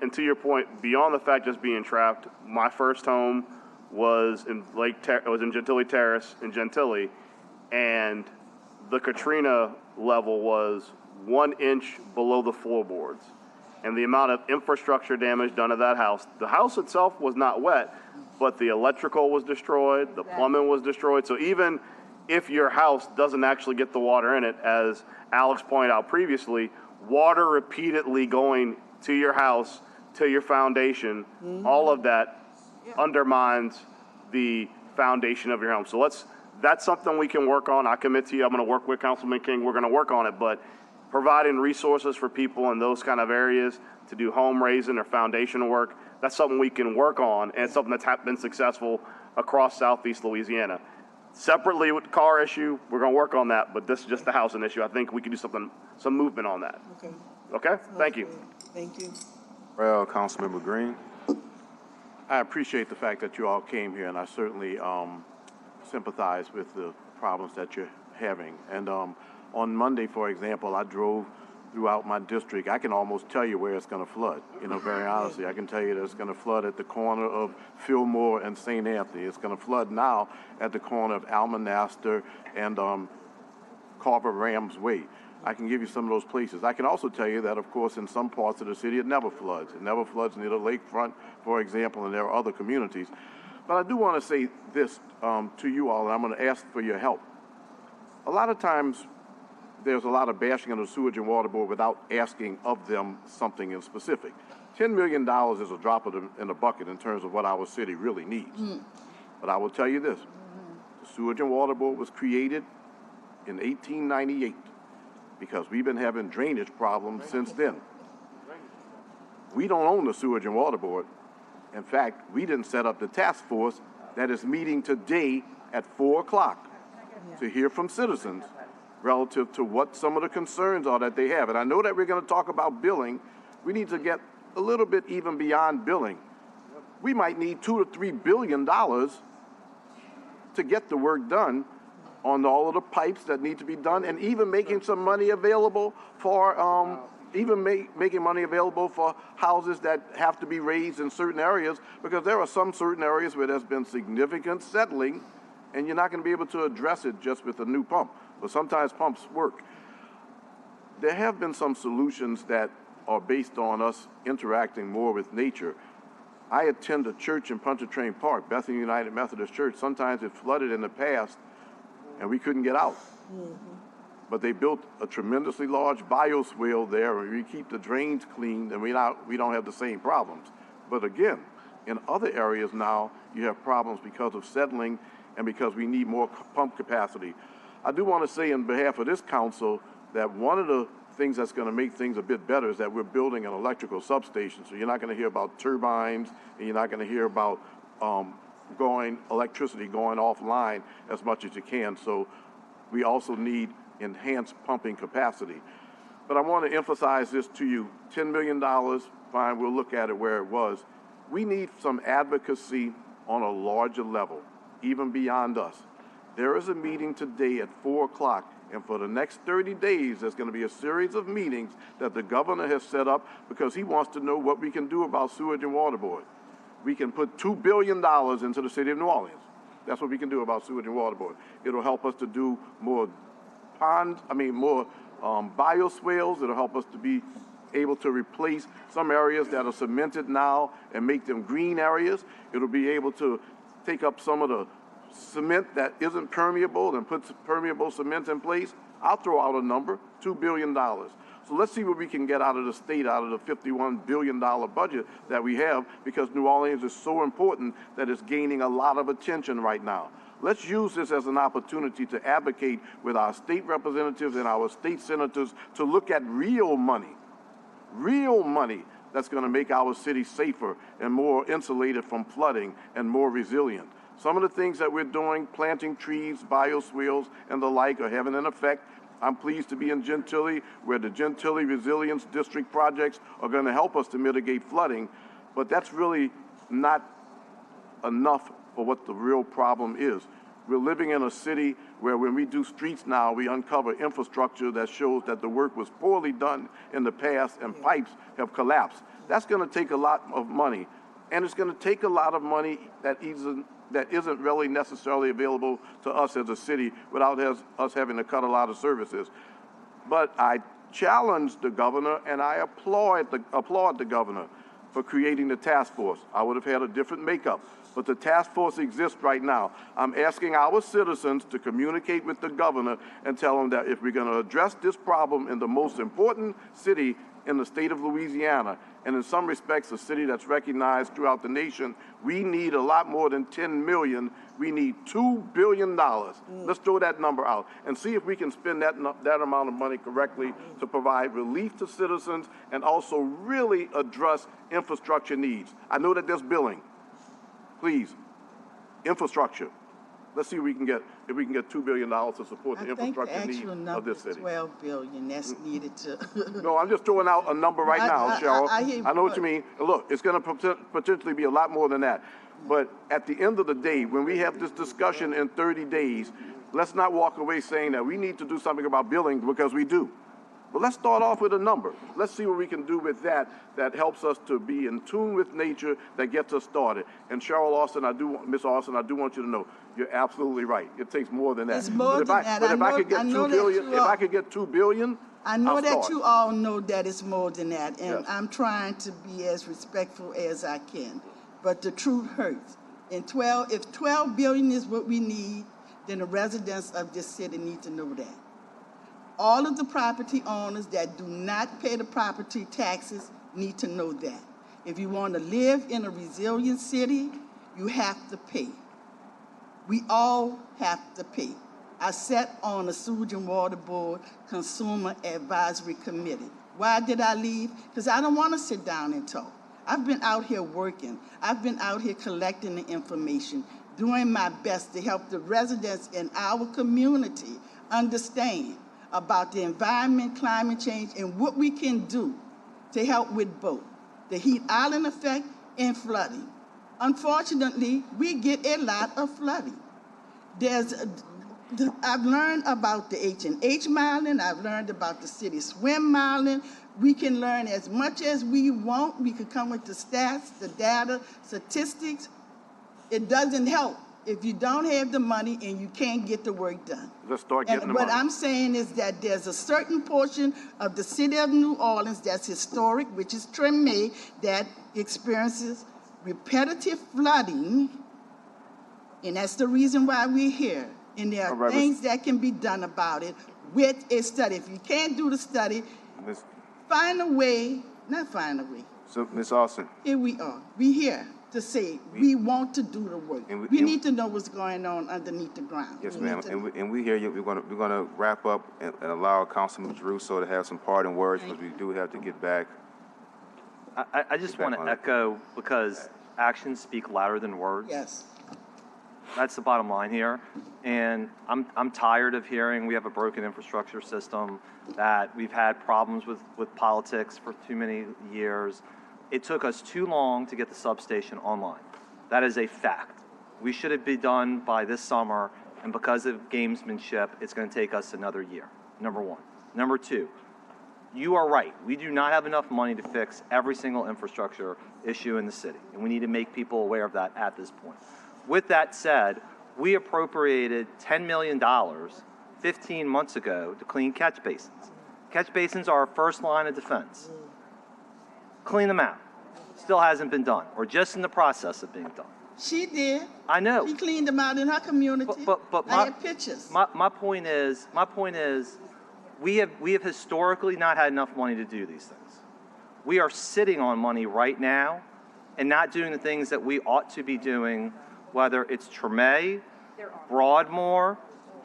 and to your point, beyond the fact just being trapped, my first home was in Gentilly Terrace in Gentilly, and the Katrina level was 1 inch below the floorboards. And the amount of infrastructure damage done to that house, the house itself was not wet, but the electrical was destroyed, the plumbing was destroyed. So even if your house doesn't actually get the water in it, as Alex pointed out previously, water repeatedly going to your house, to your foundation, all of that undermines the foundation of your home. So that's something we can work on. I commit to you, I'm going to work with Councilman King. We're going to work on it, but providing resources for people in those kind of areas to do home raising or foundational work, that's something we can work on, and it's something that's been successful across Southeast Louisiana. Separately with the car issue, we're going to work on that, but this is just the housing issue. I think we can do some movement on that. Okay. Okay? Thank you. Thank you. Well, Councilmember Green. I appreciate the fact that you all came here, and I certainly sympathize with the problems that you're having. And on Monday, for example, I drove throughout my district. I can almost tell you where it's going to flood, very honestly. I can tell you that it's going to flood at the corner of Fillmore and St. Anthony. It's going to flood now at the corner of Almanaster and Carver Rams Way. I can give you some of those places. I can also tell you that, of course, in some parts of the city, it never floods. It never floods near the lakefront, for example, and there are other communities. But I do want to say this to you all, and I'm going to ask for your help. A lot of times, there's a lot of bashing on the Sewage and Water Board without asking of them something in specific. $10 million is a drop in the bucket in terms of what our city really needs. But I will tell you this. The Sewage and Water Board was created in 1898 because we've been having drainage problems since then. We don't own the Sewage and Water Board, In fact, we didn't set up the task force that is meeting today at 4 o'clock to hear from citizens relative to what some of the concerns are that they have. And I know that we're going to talk about billing. We need to get a little bit even beyond billing. We might need $2 to $3 billion to get the work done on all of the pipes that need to be done, and even making some money available for making money available for houses that have to be raised in certain areas, because there are some certain areas where there's been significant settling, and you're not going to be able to address it just with a new pump. But sometimes pumps work. There have been some solutions that are based on us interacting more with nature. I attend a church in Pontchartrain Park, Bethany United Methodist Church. Sometimes it flooded in the past, and we couldn't get out. But they built a tremendously large bioswale there, and we keep the drains clean, and we don't have the same problems. But again, in other areas now, you have problems because of settling and because we need more pump capacity. I do want to say on behalf of this council that one of the things that's going to make things a bit better is that we're building an electrical substation. So you're not going to hear about turbines, and you're not going to hear about electricity going offline as much as you can. So we also need enhanced pumping capacity. But I want to emphasize this to you. $10 million, fine, we'll look at it where it was. We need some advocacy on a larger level, even beyond us. There is a meeting today at 4 o'clock, and for the next 30 days, there's going to be a series of meetings that the governor has set up because he wants to know what we can do about sewage and water board. We can put $2 billion into the city of New Orleans. That's what we can do about sewage and water board. It'll help us to do more bioswales. It'll help us to be able to replace some areas that are cemented now and make them green areas. It'll be able to take up some of the cement that isn't permeable and put permeable cement in place. I'll throw out a number, $2 billion. So let's see what we can get out of the state, out of the $51 billion budget that we have, because New Orleans is so important that it's gaining a lot of attention right now. Let's use this as an opportunity to advocate with our state representatives and our state senators to look at real money that's going to make our city safer and more insulated from flooding and more resilient. Some of the things that we're doing, planting trees, bioswales, and the like, are having an effect. I'm pleased to be in Gentilly, where the Gentilly Resilience District projects are going to help us to mitigate flooding, but that's really not enough for what the real problem is. We're living in a city where when we do streets now, we uncover infrastructure that shows that the work was poorly done in the past and pipes have collapsed. That's going to take a lot of money, and it's going to take a lot of money that isn't really necessarily available to us as a city without us having to cut a lot of services. But I challenge the governor, and I applaud the governor for creating the task force. I would have had a different makeup, but the task force exists right now. I'm asking our citizens to communicate with the governor and tell him that if we're going to address this problem in the most important city in the state of Louisiana, and in some respects a city that's recognized throughout the nation, we need a lot more than 10 million. We need $2 billion. Let's throw that number out and see if we can spend that amount of money correctly to provide relief to citizens and also really address infrastructure needs. I know that there's billing. Please, infrastructure. Let's see if we can get $2 billion to support the infrastructure needs of this city. $12 billion. That's needed to. No, I'm just throwing out a number right now, Cheryl. I know what you mean. Look, it's going to potentially be a lot more than that. But at the end of the day, when we have this discussion in 30 days, let's not walk away saying that we need to do something about billing, because we do. But let's start off with a number. Let's see what we can do with that helps us to be in tune with nature, that gets us started. And Cheryl Austin, Miss Austin, I do want you to know, you're absolutely right. It takes more than that. It's more than that. But if I could get $2 billion, I know I'll that start. you all know that it's more than that, and Yes. I'm trying to be as respectful as I can. But the truth hurts. If $12 billion is what we need, then the residents of this city need to know that. All of the property owners that do not pay the property taxes need to know that. If you want to live in a resilient city, you have to pay. We all have to pay. I sat on the Sewage and Water Board Consumer Advisory Committee. Why did I leave? Because I don't want to sit down and talk. I've been out here working. I've been out here collecting the information, doing my best to help the residents in our community understand about the environment, climate change, and what we can do to help with both the heat island effect and flooding. Unfortunately, we get a lot of flooding. I've learned about the H&H Modeling. I've learned about the City Swim Modeling. We can learn as much as we want. We could come with the stats, the data, statistics. It doesn't help if you don't have the money and you can't get the work done. Let's start getting And the what money. I'm saying is that there's a certain portion of the city of New Orleans that's historic, which is Treme, that experiences repetitive flooding, and that's the reason why we're here. And there are things that can be done about it with a study. If you can't do the study, find a way, not find a way. So, Ms. Austin, Here we are. We're here to say we want to do the work. We need to know what's going on underneath the ground. yes, We ma'am, need to- and we hear you. We're gonna wrap up and allow Councilman Caruso to have some parting words, because we do have to get back. I just want to echo, because actions speak louder than words. Yes. That's the bottom line here. And I'm tired of hearing we have a broken infrastructure system, that we've had problems with politics for too many years. It took us too long to get the substation online. That is a fact. We should have been done by this summer, and because of gamesmanship, it's going to take us another year, number one. Number two, you are right. We do not have enough money to fix every single infrastructure issue in the city, and we need to make people aware of that at this point. With that said, we appropriated $10 million 15 months ago to clean catch basins. Catch basins are our first line of defense. Clean them out. Still hasn't been done, or just in the process of being done. She did. I know. She cleaned them out in her community. But I have pictures. My point is, we have historically not had enough money to do these things. We are sitting on money right now and not doing the things that we ought to be doing, whether it's Treme, Broadmoor,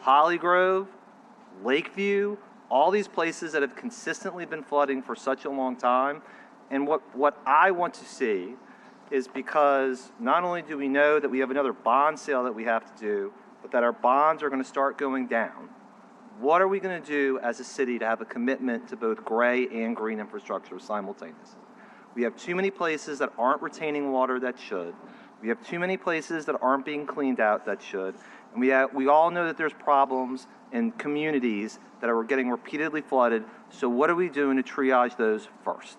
Hollygrove, Lakeview, all these places that have consistently been flooding for such a long time. And what I want to see is, because not only do we know that we have another bond sale that we have to do, but that our bonds are going to start going down, what are we going to do as a city to have a commitment to both gray and green infrastructure simultaneously? We have too many places that aren't retaining water that should. We have too many places that aren't being cleaned out that should. And we all know that there's problems in communities that are getting repeatedly flooded. So what are we doing to triage those first?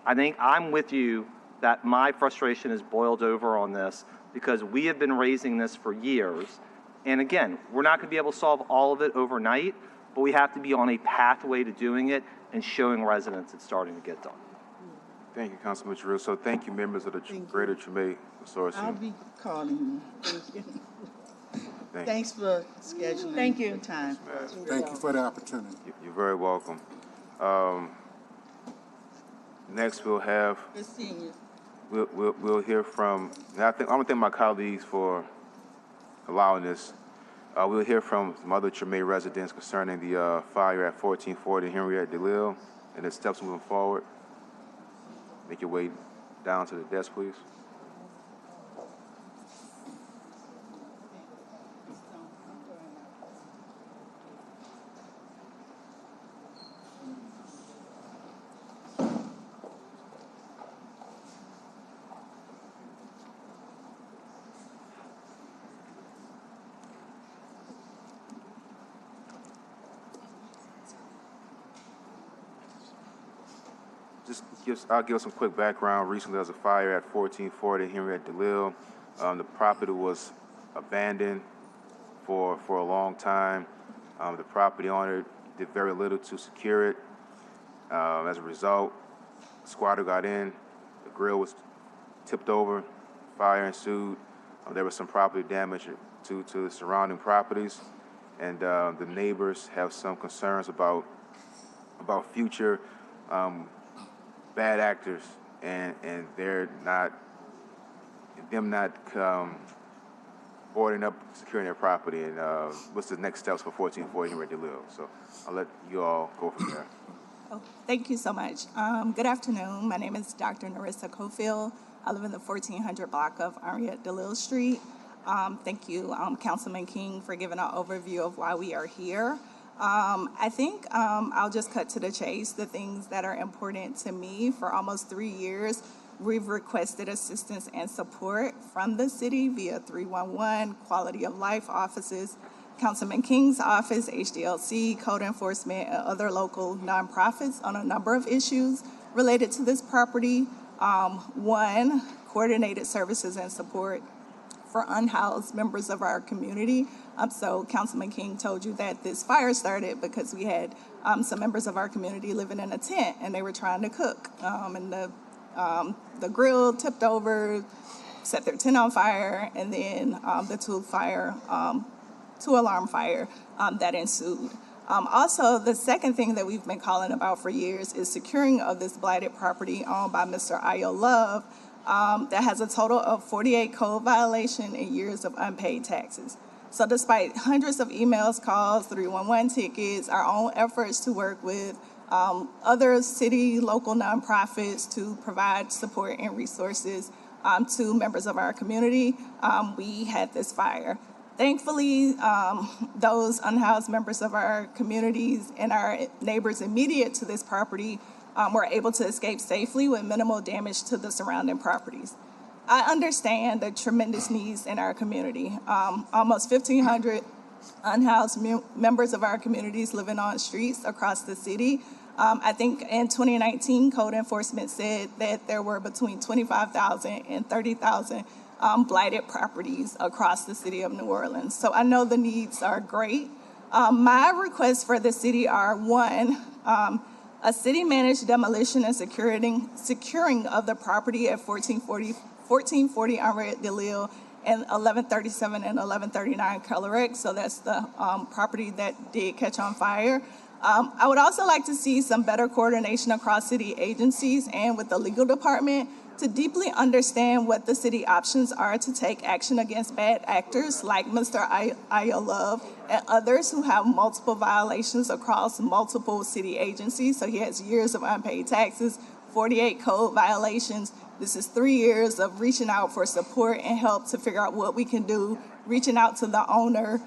I think I'm with you that my frustration is boiled over on this, because we have been raising this for years. And again, we're not going to be able to solve all of it overnight, but we have to be on a pathway to doing it and showing residents it's starting to get done. Thank you, Councilman Caruso. Thank you, members of the Greater Treme Consortium. I'll be calling you. Thank you. Thank Thanks for scheduling the time. Thank you for the opportunity. You're very welcome. Next, we'll have. Good seeing you. We'll hear from. I want to thank my colleagues for allowing this. We'll hear from some other Treme residents concerning the fire at 1440 Henriette DeLille and the steps moving forward. Make your way down to the desk, please. I'll give some quick background. Recently, there was a fire at 1440 Henriette DeLille. The property was abandoned for a long time. The property owner did very little to secure it. As a result, the squatter got in, the grill was tipped over, fire ensued. There was some property damage to the surrounding properties, and the neighbors have some concerns about future bad actors, and them not boarding up, securing their property, and what's the next steps for 1440 Henriette DeLille. So I'll let you all go from there. Oh, thank you so much. Good afternoon. My name is Dr. Narissa Cofield. I live in the 1400 block of Henriette DeLille Street. Thank you, Councilman King, for giving an overview of why we are here. I think I'll just cut to the chase. The things that are important to me for almost 3 years, we've requested assistance and support from the city via 311, quality of life offices, Councilman King's office, HDLC, code enforcement, and other local nonprofits on a number of issues related to this property. One, coordinated services and support for unhoused members of our community. So Councilman King told you that this fire started because we had some members of our community living in a tent and they were trying to cook. And the grill tipped over, set their tent on fire, and then the two alarm fire that ensued. Also, the second thing that we've been calling about for years is securing of this blighted property owned by Mr. Io Love that has a total of 48 code violations and years of unpaid taxes. So despite hundreds of emails, calls, 311 tickets, our own efforts to work with other city, local nonprofits to provide support and resources to members of our community, we had this fire. Thankfully, those unhoused members of our communities and our neighbors immediate to this property were able to escape safely with minimal damage to the surrounding properties. I understand the tremendous needs in our community. Almost 1,500 unhoused members of our communities living on streets across the city. I think in 2019, code enforcement said that there were between 25,000 and 30,000 blighted properties across the city of New Orleans. So I know the needs are great. My requests for the city are, one, a city-managed demolition and securing of the property at 1440 Henriette DeLille and 1137 and 1139 Colorex. So that's the property that did catch on fire. I would also like to see some better coordination across city agencies and with the legal department to deeply understand what the city options are to take action against bad actors like Mr. Io Love and others who have multiple violations across multiple city agencies. So he has years of unpaid taxes, 48 code violations. This is 3 years of reaching out for support and help to figure out what we can do, reaching out to the owner,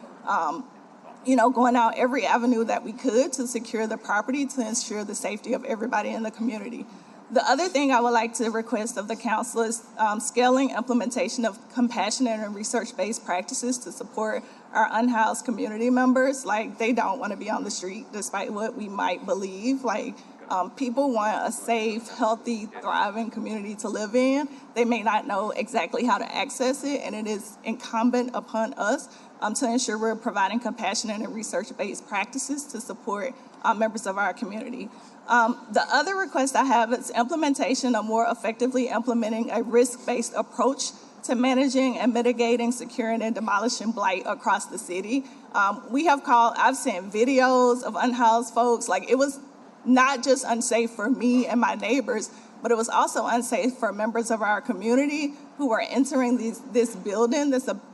going out every avenue that we could to secure the property to ensure the safety of everybody in the community. The other thing I would like to request of the council is scaling implementation of compassionate and research-based practices to support our unhoused community members. Like, they don't want to be on the street despite what we might believe. Like, people want a safe, healthy, thriving community to live in. They may not know exactly how to access it, and it is incumbent upon us to ensure we're providing compassionate and research-based practices to support members of our community. The other request I have is implementation of more effectively implementing a risk-based approach to managing and mitigating, securing, and demolishing blight across the city. I've sent videos of unhoused folks. Like, it was not just unsafe for me and my neighbors, but it was also unsafe for members of our community who were entering this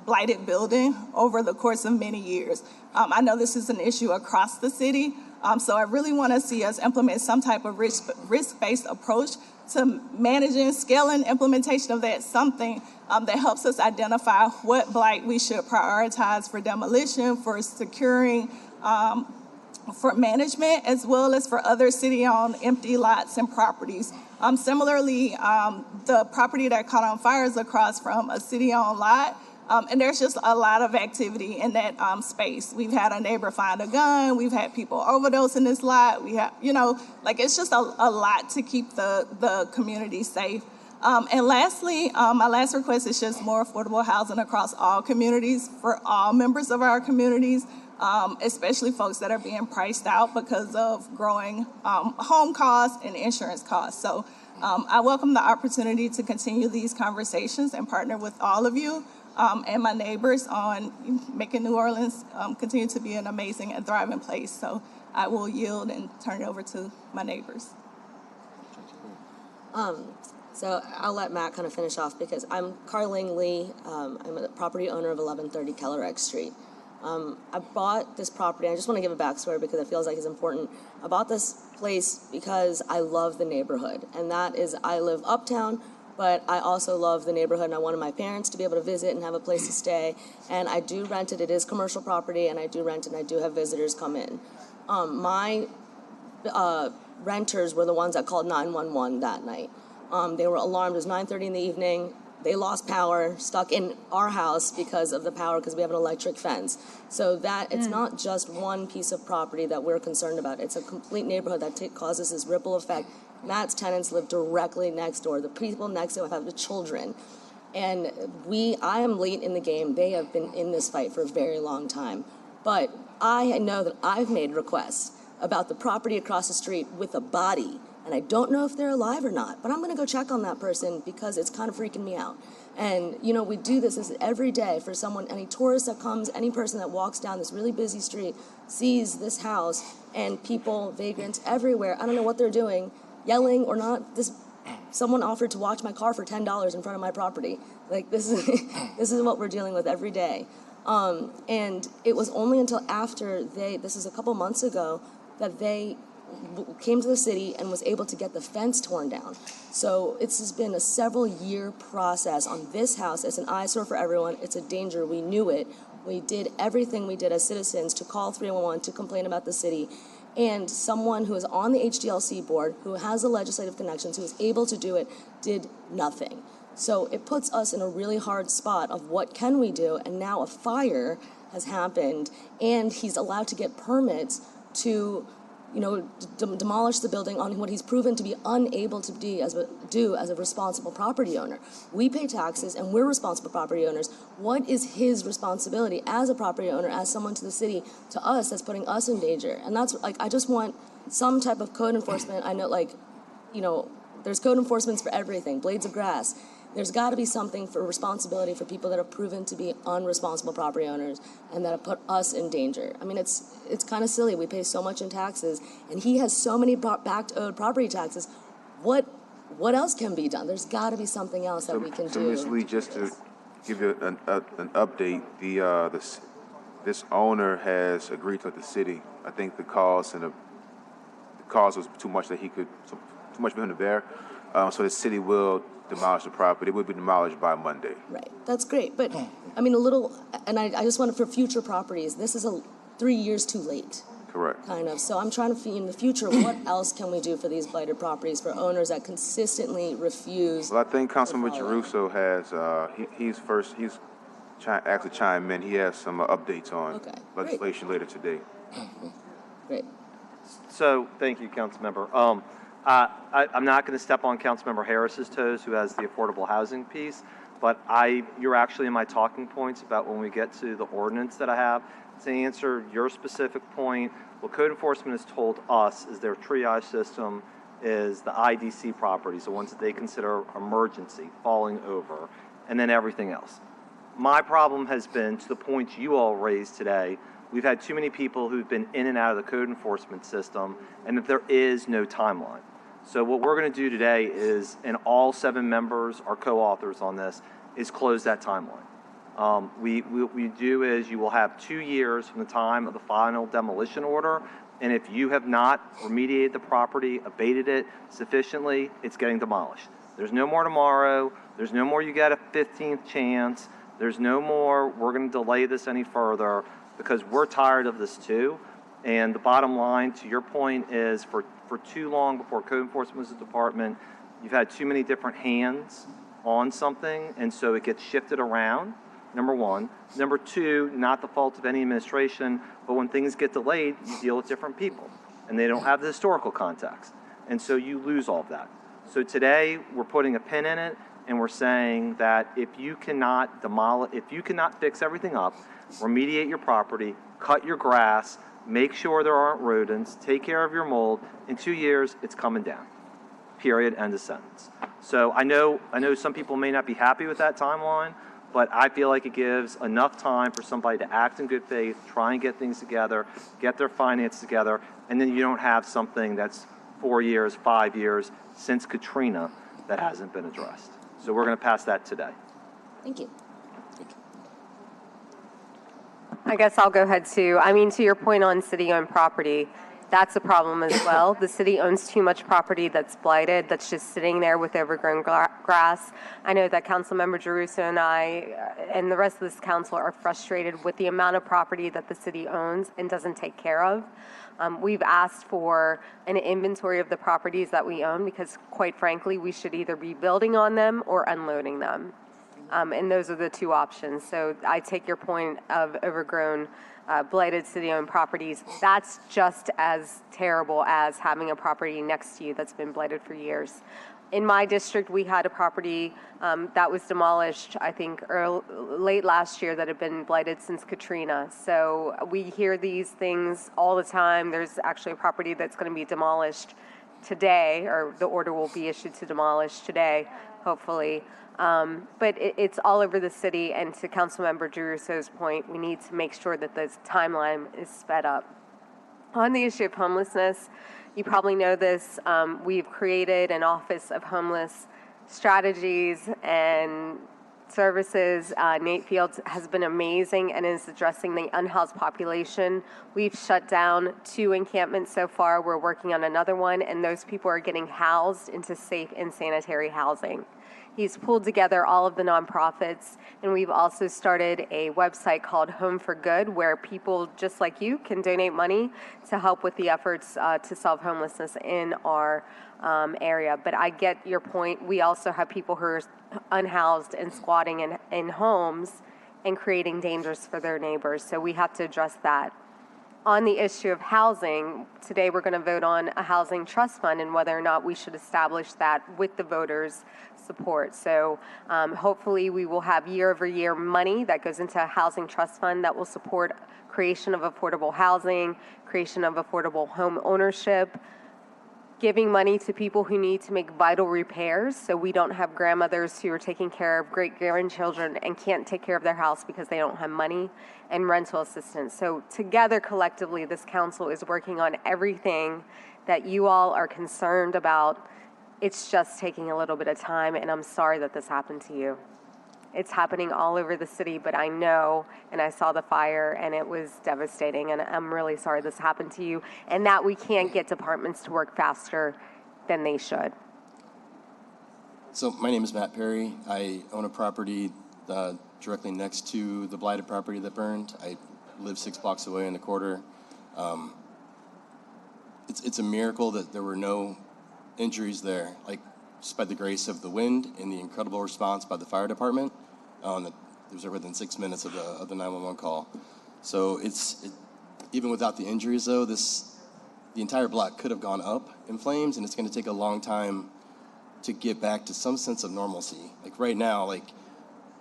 blighted building over the course of many years. I know this is an issue across the city, so I really want to see us implement some type of risk-based approach to managing, scaling implementation of that, something that helps us identify what blight we should prioritize for demolition, for securing, for management, as well as for other city-owned empty lots and properties. Similarly, the property that caught on fire is across from a city-owned lot, and there's just a lot of activity in that space. We've had a neighbor find a gun. We've had people overdose in this lot. We have, it's just a lot to keep the community safe. And lastly, my last request is just more affordable housing across all communities for all members of our communities, especially folks that are being priced out because of growing home costs and insurance costs. So I welcome the opportunity to continue these conversations and partner with all of you and my neighbors on making New Orleans continue to be an amazing and thriving place. So I will yield and turn it over to my neighbors. So I'll let Matt kind of finish off because I'm Carling Lee. I'm a property owner of 1130 Colorex Street. I bought this property. I just want to give a backstory because it feels like it's important. I bought this place because I love the neighborhood, and that is I live uptown, but I also love the neighborhood, and I wanted my parents to be able to visit and have a place to stay. And I do rent it. It is commercial property, and I do rent it, and I do have visitors come in. My renters were the ones that called 911 that night. They were alarmed. It was 9:30 in the evening. They lost power, stuck in our house because of the power, because we have an electric fence. So that it's not just one piece of property that we're concerned about. It's a complete neighborhood that causes this ripple effect. Matt's tenants live directly next door. The people next door have the children. And I am late in the game. They have been in this fight for a very long time. But I know that I've made requests about the property across the street with a body, and I don't know if they're alive or not, but I'm going to go check on that person because it's kind of freaking me out. And, you know, we do this every day for someone, any tourist that comes, any person that walks down this really busy street, sees this house, and people, vagrants everywhere, I don't know what they're doing, yelling or not. Someone offered to watch my car for $10 in front of my property. Like, this is what we're dealing with every day. And it was only until after this is a couple months ago, that they came to the city and was able to get the fence torn down. So it's just been a several-year process on this house. It's an eyesore for everyone. It's a danger. We knew it. We did everything we did as citizens to call 311 to complain about the city. And someone who is on the HDLC board, who has the legislative connections, who is able to do it, did nothing. So it puts us in a really hard spot of what can we do, and now a fire has happened, and he's allowed to get permits to, you know, demolish the building on what he's proven to be unable to do as a responsible property owner. We pay taxes, and we're responsible property owners. What is his responsibility as a property owner, as someone to the city, to us, that's putting us in danger? And that's, like, I just want some type of code enforcement. I know, like, you know, there's code enforcements for everything, blades of grass. There's got to be something for responsibility for people that are proven to be unresponsible property owners and that have put us in danger. I mean, it's kind of silly. We pay so much in taxes, and he has so many back-owed property taxes. What else can be done? There's got to be something else that we can do. So, Ms. Lee, just to give you an update, this owner has agreed to let the city. I think the cost was too much for him to bear. So the city will demolish the property. It will be demolished by Monday. Right. That's great. But, I mean, I just want it for future properties. This is 3 years too late. Correct. Kind of. So I'm trying to see in the future, what else can we do for these blighted properties, for owners that consistently refuse? Well, I think Councilman Giarrusso has, he's actually chime in. He has some updates on legislation later today. Great. So, thank you, Councilmember. I'm not going to step on Councilmember Harris's toes, who has the affordable housing piece, but you're actually in my talking points about when we get to the ordinance that I have. To answer your specific point, what code enforcement has told us is their triage system is the IDC properties, the ones that they consider emergency, falling over, and then everything else. My problem has been, to the point you all raised today, we've had too many people who've been in and out of the code enforcement system, and that there is no timeline. So what we're going to do today is, and all 7 members are co-authors on this, is close that timeline. What we do is you will have 2 years from the time of the final demolition order, and if you have not remediated the property, abated it sufficiently, it's getting demolished. There's no more tomorrow. There's no more you get a 15th chance. There's no more we're going to delay this any further, because we're tired of this too. And the bottom line, to your point, is for too long before code enforcement was a department, you've had too many different hands on something, and so it gets shifted around, number one. Number two, not the fault of any administration, but when things get delayed, you deal with different people, and they don't have the historical context. And so you lose all of that. So today, we're putting a pin in it, and we're saying that if you cannot fix everything up, remediate your property, cut your grass, make sure there aren't rodents, take care of your mold, in 2 years, it's coming down. Period, end of sentence. So I know some people may not be happy with that timeline, but I feel like it gives enough time for somebody to act in good faith, try and get things together, get their finances together, and then you don't have something that's 4 years, 5 years since Katrina that hasn't been addressed. So we're going to pass that today. Thank you. I guess I'll go ahead too. I mean, to your point on city-owned property, that's a problem as well. The city owns too much property that's blighted, that's just sitting there with overgrown grass. I know that Councilmember Giarrusso and I and the rest of this council are frustrated with the amount of property that the city owns and doesn't take care of. We've asked for an inventory of the properties that we own because, quite frankly, we should either be building on them or unloading them. And those are the two options. So I take your point of overgrown, blighted city-owned properties. That's just as terrible as having a property next to you that's been blighted for years. In my district, we had a property that was demolished, I think, late last year that had been blighted since Katrina. So we hear these things all the time. There's actually a property that's going to be demolished today, or the order will be issued to demolish today, hopefully. But it's all over the city, and to Councilmember Giarrusso's point, we need to make sure that this timeline is sped up. On the issue of homelessness, you probably know this, we've created an Office of Homeless Strategies and Services. Nate Fields has been amazing and is addressing the unhoused population. We've shut down 2 encampments so far. We're working on another one, and those people are getting housed into safe and sanitary housing. He's pulled together all of the nonprofits, and we've also started a website called Home for Good, where people just like you can donate money to help with the efforts to solve homelessness in our area. But I get your point. We also have people who are unhoused and squatting in homes and creating dangers for their neighbors, so we have to address that. On the issue of housing, today we're going to vote on a housing trust fund and whether or not we should establish that with the voters' support. So hopefully we will have year-over-year money that goes into a housing trust fund that will support creation of affordable housing, creation of affordable home ownership, giving money to people who need to make vital repairs so we don't have grandmothers who are taking care of great-grandchildren and can't take care of their house because they don't have money, and rental assistance. So together, collectively, this council is working on everything that you all are concerned about. It's just taking a little bit of time, and I'm sorry that this happened to you. It's happening all over the city, but I know, and I saw the fire, and it was devastating, and I'm really sorry this happened to you, and that we can't get departments to work faster than they should. So my name is Matt Perry. I own a property directly next to the blighted property that burned. I live 6 blocks away in the quarter. It's a miracle that there were no injuries there, like just by the grace of the wind and the incredible response by the fire department. It was within 6 minutes of the 911 call. So even without the injuries, though, the entire block could have gone up in flames, and it's going to take a long time to get back to some sense of normalcy. Like right now, like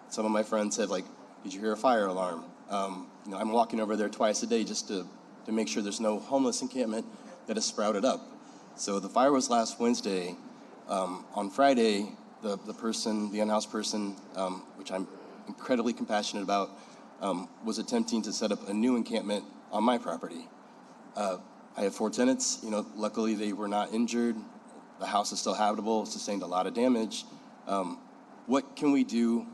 some of my friends said, like, did you hear a fire alarm? I'm walking over there twice a day just to make sure there's no homeless encampment that has sprouted up. So the fire was last Wednesday. On Friday, the unhoused person, which I'm incredibly compassionate about, was attempting to set up a new encampment on my property. I have 4 tenants. Luckily they were not injured. The house is still habitable. It sustained a lot of damage. What can we do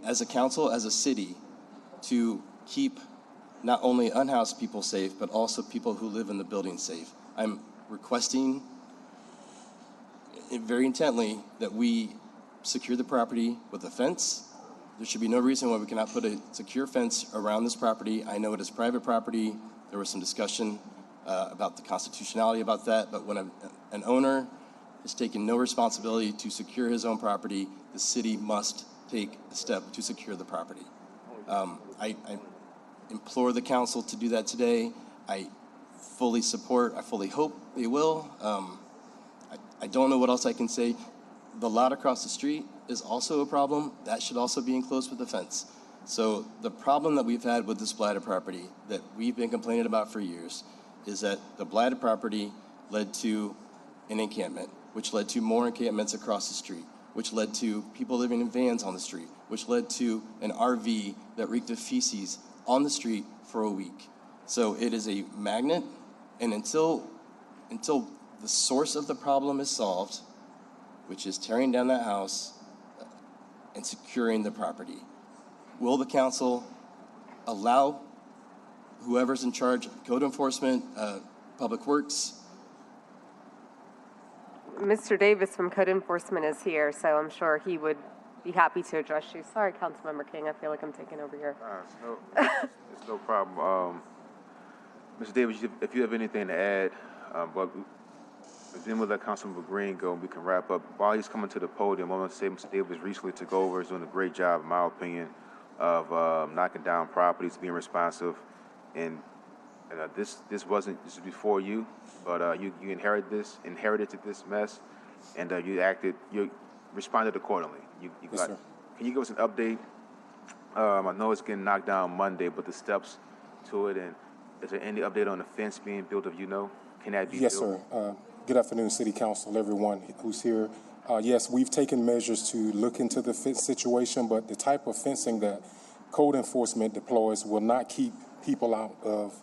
as a council, as a city, to keep not only unhoused people safe, but also people who live in the building safe? I'm requesting very intently that we secure the property with a fence. There should be no reason why we cannot put a secure fence around this property. I know it is private property. There was some discussion about the constitutionality about that, but when an owner has taken no responsibility to secure his own property, the city must take a step to secure the property. I implore the council to do that today. I fully hope they will. I don't know what else I can say. The lot across the street is also a problem. That should also be enclosed with a fence. So the problem that we've had with this blighted property that we've been complaining about for years is that the blighted property led to an encampment, which led to more encampments across the street, which led to people living in vans on the street, which led to an RV that reeked of feces on the street for a week. So it is a magnet, and until the source of the problem is solved, which is tearing down that house and securing the property, will the council allow whoever's in charge, code enforcement, public works. Mr. Davis from Code Enforcement is here, so I'm sure he would be happy to address you. Sorry, Councilmember King, I feel like I'm taking over here. It's no problem. Mr. Davis, if you have anything to add, but then we'll let Councilmember Green go and we can wrap up. While he's coming to the podium, I want to say Mr. Davis recently took over. He's doing a great job, in my opinion, of knocking down properties, being responsive. And this was before you, but you inherited this mess, and you responded accordingly. Yes, sir. Can you give us an update? I know it's getting knocked down Monday, but the steps to it, and is there any update on the fence being built? If you know, can that be built? Yes, sir. Good afternoon, City Council, everyone who's here. Yes, we've taken measures to look into the fence situation, but the type of fencing that code enforcement deploys will not keep people out of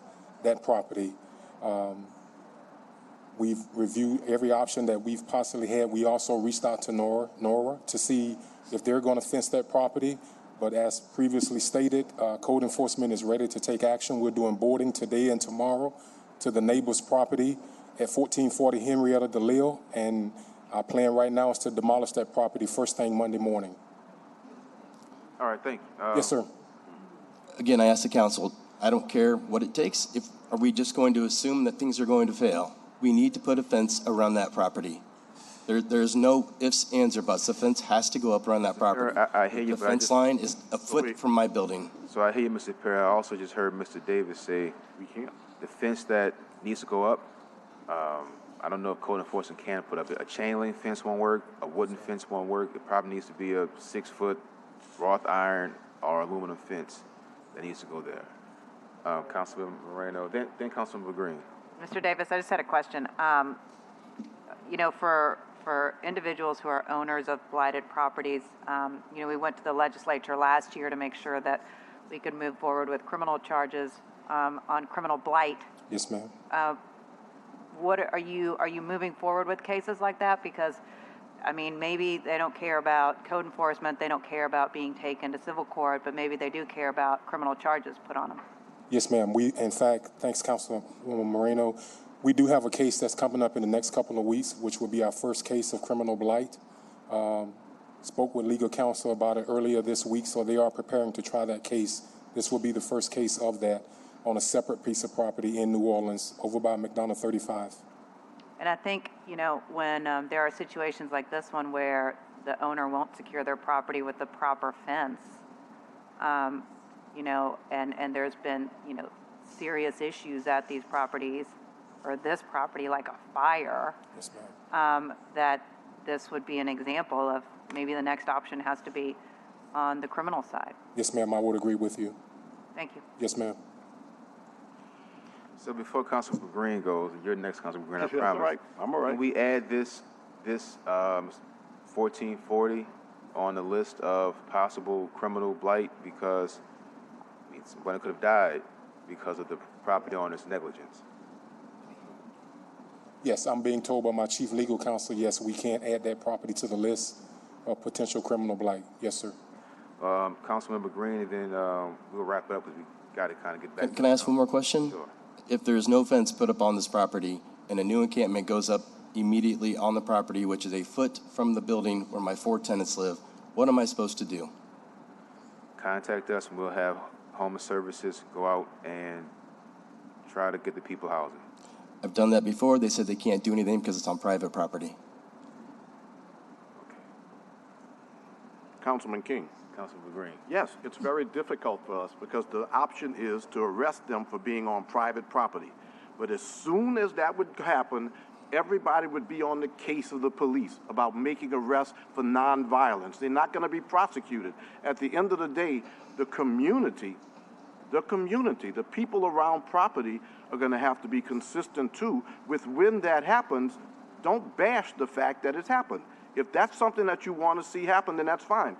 that property. We've reviewed every option that we've possibly had. We also reached out to Nora to see if they're going to fence that property. But as previously stated, code enforcement is ready to take action. We're doing boarding today and tomorrow to the neighbor's property at 1440 Henrietta DeLille, and our plan right now is to demolish that property first thing Monday morning. All right, thank you. Yes, sir. Again, I ask the council, I don't care what it takes. Are we just going to assume that things are going to fail? We need to put a fence around that property. There's no ifs, ands, or buts. The fence has to go up around that property. I hear you. The fence line is a foot from my building. So I hear you, Mr. Perry. I also just heard Mr. Davis say the fence that needs to go up. I don't know if code enforcement can put up a chain link fence won't work. A wooden fence won't work. It probably needs to be a 6-foot wrought iron or aluminum fence that needs to go there. Councilman Moreno, then Councilman Green. Mr. Davis, I just had a question. You know, for individuals who are owners of blighted properties, you know, we went to the legislature last year to make sure that we could move forward with criminal charges on criminal blight. Yes, ma'am. What are you moving forward with cases like that? Because, I mean, maybe they don't care about code enforcement, they don't care about being taken to civil court, but maybe they do care about criminal charges put on them. Yes, ma'am. We, in fact, thanks, Councilwoman Moreno, we do have a case that's coming up in the next couple of weeks, which will be our first case of criminal blight. Spoke with legal counsel about it earlier this week, so they are preparing to try that case. This will be the first case of that on a separate piece of property in New Orleans over by McDonough 35. And I think, you know, when there are situations like this one where the owner won't secure their property with the proper fence, you know, and there's been, you know, serious issues at these properties, or this property, like a fire, yes, ma'am. That this would be an example of maybe the next option has to be on the criminal side. Yes, ma'am, I would agree with you. Thank you. Yes, ma'am. So before Councilman Green goes, and you're next, Councilman Green, I That's promise. all right. I'm all right. Can we add this 1440 on the list of possible criminal blight, because someone could have died because of the property owner's negligence? Yes, I'm being told by my chief legal counsel, yes, we can't add that property to the list of potential criminal blight. Yes, sir. Councilmember Green, and then we'll wrap it up because we got to kind of get back. Can I ask one more question? Sure. If there's no fence put up on this property and a new encampment goes up immediately on the property, which is a foot from the building where my 4 tenants live, what am I supposed to do? Contact us, and we'll have Homeless Services go out and try to get the people housing. I've done that before. They said they can't do anything because it's on private property. Councilman King. Councilman Green. Yes, it's very difficult for us because the option is to arrest them for being on private property. But as soon as that would happen, everybody would be on the case of the police about making arrests for nonviolence. They're not going to be prosecuted. At the end of the day, the community, the people around property are going to have to be consistent too with when that happens. Don't bash the fact that it's happened. If that's something that you want to see happen, then that's fine.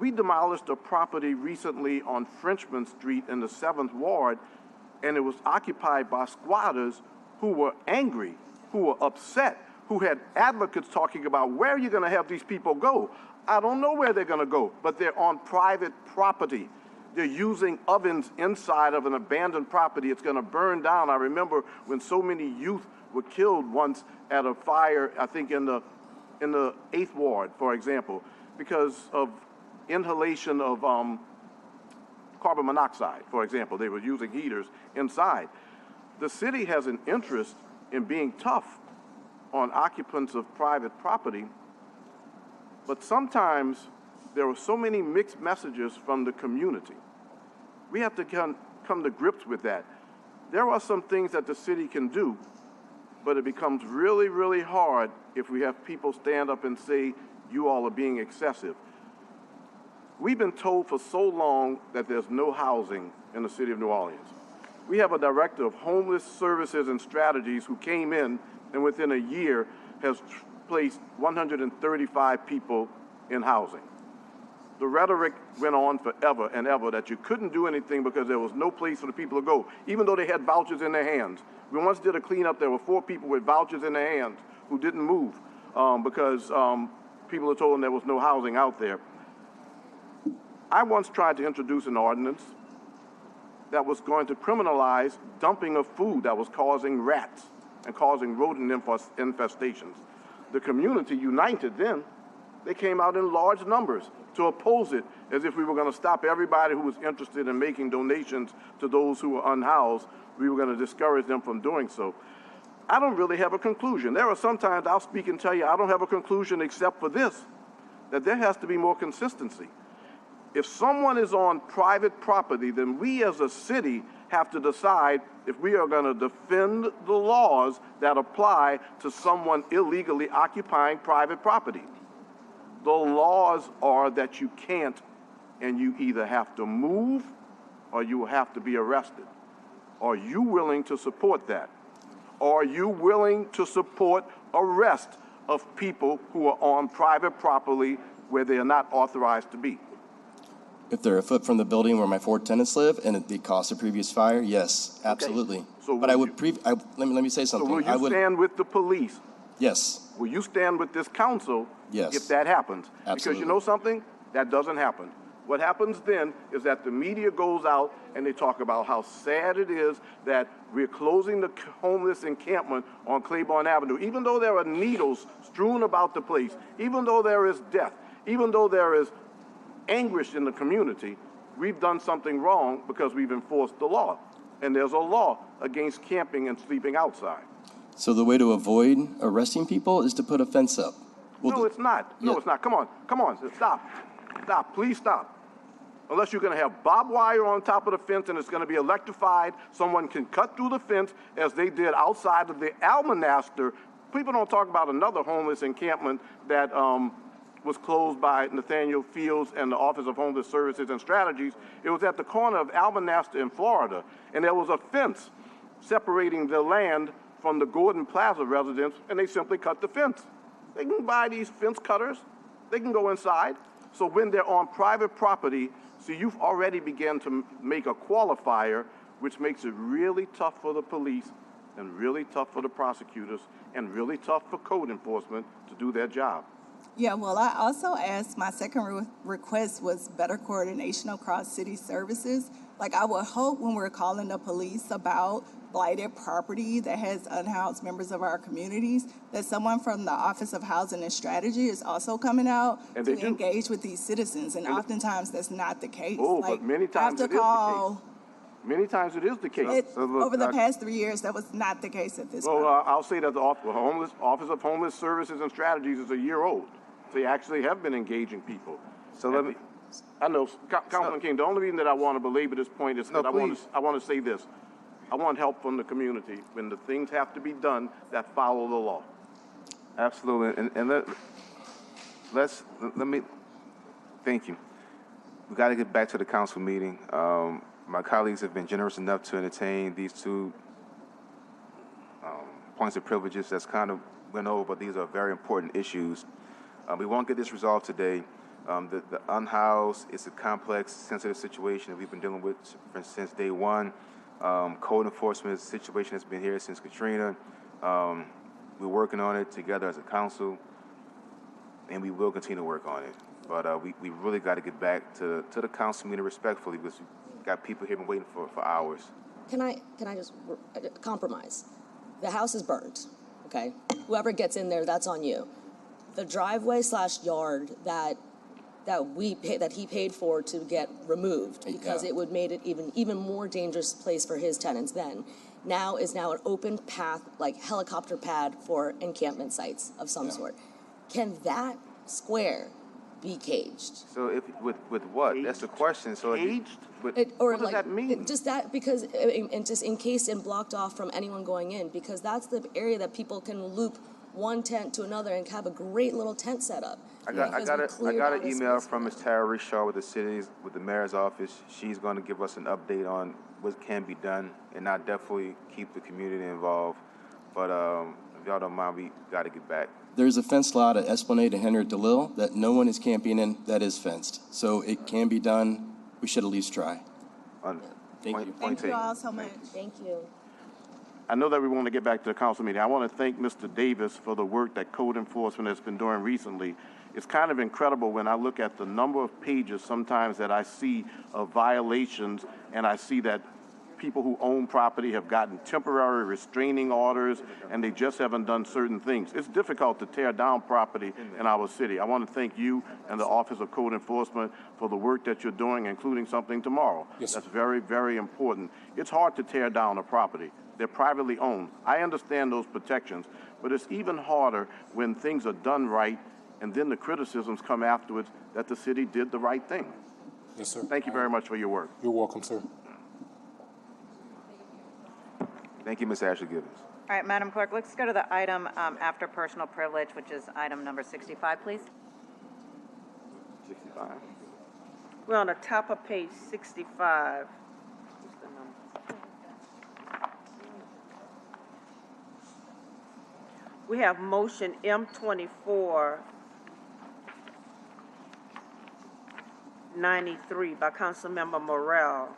We demolished a property recently on Frenchman Street in the 7th Ward, and it was occupied by squatters who were angry, who were upset, who had advocates talking about, where are you going to have these people go? I don't know where they're going to go, but they're on private property. They're using ovens inside of an abandoned property. It's going to burn down. I remember when so many youth were killed once at a fire, I think in the 8th Ward, for example, because of inhalation of carbon monoxide, for example. They were using heaters inside. The city has an interest in being tough on occupants of private property, but sometimes there are so many mixed messages from the community. We have to come to grips with that. There are some things that the city can do, but it becomes really, really hard if we have people stand up and say, you all are being excessive. We've been told for so long that there's no housing in the city of New Orleans. We have a director of homeless services and strategies who came in and within a year has placed 135 people in housing. The rhetoric went on forever and ever that you couldn't do anything because there was no place for the people to go, even though they had vouchers in their hands. We once did a cleanup, there were 4 people with vouchers in their hands who didn't move because people were told there was no housing out there. I once tried to introduce an ordinance that was going to criminalize dumping of food that was causing rats and causing rodent infestations. The community united then. They came out in large numbers to oppose it, as if we were going to stop everybody who was interested in making donations to those who were unhoused. We were going to discourage them from doing so. I don't really have a conclusion. There are sometimes I'll speak and tell you I don't have a conclusion except for this, that there has to be more consistency. If someone is on private property, then we as a city have to decide if we are going to defend the laws that apply to someone illegally occupying private property. The laws are that you can't, and you either have to move or you have to be arrested. Are you willing to support that? Are you willing to support arrest of people who are on private property where they are not authorized to be? If they're a foot from the building where my 4 tenants live and it caused a previous fire, yes, absolutely. Okay. So but I would let me say something. So will you stand with the police? Yes. Will you stand with this council? Yes. If that happens? Absolutely. Because you know something? That doesn't happen. What happens then is that the media goes out and they talk about how sad it is that we're closing the homeless encampment on Claiborne Avenue, even though there are needles strewn about the place, even though there is death, even though there is anguish in the community. We've done something wrong because we've enforced the law. And there's a law against camping and sleeping outside. So the way to avoid arresting people is to put a fence up. Well, no, it's not. No, it's not. Come on. Stop. Stop. Please stop. Unless you're going to have barbed wire on top of the fence and it's going to be electrified, someone can cut through the fence as they did outside of the Almonaster. People don't talk about another homeless encampment that was closed by Nathaniel Fields and the Office of Homeless Services and Strategies. It was at the corner of Almonaster in Florida, and there was a fence separating the land from the Gordon Plaza residence, and they simply cut the fence. They can buy these fence cutters. They can go inside. So when they're on private property, see, you've already begun to make a qualifier, which makes it really tough for the police and really tough for the prosecutors and really tough for code enforcement to do their job. Yeah, well, I also asked, my second request was better coordination across city services. Like, I would hope when we're calling the police about blighted property that has unhoused members of our communities, that someone from the Office of Housing and Strategy is also coming out to engage with these citizens. And oftentimes that's not the case. Oh, but many times it is the case. Many times it is the case. Over the past 3 years, that was not the case at this point. Well, I'll say that the Office of Homeless Services and Strategies is a year old. They actually have been engaging people. So let me, I know, Councilman King, the only reason that I want to belabor this point is that I want to say this. I want help from the community when the things have to be done that follow the law. Absolutely. And let me, thank you. We got to get back to the council meeting. My colleagues have been generous enough to entertain these 2 points of privileges that's kind of went over, but these are very important issues. We won't get this resolved today. The unhoused is a complex, sensitive situation that we've been dealing with since day one. Code enforcement situation has been here since Katrina. We're working on it together as a council, and we will continue to work on it. But we really got to get back to the council meeting respectfully because we got people here been waiting for hours. Can I just compromise? The house is burnt, okay? Whoever gets in there, that's on you. The driveway / yard that he paid for to get removed because it would made it even more dangerous place for his tenants then. Now is an open path, like helicopter pad for encampment sites of some sort. Can that square be caged? So if with what? That's the question. So Caged? What does that mean? Just that because and just encased and blocked off from anyone going in because that's the area that people can loop one tent to another and have a great little tent set up. I got an email from Ms. Tara Rishaw with the mayor's office. She's going to give us an update on what can be done, and I definitely keep the community involved. But if y'all don't mind, we got to get back. There's a fenced lot at Esplanade and Henry DeLille that no one is camping in that is fenced. So it can be done. We should at least try. Thank you. Thank you all so much. Thank you. I know that we want to get back to the council meeting. I want to thank Mr. Davis for the work that code enforcement has been doing recently. It's kind of incredible when I look at the number of pages sometimes that I see of violations, and I see that people who own property have gotten temporary restraining orders and they just haven't done certain things. It's difficult to tear down property in our city. I want to thank you and the Office of Code Enforcement for the work that you're doing, including something tomorrow. Yes, sir. That's very, very important. It's hard to tear down a property. They're privately owned. I understand those protections, but it's even harder when things are done right and then the criticisms come afterwards that the city did the right thing. Yes, sir. Thank you very much for your work. You're welcome, sir. Thank you, Ms. Ashley Gibbons. All right, Madam Clerk, let's go to the item after personal privilege, which is item number 65, please. 65. We're on the top of page 65. What's the number? We have motion M2493 by Councilmember Morrell,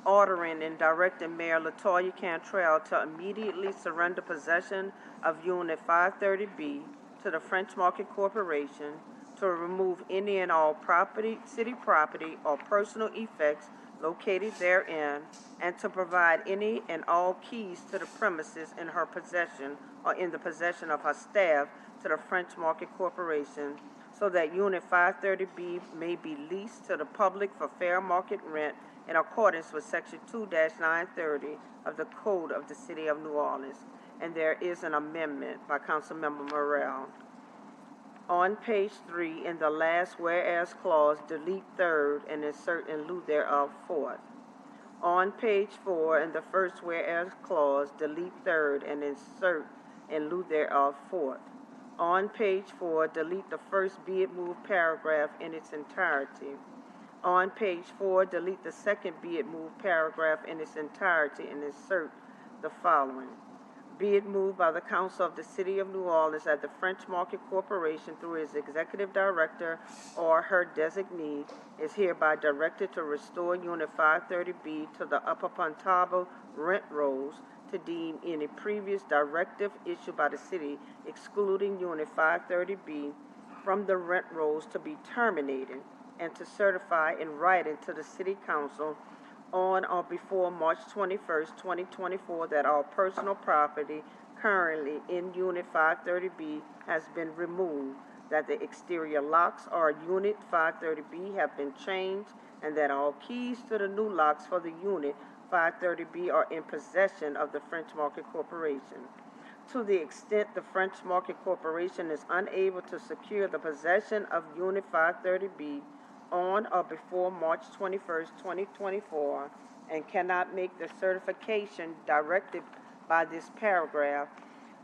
ordering and directing Mayor LaToya Cantrell to immediately surrender possession of Unit 530B to the French Market Corporation to remove any and all property, city property, or personal effects located therein, and to provide any and all keys to the premises in her possession or in the possession of her staff to the French Market Corporation, so that Unit 530B may be leased to the public for fair market rent in accordance with Section 2-930 of the Code of the City of New Orleans. And there is an amendment by Councilmember Morrell. On page 3, in the last whereas clause, delete third and insert in lieu thereof fourth. On page 4, in the first whereas clause, delete third and insert in lieu thereof fourth. On page 4, delete the first be it moved paragraph in its entirety. On page 4, delete the second be it moved paragraph in its entirety and insert the following. Be it moved by the Council of the City of New Orleans that the French Market Corporation, through its executive director or her designee, is hereby directed to restore Unit 530B to the Upper Pontable rent rolls, to deem any previous directive issued by the city excluding Unit 530B from the rent rolls to be terminated, and to certify in writing to the City Council on or before March 21st, 2024, that all personal property currently in Unit 530B has been removed, that the exterior locks or Unit 530B have been changed, and that all keys to the new locks for the Unit 530B are in possession of the French Market Corporation. To the extent the French Market Corporation is unable to secure the possession of Unit 530B on or before March 21st, 2024, and cannot make the certification directed by this paragraph,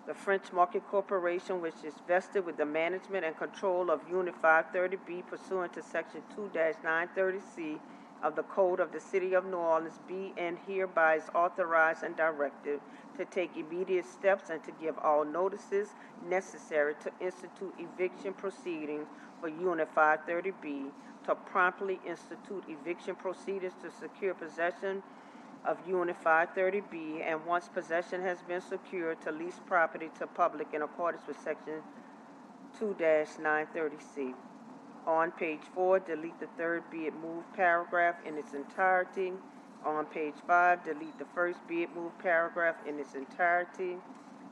the French Market Corporation, which is vested with the management and control of Unit 530B pursuant to Section 2-930C of the Code of the City of New Orleans, be and hereby is authorized and directed to take immediate steps and to give all notices necessary to institute eviction proceedings for Unit 530B, to promptly institute eviction proceedings to secure possession of Unit 530B, and once possession has been secured, to lease property to public in accordance with Section 2-930C. On page 4, delete the third be it moved paragraph in its entirety. On page 5, delete the first be it moved paragraph in its entirety.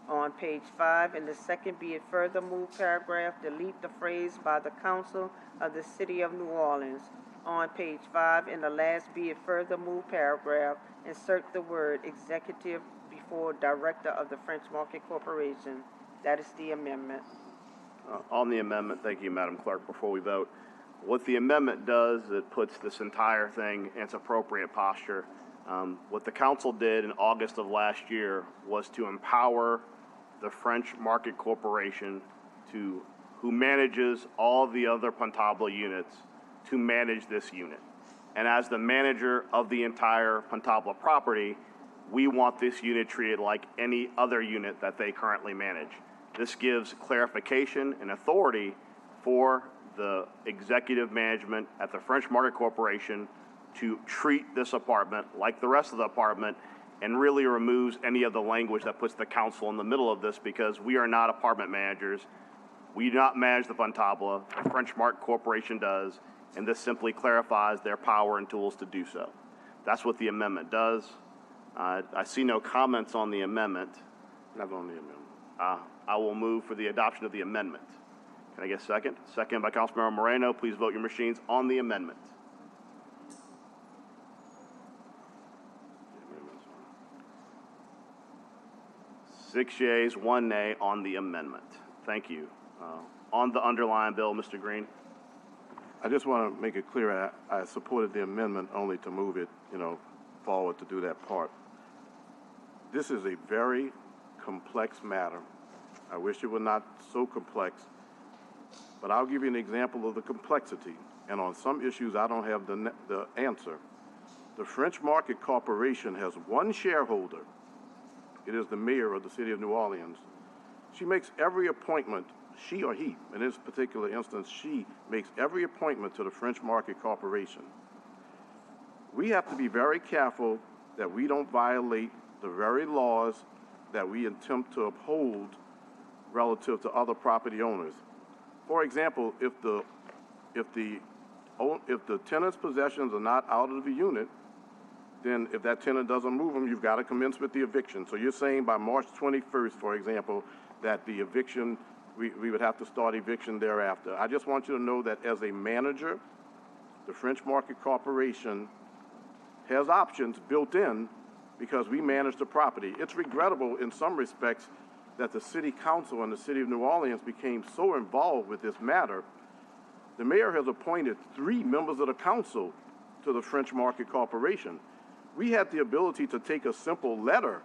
On page 5, in the second be it further moved paragraph, delete the phrase by the Council of the City of New Orleans. On page 5, in the last be it further moved paragraph, insert the word executive before director of the French Market Corporation. That is the amendment. On the amendment, thank you, Madam Clerk. Before we vote, what the amendment does, it puts this entire thing in its appropriate posture. What the council did in August of last year was to empower the French Market Corporation, who manages all the other Pontabla units, to manage this unit. And as the manager of the entire Pontabla property, we want this unit treated like any other unit that they currently manage. This gives clarification and authority for the executive management at the French Market Corporation to treat this apartment like the rest of the apartment, and really removes any of the language that puts the council in the middle of this, because we are not apartment managers. We do not manage the Pontabla. The French Market Corporation does, and this simply clarifies their power and tools to do so. That's what the amendment does. I see no comments on the amendment. Not on the amendment. I will move for the adoption of the amendment. Can I get a second? Second by Councilmember Moreno. Please vote your machines on the amendment. 6 yeas, 1 nay on the amendment. Thank you. On the underlying bill, Mr. Green. I just want to make it clear, I supported the amendment only to move it, forward to do that part. This is a very complex matter. I wish it were not so complex, but I'll give you an example of the complexity. And on some issues, I don't have the answer. The French Market Corporation has one shareholder. It is the mayor of the city of New Orleans. She makes every appointment, she or he, in this particular instance, she makes every appointment to the French Market Corporation. We have to be very careful that we don't violate the very laws that we attempt to uphold relative to other property owners. For example, if the tenant's possessions are not out of the unit, then if that tenant doesn't move them, you've got to commence with the eviction. So you're saying by March 21st, for example, that the eviction, we would have to start eviction thereafter. I just want you to know that as a manager, the French Market Corporation has options built in because we manage the property. It's regrettable in some respects that the city council and the city of New Orleans became so involved with this matter. The mayor has appointed 3 members of the council to the French Market Corporation. We had the ability to take a simple letter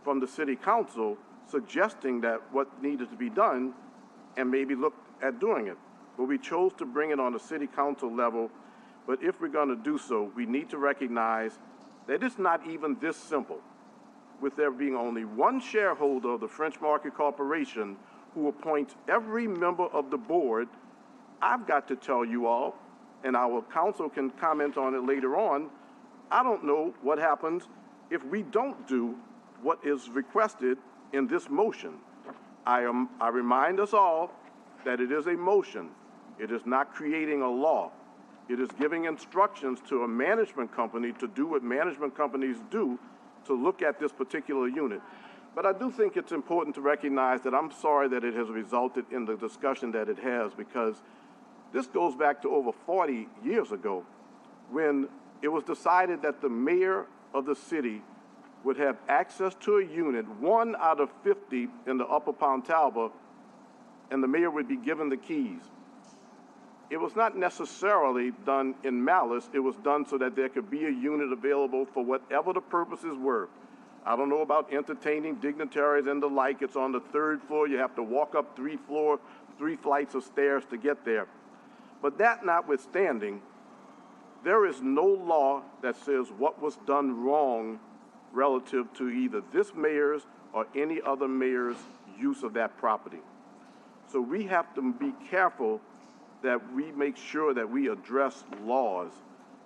from the city council suggesting that what needed to be done and maybe look at doing it. But we chose to bring it on the city council level. But if we're going to do so, we need to recognize that it's not even this simple. With there being only one shareholder of the French Market Corporation who appoints every member of the board, I've got to tell you all, and our council can comment on it later on, I don't know what happens if we don't do what is requested in this motion. I remind us all that it is a motion. It is not creating a law. It is giving instructions to a management company to do what management companies do, to look at this particular unit. But I do think it's important to recognize that I'm sorry that it has resulted in the discussion that it has, because this goes back to over 40 years ago when it was decided that the mayor of the city would have access to a unit, 1 out of 50 in the Upper Pontalba, and the mayor would be given the keys. It was not necessarily done in malice. It was done so that there could be a unit available for whatever the purposes were. I don't know about entertaining dignitaries and the like. It's on the 3rd floor. You have to walk up 3 flights of stairs to get there. But that notwithstanding, there is no law that says what was done wrong relative to either this mayor's or any other mayor's use of that property. So we have to be careful that we make sure that we address laws.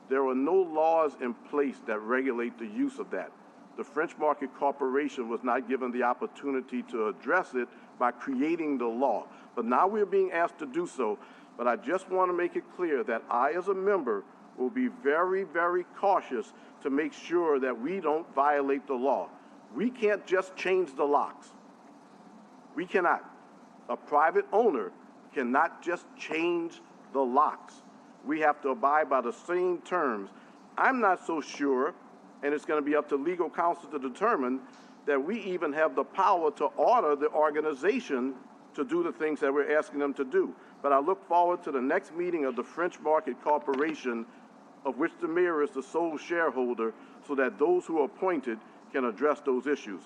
There are no laws in place that regulate the use of that. The French Market Corporation was not given the opportunity to address it by creating the law. But now we're being asked to do so. But I just want to make it clear that I, as a member, will be very, very cautious to make sure that we don't violate the law. We can't just change the locks. We cannot. A private owner cannot just change the locks. We have to abide by the same terms. I'm not so sure, and it's going to be up to legal counsel to determine, that we even have the power to order the organization to do the things that we're asking them to do. But I look forward to the next meeting of the French Market Corporation, of which the mayor is the sole shareholder, so that those who are appointed can address those issues.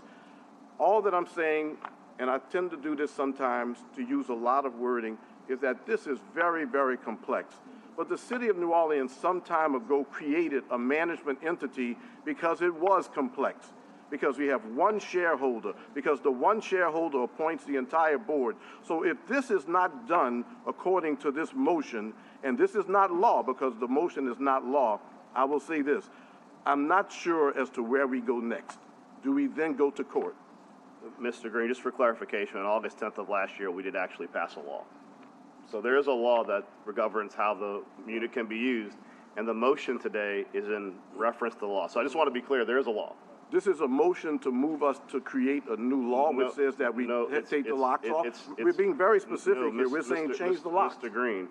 All that I'm saying, and I tend to do this sometimes to use a lot of wording, is that this is very, very complex. But the city of New Orleans some time ago created a management entity because it was complex, because we have one shareholder, because the one shareholder appoints the entire board. So if this is not done according to this motion, and this is not law because the motion is not law, I will say this: I'm not sure as to where we go next. Do we then go to court? Mr. Green, just for clarification, on August 10th of last year, we did actually pass a law. So there is a law that governs how the unit can be used, and the motion today is in reference to the law. So I just want to be clear, there is a law. This is a motion to move us to create a new law which says that we take the locks off. We're being very specific here. We're saying change the locks. Mr. Green,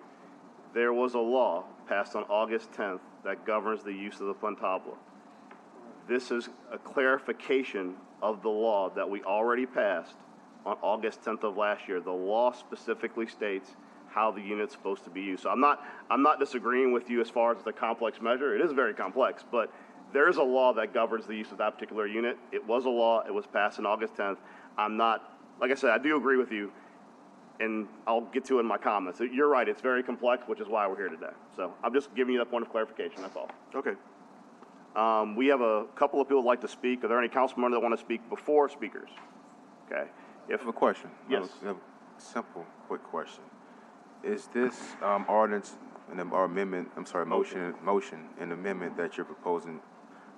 there was a law passed on August 10th that governs the use of the Plantabla. This is a clarification of the law that we already passed on August 10th of last year. The law specifically states how the unit's supposed to be used. So I'm not disagreeing with you as far as the complex measure. It is very complex, but there is a law that governs the use of that particular unit. It was a law. It was passed on August 10th. I'm not, like I said, I do agree with you, and I'll get to it in my comments. You're right. It's very complex, which is why we're here today. So I'm just giving you that point of clarification. That's all. Okay. We have a couple of people who like to speak. Are there any council members that want to speak before speakers? Okay. I have a question. Yes. I have a simple, quick question. Is this ordinance or amendment, motion and amendment that you're proposing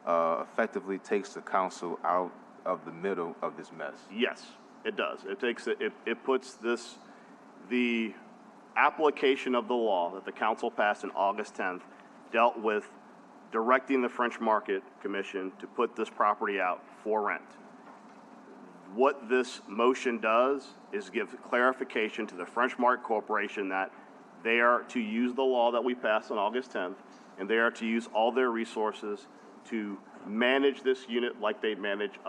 effectively takes the council out of the middle of this mess? Yes, it does. It puts the application of the law that the council passed on August 10th dealt with directing the French Market Commission to put this property out for rent. What this motion does is give clarification to the French Market Corporation that they are to use the law that we passed on August 10th, and they are to use all their resources to manage this unit like they manage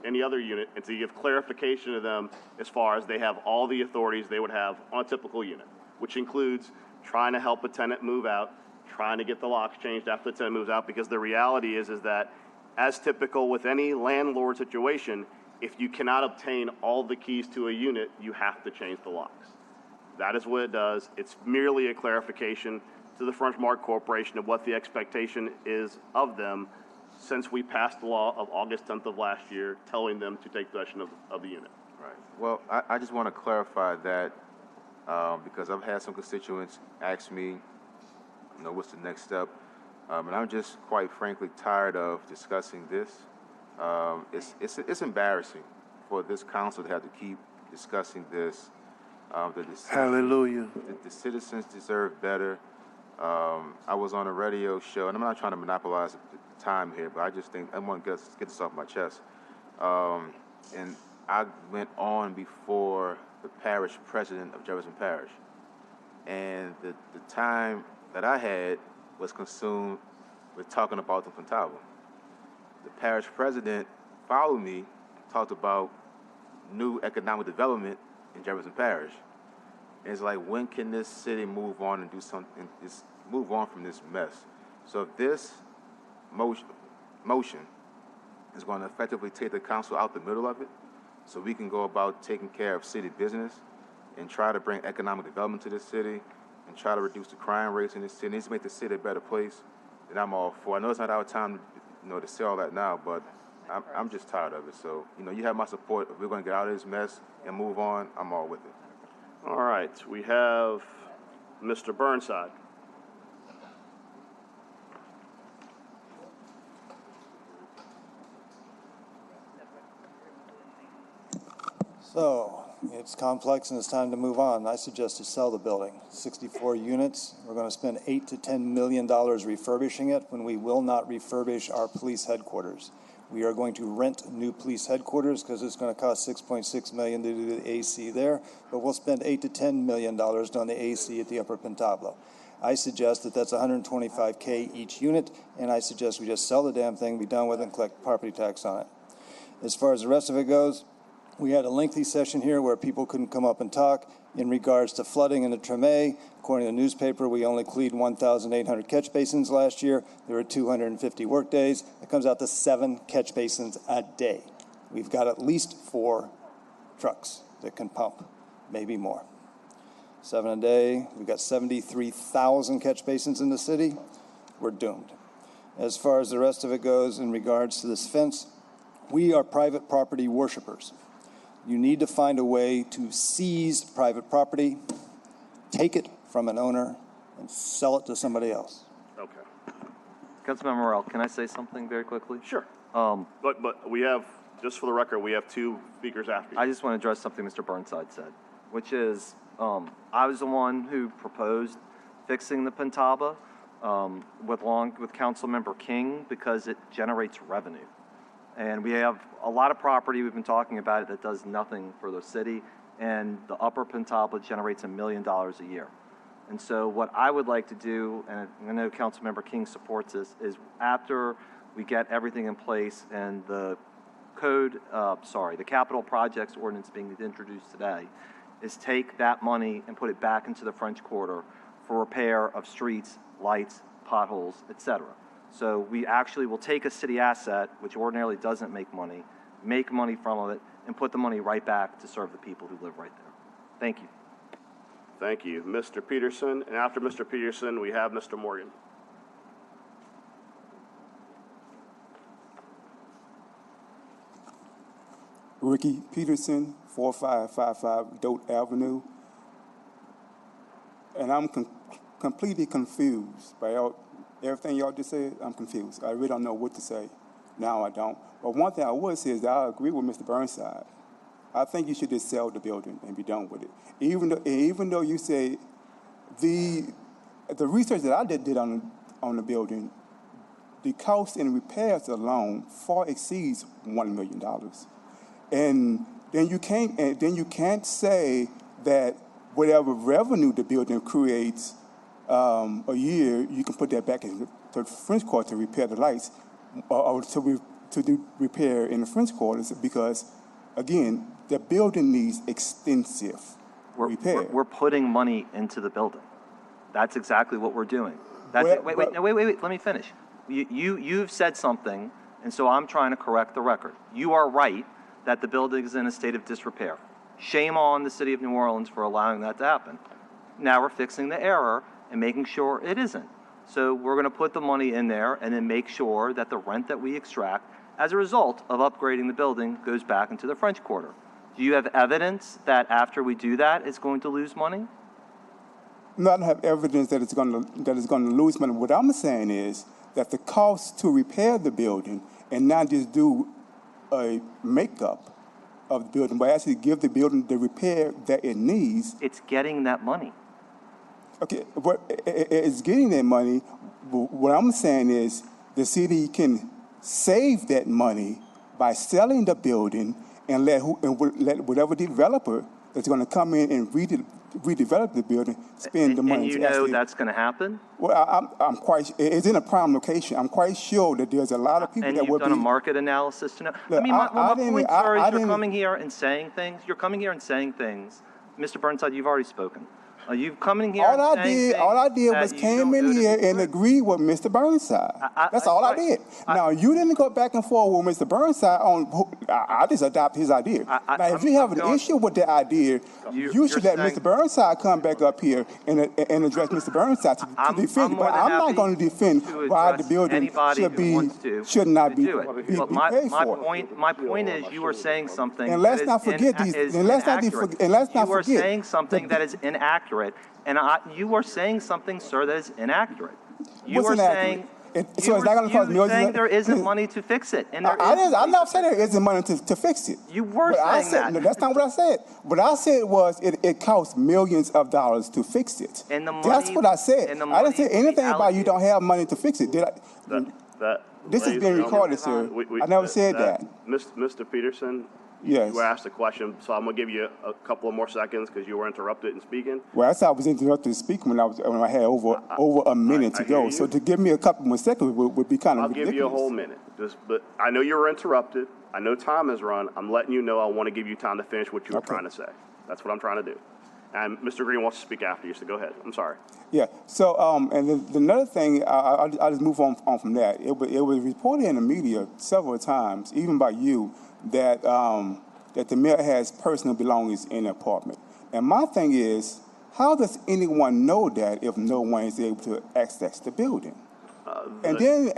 any other unit, and to give clarification to them as far as they have all the authorities they would have on a typical unit, which includes trying to help a tenant move out, trying to get the locks changed after the tenant moves out, because the reality is that, as typical with any landlord situation, if you cannot obtain all the keys to a unit, you have to change the locks. That is what it does. It's merely a clarification to the French Market Corporation of what the expectation is of them since we passed the law of August 10th of last year, telling them to take possession of the unit. Right. Well, I just want to clarify that because I've had some constituents ask me, what's the next step? And I'm just quite frankly tired of discussing this. It's embarrassing for this council to have to keep discussing this. Hallelujah. The citizens deserve better. I was on a radio show, and I'm not trying to monopolize the time here, but I just think I want to get this off my chest. And I went on before the parish president of Jefferson Parish, and the time that I had was consumed with talking about the Plantabla. The parish president followed me, talked about new economic development in Jefferson Parish. And it's like, when can this city move on and do something, move on from this mess? So if this motion is going to effectively take the council out the middle of it, so we can go about taking care of city business and try to bring economic development to this city and try to reduce the crime rates in this city, needs to make the city a better place, then I'm all for it. I know it's not our time to say all that now, but I'm just tired of it. So, you have my support. If we're going to get out of this mess and move on, I'm all with it. All right, we have Mr. Burnside. So, It's complex and it's time to move on. I suggest to sell the building. 64 units. We're going to spend $8 to $10 million refurbishing it when we will not refurbish our police headquarters. We are going to rent new police headquarters because it's going to cost $6.6 million to do the AC there, but we'll spend $8 to $10 million on the AC at the Upper Pentablo. I suggest that that's $125K each unit, and I suggest we just sell the damn thing, be done with it, and collect property tax on it. As far as the rest of it goes, we had a lengthy session here where people couldn't come up and talk in regards to flooding in the Treme. According to the newspaper, we only cleaned 1,800 catch basins last year. There were 250 work days. It comes out to 7 catch basins a day. We've got at least 4 trucks that can pump, maybe more. 7 a day. We've got 73,000 catch basins in the city. We're doomed. As far as the rest of it goes in regards to this fence, we are private property worshipers. You need to find a way to seize private property, take it from an owner, and sell it to somebody else. Okay. Councilmember Morrell, can I say something very quickly? Sure. But we have, just for the record, we have 2 speakers after you. I just want to address something Mr. Burnside said, which is I was the one who proposed fixing the Pentaba with Councilmember King because it generates revenue. And we have a lot of property, we've been talking about it, that does nothing for the city, and the Upper Pentaba generates $1 million a year. And so what I would like to do, and I know Councilmember King supports this, is after we get everything in place and the the capital projects ordinance being introduced today, is take that money and put it back into the French Quarter for repair of streets, lights, potholes, etc. So we actually will take a city asset, which ordinarily doesn't make money from it, and put the money right back to serve the people who live right there. Thank you. Thank you. Mr. Peterson, and after Mr. Peterson, we have Mr. Morgan. Ricky Peterson, 4555 Dote Avenue. And I'm completely confused by everything y'all just said. I'm confused. I really don't know what to say. Now I don't. But one thing I would say is that I agree with Mr. Burnside. I think you should just sell the building and be done with it. Even though you say the research that I did on the building, the cost in repairs alone far exceeds $1 million. And then you can't say that whatever revenue the building creates a year, you can put that back into the French Quarter to repair the lights or to do repair in the French Quarters because, again, the building needs extensive repair. We're putting money into the building. That's exactly what we're doing. Wait, let me finish. You've said something, and so I'm trying to correct the record. You are right that the building is in a state of disrepair. Shame on the city of New Orleans for allowing that to happen. Now we're fixing the error and making sure it isn't. So we're going to put the money in there and then make sure that the rent that we extract as a result of upgrading the building goes back into the French Quarter. Do you have evidence that after we do that, it's going to lose money? No, I don't have evidence that it's going to lose money. What I'm saying is that the cost to repair the building and not just do a makeup of the building, but actually give the building the repair that it needs. It's getting that money. Okay, but it's getting that money. What I'm saying is the city can save that money by selling the building and let whatever developer that's going to come in and redevelop the building spend the money. And you know that's going to happen? Well, I'm quite. It's in a prime location. I'm quite sure that there's a lot of people and that you've would done a market analysis to know. Look, I mean, my point, sir, is you're coming here and saying things. You're coming here and saying things. Mr. Burnside, you've already spoken. You've come in here. All I did was came in here and agree with Mr. Burnside. That's all I did. Now you didn't go back and forth with Mr. Burnside on. I just adopt his idea. Now, if you have an issue with the idea, you should let Mr. Burnside come back up here and address Mr. Burnside to defend it. But I'm not going to defend why the building should not be paid for. My point is, you are saying something. And let's not forget these. And let's not forget. You are saying something that is inaccurate. And you are saying something, sir, that is inaccurate. You What's are inaccurate? saying So it's not going to cost millions. saying there isn't money to fix it, and there I'm not saying there isn't money to fix it. You were But I saying said, that. No, that's not what I said. What I said was it costs millions of dollars to fix it. And the That's money- what I said. and the I didn't say money anything be about you don't have money to fix it. Did I? This is ladies being and recorded, sir. gentlemen, I never said that. Mr. Peterson, Yes. you asked a question, so I'm going to give you a couple of more seconds because you were interrupted in speaking. Well, that's how I was interrupted speaking when I had over a minute to hear go. you. So to give me a couple more seconds would be kind of I'll ridiculous. give you a whole minute. But I know you were interrupted. I know time has run. I'm letting you know I want to give you time to finish what you were trying to say. That's what I'm trying to do. And Mr. Green wants to speak after you, so go ahead. I'm sorry. Yeah. So, and the another thing, I'll just move on from that. It was reported in the media several times, even by you, that that the mayor has personal belongings in the apartment. And my thing is, how does anyone know that if no one is able to access the building? And then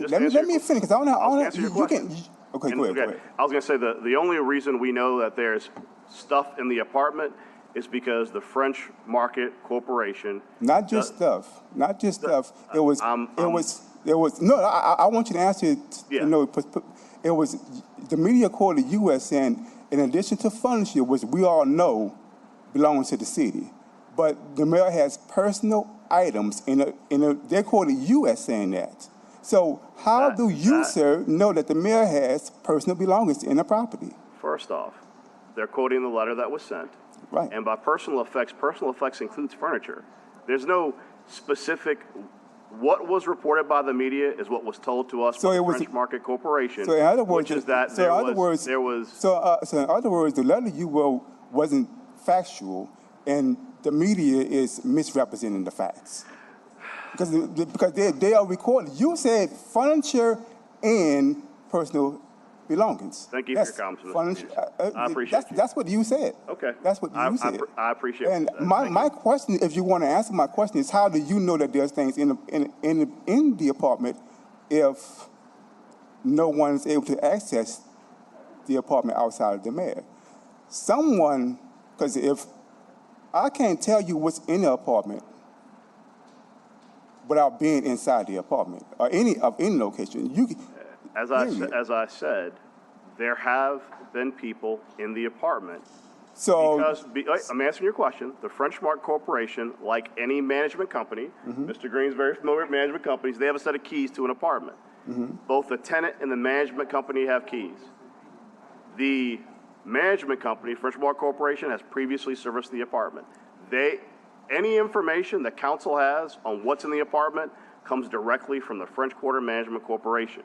let me finish because I want to answer your you question. can. Okay, go ahead. I was going to say the only reason we know that there's stuff in the apartment is because the French Market Corporation. Not just stuff. It was. No. I want you to answer it. Yeah. You know, it was the media quoted U.S. saying, in addition to furniture, which we all know belongs to the city, but the mayor has personal items they quoted U.S. saying that. So how do you, sir, know that the mayor has personal belongings in the property? First off, they're quoting the letter that was sent. Right. And by personal effects includes furniture. There's no specific. What was reported by the media is what was told to us by the French Market Corporation. So in other words, which is that so in other words, the letter you wrote wasn't factual, and the media is misrepresenting the facts because they are recorded. You said furniture and personal belongings. Thank you for your comments, Mr. Peterson. I appreciate you. That's what you said. Okay. That's what you said. I appreciate And that. my question, if you want to answer my question, is how do you know that there's things in the apartment if no one is able to access the apartment outside of the mayor? Someone, because if I can't tell you what's in the apartment without being inside the apartment or any location, As I said, there have been people in the apartment. So, I'm answering your question. The French Market Corporation, like any management company, Mr. Green's very familiar with management companies, they have a set of keys to an apartment. Both the tenant and the management company have keys. The management company, French Market Corporation, has previously serviced the apartment. Any information that council has on what's in the apartment comes directly from the French Quarter Management Corporation.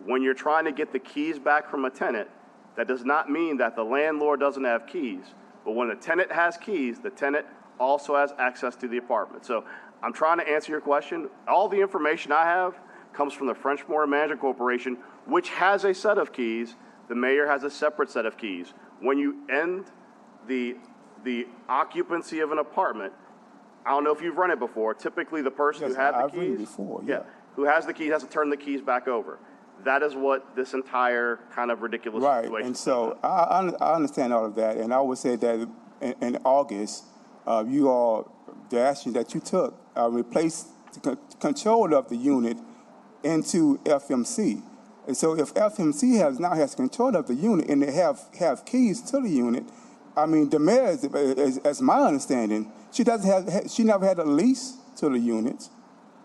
When you're trying to get the keys back from a tenant, that does not mean that the landlord doesn't have keys. But when the tenant has keys, the tenant also has access to the apartment. So I'm trying to answer your question. All the information I have comes from the French Quarter Management Corporation, which has a set of keys. The mayor has a separate set of keys. When you end the occupancy of an apartment, I don't know if you've run it before. Typically, the person who had the I've keys, run it before, yeah. who has the keys has to turn the keys back over. That is what this entire kind of ridiculous situation right, and is. so I understand all of that, and I would say that in August, the action that you took replaced the control of the unit into FMC. And so if FMC now has control of the unit and they have keys to the unit, I mean, the mayor, as my understanding, she never had a lease to the unit.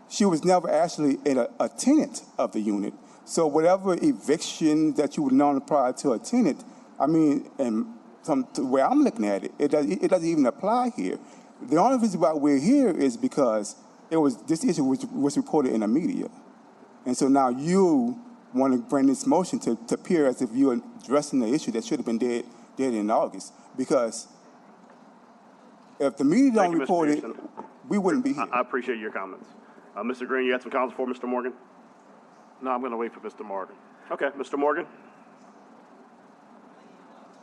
She was never actually a tenant of the unit. So whatever eviction that you would normally apply to a tenant, I mean, and from the way I'm looking at it, it doesn't even apply here. The only reason why we're here is because this issue was reported in the media. And so now you want to bring this motion to appear as if you're addressing the issue that should have been dead in August. Because if the media don't report it, we wouldn't be here. I appreciate your comments. Mr. Green, you had some comments for Mr. Morgan? No, I'm going to wait for Mr. Morgan. Okay, Mr. Morgan?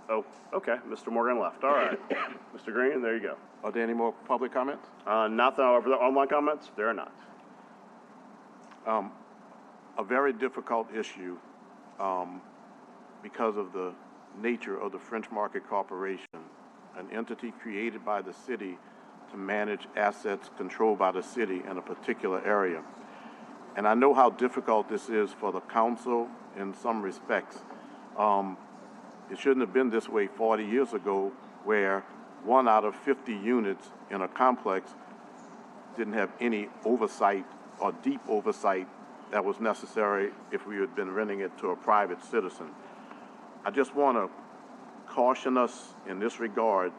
Oh, okay, Mr. Morgan left. All right. Mr. Green, there you go. Are there any more public comments? Not over the online comments? There are not. A very difficult issue because of the nature of the French Market Corporation, an entity created by the city to manage assets controlled by the city in a particular area. and I know how difficult this is for the council in some respects. It shouldn't have been this way 40 years ago, where 1 out of 50 units in a complex didn't have any oversight or deep oversight that was necessary if we had been renting it to a private citizen. I just want to caution us in this regard,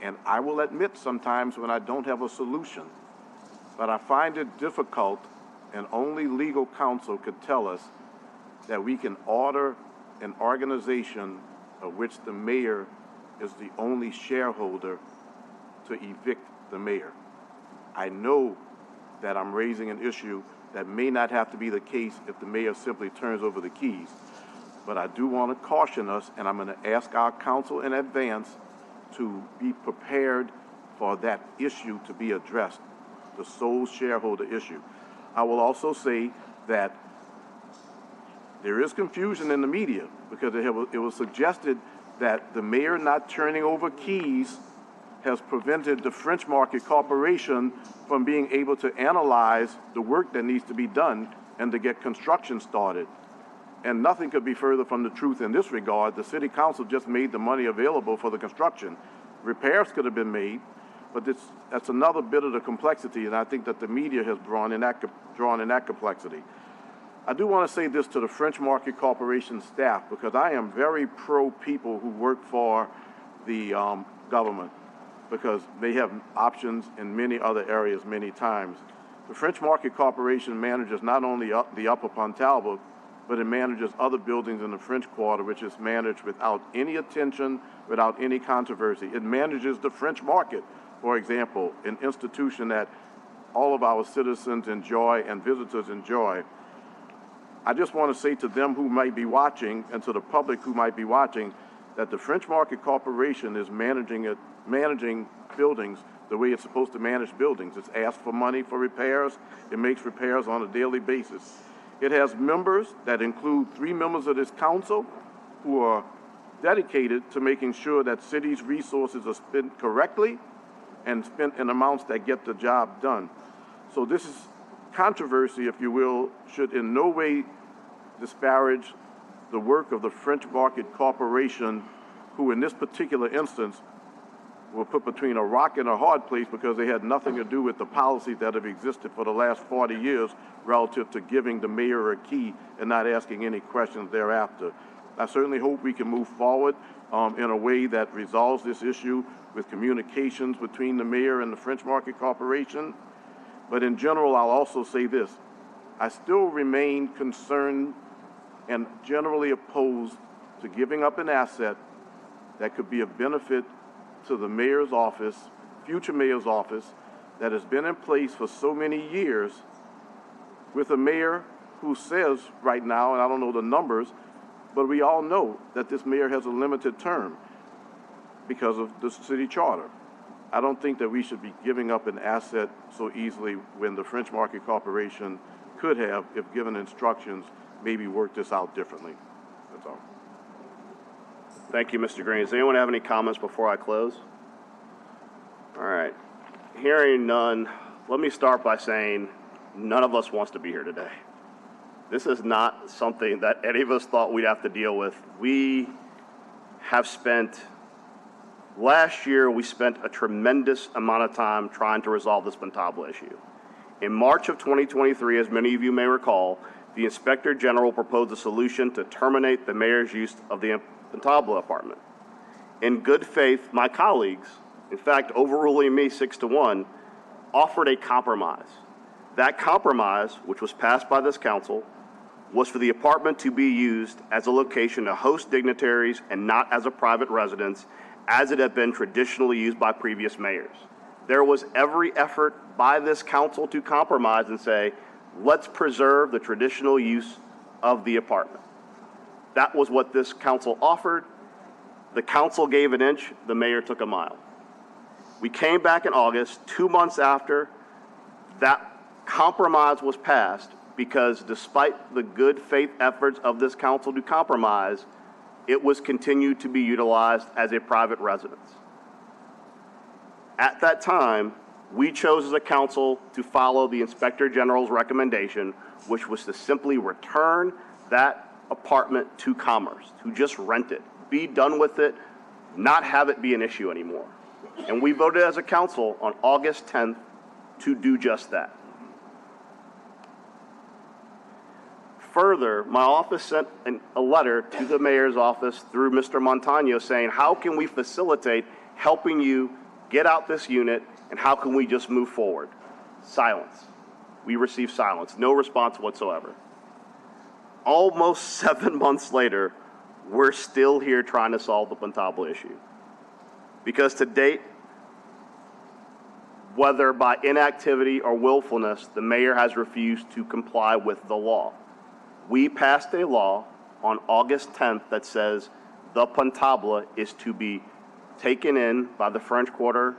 and I will admit sometimes when I don't have a solution, but I find it difficult, and only legal counsel could tell us that we can order an organization of which the mayor is the only shareholder to evict the mayor. I know that I'm raising an issue that may not have to be the case if the mayor simply turns over the keys. But I do want to caution us, and I'm going to ask our council in advance to be prepared for that issue to be addressed, the sole shareholder issue. I will also say that there is confusion in the media because it was suggested that the mayor not turning over keys has prevented the French Market Corporation from being able to analyze the work that needs to be done and to get construction started. And nothing could be further from the truth in this regard. The city council just made the money available for the construction. Repairs could have been made, but that's another bit of the complexity, and I think that the media has drawn in that complexity. I do want to say this to the French Market Corporation staff, because I am very pro people who work for the government, because they have options in many other areas many times. The French Market Corporation manages not only the Upper Pont Talbot, but it manages other buildings in the French Quarter, which is managed without any attention, without any controversy. It manages the French Market, for example, an institution that all of our citizens enjoy and visitors enjoy. I just want to say to them who might be watching and to the public who might be watching that the French Market Corporation is managing buildings the way it's supposed to manage buildings. It's asked for money for repairs. It makes repairs on a daily basis. It has members that include 3 members of this council who are dedicated to making sure that city's resources are spent correctly and spent in amounts that get the job done. So this is controversy, if you will, should in no way disparage the work of the French Market Corporation, who in this particular instance were put between a rock and a hard place because they had nothing to do with the policies that have existed for the last 40 years relative to giving the mayor a key and not asking any questions thereafter. I certainly hope we can move forward in a way that resolves this issue with communications between the mayor and the French Market Corporation. But in general, I'll also say this. I still remain concerned and generally opposed to giving up an asset that could be of benefit to the mayor's office, future mayor's office, that has been in place for so many years with a mayor who says right now, and I don't know the numbers, but we all know that this mayor has a limited term because of the city charter. I don't think that we should be giving up an asset so easily when the French Market Corporation could have, if given instructions, maybe work this out differently. That's all. Thank you, Mr. Green. Does anyone have any comments before I close? All right. Hearing none, let me start by saying none of us wants to be here today. This is not something that any of us thought we'd have to deal with. We have spent, last year, we spent a tremendous amount of time trying to resolve this Pentabla issue. In March of 2023, as many of you may recall, the Inspector General proposed a solution to terminate the mayor's use of the Pentabla apartment. In good faith, my colleagues, in fact, overruling me 6-1, offered a compromise. That compromise, which was passed by this council, was for the apartment to be used as a location to host dignitaries and not as a private residence, as it had been traditionally used by previous mayors. There was every effort by this council to compromise and say, let's preserve the traditional use of the apartment. That was what this council offered. The council gave an inch, the mayor took a mile. We came back in August, 2 months after that compromise was passed, because despite the good faith efforts of this council to compromise, it was continued to be utilized as a private residence. At that time, We chose as a council to follow the Inspector General's recommendation, which was to simply return that apartment to Commerce, to just rent it, be done with it, not have it be an issue anymore. And we voted as a council on August 10th to do just that. Further, my office sent a letter to the mayor's office through Mr. Montano saying, how can we facilitate helping you get out this unit, and how can we just move forward? Silence. We received silence, no response whatsoever. Almost 7 months later, we're still here trying to solve the Pontabla issue. Because to date, whether by inactivity or willfulness, the mayor has refused to comply with the law. We passed a law on August 10th that says the Pontabla is to be taken in by the French Quarter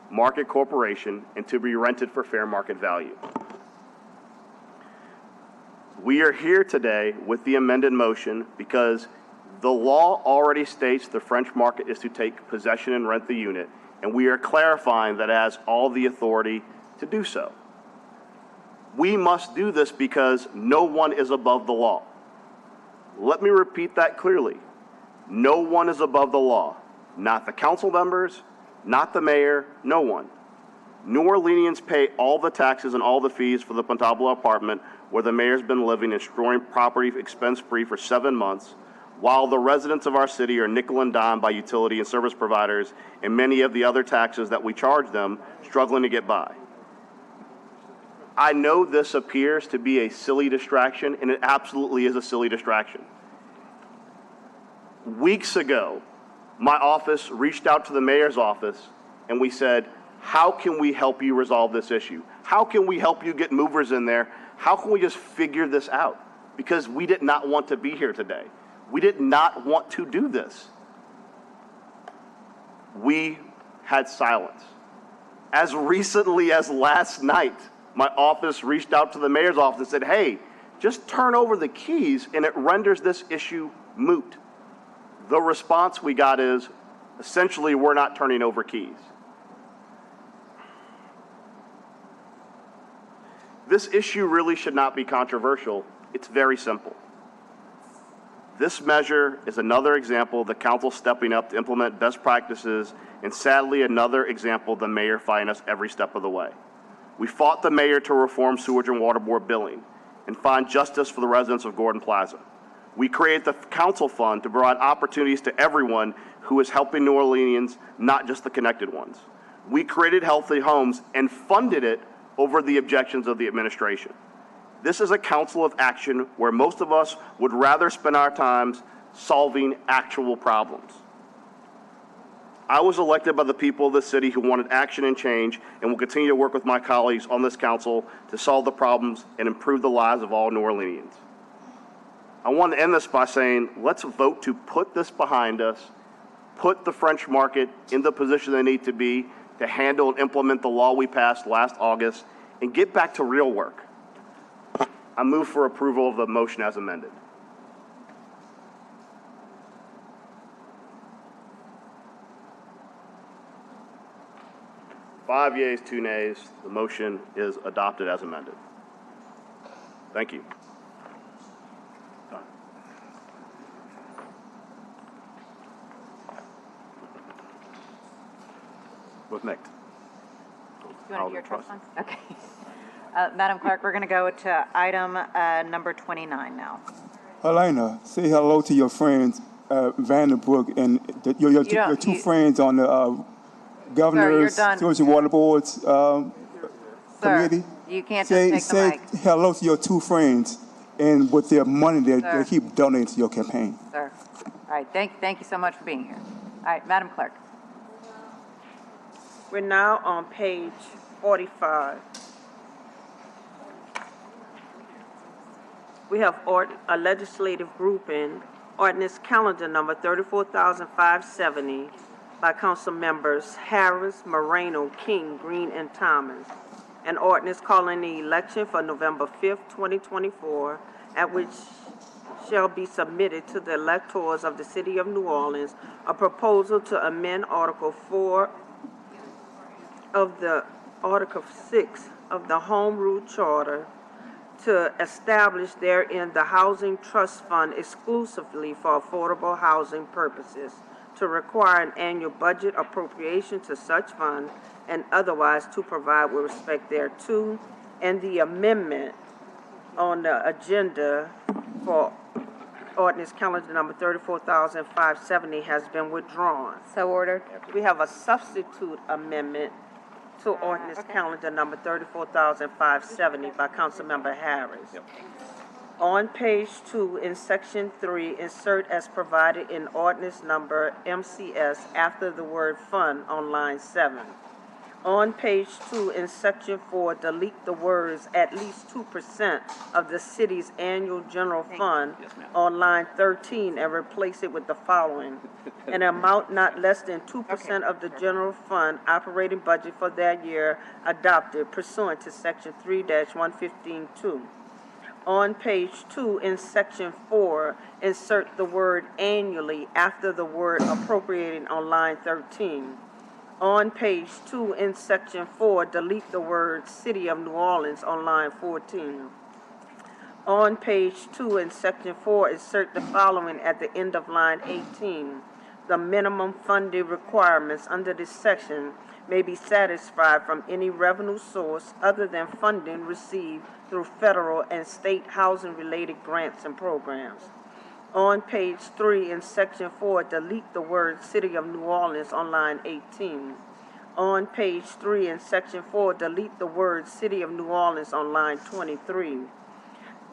Market Corporation and to be rented for fair market value. We are here today with the amended motion because the law already states the French Market is to take possession and rent the unit, and we are clarifying that it has all the authority to do so. We must do this because no one is above the law. Let me repeat that clearly. No one is above the law. Not the council members, not the mayor, no one. New Orleanians pay all the taxes and all the fees for the Pontabla apartment where the mayor's been living and storing property expense-free for 7 months, while the residents of our city are nickel and dime by utility and service providers and many of the other taxes that we charge them, struggling to get by. I know this appears to be a silly distraction, and it absolutely is a silly distraction. Weeks ago, my office reached out to the mayor's office, and we said, how can we help you resolve this issue? How can we help you get movers in there? How can we just figure this out? Because we did not want to be here today. We did not want to do this. We had silence. As recently as last night, my office reached out to the mayor's office and said, hey, just turn over the keys and it renders this issue moot. The response we got is, essentially, we're not turning over keys. This issue really should not be controversial. It's very simple. This measure is another example of the council stepping up to implement best practices, and sadly, another example of the mayor fighting us every step of the way. We fought the mayor to reform sewage and water board billing and find justice for the residents of Gordon Plaza. We created the council fund to provide opportunities to everyone who is helping New Orleanians, not just the connected ones. We created Healthy Homes and funded it over the objections of the administration. This is a council of action where most of us would rather spend our time solving actual problems. I was elected by the people of the city who wanted action and change, and will continue to work with my colleagues on this council to solve the problems and improve the lives of all New Orleanians. I want to end this by saying, let's vote to put this behind us, put the French Market in the position they need to be to handle and implement the law we passed last August, and get back to real work. I move for approval of the motion as amended. Five yeas, 2 nays. The motion is adopted as amended. Thank you. What's next? You want to do your trust funds? Okay. Madam Clerk, we're going to go to item number 29 now. Helena, say hello to your friends, Vanderbrook, and your two friends on the governor's sewage and water boards committee. You can't just take the mic. Say hello to your two friends, and with their money they keep donating to your campaign. Sir. All right. Thank you so much for being here. All right, Madam Clerk. We're now on page 45. We have a legislative grouping, ordinance calendar number 34,570 by council members Harris, Moreno, King, Green, and Thomas. An ordinance calling the election for November 5th, 2024, at which shall be submitted to the electors of the city of New Orleans a proposal to amend Article 4 of the Article 6 of the Home Rule Charter to establish therein the Housing Trust Fund exclusively for affordable housing purposes, to require an annual budget appropriation to such fund, and otherwise to provide with respect thereto, and the amendment on the agenda for ordinance calendar number 34,570 has been withdrawn. So ordered. We have a substitute amendment to ordinance calendar number 34,570 by Councilmember Harris. On page 2, in section 3, insert as provided in ordinance number MCS after the word fund on line 7. On page 2, in section 4, delete the words at least 2% of the city's annual general fund on line 13 and replace it with the following. An amount not less than 2% of the general fund operating budget for that year adopted pursuant to section 3-115-2. On page 2, in section 4, insert the word annually after the word appropriating on line 13. On page 2, in section 4, delete the word City of New Orleans on line 14. On page 2, in section 4, insert the following at the end of line 18. The minimum funding requirements under this section may be satisfied from any revenue source other than funding received through federal and state housing-related grants and programs. On page 3, in section 4, delete the word City of New Orleans on line 18. On page 3, in section 4, delete the word City of New Orleans on line 23.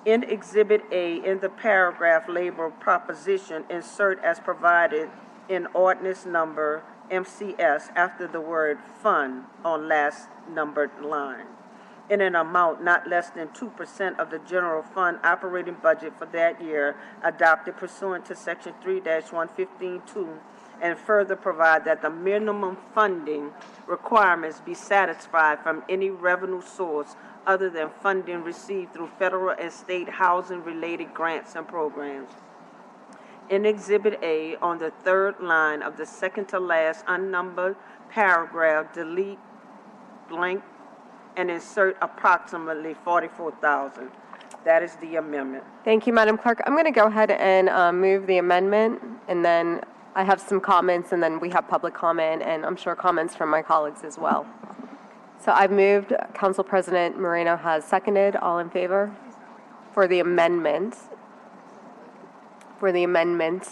In Exhibit A, in the paragraph labeled Proposition, insert as provided in ordinance number MCS after the word Fund on last numbered line, in an amount not less than 2% of the general fund operating budget for that year adopted pursuant to section 3-115-2, and further provide that the minimum funding requirements be satisfied from any revenue source other than funding received through federal and state housing-related grants and programs. In Exhibit A, on the third line of the second to last unnumbered paragraph, delete blank and insert approximately 44,000. That is the amendment. Thank you, Madam Clerk. I'm going to go ahead and move the amendment, and then I have some comments, and then we have public comment, and I'm sure comments from my colleagues as well. So I've moved. Council President Moreno has seconded. All in favor? For the amendment. For the amendment.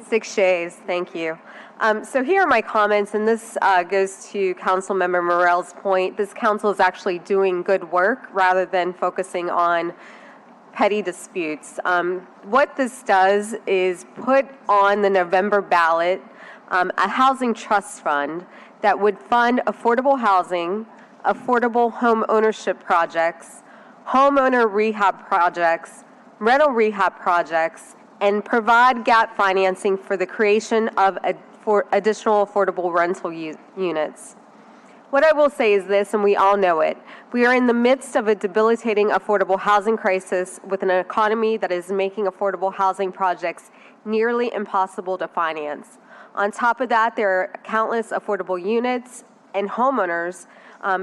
6 yeas. Thank you. So here are my comments, and this goes to Councilmember Morell's point. This council is actually doing good work rather than focusing on petty disputes. What this does is put on the November ballot a housing trust fund that would fund affordable housing, affordable home ownership projects, homeowner rehab projects, rental rehab projects, and provide gap financing for the creation of additional affordable rental units. What I will say is this, and we all know it. We are in the midst of a debilitating affordable housing crisis with an economy that is making affordable housing projects nearly impossible to finance. On top of that, there are countless affordable units and homeowners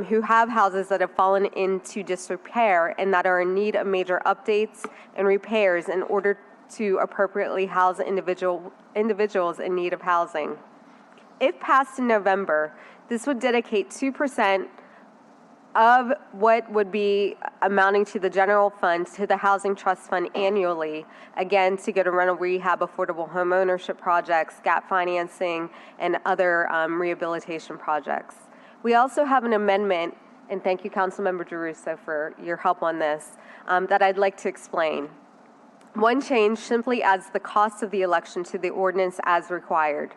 who have houses that have fallen into disrepair and that are in need of major updates and repairs in order to appropriately house individuals in need of housing. If passed in November, this would dedicate 2% of what would be amounting to the general fund to the Housing Trust Fund annually, again, to go to rental rehab, affordable home ownership projects, gap financing, and other rehabilitation projects. We also have an amendment, and thank you, Councilmember DeRusso, for your help on this, that I'd like to explain. One change simply adds the cost of the election to the ordinance as required.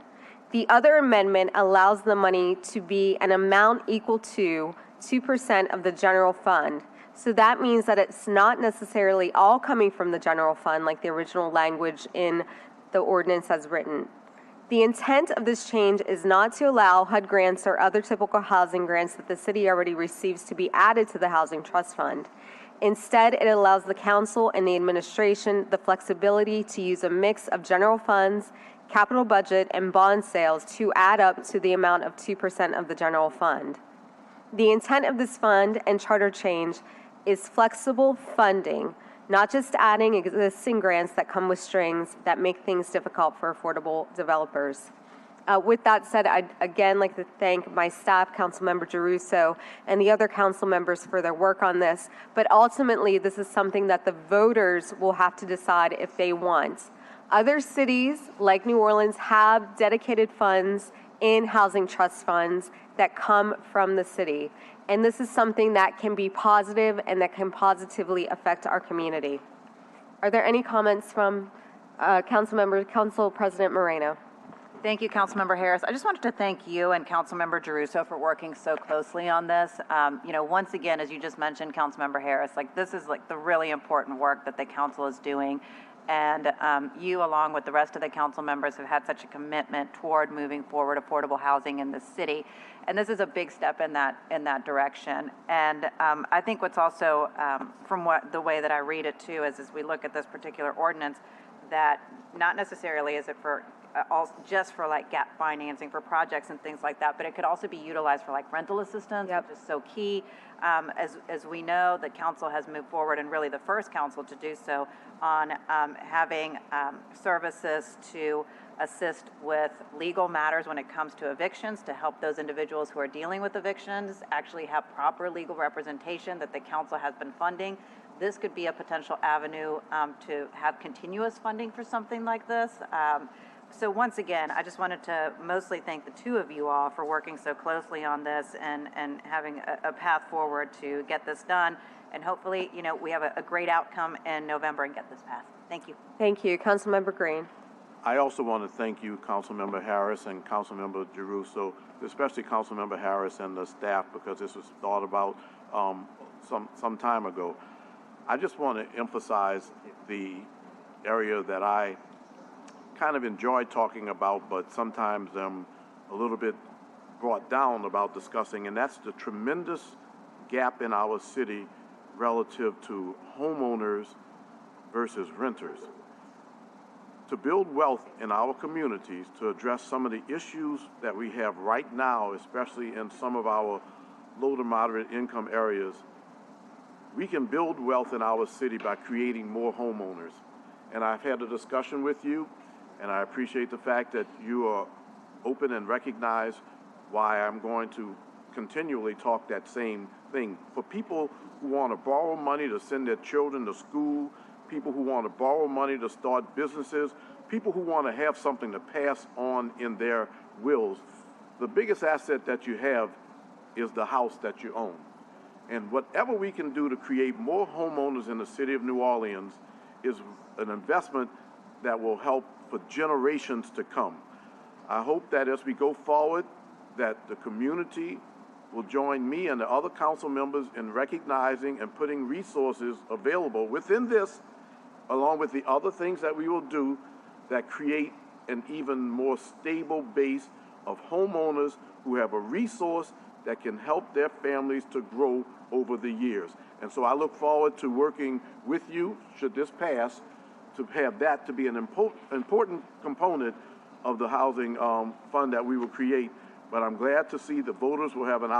The other amendment allows the money to be an amount equal to 2% of the general fund. So that means that it's not necessarily all coming from the general fund like the original language in the ordinance as written. The intent of this change is not to allow HUD grants or other typical housing grants that the city already receives to be added to the Housing Trust Fund. Instead, it allows the council and the administration the flexibility to use a mix of general funds, capital budget, and bond sales to add up to the amount of 2% of the general fund. The intent of this fund and charter change is flexible funding, not just adding existing grants that come with strings that make things difficult for affordable developers. With that said, I'd again like to thank my staff, Councilmember Giarrusso, and the other council members for their work on this. But ultimately, this is something that the voters will have to decide if they want. Other cities, like New Orleans, have dedicated funds in housing trust funds that come from the city. And this is something that can be positive and that can positively affect our community. Are there any comments from Council President Moreno? Thank you, Councilmember Harris. I just wanted to thank you and Councilmember Giarrusso for working so closely on this. Once again, as you just mentioned, Councilmember Harris, this is the really important work that the council is doing. And you, along with the rest of the council members, have had such a commitment toward moving forward affordable housing in the city. And this is a big step in that direction. And I think what's also, from the way that I read it too, is as we look at this particular ordinance, that not necessarily is it for just for gap financing for projects and things like that, but it could also be utilized for rental assistance, which is so key. As we know, the council has moved forward, and really the first council to do so, on having services to assist with legal matters when it comes to evictions, to help those individuals who are dealing with evictions actually have proper legal representation that the council has been funding. This could be a potential avenue to have continuous funding for something like this. So once again, I just wanted to mostly thank the two of you all for working so closely on this and having a path forward to get this done. And hopefully, we have a great outcome in November and get this passed. Thank you. Thank you. Councilmember Green. I also want to thank you, Councilmember Harris and Councilmember Giarrusso, especially Councilmember Harris and the staff, because this was thought about some time ago. I just want to emphasize the area that I kind of enjoy talking about, but sometimes I'm a little bit brought down about discussing, and that's the tremendous gap in our city relative to homeowners versus renters. To build wealth in our communities, to address some of the issues that we have right now, especially in some of our low to moderate income areas, we can build wealth in our city by creating more homeowners. And I've had a discussion with you, and I appreciate the fact that you are open and recognize why I'm going to continually talk that same thing. For people who want to borrow money to send their children to school, people who want to borrow money to start businesses, people who want to have something to pass on in their wills, the biggest asset that you have is the house that you own. And whatever we can do to create more homeowners in the city of New Orleans is an investment that will help for generations to come. I hope that as we go forward, that the community will join me and the other council members in recognizing and putting resources available within this, along with the other things that we will do that create an even more stable base of homeowners who have a resource that can help their families to grow over the years. And so I look forward to working with you, should this pass, to have that to be an important component of the housing fund that we will create. But I'm glad to see the voters will have an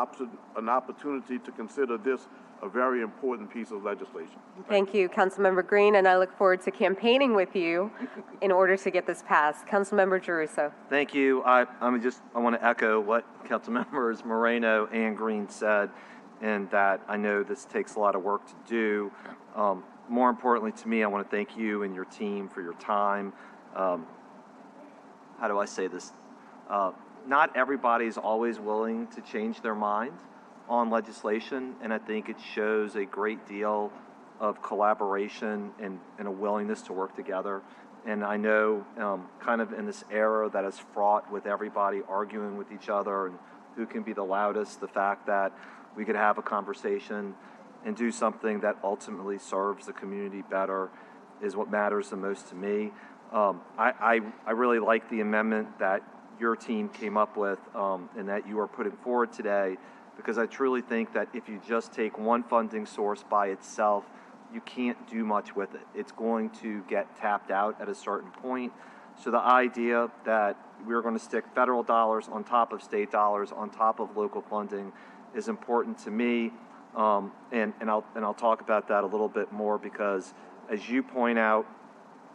opportunity to consider this a very important piece of legislation. Thank you, Councilmember Green, and I look forward to campaigning with you in order to get this passed. Councilmember Giarrusso. Thank you. I want to echo what Councilmembers Moreno and Green said, and that I know this takes a lot of work to do. More importantly to me, I want to thank you and your team for your time. How do I say this? Not everybody's always willing to change their mind on legislation, and I think it shows a great deal of collaboration and a willingness to work together. And I know kind of in this era that is fraught with everybody arguing with each other and who can be the loudest, the fact that we could have a conversation and do something that ultimately serves the community better is what matters the most to me. I really like the amendment that your team came up with and that you are putting forward today, because I truly think that if you just take one funding source by itself, you can't do much with it. It's going to get tapped out at a certain point. So the idea that we're going to stick federal dollars on top of state dollars on top of local funding is important to me, and I'll talk about that a little bit more because, as you point out,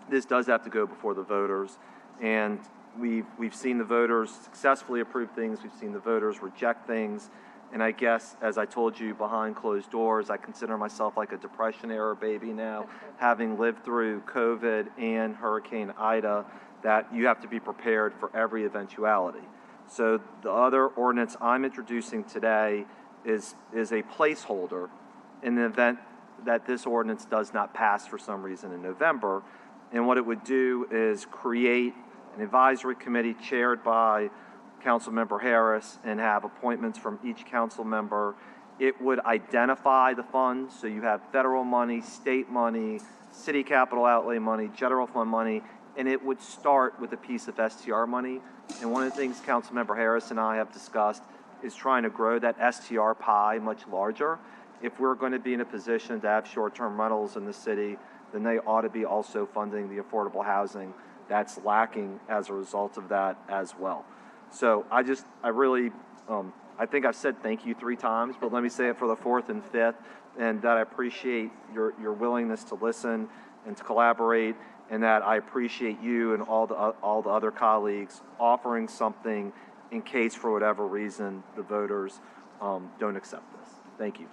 this does have to go before the voters, and we've seen the voters successfully approve things, we've seen the voters reject things, and I guess, as I told you behind closed doors, I consider myself like a Depression-era baby now, having lived through COVID and Hurricane Ida, that you have to be prepared for every eventuality. So the other ordinance I'm introducing today is a placeholder in the event that this ordinance does not pass for some reason in November. And what it would do is create an advisory committee chaired by Councilmember Harris and have appointments from each council member. It would identify the funds, so you have federal money, state money, city capital outlay money, general fund money, and it would start with a piece of STR money. And one of the things Councilmember Harris and I have discussed is trying to grow that STR pie much larger. If we're going to be in a position to have short-term rentals in the city, then they ought to be also funding the affordable housing that's lacking as a result of that as well. So I think I've said thank you 3 times, but let me say it for the 4th and 5th, and that I appreciate your willingness to listen and to collaborate, and that I appreciate you and all the other colleagues offering something in case, for whatever reason, the voters don't accept this. Thank you.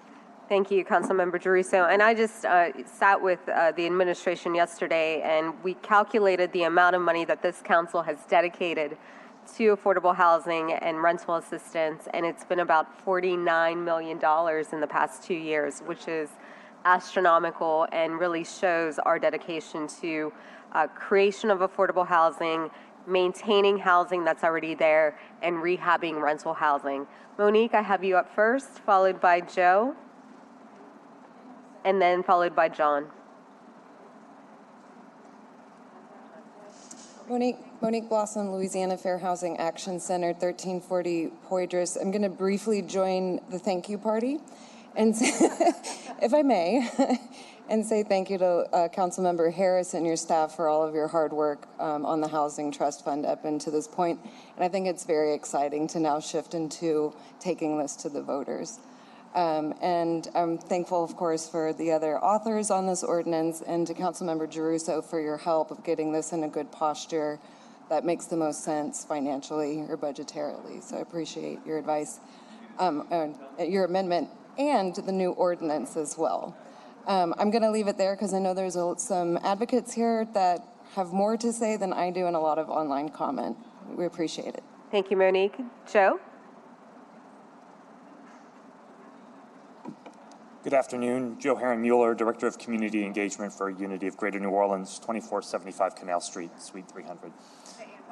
Thank you, Councilmember Giarrusso. And I just sat with the administration yesterday, and we calculated the amount of money that this council has dedicated to affordable housing and rental assistance, and it's been about $49 million in the past 2 years, which is astronomical and really shows our dedication to creation of affordable housing, maintaining housing that's already there, and rehabbing rental housing. Monique, I have you up first, followed by Joe, and then followed by John. Monique Blossom, Louisiana Fair Housing Action Center, 1340 Poydras. I'm going to briefly join the thank you party, and if I may, and say thank you to Councilmember Harris and your staff for all of your hard work on the Housing Trust Fund up until this point. And I think it's very exciting to now shift into taking this to the voters. And I'm thankful, of course, for the other authors on this ordinance, and to Councilmember Giarrusso for your help of getting this in a good posture that makes the most sense financially or budgetarily. So I appreciate your advice, your amendment, and the new ordinance as well. I'm going to leave it there because I know there's some advocates here that have more to say than I do and a lot of online comment. We appreciate it. Thank you, Monique. Joe? Good afternoon. Joe Herron-Mueller, Director of Community Engagement for Unity of Greater New Orleans, 2475 Canal Street, Suite 300.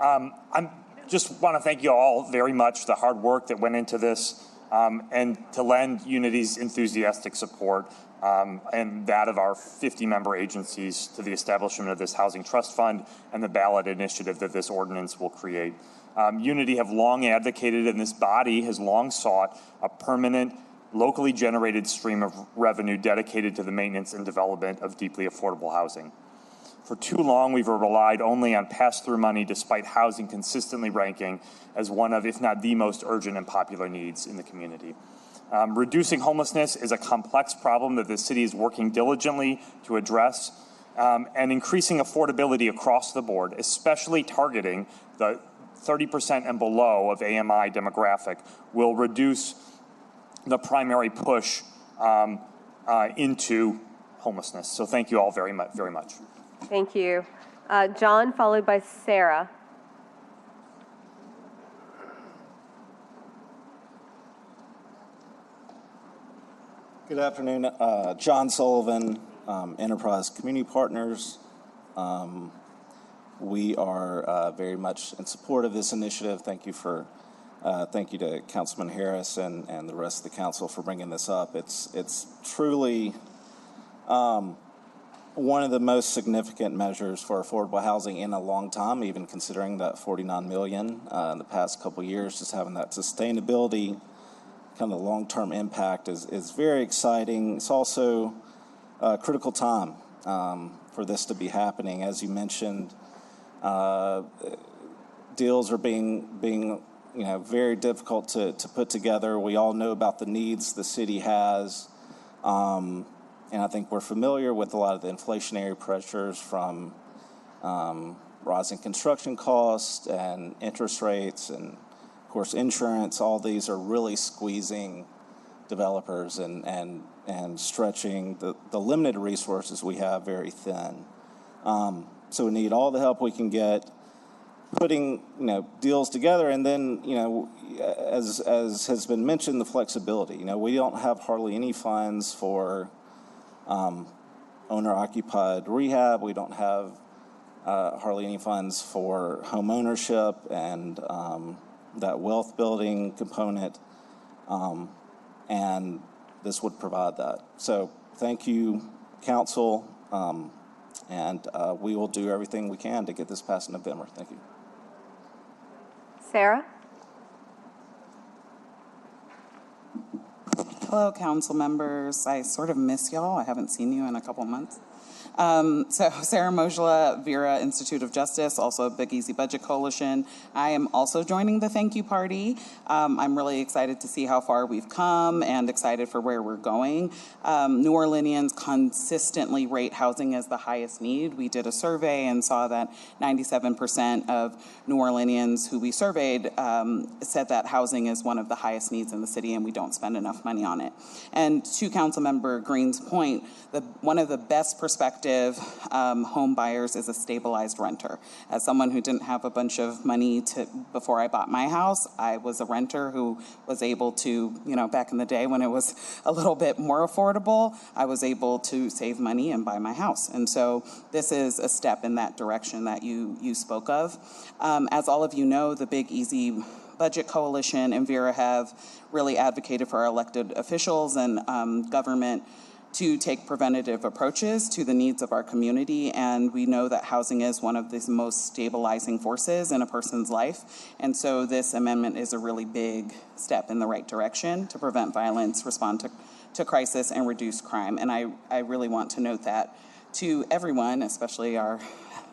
I just want to thank you all very much, the hard work that went into this, and to lend Unity's enthusiastic support and that of our 50-member agencies to the establishment of this Housing Trust Fund and the ballot initiative that this ordinance will create. Unity have long advocated, and this body has long sought, a permanent, locally generated stream of revenue dedicated to the maintenance and development of deeply affordable housing. For too long, we've relied only on pass-through money, despite housing consistently ranking as one of, if not the most urgent and popular needs in the community. Reducing homelessness is a complex problem that the city is working diligently to address, and increasing affordability across the board, especially targeting the 30% and below of AMI demographic, will reduce the primary push into homelessness. So thank you all very much. Thank you. John, followed by Sarah. Good afternoon. John Sullivan, Enterprise Community Partners. We are very much in support of this initiative. Thank you to Councilman Harris and the rest of the council for bringing this up. It's truly one of the most significant measures for affordable housing in a long time, even considering that $49 million in the past couple of years. Just having that sustainability, kind of long-term impact is very exciting. It's also a critical time for this to be happening. As you mentioned, deals are being very difficult to put together. We all know about the needs the city has, and I think we're familiar with a lot of the inflationary pressures from rising construction costs and interest rates, and of course insurance. All these are really squeezing developers and stretching the limited resources we have very thin. So we need all the help we can get putting deals together, and then as has been mentioned, the flexibility. We don't have hardly any funds for owner-occupied rehab. We don't have hardly any funds for home ownership and that wealth building component, and this would provide that. So thank you, council, and we will do everything we can to get this passed in November. Thank you. Sarah? Hello, council members. I sort of miss y'all. I haven't seen you in a couple months. So Sarah Mojla, Vera Institute of Justice, also Big Easy Budget Coalition. I am also joining the thank you party. I'm really excited to see how far we've come and excited for where we're going. New Orleanians consistently rate housing as the highest need. We did a survey and saw that 97% of New Orleanians who we surveyed said that housing is one of the highest needs in the city and we don't spend enough money on it. And to Councilmember Green's point, one of the best prospective home buyers is a stabilized renter. As someone who didn't have a bunch of money before I bought my house, I was a renter who was able to, back in the day when it was a little bit more affordable, I was able to save money and buy my house. And so this is a step in that direction that you spoke of. As all of you know, the Big Easy Budget Coalition and Vera have really advocated for our elected officials and government to take preventative approaches to the needs of our community. And we know that housing is one of the most stabilizing forces in a person's life. And so this amendment is a really big step in the right direction to prevent violence, respond to crisis, and reduce crime. And I really want to note that to everyone, especially our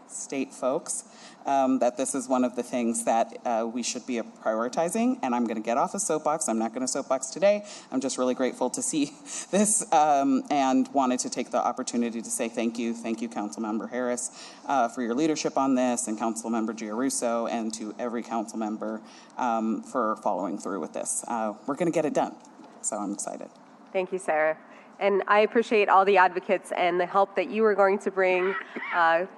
state folks, that this is one of the things that we should be prioritizing. And I'm going to get off a soapbox. I'm not going to soapbox today. I'm just really grateful to see this and wanted to take the opportunity to say thank you. Thank you, Councilmember Harris, for your leadership on this, and Councilmember Giarrusso, and to every council member for following through with this. We're going to get it done. So I'm excited. Thank you, Sarah. And I appreciate all the advocates and the help that you are going to bring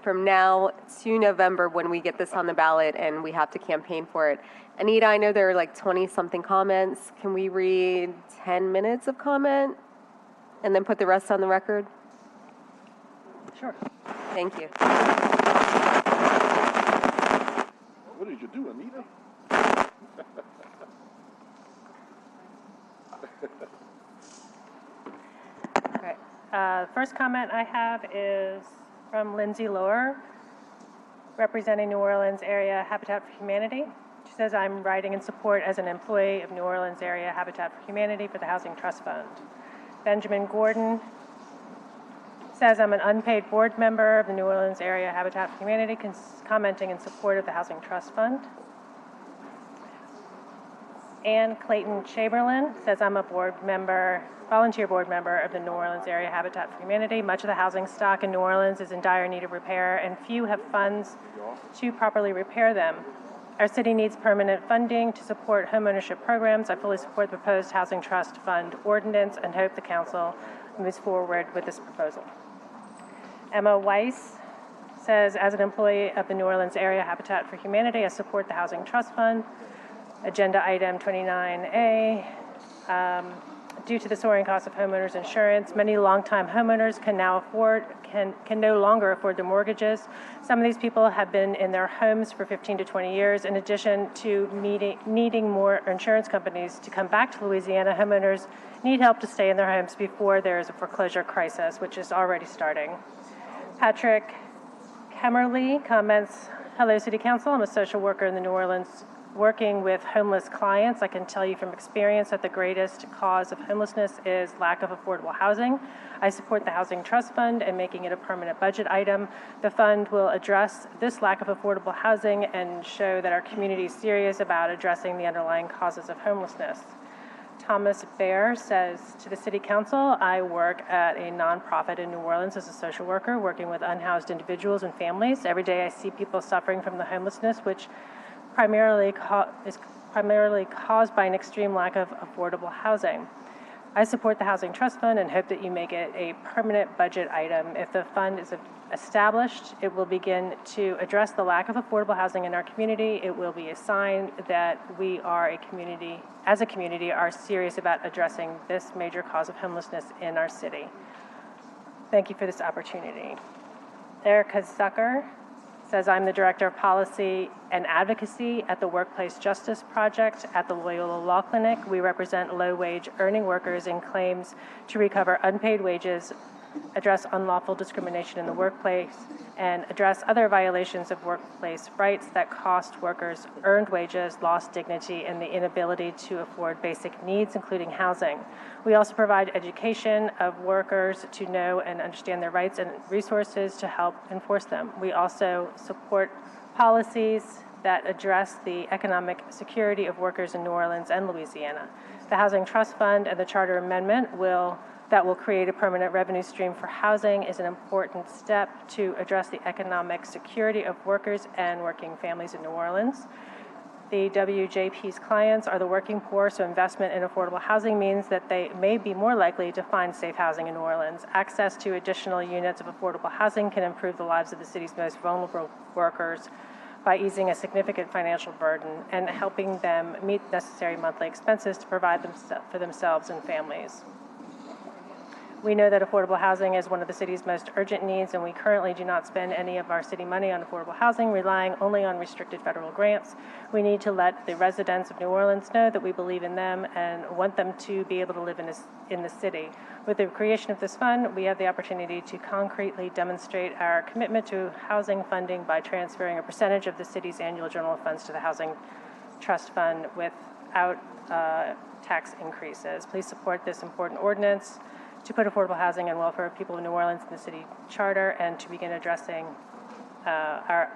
from now to November when we get this on the ballot and we have to campaign for it. Anita, I know there are like 20-something comments. Can we read 10 minutes of comment and then put the rest on the record? Sure. Thank you. What did you do, Anita? First comment I have is from Lindsay Lohr, representing New Orleans Area Habitat for Humanity. She says, I'm writing in support as an employee of New Orleans Area Habitat for Humanity for the Housing Trust Fund. Benjamin Gordon says, I'm an unpaid board member of the New Orleans Area Habitat for Humanity, commenting in support of the Housing Trust Fund. Ann Clayton Chamberlain says, I'm a volunteer board member of the New Orleans Area Habitat for Humanity. Much of the housing stock in New Orleans is in dire need of repair, and few have funds to properly repair them. Our city needs permanent funding to support homeownership programs. I fully support the proposed Housing Trust Fund ordinance and hope the council moves forward with this proposal. Emma Weiss says, as an employee of the New Orleans Area Habitat for Humanity, I support the Housing Trust Fund. Agenda item 29A. Due to the soaring cost of homeowners insurance, many longtime homeowners can no longer afford their mortgages. Some of these people have been in their homes for 15 to 20 years. In addition to needing more insurance companies to come back to Louisiana, homeowners need help to stay in their homes before there is a foreclosure crisis, which is already starting. Patrick Kemmerly comments, hello, City Council. I'm a social worker in the New Orleans working with homeless clients, I can tell you from experience that the greatest cause of homelessness is lack of affordable housing. I support the Housing Trust Fund and making it a permanent budget item. The fund will address this lack of affordable housing and show that our community is serious about addressing the underlying causes of homelessness. Thomas Baer says to the City Council, I work at a nonprofit in New Orleans as a social worker, working with unhoused individuals and families. Every day I see people suffering from the homelessness, which is primarily caused by an extreme lack of affordable housing. I support the Housing Trust Fund and hope that you make it a permanent budget item. If the fund is established, it will begin to address the lack of affordable housing in our community. It will be a sign that we are as a community, are serious about addressing this major cause of homelessness in our city. Thank you for this opportunity. Erica Zucker says, I'm the Director of Policy and Advocacy at the Workplace Justice Project at the Loyola Law Clinic. We represent low-wage earning workers in claims to recover unpaid wages, address unlawful discrimination in the workplace, and address other violations of workplace rights that cost workers earned wages, lost dignity, and the inability to afford basic needs, including housing. We also provide education of workers to know and understand their rights and resources to help enforce them. We also support policies that address the economic security of workers in New Orleans and Louisiana. The Housing Trust Fund and the Charter Amendment that will create a permanent revenue stream for housing is an important step to address the economic security of workers and working families in New Orleans. The WJP's clients are the working poor, so investment in affordable housing means that they may be more likely to find safe housing in New Orleans. Access to additional units of affordable housing can improve the lives of the city's most vulnerable workers by easing a significant financial burden and helping them meet necessary monthly expenses to provide for themselves and families. We know that affordable housing is one of the city's most urgent needs, and we currently do not spend any of our city money on affordable housing, relying only on restricted federal grants. We need to let the residents of New Orleans know that we believe in them and want them to be able to live in the city. With the creation of this fund, we have the opportunity to concretely demonstrate our commitment to housing funding by transferring a percentage of the city's annual general funds to the Housing Trust Fund without tax increases. Please support this important ordinance to put affordable housing and welfare of people in New Orleans in the city charter and to begin addressing our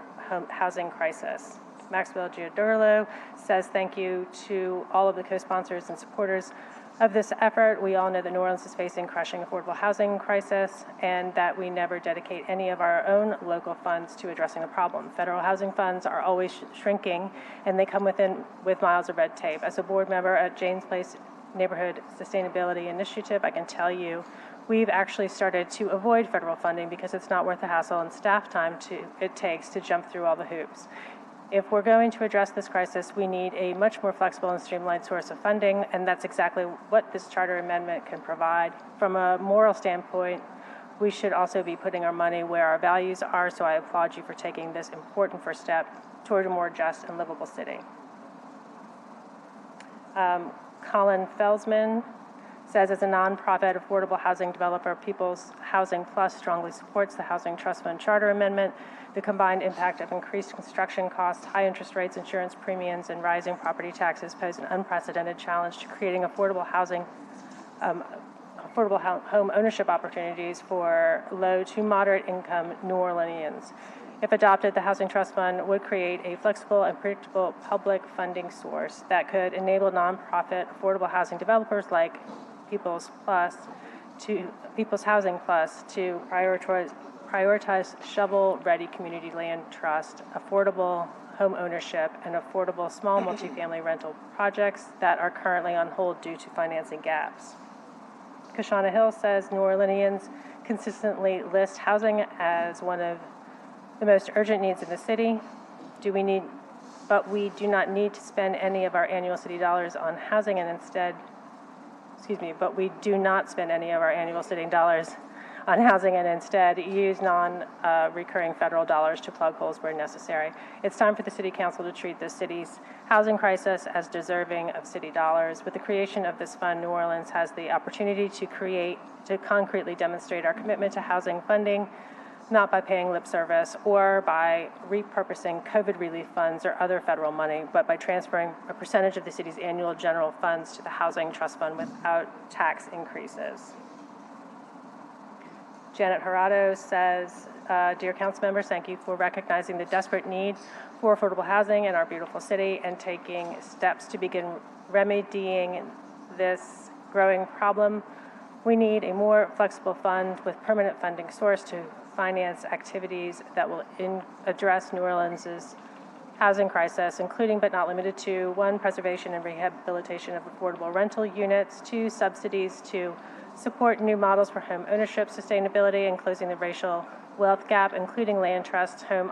housing crisis. Maxwell Giordurlo says thank you to all of the co-sponsors and supporters of this effort. We all know that New Orleans is facing crushing affordable housing crisis and that we never dedicate any of our own local funds to addressing the problem. Federal housing funds are always shrinking and they come with miles of red tape. As a board member at Janes Place Neighborhood Sustainability Initiative, I can tell you we've actually started to avoid federal funding because it's not worth the hassle and staff time it takes to jump through all the hoops. If we're going to address this crisis, we need a much more flexible and streamlined source of funding, and that's exactly what this charter amendment can provide. From a moral standpoint, we should also be putting our money where our values are, so I applaud you for taking this important first step toward a more just and livable city. Colin Felsman says, as a nonprofit affordable housing developer, People's Housing Plus strongly supports the Housing Trust Fund Charter Amendment. The combined impact of increased construction costs, high interest rates, insurance premiums, and rising property taxes pose an unprecedented challenge to creating affordable home ownership opportunities for low to moderate income New Orleanians. If adopted, the Housing Trust Fund would create a flexible and predictable public funding source that could enable nonprofit affordable housing developers like People's Housing Plus to prioritize shovel-ready community land trust, affordable home ownership, and affordable small multifamily rental projects that are currently on hold due to financing gaps. Kashana Hill says New Orleanians consistently list housing as one of the most urgent needs in the city. But we do not need to spend any of our annual city dollars on housing and instead, but we do not spend any of our annual city dollars on housing and instead use non-recurring federal dollars to plug holes where necessary. It's time for the City Council to treat the city's housing crisis as deserving of city dollars. With the creation of this fund, New Orleans has the opportunity to concretely demonstrate our commitment to housing funding not by paying lip service or by repurposing COVID relief funds or other federal money, but by transferring a percentage of the city's annual general funds to the Housing Trust Fund without tax increases. Janet Jurado says, dear council members, thank you for recognizing the desperate need for affordable housing in our beautiful city and taking steps to begin remedying this growing problem. We need a more flexible fund with permanent funding source to finance activities that will address New Orleans' housing crisis, including but not limited to 1, preservation and rehabilitation of affordable rental units, 2, subsidies to support new models for home ownership sustainability and closing the racial wealth gap, including land trusts, home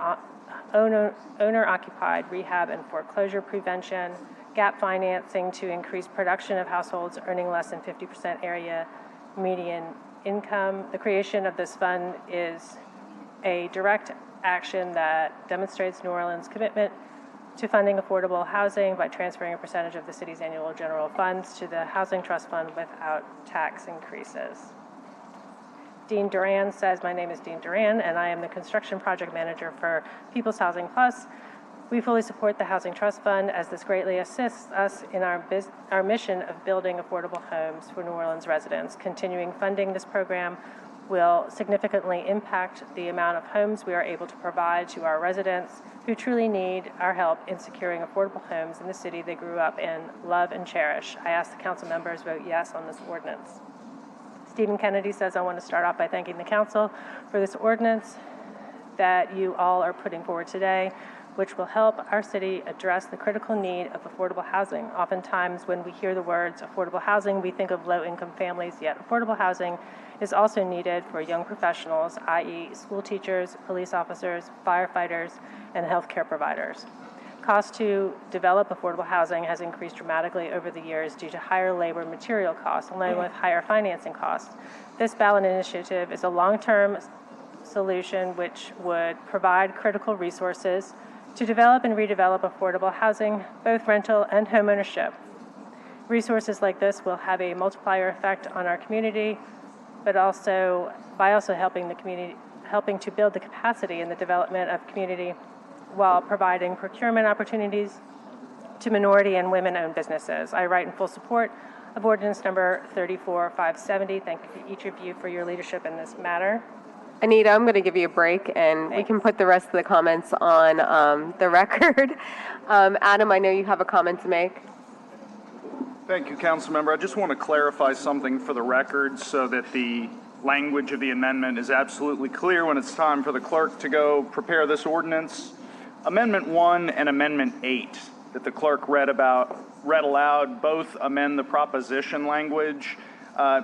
owner-occupied rehab and foreclosure prevention, gap financing to increase production of households earning less than 50% area median income. The creation of this fund is a direct action that demonstrates New Orleans' commitment to funding affordable housing by transferring a percentage of the city's annual general funds to the Housing Trust Fund without tax increases. Dean Duran says, my name is Dean Duran, and I am the construction project manager for People's Housing Plus. We fully support the Housing Trust Fund as this greatly assists us in our mission of building affordable homes for New Orleans residents. Continuing funding this program will significantly impact the amount of homes we are able to provide to our residents who truly need our help in securing affordable homes in the city they grew up in, love, and cherish. I ask the council members vote yes on this ordinance. Stephen Kennedy says, I want to start off by thanking the council for this ordinance that you all are putting forward today, which will help our city address the critical need of affordable housing. Oftentimes, when we hear the words affordable housing, we think of low-income families, yet affordable housing is also needed for young professionals, i.e. school teachers, police officers, firefighters, and healthcare providers. Cost to develop affordable housing has increased dramatically over the years due to higher labor and material costs, along with higher financing costs. This ballot initiative is a long-term solution which would provide critical resources to develop and redevelop affordable housing, both rental and homeownership. Resources like this will have a multiplier effect on our community, but also by helping the community, helping to build the capacity in the development of community while providing procurement opportunities to minority and women-owned businesses. I write in full support of ordinance number 34570. Thank each of you for your leadership in this matter. Anita, I'm going to give you a break, and we can put the rest of the comments on the record. Adam, I know you have a comment to make. Thank you, Councilmember. I just want to clarify something for the record so that the language of the amendment is absolutely clear when it's time for the clerk to go prepare this ordinance. Amendment 1 and Amendment 8 that the clerk read aloud both amend the proposition language.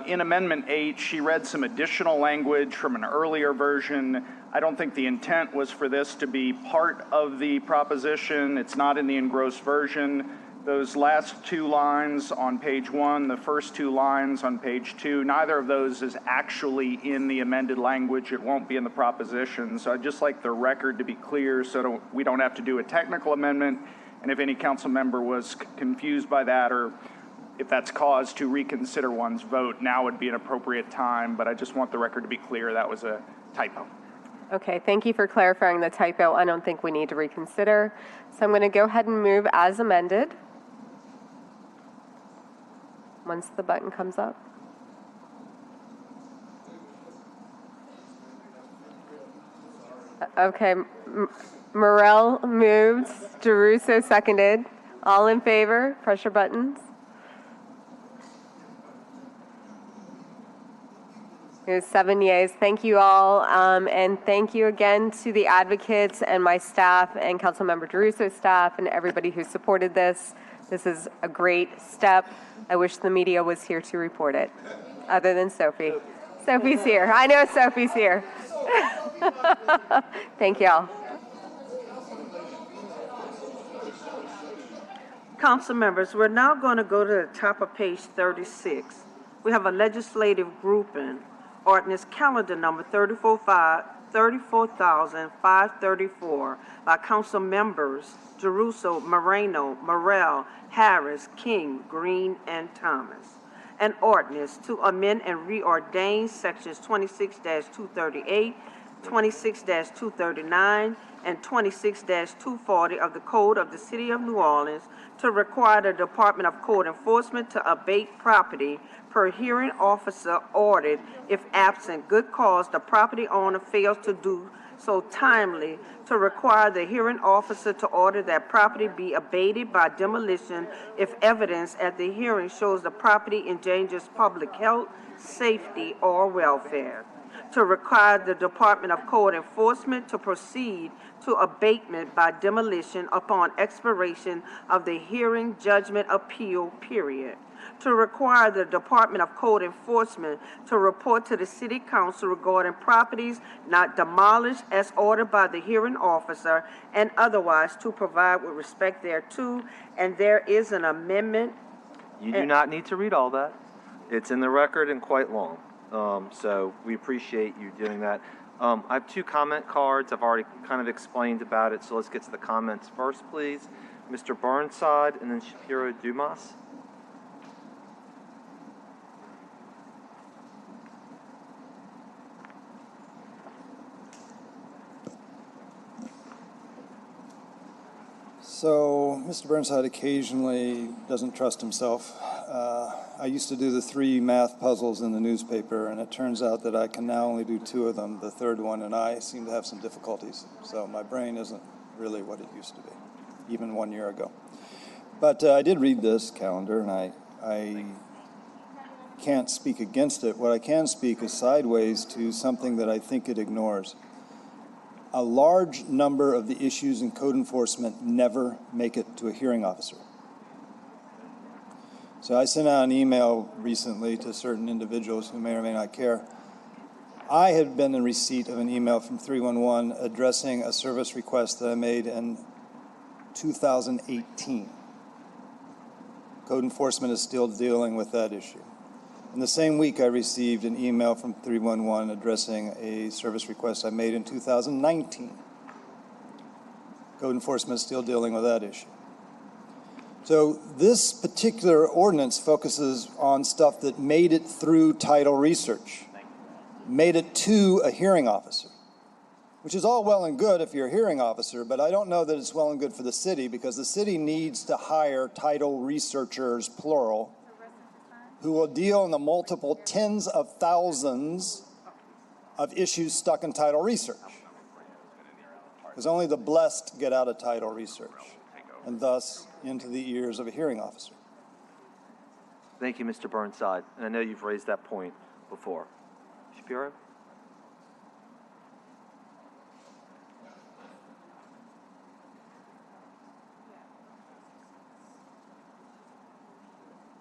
In Amendment 8, she read some additional language from an earlier version. I don't think the intent was for this to be part of the proposition. It's not in the engrossed version. Those last 2 lines on page 1, the first 2 lines on page 2, neither of those is actually in the amended language. It won't be in the proposition. So I'd just like the record to be clear so we don't have to do a technical amendment. And if any council member was confused by that, or if that's cause to reconsider one's vote, now would be an appropriate time. But I just want the record to be clear that was a typo. Okay, thank you for clarifying the typo. I don't think we need to reconsider. So I'm going to go ahead and move as amended. Once the button comes up. Okay, Morrell moved, DeRusso seconded. All in favor, press your buttons. There's 7 yeas. Thank you all, and thank you again to the advocates and my staff and Councilmember DeRusso's staff and everybody who supported this. This is a great step. I wish the media was here to report it, other than Sophie. Sophie's here. I know Sophie's here. Thank y'all. Council members, we're now going to go to the top of page 36. We have a legislative grouping, ordinance calendar number 34,534 by council members DeRusso, Moreno, Morrell, Harris, King, Green, and Thomas. An ordinance to amend and reordain sections 26-238 26-239, and 26-240 of the Code of the City of New Orleans to require the Department of Code Enforcement to abate property per hearing officer ordered if absent good cause the property owner fails to do so timely, to require the hearing officer to order that property be abated by demolition if evidence at the hearing shows the property endangers public health, safety, or welfare, to require the Department of Code Enforcement to proceed to abatement by demolition upon expiration of the hearing judgment appeal period, to require the Department of Code Enforcement to report to the City Council regarding properties not demolished as ordered by the hearing officer, and otherwise to provide with respect thereto. And there is an amendment. You do not need to read all that. It's in the record and quite long. So we appreciate you doing that. I have two comment cards. I've already kind of explained about it, so let's get to the comments first, please. Mr. Burnside and then Shapiro Dumas. So, Mr. Burnside occasionally doesn't trust himself. I used to do the 3 math puzzles in the newspaper, and it turns out that I can now only do 2 of them. The third one and I seem to have some difficulties. So my brain isn't really what it used to be, even 1 year ago. But I did read this calendar, and I can't speak against it. What I can speak is sideways to something that I think it ignores. A large number of the issues in code enforcement never make it to a hearing officer. So I sent out an email recently to certain individuals who may or may not care. I had been in receipt of an email from 311 addressing a service request that I made in 2018. Code enforcement is still dealing with that issue. In the same week, I received an email from 311 addressing a service request I made in 2019. Code enforcement is still dealing with that issue. So this particular ordinance focuses on stuff that made it through title research, made it to a hearing officer, which is all well and good if you're a hearing officer, but I don't know that it's well and good for the city, because the city needs to hire title researchers, plural, who will deal in the multiple tens of thousands of issues stuck in title research. Because only the blessed get out of title research, and thus into the ears of a hearing officer. Thank you, Mr. Burnside. And I know you've raised that point before. Shapiro?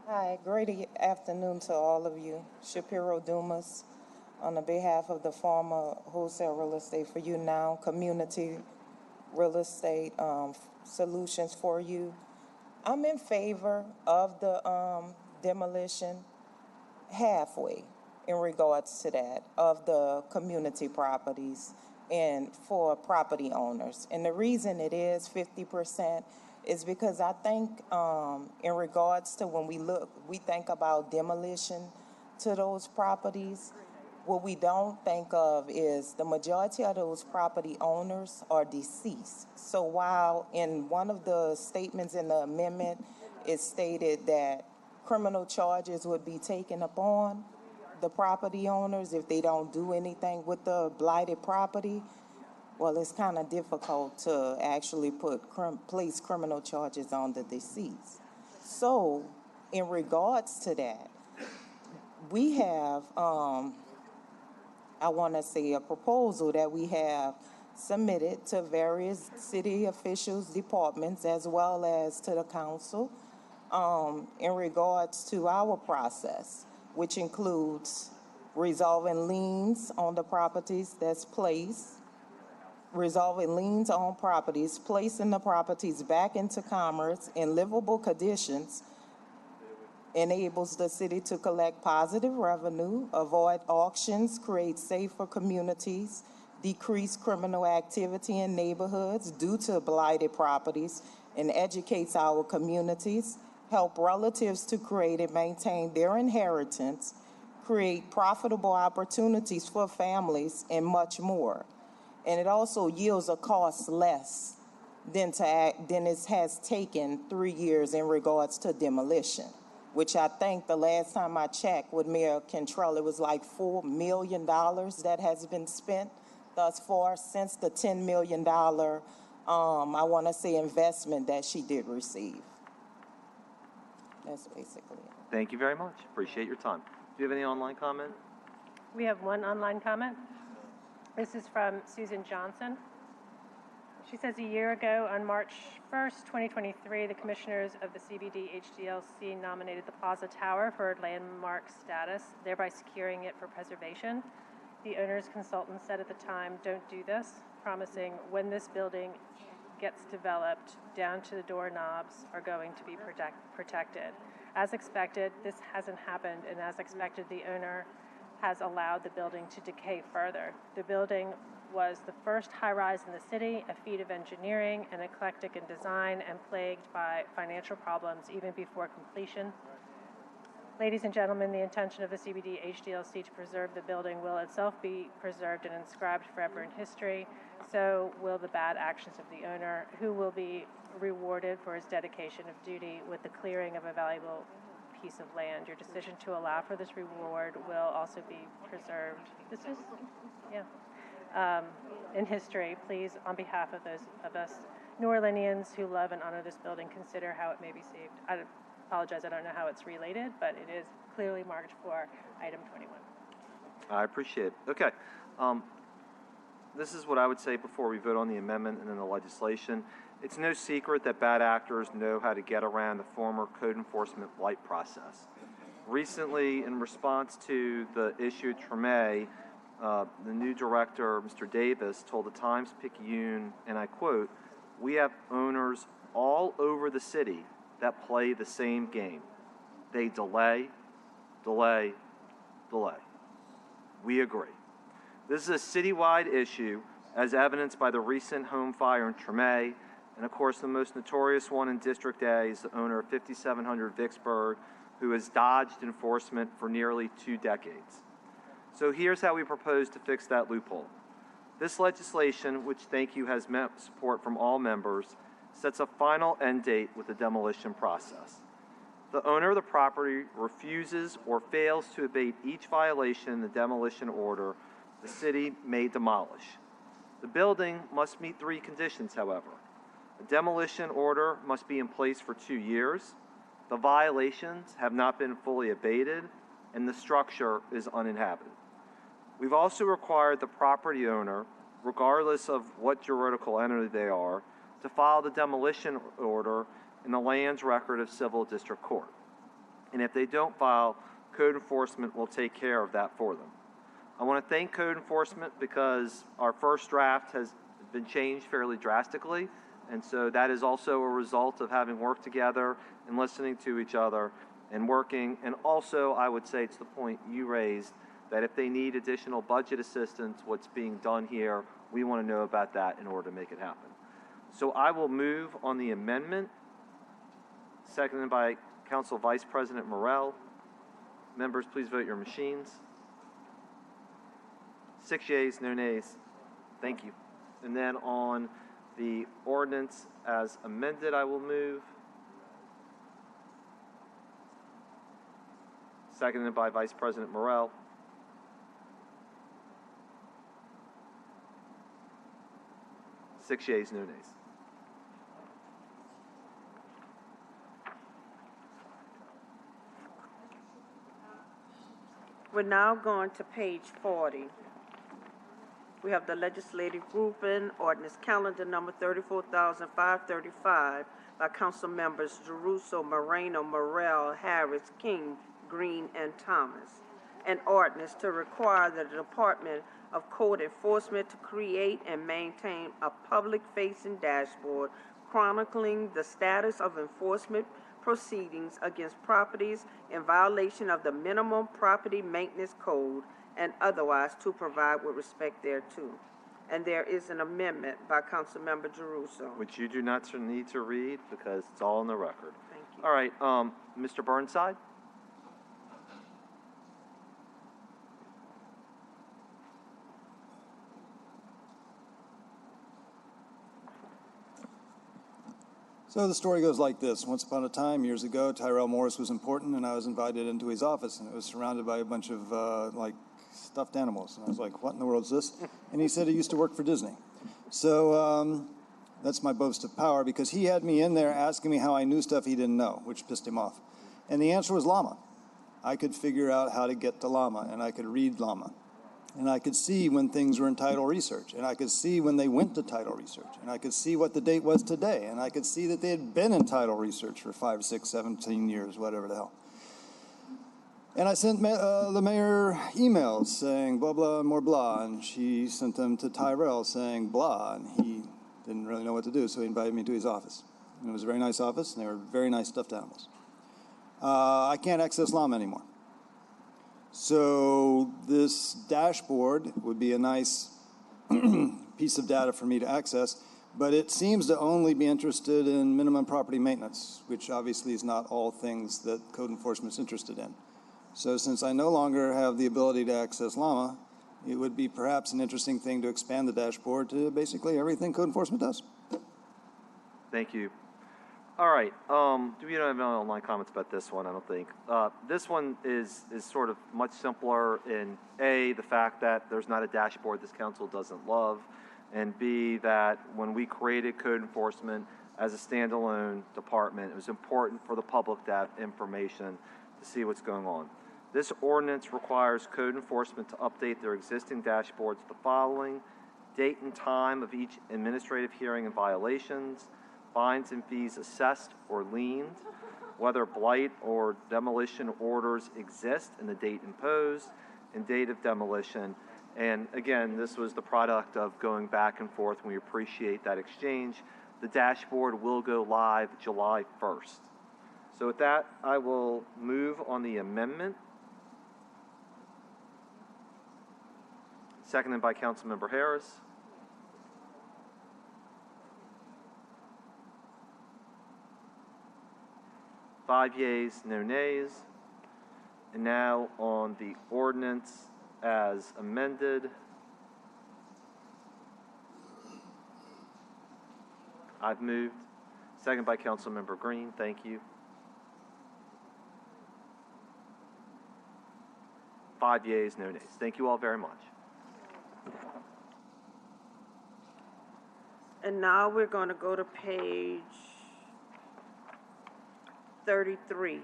Hi, great afternoon to all of you. Shapiro Dumas, on the behalf of the former Wholesale Real Estate for You Now Community Real Estate Solutions for You. I'm in favor of the demolition halfway in regards to that of the community properties and for property owners. And the reason it is 50% is because I think in regards to when we think about demolition to those properties, what we don't think of is the majority of those property owners are deceased. So while in one of the statements in the amendment, it stated that criminal charges would be taken upon the property owners if they don't do anything with the blighted property, well, it's kind of difficult to actually place criminal charges on the deceased. So in regards to that, we have I want to say a proposal that we have submitted to various city officials, departments, as well as to the council in regards to our process, which includes resolving liens on the properties that's placed, resolving liens on properties, placing the properties back into commerce in livable conditions, enables the city to collect positive revenue, avoid auctions, create safer communities, decrease criminal activity in neighborhoods due to blighted properties, and educates our communities, help relatives to create and maintain their inheritance, create profitable opportunities for families, and much more. And it also yields a cost less than it has taken 3 years in regards to demolition, which I think the last time I checked with Mayor Cantrell, it was like $4 million that has been spent thus far since the $10 million, I want to say, investment that she did receive. That's basically it. Thank you very much. Appreciate your time. Do you have any online comment? We have one online comment. This is from Susan Johnson. She says, a year ago, on March 1st, 2023, the commissioners of the CBD HDLC nominated the Plaza Tower for landmark status, thereby securing it for preservation. The owner's consultant said at the time, don't do this, promising when this building gets developed, down to the doorknobs are going to be protected. As expected, this hasn't happened, and as expected, the owner has allowed the building to decay further. The building was the first high-rise in the city, a feat of engineering and eclectic in design, and plagued by financial problems even before completion. Ladies and gentlemen, the intention of the CBD HDLC to preserve the building will itself be preserved and inscribed forever in history. So will the bad actions of the owner, who will be rewarded for his dedication of duty with the clearing of a valuable piece of land. Your decision to allow for this reward will also be preserved. This is, in history. Please, on behalf of those of us New Orleanians who love and honor this building, consider how it may be saved. I apologize, I don't know how it's related, but it is clearly marked for item 21. I appreciate it. Okay. This is what I would say before we vote on the amendment and then the legislation. It's no secret that bad actors know how to get around the former code enforcement blight process. Recently, in response to the issue at Treme, the new director, Mr. Davis, told the Times-Picayune, and I quote, "We have owners all over the city that play the same game. They delay, delay, delay." We agree. This is a citywide issue, as evidenced by the recent home fire in Treme, and of course the most notorious one in District A is the owner of 5700 Vicksburg, who has dodged enforcement for nearly 2 decades. So here's how we propose to fix that loophole. This legislation, which thank you has met support from all members, sets a final end date with the demolition process. The owner of the property refuses or fails to abate each violation in the demolition order, the city may demolish. The building must meet 3 conditions, however. A demolition order must be in place for 2 years, the violations have not been fully abated, and the structure is uninhabited. We've also required the property owner, regardless of what juridical entity they are, to file the demolition order in the Lands Record of Civil District Court. And if they don't file, code enforcement will take care of that for them. I want to thank code enforcement because our first draft has been changed fairly drastically, and so that is also a result of having worked together and listening to each other and working. And also, I would say, to the point you raised, that if they need additional budget assistance, what's being done here, we want to know about that in order to make it happen. So I will move on the amendment, seconded by Council Vice President Morell. Members, please vote your machines. 6 yeas, no nays. Thank you. And then on the ordinance as amended, I will move. Seconded by Vice President Morell. 6 yeas, no nays. We're now going to page 40. We have the legislative grouping, ordinance calendar number 34,535 by council members Jeruso, Moreno, Morell, Harris, King, Green, and Thomas. An ordinance to require the Department of Code Enforcement to create and maintain a public-facing dashboard chronicling the status of enforcement proceedings against properties in violation of the minimum property maintenance code and otherwise to provide with respect thereto. And there is an amendment by Councilmember Jeruso. Which you do not need to read because it's all in the record. Thank you. All right, Mr. Burnside? So the story goes like this. Once upon a time, years ago, Tyrell Morris was important, and I was invited into his office, and it was surrounded by a bunch of, like, stuffed animals. And I was like, what in the world is this? And he said he used to work for Disney. So that's my boast of power, because he had me in there asking me how I knew stuff he didn't know, which pissed him off. And the answer was llama. I could figure out how to get to llama, and I could read llama. And I could see when things were in title research, and I could see when they went to title research, and I could see what the date was today, and I could see that they had been in title research for 5, 6, 17 years, whatever the hell. And I sent the mayor emails saying blah, blah, more blah, and she sent them to Tyrell saying blah, and he didn't really know what to do, so he invited me to his office. And it was a very nice office, and they were very nice stuffed animals. I can't access llama anymore. So this dashboard would be a nice piece of data for me to access, but it seems to only be interested in minimum property maintenance, which obviously is not all things that code enforcement is interested in. So since I no longer have the ability to access llama, it would be perhaps an interesting thing to expand the dashboard to basically everything code enforcement does. Thank you. All right. We don't have any online comments about this one, I don't think. This one is sort of much simpler in A, the fact that there's not a dashboard this council doesn't love, and B, that when we created code enforcement as a standalone department, it was important for the public to have information to see what's going on. This ordinance requires code enforcement to update their existing dashboards with the following: date and time of each administrative hearing and violations, fines and fees assessed or liened, whether blight or demolition orders exist, and the date imposed, and date of demolition. And again, this was the product of going back and forth, and we appreciate that exchange. The dashboard will go live July 1st. So with that, I will move on the amendment. Seconded by Councilmember Harris. Five yeas, no nays. And now on the ordinance as amended. I've moved. Second by Councilmember Green. Thank you. 5 yeas, no nays. Thank you all very much. And now we're going to go to page 33.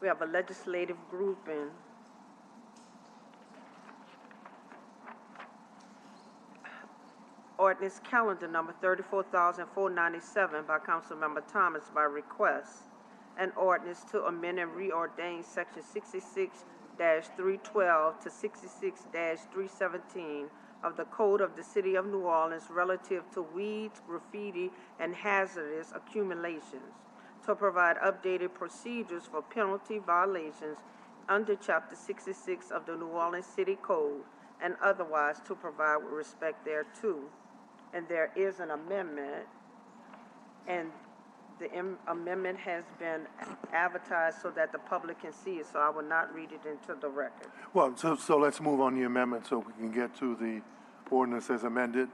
We have a legislative grouping. Ordinance calendar number 34,497 by Councilmember Thomas by request. An ordinance to amend and reordain section 66-312 to 66-317 of the Code of the City of New Orleans relative to weeds, graffiti, and hazardous accumulations, to provide updated procedures for penalty violations under Chapter 66 of the New Orleans City Code, and otherwise to provide with respect thereto. And there is an amendment, and the amendment has been advertised so that the public can see it, so I will not read it into the record. Well, so let's move on the amendment so we can get to the ordinance as amended.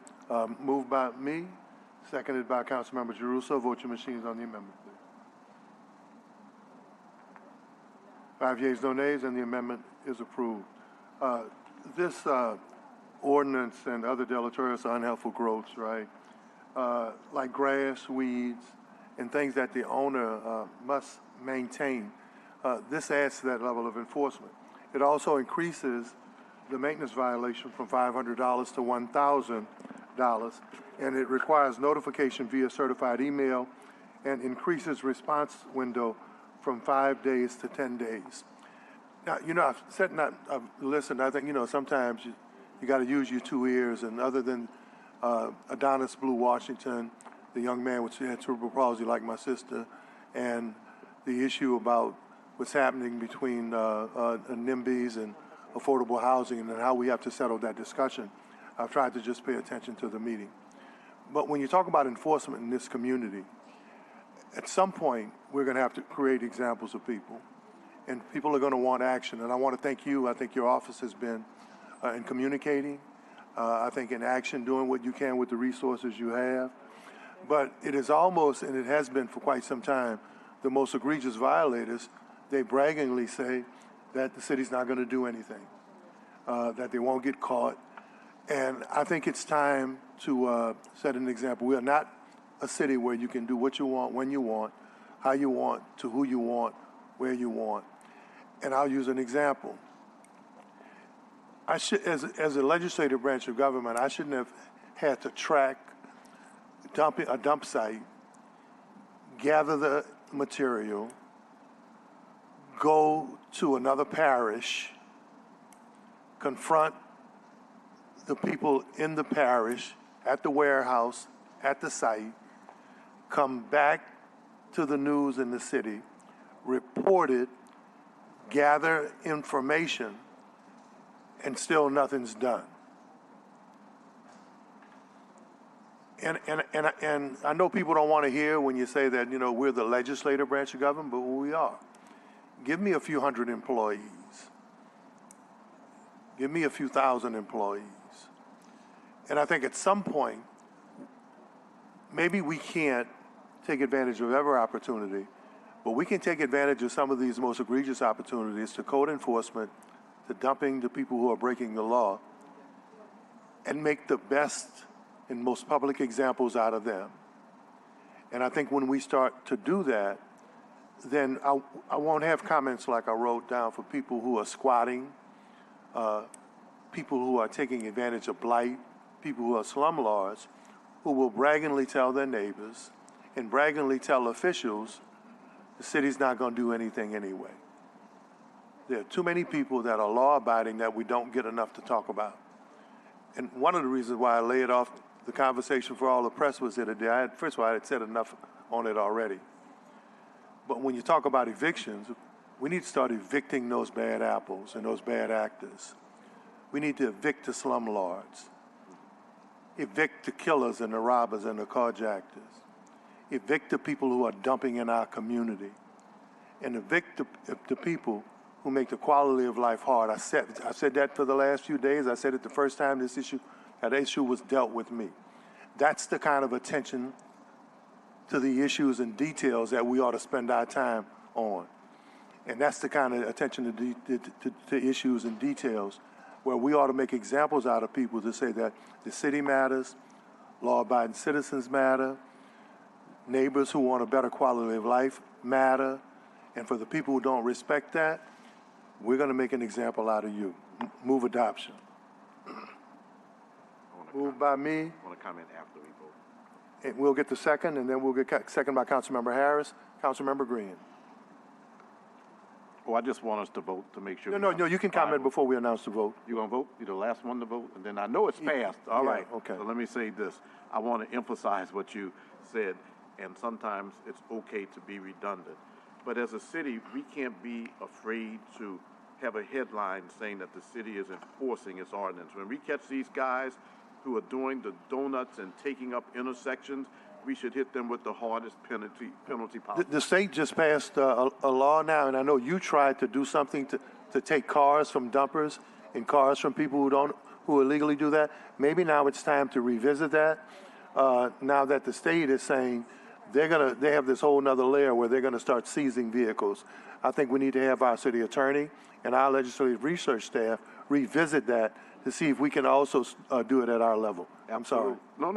Moved by me, seconded by Councilmember Giarrusso. Vote your machines on the amendment, please. 5 yeas, no nays, and the amendment is approved. This ordinance and other deleterious or unhelpful growths, right, like grass, weeds, and things that the owner must maintain, this adds to that level of enforcement. It also increases the maintenance violation from $500 to $1,000, and it requires notification via certified email and increases response window from 5 days to 10 days. Now, I've listened. I think, sometimes you got to use your 2 ears, and other than Adonis Blue Washington, the young man which had cerebral palsy like my sister, and the issue about what's happening between NIMBYs and affordable housing and how we have to settle that discussion, I've tried to just pay attention to the meeting. But when you talk about enforcement in this community, at some point, we're going to have to create examples of people, and people are going to want action. And I want to thank you. I think your office has been in communicating, I think in action, doing what you can with the resources you have. But it is almost, and it has been for quite some time, the most egregious violators, they braggingly say that the city's not going to do anything, that they won't get caught. And I think it's time to set an example. We are not a city where you can do what you want, when you want, how you want, to who you want, where you want. And I'll use an example. I should, as a legislative branch of government, I shouldn't have had to track a dump site, gather the material, go to another parish, confront the people in the parish, at the warehouse, at the site, come back to the news in the city, report it, gather information, and still nothing's done. And I know people don't want to hear when you say that, you know, we're the legislative branch of government, but we are. Give me a few hundred employees. Give me a few thousand employees. And I think at some point, maybe we can't take advantage of every opportunity, but we can take advantage of some of these most egregious opportunities to code enforcement, to dumping the people who are breaking the law, and make the best and most public examples out of them. And I think when we start to do that, then I won't have comments like I wrote down for people who are squatting, people who are taking advantage of blight, people who are slumlords, who will braggingly tell their neighbors and braggingly tell officials the city's not going to do anything anyway. There are too many people that are law-abiding that we don't get enough to talk about. And one of the reasons why I laid off the conversation for all the press was that first of all, I had said enough on it already. But when you talk about evictions, we need to start evicting those bad apples and those bad actors. We need to evict the slumlords, evict the killers and the robbers and the carjackers, evict the people who are dumping in our community, and evict the people who make the quality of life hard. I've said that for the last few days. I said it the first time that issue was dealt with me. That's the kind of attention to the issues and details that we ought to spend our time on. And that's the kind of attention to issues and details where we ought to make examples out of people to say that the city matters, law-abiding citizens matter, neighbors who want a better quality of life matter, and for the people who don't respect that, we're going to make an example out of you. Move adoption. Moved by me. I want to comment after we vote. And we'll get the second, and then we'll get second by Councilmember Harris. Councilmember Green. Oh, I just want us to vote to make sure. No, you can comment before we announce the vote. You gonna vote? You're the last one to vote, and then I know it's passed. All right. Okay. So let me say this. I want to emphasize what you said, and sometimes it's okay to be redundant. But as a city, we can't be afraid to have a headline saying that the city is enforcing its ordinance. When we catch these guys who are doing the donuts and taking up intersections, we should hit them with the hardest penalty possible. The state just passed a law now, and I know you tried to do something to take cars from dumpers and cars from people who illegally do that. Maybe now it's time to revisit that. Now that the state is saying they have this whole nother layer where they're gonna start seizing vehicles. I think we need to have our city attorney and our legislative research staff revisit that to see if we can also do it at our level. I'm sorry. No.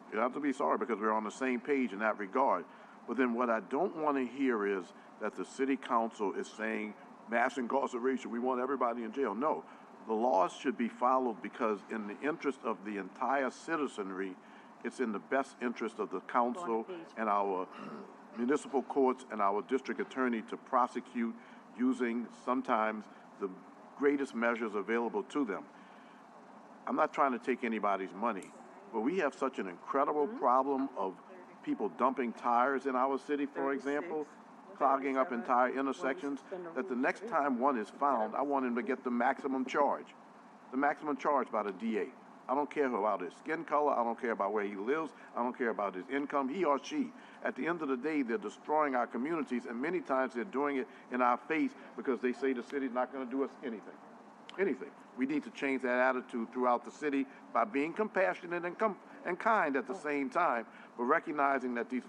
You don't have to be sorry because we're on the same page in that regard. But then what I don't want to hear is that the city council is saying mass incarceration, we want everybody in jail. No, the laws should be followed because in the interest of the entire citizenry, it's in the best interest of the council and our municipal courts and our district attorney to prosecute using sometimes the greatest measures available to them. I'm not trying to take anybody's money, but we have such an incredible problem of people dumping tires in our city, for example, clogging up entire intersections, that the next time one is found, I want him to get the maximum charge by the DA. I don't care about his skin color. I don't care about where he lives. I don't care about his income, he or she. At the end of the day, they're destroying our communities, and many times they're doing it in our face because they say the city's not going to do us anything. We need to change that attitude throughout the city by being compassionate and kind at the same time, but recognizing that these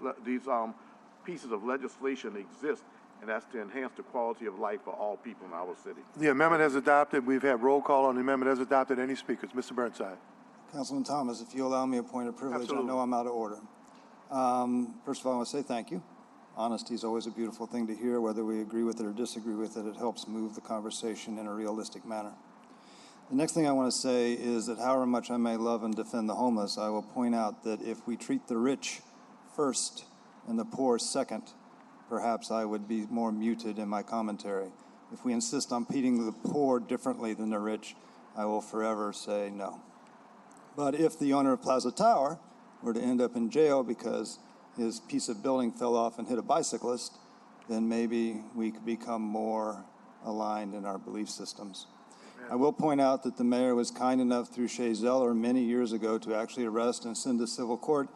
pieces of legislation exist, and that's to enhance the quality of life for all people in our city. The amendment has adopted. We've had roll call on the amendment as adopted. Any speakers? Mr. Burnside. Councilman Thomas, if you allow me a point of privilege, Absolutely. I know I'm out of order. First of all, I want to say thank you. Honesty is always a beautiful thing to hear, whether we agree with it or disagree with it. It helps move the conversation in a realistic manner. The next thing I want to say is that however much I may love and defend the homeless, I will point out that if we treat the rich first and the poor second, perhaps I would be more muted in my commentary. If we insist on treating the poor differently than the rich, I will forever say no. But if the owner of Plaza Tower were to end up in jail because his piece of building fell off and hit a bicyclist, then maybe we could become more aligned in our belief systems. I will point out that the mayor was kind enough through Shea Zeller many years ago to actually arrest and send to civil court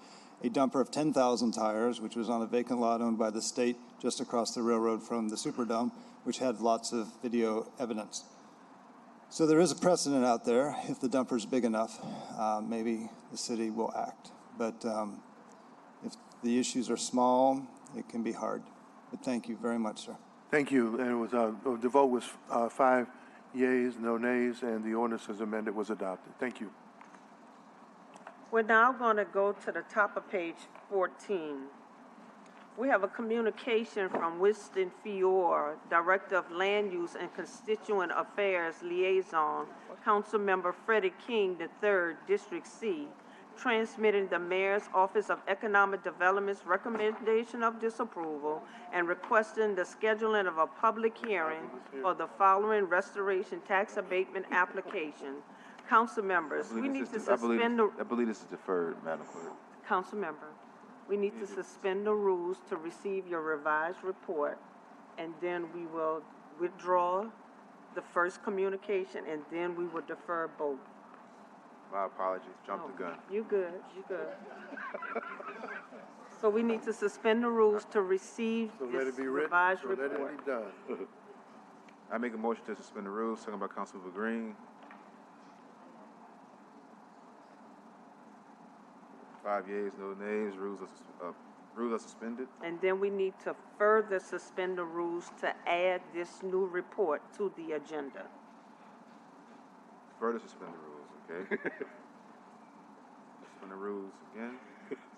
a dumper of 10,000 tires, which was on a vacant lot owned by the state just across the railroad from the Superdome, which had lots of video evidence. So there is a precedent out there. If the dumper's big enough, maybe the city will act. But if the issues are small, it can be hard. But thank you very much, sir. Thank you. And it was the vote was 5 yeas, no nays, and the ordinance as amended was adopted. Thank you. We're now going to go to the top of page 14. We have a communication from Winston Fior, Director of Land Use and Constituent Affairs Liaison, Councilmember Freddie King III, District C, transmitting the Mayor's Office of Economic Development's recommendation of disapproval and requesting the scheduling of a public hearing for the following restoration tax abatement application. Council members, we need to suspend the... I believe this is deferred, Madam Clerk. Council member, we need to suspend the rules to receive your revised report, and then we will withdraw the first communication, and then we will defer both. My apologies. Jumped the gun. You good, you good. So we need to suspend the rules to receive So let this it be written. revised So let report. it be done. I make a motion to suspend the rules. Second by Councilmember Green. 5 yeas, no nays. Rules are suspended. And then we need to further suspend the rules to add this new report to the agenda. Further suspend the rules, okay? Suspend the rules again.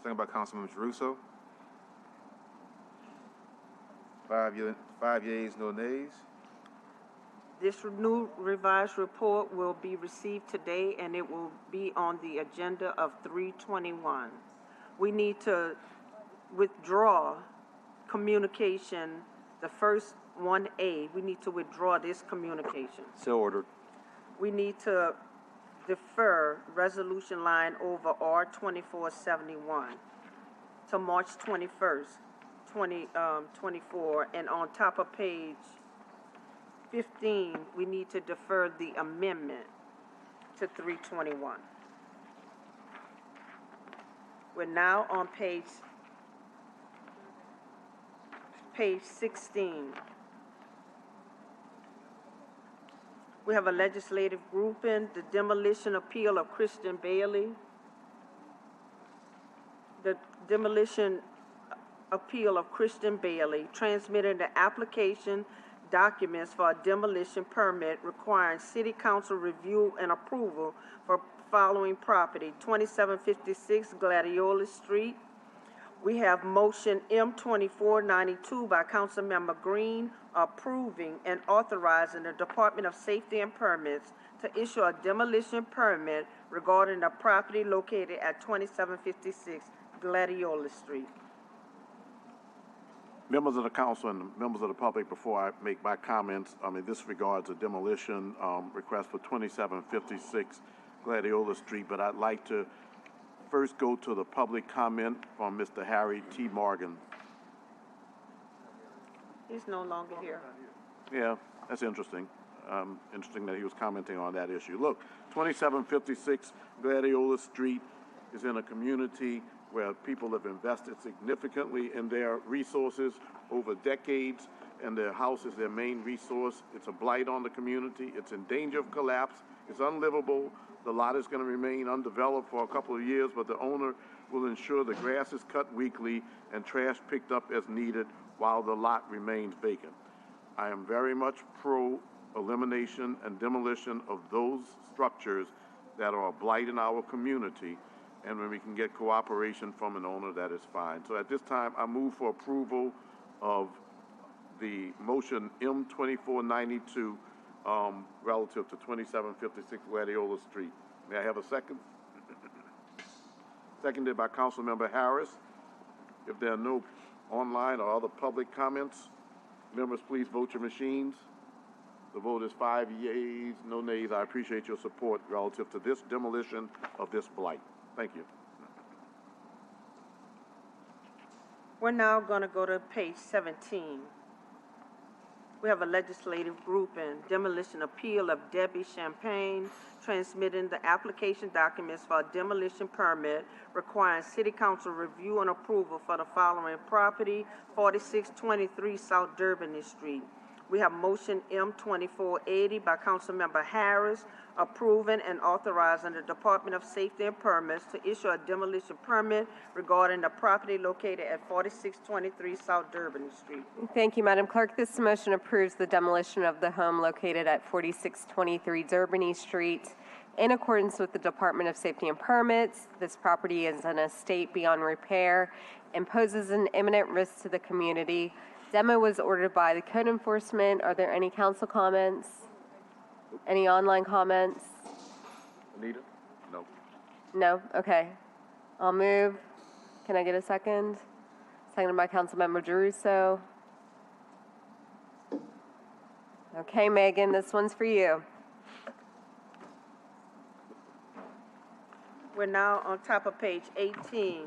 Second by Councilmember Russo. 5 yeas, no nays. This new revised report will be received today, and it will be on the agenda of 3/21. We need to withdraw communication, the first 1A. We need to withdraw this communication. So ordered. We need to defer resolution line over R2471 to March 21st, 2024, and on top of page 15, we need to defer the amendment to 321. We're now on page 16. We have a legislative grouping, the demolition appeal of Christian Bailey. The demolition appeal of Christian Bailey, transmitting the application documents for a demolition permit requiring city council review and approval for following property: 2756 Gladiola Street. We have motion M2492 by Councilmember Green approving and authorizing the Department of Safety and Permits to issue a demolition permit regarding the property located at 2756 Gladiola Street. Members of the council and members of the public, before I make my comments, this regards a demolition request for 2756 Gladiola Street, but I'd like to first go to the public comment from Mr. Harry T. Morgan. He's no longer here. Yeah, that's interesting. Interesting that he was commenting on that issue. Look, 2756 Gladiola Street is in a community where people have invested significantly in their resources over decades, and their house is their main resource. It's a blight on the community. It's in danger of collapse. It's unlivable. The lot is going to remain undeveloped for a couple of years, but the owner will ensure the grass is cut weekly and trash picked up as needed while the lot remains vacant. I am very much pro elimination and demolition of those structures that are a blight in our community, and when we can get cooperation from an owner, that is fine. So at this time, I move for approval of the motion M2492 relative to 2756 Gladiola Street. May I have a second? Seconded by Councilmember Harris. If there are no online or other public comments, members, please vote your machines. The vote is 5 yeas, no nays. I appreciate your support relative to this demolition of this blight. Thank you. We're now going to go to page 17. We have a legislative grouping, demolition appeal of Debbie Champagne, transmitting the application documents for a demolition permit requiring city council review and approval for the following property, 4623 South Durbin Street. We have motion M2480 by Councilmember Harris, approving and authorizing the Department of Safety and Permits to issue a demolition permit regarding the property located at 4623 South Durbin Street. Thank you, Madam Clerk. This motion approves the demolition of the home located at 4623 Durbin Street. In accordance with the Department of Safety and Permits, this property is an estate beyond repair and poses an imminent risk to the community. Demo was ordered by the code enforcement. Are there any council comments? Any online comments? Anita? No. No? Okay. I'll move. Can I get a second? Seconded by Councilmember Giarrusso. Okay, Megan, this one's for you. We're now on top of page 18,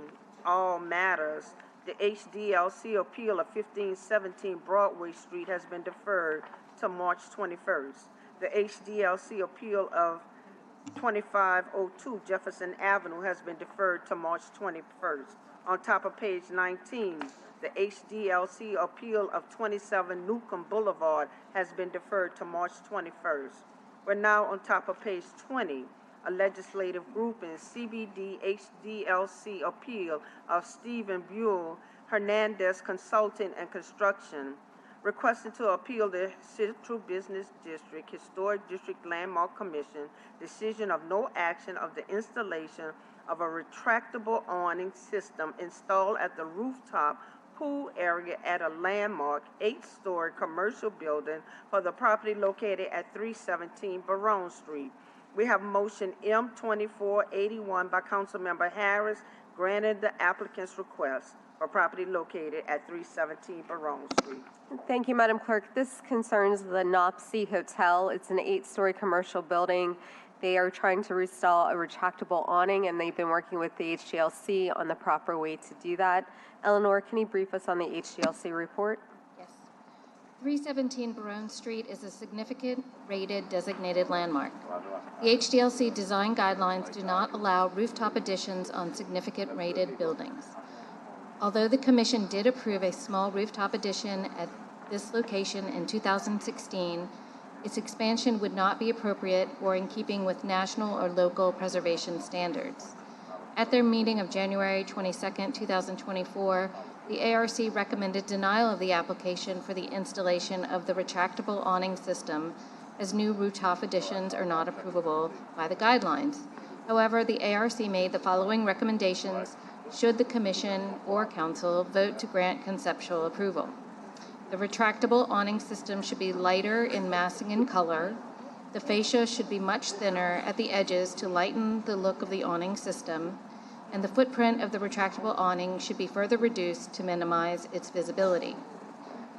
all matters. The HDLC appeal of 1517 Broadway Street has been deferred to March 21st. The HDLC appeal of 2502 Jefferson Avenue has been deferred to March 21st. On top of page 19, the HDLC appeal of 27 Newcomb Boulevard has been deferred to March 21st. We're now on top of page 20. A legislative group in CBD HDLC appeal of Stephen Buell Hernandez Consulting and Construction, requesting to appeal the Central Business District Historic District Landmark Commission decision of no action of the installation of a retractable awning system installed at the rooftop pool area at a landmark 8-story commercial building for the property located at 317 Barone Street. We have motion M2481 by Councilmember Harris, granted the applicant's request for property located at 317 Barone Street. Thank you, Madam Clerk. This concerns the Nopsey Hotel. It's an 8-story commercial building. They are trying to install a retractable awning, and they've been working with the HGLC on the proper way to do that. Eleanor, can you brief us on the HGLC report? 317 Barone Street is a significant rated designated landmark. The HDLC design guidelines do not allow rooftop additions on significant rated buildings. Although the Commission did approve a small rooftop addition at this location in 2016, its expansion would not be appropriate or in keeping with national or local preservation standards. At their meeting of January 22, 2024, the ARC recommended denial of the application for the installation of the retractable awning system, as new rooftop additions are not approvable by the guidelines. However, the ARC made the following recommendations should the Commission or Council vote to grant conceptual approval. The retractable awning system should be lighter in massing and color. The fascia should be much thinner at the edges to lighten the look of the awning system, and the footprint of the retractable awning should be further reduced to minimize its visibility.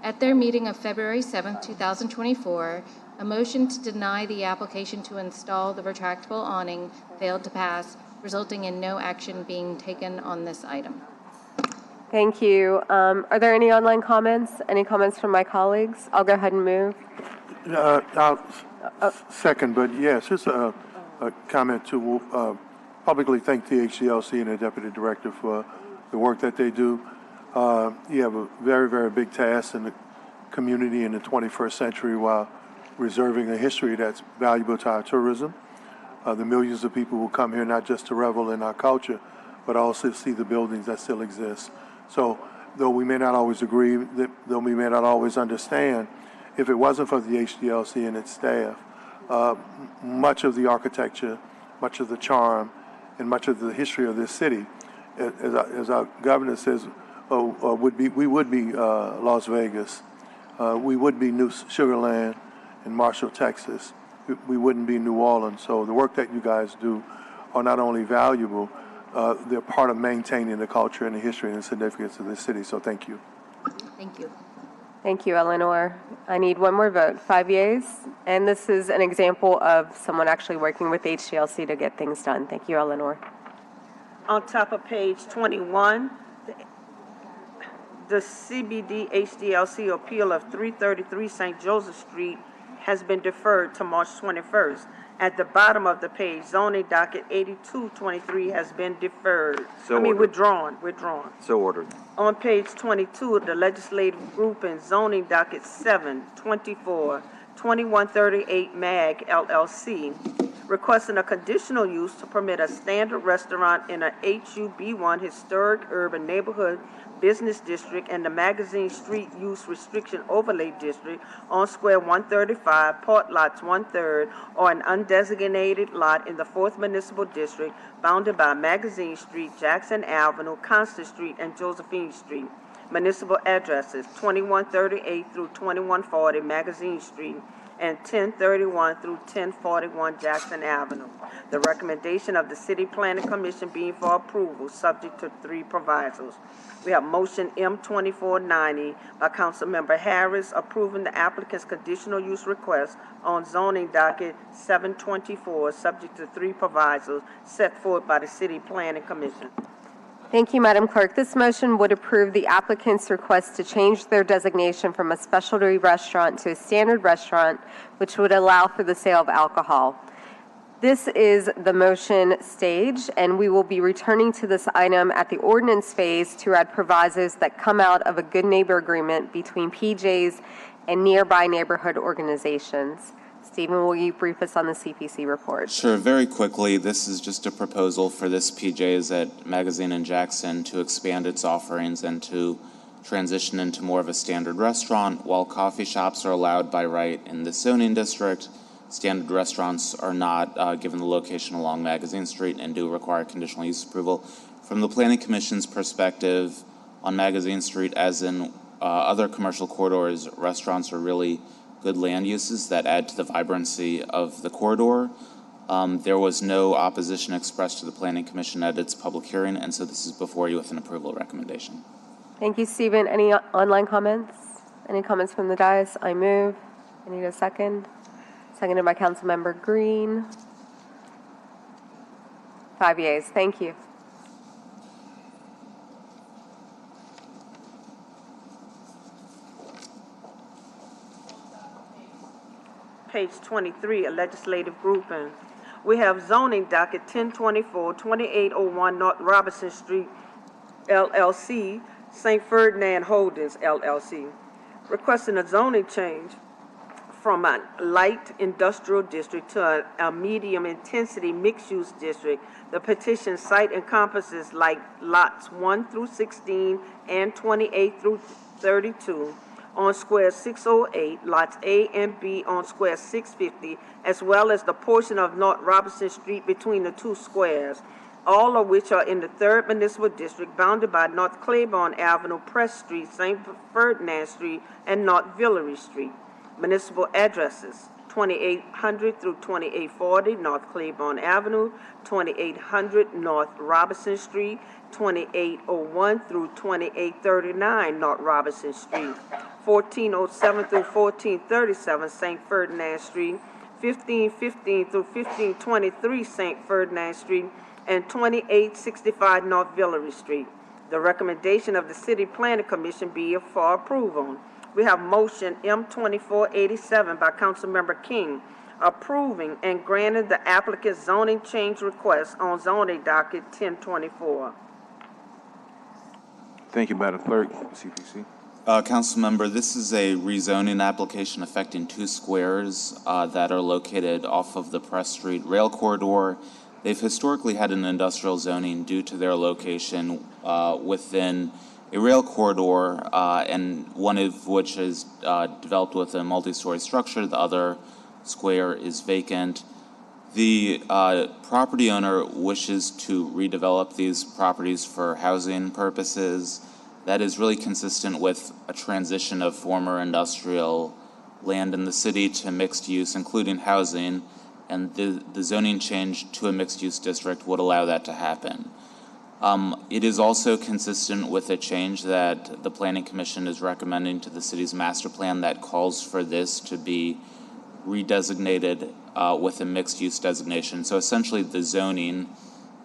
At their meeting of February 7, 2024, a motion to deny the application to install the retractable awning failed to pass, resulting in no action being taken on this item. Thank you. Are there any online comments? Any comments from my colleagues? I'll go ahead and move. I'll second, but yes, just a comment to publicly thank the HCLC and the Deputy Director for the work that they do. You have a very, very big task in the community in the 21st century while reserving a history that's valuable to our tourism. the millions of people who come here not just to revel in our culture, but also see the buildings that still exist. So though we may not always agree, though we may not always understand, if it wasn't for the HDLC and its staff, much of the architecture, much of the charm, and much of the history of this city, as our governor says, we would be Las Vegas, we would be New Sugar Land in Marshall, Texas. We wouldn't be New Orleans. So the work that you guys do are not only valuable, they're part of maintaining the culture and the history and the significance of this city. So thank you. Thank you. Thank you, Eleanor. I need one more vote, 5 yeas. And this is an example of someone actually working with HDLC to get things done. Thank you, Eleanor. On top of page 21, the CBD HDLC appeal of 333 St. Joseph Street has been deferred to March 21st. At the bottom of the page, zoning docket 8223 has been deferred. Withdrawn. So ordered. On page 22, the legislative group in zoning docket 724 2138 MAG LLC requesting a conditional use to permit a standard restaurant in a HUB1 historic urban neighborhood business district and the Magazine Street Use Restriction Overlay District on Square 135, Port Lots 1/3, or an undesignated lot in the 4th Municipal District bounded by Magazine Street, Jackson Avenue, Constant Street, and Josephine Street. Municipal addresses 2138 through 2140 Magazine Street and 1031 through 1041 Jackson Avenue. The recommendation of the City Planning Commission being for approval, subject to 3 provisos. We have motion M2490 by Councilmember Harris approving the applicant's conditional use request on zoning docket 724, subject to 3 provisos set forth by the City Planning Commission. Thank you, Madam Clerk. This motion would approve the applicant's request to change their designation from a specialty restaurant to a standard restaurant, which would allow for the sale of alcohol. This is the motion stage, and we will be returning to this item at the ordinance phase to add provisos that come out of a good neighbor agreement between PJ's and nearby neighborhood organizations. Stephen, will you brief us on the CPC report? Sure, very quickly. This is just a proposal for this PJ's at Magazine and Jackson to expand its offerings and to transition into more of a standard restaurant. While coffee shops are allowed by right in the zoning district, standard restaurants are not, given the location along Magazine Street, and do require conditional use approval. From the Planning Commission's perspective, on Magazine Street, as in other commercial corridors, restaurants are really good land uses that add to the vibrancy of the corridor. There was no opposition expressed to the Planning Commission at its public hearing, and so this is before you with an approval recommendation. Thank you, Stephen. Any online comments? Any comments from the dais? I move. I need a second. Seconded by Councilmember Green. 5 yeas. Thank you. Page 23, a legislative grouping. We have zoning docket 1024, 2801 North Robinson Street, LLC, St. Ferdinand Holdings, LLC, requesting a zoning change from a light industrial district to a medium-intensity mixed-use district. The petition site encompasses lots 1 through 16 and 28 through 32, on Square 608, lots A and B on Square 650, as well as the portion of North Robinson Street between the 2 squares, all of which are in the 3rd Municipal District, bounded by North Claiborne Avenue, Press Street, St. Ferdinand Street, and North Villeray Street. Municipal addresses 2800 through 2840 North Claiborne Avenue, 2800 North Robinson Street, 2801 through 2839 North Robinson Street, 1407 through 1437 St. Ferdinand Street, 1515 through 1523 St. Ferdinand Street, and 2865 North Villeray Street. The recommendation of the City Planning Commission be for approval. We have motion M2487 by Councilmember King approving and granting the applicant's zoning change request on zoning docket 1024. Thank you, Madam Clerk. CPC. Councilmember, this is a rezoning application affecting 2 squares that are located off of the Press Street rail corridor. They've historically had an industrial zoning due to their location within a rail corridor, and one of which is developed with a multi-story structure. The other square is vacant. The property owner wishes to redevelop these properties for housing purposes. That is really consistent with a transition of former industrial land in the city to mixed use, including housing, and the zoning change to a mixed-use district would allow that to happen. It is also consistent with a change that the Planning Commission is recommending to the city's master plan that calls for this to be redesignated with a mixed-use designation. So essentially the zoning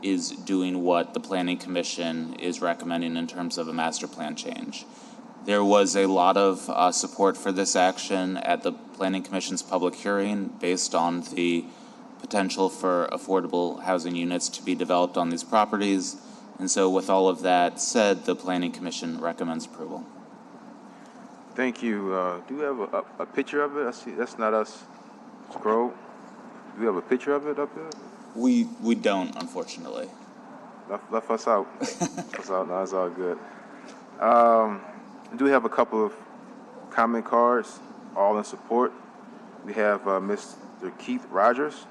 is doing what the Planning Commission is recommending in terms of a master plan change. There was a lot of support for this action at the Planning Commission's public hearing based on the potential for affordable housing units to be developed on these properties. And so with all of that said, the Planning Commission recommends approval. Thank you. Do we have a picture of it? I see that's not us. Scroll. Do we have a picture of it up there? We don't, unfortunately. Left us out. Left us out. No, it's all good. Do we have a couple of comment cards, all in support? We have Mr. Keith Rogers.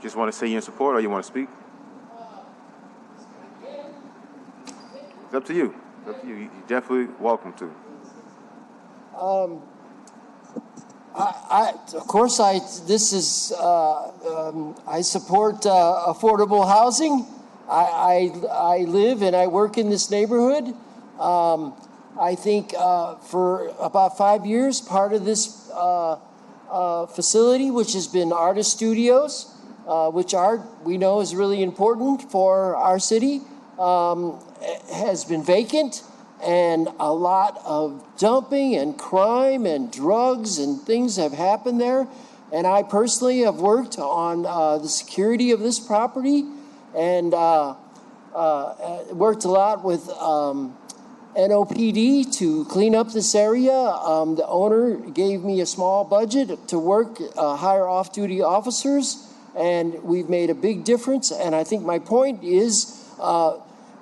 Just want to say you're in support, or you want to speak? It's up to you. It's up to you. You're definitely welcome to. I support affordable housing. I live and I work in this neighborhood. I think for about 5 years, part of this facility, which has been artist studios, which we know is really important for our city, has been vacant. And a lot of dumping and crime and drugs and things have happened there. And I personally have worked on the security of this property and worked a lot with NOPD to clean up this area. The owner gave me a small budget to work, hire off-duty officers, and we've made a big difference. And I think my point is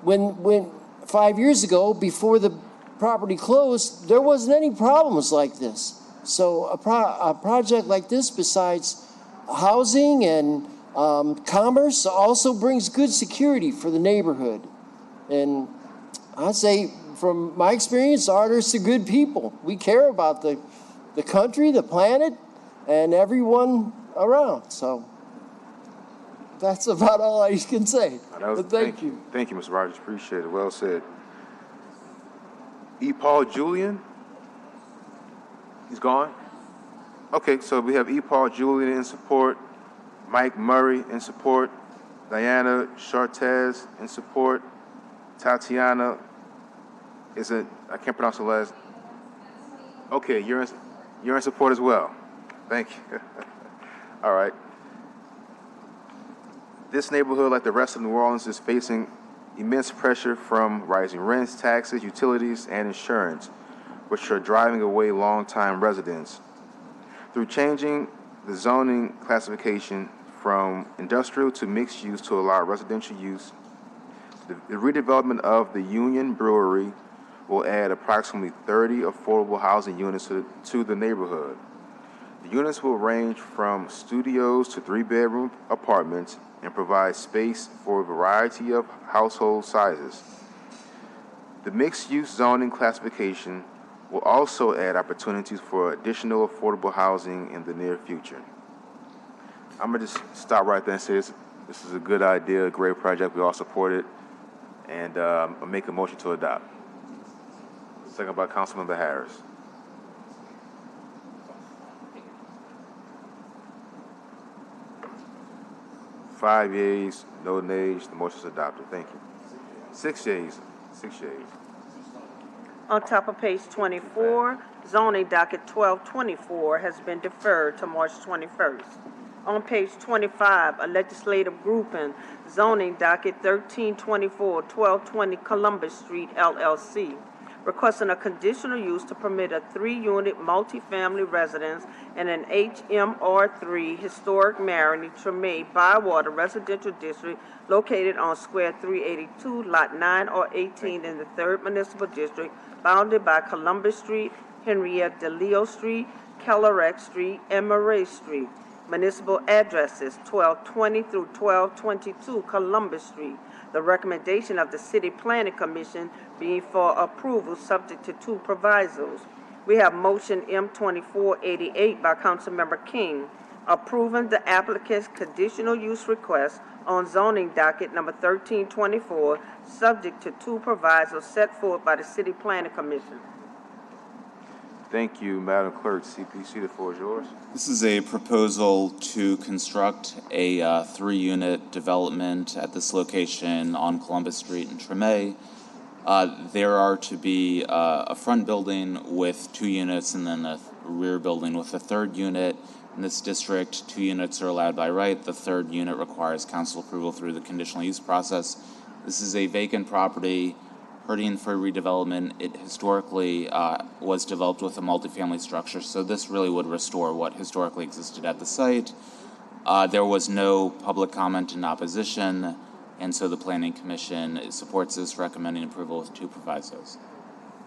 when 5 years ago, before the property closed, there wasn't any problems like this. So a project like this, besides housing and commerce, also brings good security for the neighborhood. And I'd say, from my experience, artists are good people. We care about the country, the planet, and everyone around. So that's about all I can say. But thank you. Thank you, Mr. Rogers. Appreciate it. Well said. E. Paul Julian. He's gone? Okay, so we have E. Paul Julian in support, Mike Murray in support, Diana Chartez in support, Tatiana, I can't pronounce the last. Okay, you're in support as well. Thank you. All right. This neighborhood, like the rest of New Orleans, is facing immense pressure from rising rents, taxes, utilities, and insurance, which are driving away longtime residents. Through changing the zoning classification from industrial to mixed use to allow residential use, the redevelopment of the Union Brewery will add approximately 30 affordable housing units to the neighborhood. The units will range from studios to 3-bedroom apartments and provide space for a variety of household sizes. The mixed-use zoning classification will also add opportunities for additional affordable housing in the near future. I'm gonna just stop right there and say this is a good idea, a great project. We all support it, and I'll make a motion to adopt. Second by Councilmember Harris. Five yeas, no nays. The motion is adopted. Thank you. 6 yeas. 6 yeas. On top of page 24, zoning docket 1224 has been deferred to March 21st. On page 25, a legislative grouping, zoning docket 1324, 1220 Columbus Street, LLC, requesting a conditional use to permit a 3-unit multifamily residence in an HMR3 historic Marigny Treme Bywater Residential District located on Square 382, Lot 9 or 18 in the 3rd Municipal District, bounded by Columbus Street, Henriette DeLeo Street, Kellerick Street, and Murray Street. Municipal addresses 1220 through 1222 Columbus Street. The recommendation of the City Planning Commission being for approval subject to 2 provisos. We have motion M2488 by Councilmember King, approving the applicant's conditional use request on zoning docket number 1324, subject to 2 provisos set forth by the City Planning Commission. Thank you, Madam Clerk. CPC, the floor is yours. This is a proposal to construct a 3-unit development at this location on Columbus Street in Treme. There are to be a front building with 2 units and then a rear building with a 3rd unit. In this district, 2 units are allowed by right. The 3rd unit requires council approval through the conditional use process. This is a vacant property hurting for redevelopment. It historically was developed with a multifamily structure, so this really would restore what historically existed at the site. There was no public comment in opposition, and so the Planning Commission supports this, recommending approval with 2 provisos.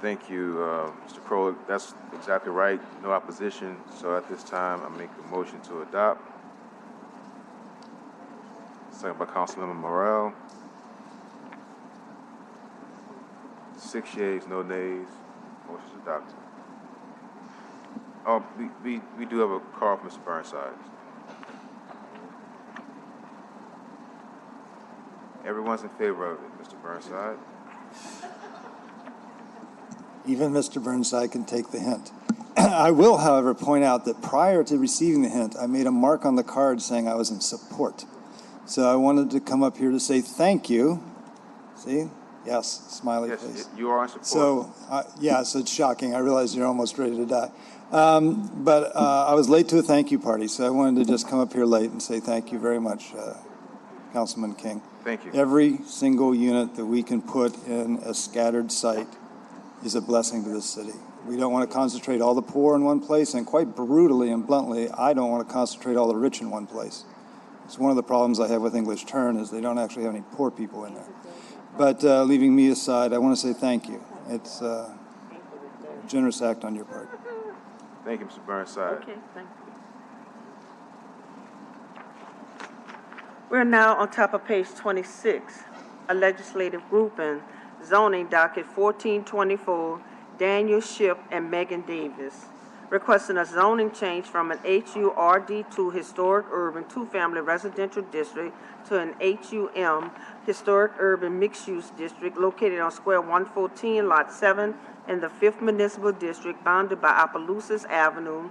Thank you, Mr. Kroll. That's exactly right. No opposition. So at this time, I make a motion to adopt. Second by Councilmember Morrell. 6 yeas, no nays. Motion is adopted. Oh, we do have a call from Mr. Burnside. Everyone's in favor of it, Mr. Burnside. Even Mr. Burnside can take the hint. I will, however, point out that prior to receiving the hint, I made a mark on the card saying I was in support. So I wanted to come up here to say thank you. See? Yes, smiley face. Yes, you are in support. So, yes, it's shocking. I realize you're almost ready to die. But I was late to a thank you party, so I wanted to just come up here late and say thank you very much, Councilman King. Thank you. Every single unit that we can put in a scattered site is a blessing to this city. We don't want to concentrate all the poor in one place, and quite brutally and bluntly, I don't want to concentrate all the rich in one place. It's one of the problems I have with English Turn is they don't actually have any poor people in there. But leaving me aside, I want to say thank you. It's a generous act on your part. Thank you, Mr. Burnside. Okay, thank you. We're now on top of page 26, a legislative grouping, zoning docket 1424, Daniel Shipp and Megan Davis, requesting a zoning change from an HURD2 historic urban 2-family residential district to an HUM historic urban mixed-use district located on Square 114, Lot 7 in the 5th Municipal District, bounded by Opelousas Avenue,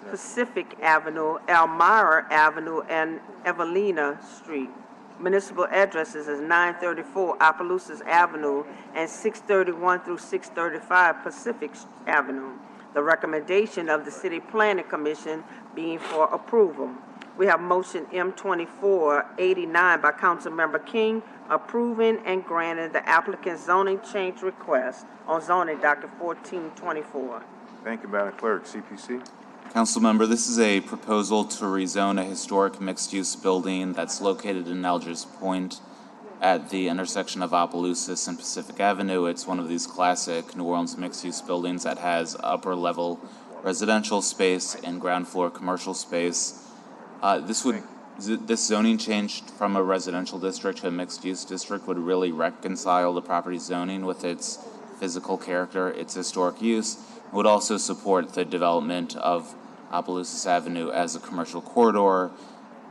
Pacific Avenue, Elmira Avenue, and Evelina Street. Municipal addresses is 934 Opelousas Avenue and 631 through 635 Pacific Avenue. The recommendation of the City Planning Commission being for approval. We have motion M2489 by Councilmember King, approving and granting the applicant's zoning change request on zoning docket 1424. Thank you, Madam Clerk. CPC. Councilmember, this is a proposal to rezone a historic mixed-use building that's located in Algiers Point at the intersection of Opelousas and Pacific Avenue. It's one of these classic New Orleans mixed-use buildings that has upper-level residential space and ground-floor commercial space. This zoning change from a residential district to a mixed-use district would really reconcile the property zoning with its physical character, its historic use. It would also support the development of Opelousas Avenue as a commercial corridor.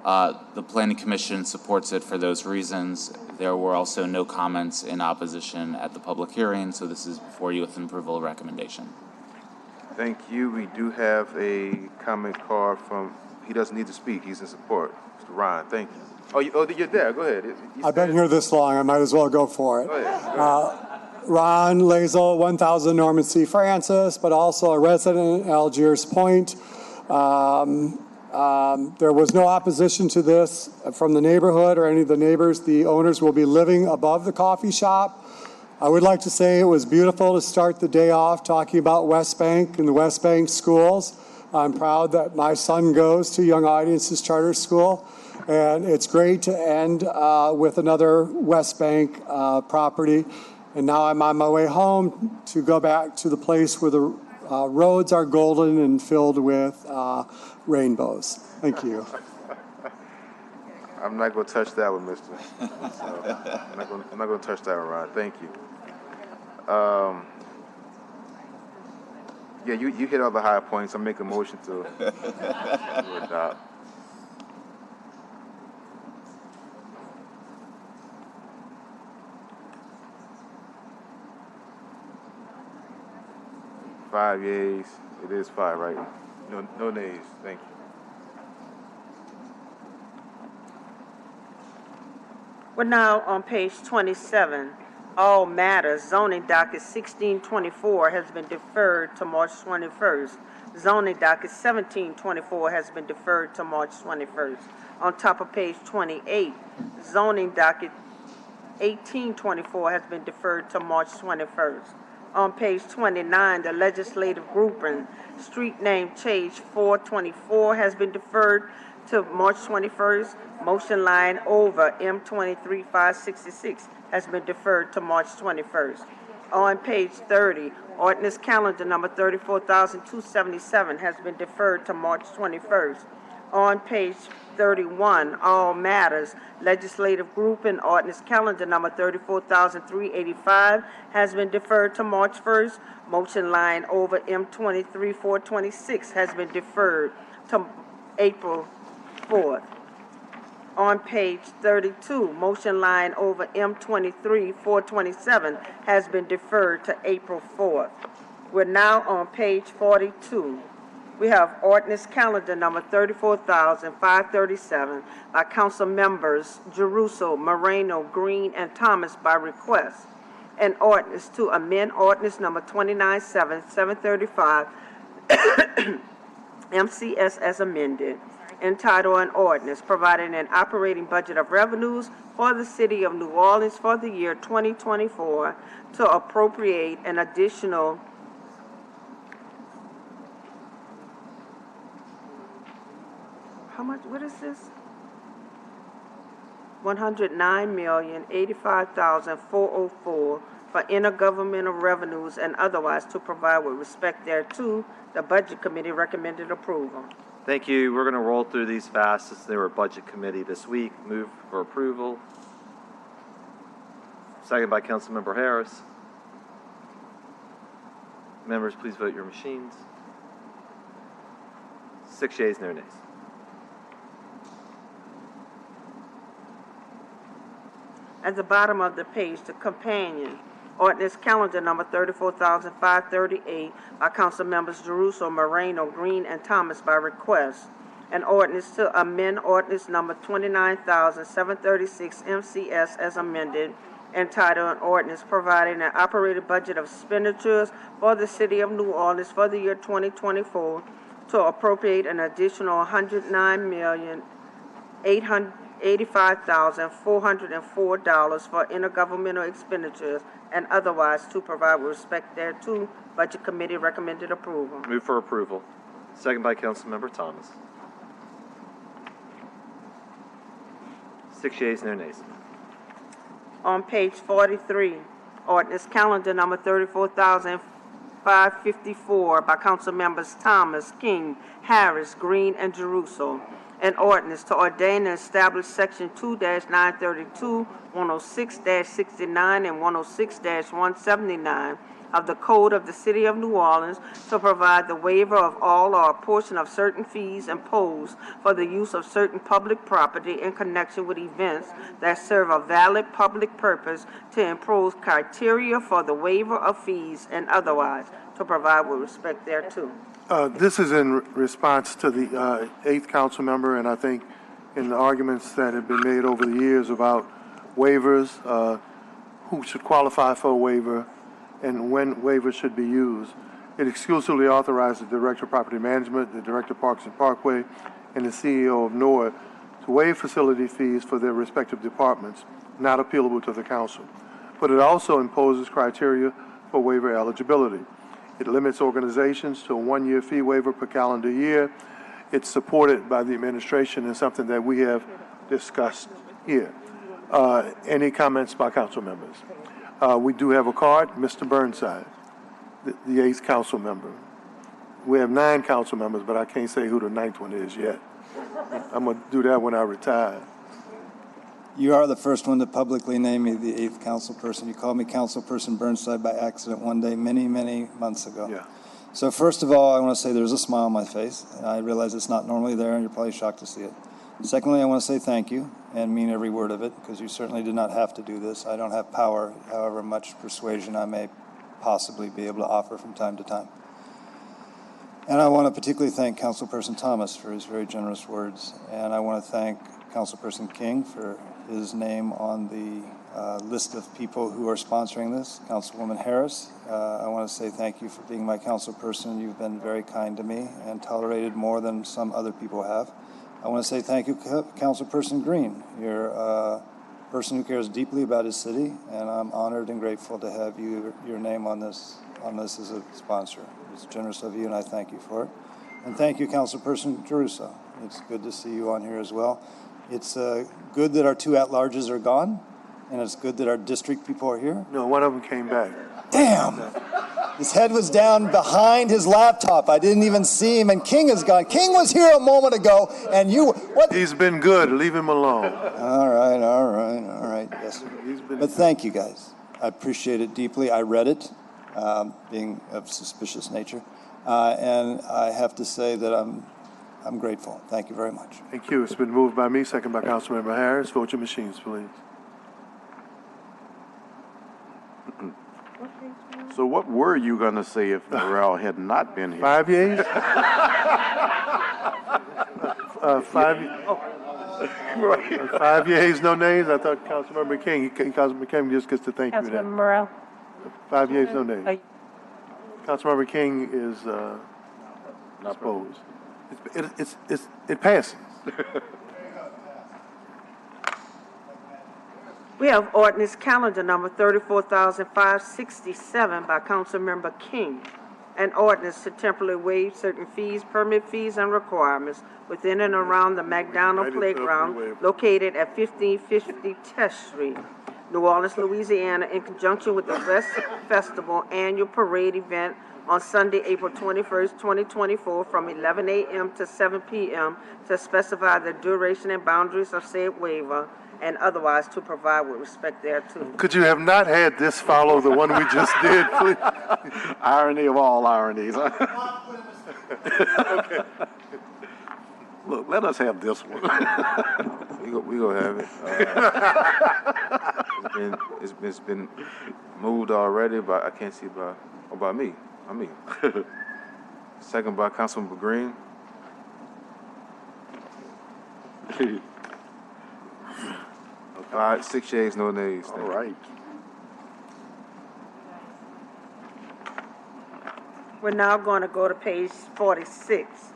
The Planning Commission supports it for those reasons. There were also no comments in opposition at the public hearing, so this is before you with an approval recommendation. Thank you. We do have a comment card from, he doesn't need to speak, he's in support. Mr. Ryan, thank you. You're there, go ahead. I've been here this long, I might as well go for it. Go ahead. Ron Lazel, 1000 Norman C. Francis, but also a resident in Algiers Point. There was no opposition to this from the neighborhood or any of the neighbors. The owners will be living above the coffee shop. I would like to say it was beautiful to start the day off talking about West Bank and the West Bank schools. I'm proud that my son goes to Young Audiences Charter School, and it's great to end with another West Bank property. And now I'm on my way home to go back to the place where the roads are golden and filled with rainbows. Thank you. I'm not going to touch that one, mister. So, I'm not going to touch that one, Ron. Thank you. Yeah, you hit all the high points. I'm making a motion to adopt. Five yeas. It is 5, right? No nays. Thank you. We're now on page 27. All matters, zoning docket 1624 has been deferred to March 21st. Zoning docket 1724 has been deferred to March 21st. On top of page 28, zoning docket 1824 has been deferred to March 21st. On page 29, the legislative grouping, street name change 424 has been deferred to March 21st. Motion line over M23566 has been deferred to March 21st. On page 30, ordinance calendar number 34,277 has been deferred to March 21st. On page 31, all matters, legislative grouping, ordinance calendar number 34,385 has been deferred to March 1st. Motion line over M23426 has been deferred to April 4th. On page 32, motion line over M23427 has been deferred to April 4th. We're now on page 42. We have ordinance calendar number 34,537 by council members Jeruso, Moreno, Green, and Thomas by request. An ordinance to amend ordinance number 29,735 MCS as amended, entitled an ordinance providing an operating budget of revenues for the city of New Orleans for the year 2024 to appropriate an additional how much, what is this? $109,085,404 for intergovernmental revenues and otherwise to provide with respect thereto. The Budget Committee recommended approval. Thank you. We're going to roll through these fast since they were Budget Committee this week. Move for approval. Second by Councilmember Harris. Members, please vote your machines. 6 yeas, no nays. At the bottom of the page, the companion, ordinance calendar number 34,538 by council members Jeruso, Moreno, Green, and Thomas by request. An ordinance to amend ordinance number 29,736 MCS as amended, entitled an ordinance providing an operating budget of expenditures for the city of New Orleans for the year 2024 to appropriate an additional $109,885,404 for intergovernmental expenditures and otherwise to provide with respect thereto. Budget Committee recommended approval. Move for approval. Second by Councilmember Thomas. 6 yeas, no nays. On page 43, ordinance calendar number 34,554 by council members Thomas, King, Harris, Green, and Jeruso. An ordinance to ordain and establish section 2-932, 106-69, and 106-179 of the Code of the City of New Orleans to provide the waiver of all or a portion of certain fees imposed for the use of certain public property in connection with events that serve a valid public purpose, to impose criteria for the waiver of fees and otherwise to provide with respect thereto. This is in response to the 8th council member, and I think in the arguments that have been made over the years about waivers, who should qualify for a waiver, and when waivers should be used. It exclusively authorizes the Director of Property Management, the Director of Parks and Parkway, and the CEO of NOAA to waive facility fees for their respective departments, not appealable to the council. but it also imposes criteria for waiver eligibility. It limits organizations to a one-year fee waiver per calendar year. It's supported by the administration and something that we have discussed here. Any comments by council members? We do have a card, Mr. Burnside, the eighth council member. We have 9 council members, but I can't say who the 9th one is yet. I'm going to do that when I retire. You are the first one to publicly name me the 8th council person. You called me Councilperson Burnside by accident one day many, many months ago. Yeah. So first of all, I want to say there's a smile on my face. I realize it's not normally there, and you're probably shocked to see it. Secondly, I want to say thank you and mean every word of it, because you certainly did not have to do this. I don't have power, however much persuasion I may possibly be able to offer from time to time. And I want to particularly thank Councilperson Thomas for his very generous words. And I want to thank Councilperson King for his name on the list of people who are sponsoring this. Councilwoman Harris, I want to say thank you for being my councilperson. You've been very kind to me and tolerated more than some other people have. I want to say thank you, Councilperson Green. You're a person who cares deeply about his city, and I'm honored and grateful to have your name on this as a sponsor. It's generous of you, and I thank you for it. And thank you, Councilperson Giarrusso. It's good to see you on here as well. It's good that our 2 at-larges are gone, and it's good that our district people are here. No, one of them came back. Damn! His head was down behind his laptop. I didn't even see him, and King is gone. King was here a moment ago, and you... What? He's been good. Leave him alone. All right. Yes. But thank you, guys. I appreciate it deeply. I read it, being of suspicious nature, and I have to say that I'm grateful. Thank you very much. Thank you. It's been moved by me, second by Councilmember Harris. Vote your machines, please. So what were you going to say if Morrell had not been here? 5 years? 5 years, no nays? I thought Councilmember King just gets to thank you. Councilmember Morrell. 5 years, no nays. Councilmember King is disposed. It passes. We have ordinance calendar number 34,567 by Councilmember King. An ordinance to temporarily waive certain fees, permit fees, and requirements within and around the McDonald Playground located at 1550 Test Street, New Orleans, Louisiana, in conjunction with the West Festival Annual Parade event on Sunday, April 21st, 2024, from 11 a.m. to 7 p.m. to specify the duration and boundaries of said waiver, and otherwise to provide with respect thereto. Could you have not had this follow the one we just did, please? Irony of all ironies. Okay. Look, let us have this one. We gonna have it. It's been moved already, but I can't see by me. Second by Councilmember Green. 6 yeas, no nays. All right. We're now going to go to page 46.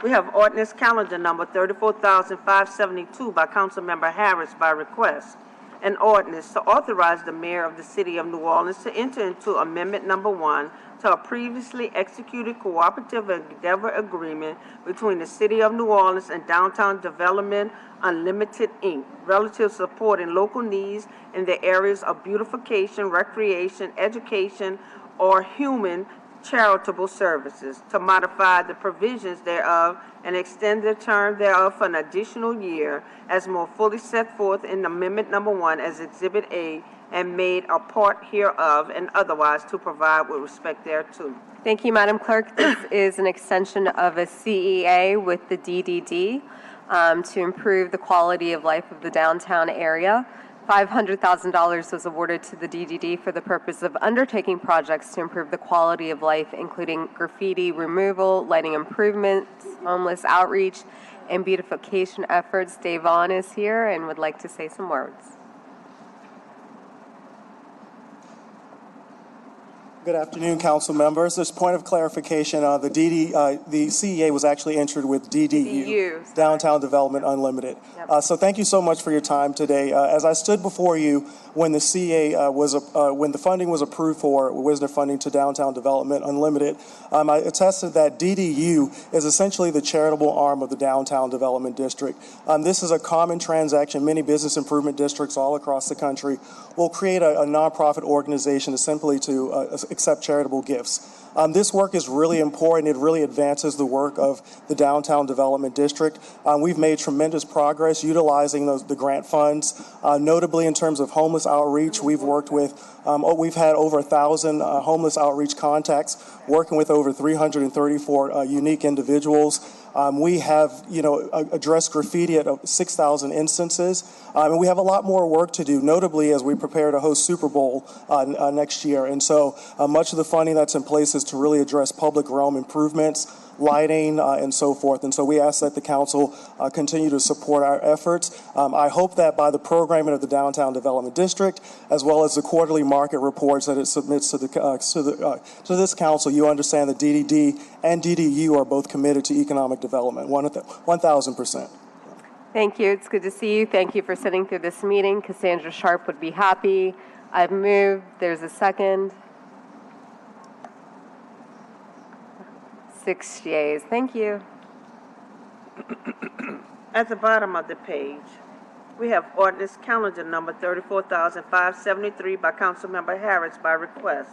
We have ordinance calendar number 34,572 by Councilmember Harris by request. An ordinance to authorize the mayor of the city of New Orleans to enter into amendment number 1 to a previously executed cooperative endeavor agreement between the city of New Orleans and Downtown Development Unlimited, Inc., relative supporting local needs in the areas of beautification, recreation, education, or human charitable services, to modify the provisions thereof and extend the term thereof for an additional year, as more fully set forth in Amendment Number 1 as Exhibit A, and made a part hereof, and otherwise to provide with respect thereto. Thank you, Madam Clerk. This is an extension of a CEA with the DDD to improve the quality of life of the downtown area. $500,000 was awarded to the DDD for the purpose of undertaking projects to improve the quality of life, including graffiti removal, lighting improvements, homeless outreach, and beautification efforts. Dave Vaughn is here and would like to say some words. Good afternoon, council members. This point of clarification, the CEA was actually entered with DDU, Downtown Development Unlimited. So thank you so much for your time today. As I stood before you when the CEA when the funding was approved for Wisner funding to Downtown Development Unlimited, I attested that DDU is essentially the charitable arm of the Downtown Development District. This is a common transaction. Many business improvement districts all across the country will create a nonprofit organization simply to accept charitable gifts. This work is really important. It really advances the work of the Downtown Development District. We've made tremendous progress utilizing the grant funds, notably in terms of homeless outreach. We've worked with, we've had over 1,000 homeless outreach contacts, working with over 334 unique individuals. We have, addressed graffiti at 6,000 instances, and we have a lot more work to do, notably as we prepare to host Super Bowl next year. And so much of the funding that's in place is to really address public realm improvements, lighting, and so forth. And so we ask that the council continue to support our efforts. I hope that by the programming of the Downtown Development District, as well as the quarterly market reports that it submits to this council, you understand that DDD and DDU are both committed to economic development, 1,000%. Thank you. It's good to see you. Thank you for sitting through this meeting. Cassandra Sharp would be happy. I've moved. There's a second. 6 yeas. Thank you. At the bottom of the page, we have ordinance calendar number 34,573 by Councilmember Harris by request.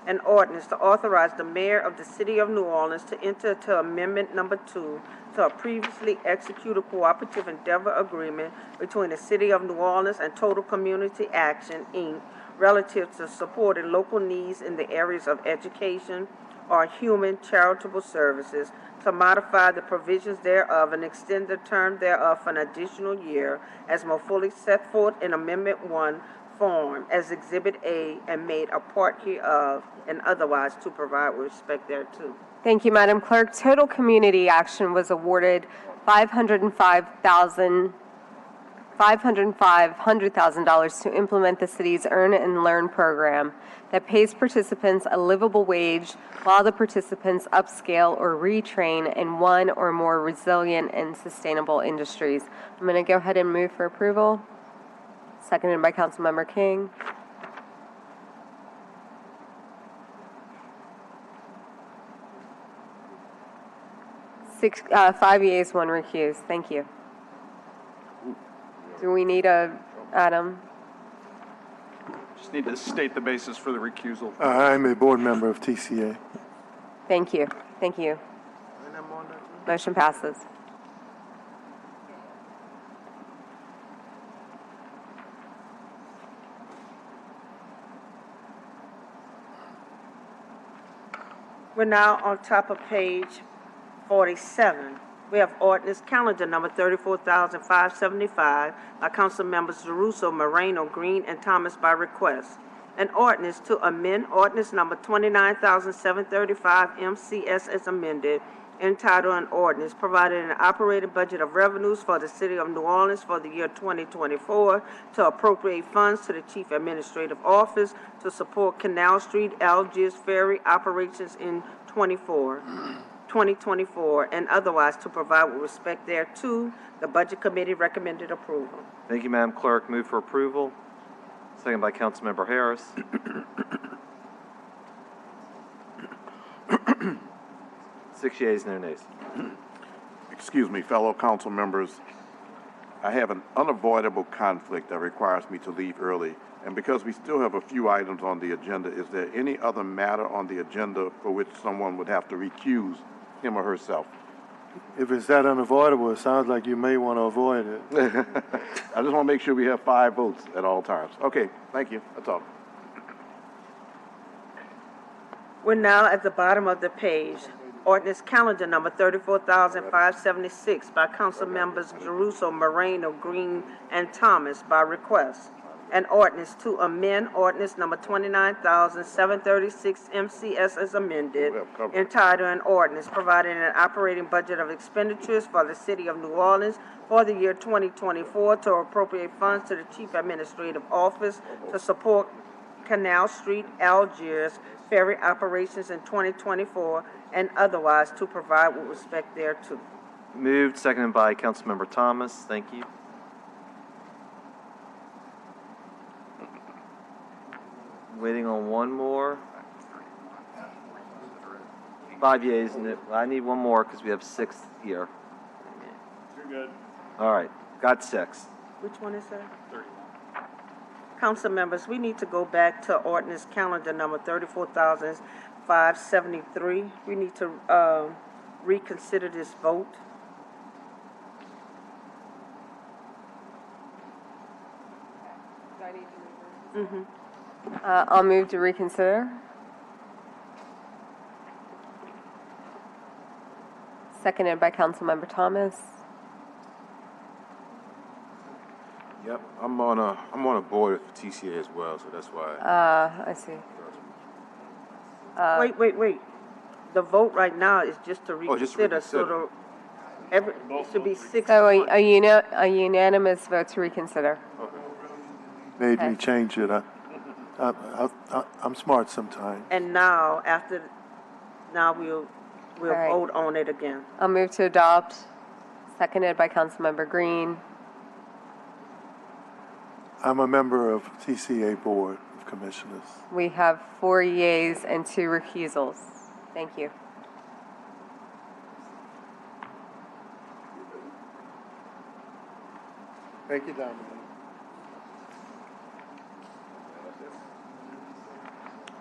An ordinance to authorize the mayor of the city of New Orleans to enter into amendment number 2 to a previously executed cooperative endeavor agreement between the city of New Orleans and Total Community Action, Inc., relative to supporting local needs in the areas of education or human charitable services, to modify the provisions thereof and extend the term thereof for an additional year, as more fully set forth in Amendment 1 form as Exhibit A and made a part hereof, and otherwise to provide with respect thereto. Thank you, Madam Clerk. Total Community Action was awarded $500,000 to implement the city's Earn and Learn program that pays participants a livable wage while the participants upscale or retrain in one or more resilient and sustainable industries. I'm going to go ahead and move for approval. Seconded by Councilmember King. Five yeas, one recused. Thank you. Do we need Adam? Just need to state the basis for the recusal. I'm a board member of TCA. Thank you. Thank you. Motion passes. We're now on top of page 47. We have ordinance calendar number 34,575 by Council Members Jeruso, Moreno, Green, and Thomas by request. An ordinance to amend ordinance number 29,735 MCS as amended, entitled an ordinance providing an operating budget of revenues for the city of New Orleans for the year 2024 to appropriate funds to the Chief Administrative Office to support Canal Street, Algiers Ferry operations in 2024, and otherwise to provide with respect thereto. The Budget Committee recommended approval. Thank you, Madam Clerk. Move for approval. Second by Councilmember Harris. 6 yeas, no nays. Excuse me, fellow council members. I have an unavoidable conflict that requires me to leave early. And because we still have a few items on the agenda, is there any other matter on the agenda for which someone would have to recuse him or herself? If it's that unavoidable, it sounds like you may want to avoid it. I just want to make sure we have 5 votes at all times. Okay, thank you. That's all. We're now at the bottom of the page. Ordinance calendar number 34,576 by Council Members Jeruso, Moreno, Green, and Thomas by request. An ordinance to amend ordinance number 29,736 MCS as amended, entitled an ordinance providing an operating budget of expenditures for the city of New Orleans for the year 2024 to appropriate funds to the Chief Administrative Office to support Canal Street, Algiers, ferry operations in 2024, and otherwise to provide with respect thereto. Moved, seconded by Councilmember Thomas. Thank you. Waiting on one more. 5 yeas, and I need one more because we have 6 here. You're good. All right, got 6. Which one is that? 30. Council members, we need to go back to ordinance calendar number 34,573. We need to reconsider this vote. Mm-hmm. I'll move to reconsider. Seconded by Councilmember Thomas. Yep, I'm on a board for TCA as well, so that's why. I see. Wait. The vote right now is just to reconsider. just reconsider. So it should be 6. So a unanimous vote to reconsider. Made me Okay. change it. I'm smart sometimes. And now we'll right. vote on it again. I'll move to adopt. Seconded by Councilmember Green. I'm a member of TCA Board of Commissioners. We have 4 yeas and 2 recusals. Thank you. Thank you, Dominic.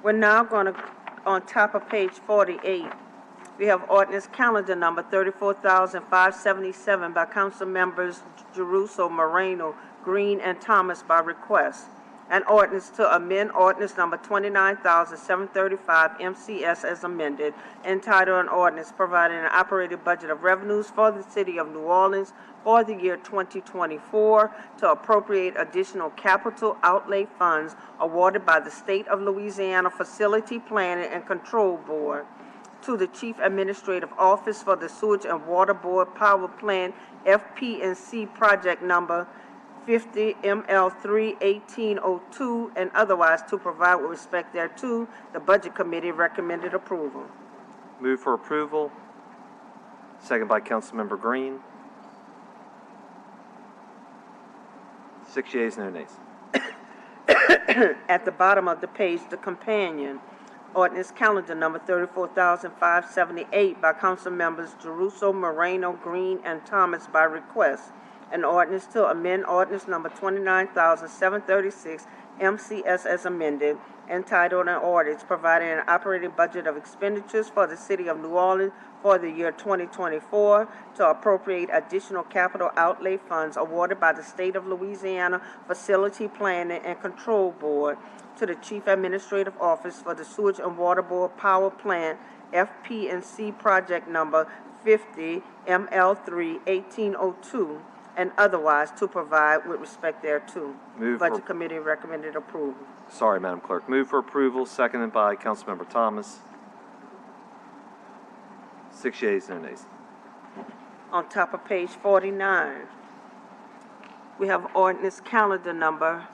We're now going to, on top of page 48, we have ordinance calendar number 34,577 by council members Jeruso, Moreno, Green, and Thomas by request. An ordinance to amend ordinance number 29,735 MCS as amended, entitled an ordinance providing an operating budget of revenues for the city of New Orleans for the year 2024 to appropriate additional capital outlay funds awarded by the State of Louisiana Facility Planning and Control Board to the Chief Administrative Office for the Sewage and Water Board Power Plant FP&C project number 50 ML3 1802 and otherwise to provide with respect thereto. The Budget Committee recommended approval. Move for approval. Second by Councilmember Green. 6 yeas, no nays. At the bottom of the page, the companion ordinance calendar number 34,578 by council members Jeruso, Moreno, Green, and Thomas by request. An ordinance to amend ordinance number 29,736 MCS as amended, entitled an ordinance providing an operating budget of expenditures for the city of New Orleans for the year 2024 to appropriate additional capital outlay funds awarded by the State of Louisiana Facility Planning and Control Board to the Chief Administrative Office for the Sewage and Water Board Power Plant FP&C project number 50 ML3 1802 and otherwise to provide with respect thereto. Budget Committee recommended approval. Sorry, Madam Clerk. Move for approval, seconded by Councilmember Thomas. 6 yeas, no nays. On top of page 49, we have ordinance calendar number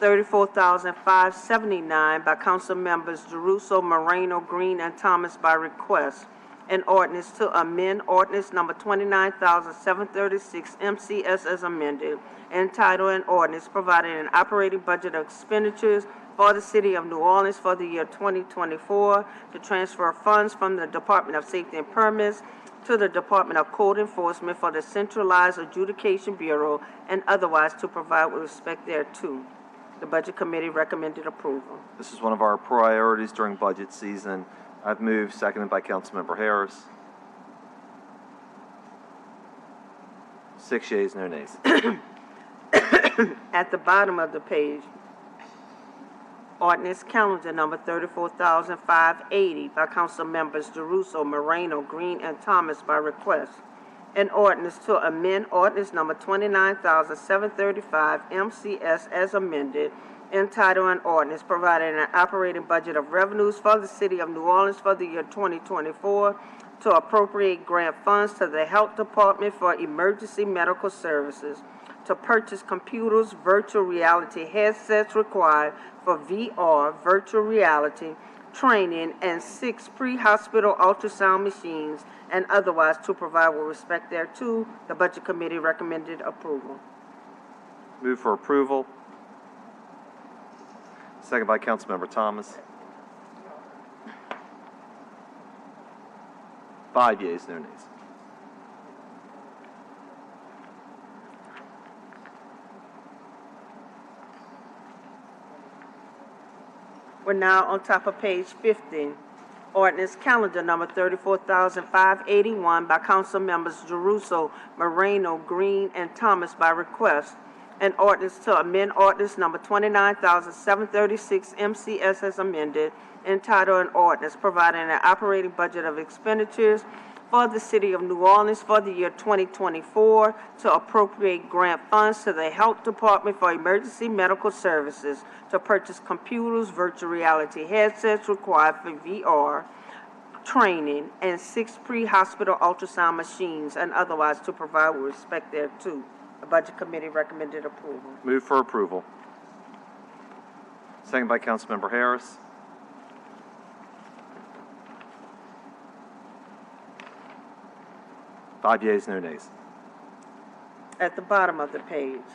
34,579 by council members Jeruso, Moreno, Green, and Thomas by request. An ordinance to amend ordinance number 29,736 MCS as amended, entitled an ordinance providing an operating budget of expenditures for the city of New Orleans for the year 2024 to transfer funds from the Department of Safety and Permits to the Department of Code Enforcement for the Centralized Adjudication Bureau and otherwise to provide with respect thereto. The Budget Committee recommended approval. This is one of our priorities during budget season. I've moved, seconded by Councilmember Harris. 6 yeas, no nays. At the bottom of the page, ordinance calendar number 34,580 by council members Jeruso, Moreno, Green, and Thomas by request. An ordinance to amend ordinance number 29,735 MCS as amended, entitled an ordinance providing an operating budget of revenues for the city of New Orleans for the year 2024 to appropriate grant funds to the Health Department for emergency medical services, to purchase computers, virtual reality headsets required for VR, virtual reality, training, and 6 pre-hospital ultrasound machines, and otherwise to provide with respect thereto. The Budget Committee recommended approval. Move for approval. Second by Councilmember Thomas. 5 yeas, no nays. We're now on top of page 50. Ordinance calendar number 34,581 by council members Jeruso, Moreno, Green, and Thomas by request. An ordinance to amend ordinance number 29,736 MCS as amended, entitled an ordinance providing an operating budget of expenditures for the City of New Orleans for the year 2024 to appropriate grant funds to the Health Department for emergency medical services to purchase computers, virtual reality headsets required for VR training, and 6 pre-hospital ultrasound machines, and otherwise to provide with respect thereto. The Budget Committee recommended approval. Move for approval. Second by Councilmember Harris. Five yeas, no nays. At the bottom of the page,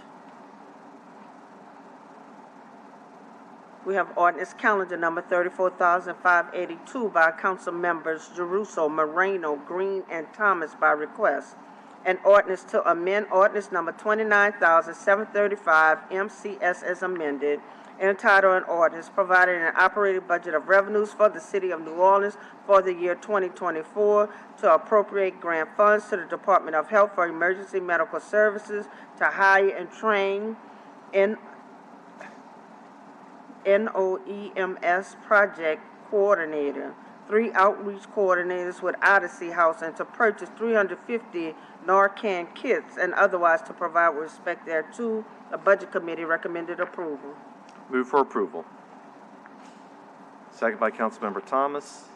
we have ordinance calendar number 34,582 by council members Jeruso, Moreno, Green, and Thomas by request. An ordinance to amend ordinance number 29,735 MCS as amended, entitled an ordinance providing an operating budget of revenues for the City of New Orleans for the year 2024 to appropriate grant funds to the Department of Health for emergency medical services to hire and train NOEMS project coordinator, 3 outreach coordinators with Odyssey House, and to purchase 350 Narcan kits, and otherwise to provide with respect thereto. The Budget Committee recommended approval. Move for approval. Second by Councilmember Thomas.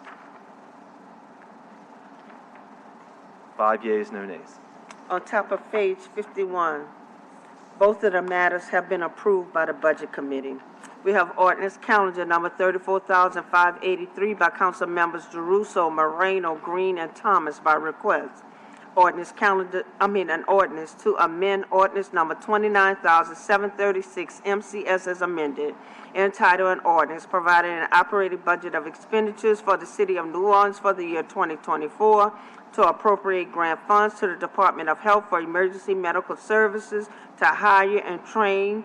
5 yeas, no nays. On top of page 51, both of the matters have been approved by the Budget Committee. We have ordinance calendar number 34,583 by council members Jeruso, Moreno, Green, and Thomas by request. An ordinance to amend ordinance number 29,736 MCS as amended, entitled an ordinance providing an operating budget of expenditures for the City of New Orleans for the year 2024 to appropriate grant funds to the Department of Health for emergency medical services to hire and train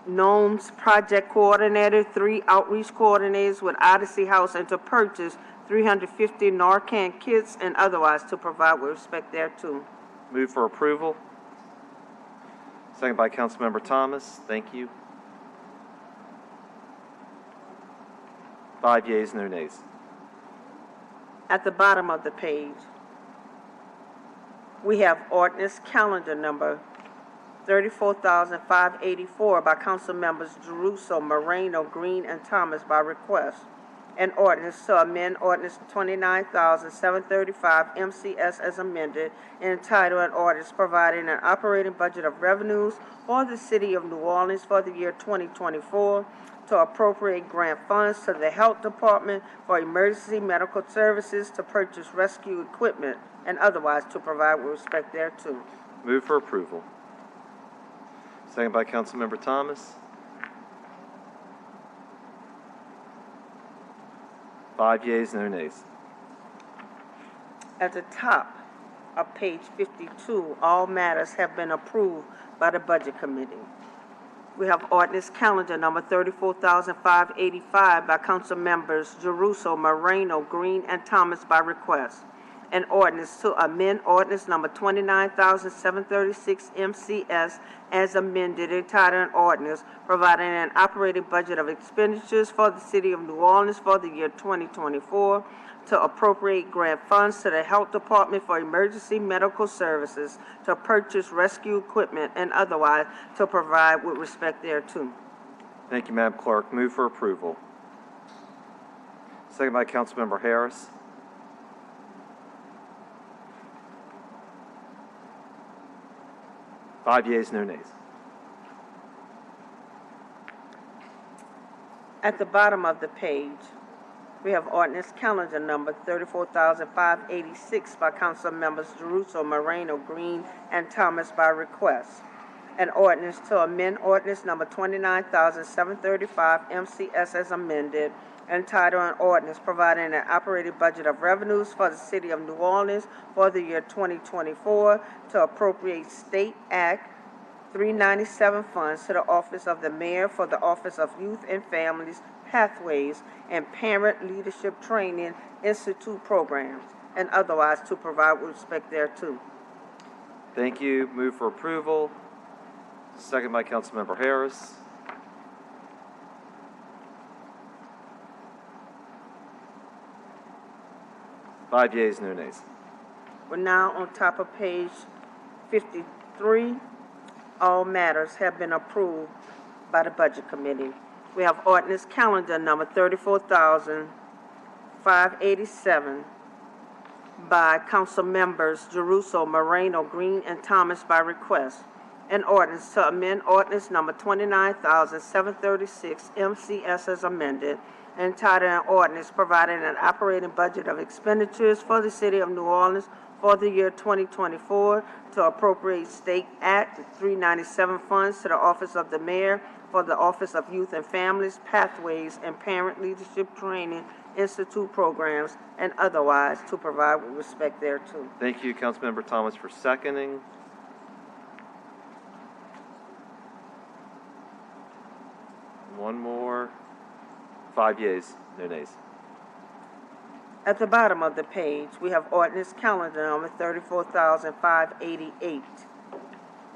NOMS project coordinator, 3 outreach coordinators with Odyssey House, and to purchase 350 Narcan kits, and otherwise to provide with respect thereto. Move for approval. Second by Councilmember Thomas. Thank you. 5 yeas, no nays. At the bottom of the page, we have ordinance calendar number 34,584 by council members Jeruso, Moreno, Green, and Thomas by request. An ordinance to amend ordinance 29,735 MCS as amended, entitled an ordinance providing an operating budget of revenues for the City of New Orleans for the year 2024 to appropriate grant funds to the Health Department for emergency medical services to purchase rescue equipment, and otherwise to provide with respect thereto. Move for approval. Second by Councilmember Thomas. 5 yeas, no nays. At the top of page 52, all matters have been approved by the Budget Committee. We have ordinance calendar number 34,585 by council members Jeruso, Moreno, Green, and Thomas by request. An ordinance to amend ordinance number 29,736 MCS as amended, entitled an ordinance providing an operating budget of expenditures for the City of New Orleans for the year 2024 to appropriate grant funds to the Health Department for emergency medical services to purchase rescue equipment, and otherwise to provide with respect thereto. Thank you, Madam Clerk. Move for approval. Second by Councilmember Harris. 5 yeas, no nays. At the bottom of the page, we have ordinance calendar number 34,586 by council members Jeruso, Moreno, Green, and Thomas by request. An ordinance to amend ordinance number 29,735 MCS as amended, entitled an ordinance providing an operating budget of revenues for the city of New Orleans for the year 2024 to appropriate State Act 397 funds to the office of the mayor for the Office of Youth and Families, Pathways, and Parent Leadership Training Institute programs, and otherwise to provide with respect thereto. Thank you. Move for approval. Second by Councilmember Harris. Five yeas, no nays. We're now on top of page 53. All matters have been approved by the Budget Committee. We have ordinance calendar number 34,587 by council members Jeruso, Moreno, Green, and Thomas by request. An ordinance to amend ordinance number 29,736 MCS as amended, entitled an ordinance providing an operating budget of expenditures for the city of New Orleans for the year 2024 to appropriate State Act 397 funds to the office of the mayor for the Office of Youth and Families, Pathways, and Parent Leadership Training Institute programs, and otherwise to provide with respect thereto. Thank you, Councilmember Thomas, for seconding. One more. 5 yeas, no nays. At the bottom of the page, we have ordinance calendar number 34,588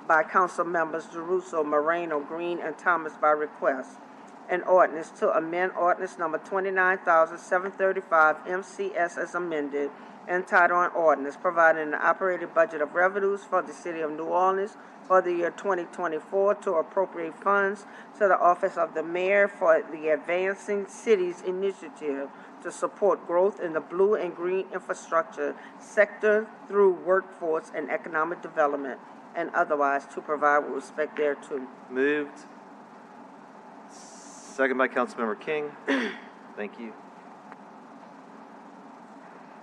by council members Jeruso, Moreno, Green, and Thomas by request. An ordinance to amend ordinance number 29,735 MCS as amended, entitled an ordinance providing an operating budget of revenues for the city of New Orleans for the year 2024 to appropriate funds to the office of the mayor for the Advancing Cities Initiative to support growth in the blue and green infrastructure sector through workforce and economic development, and otherwise to provide with respect thereto. Moved. Second by Councilmember King. Thank you.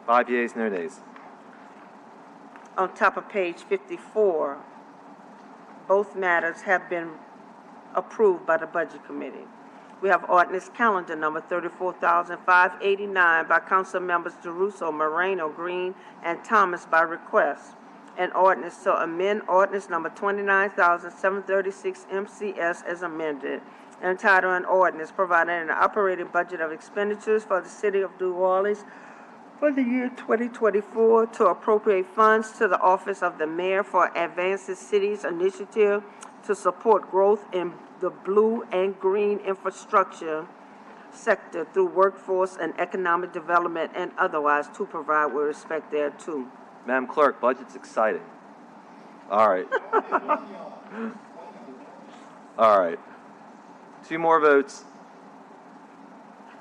5 yeas, no nays. On top of page 54, both matters have been approved by the Budget Committee. We have ordinance calendar number 34,589 by council members Jeruso, Moreno, Green, and Thomas by request. An ordinance to amend ordinance number 29,736 MCS as amended, entitled an ordinance providing an operating budget of expenditures for the city of New Orleans for the year 2024 to appropriate funds to the office of the mayor for Advancing Cities Initiative to support growth in the blue and green infrastructure sector through workforce and economic development, and otherwise to provide with respect thereto. Madam Clerk, budget's exciting. All right. All right. 2 more votes.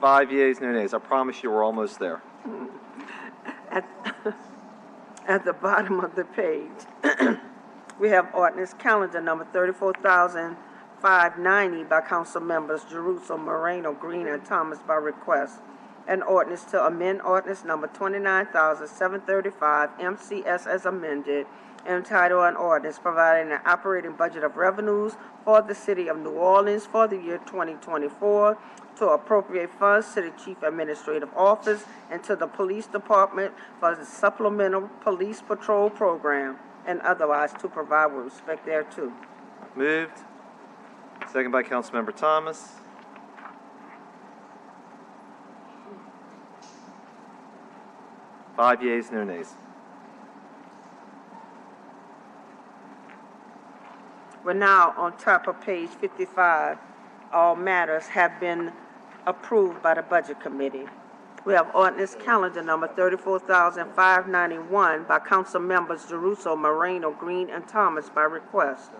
5 yeas, no nays. I promise you we're almost there. At the bottom of the page, we have ordinance calendar number 34,590 by council members Jeruso, Moreno, Green, and Thomas by request. An ordinance to amend ordinance number 29,735 MCS as amended, entitled an ordinance providing an operating budget of revenues for the city of New Orleans for the year 2024 to appropriate funds to the Chief Administrative Office and to the Police Department for the Supplemental Police Patrol Program, and otherwise to provide with respect thereto. Moved. Second by Councilmember Thomas. Five yeas, no nays. We're now on top of page 55. All matters have been approved by the Budget Committee. We have ordinance calendar number 34,591 by council members Jeruso, Moreno, Green, and Thomas by request.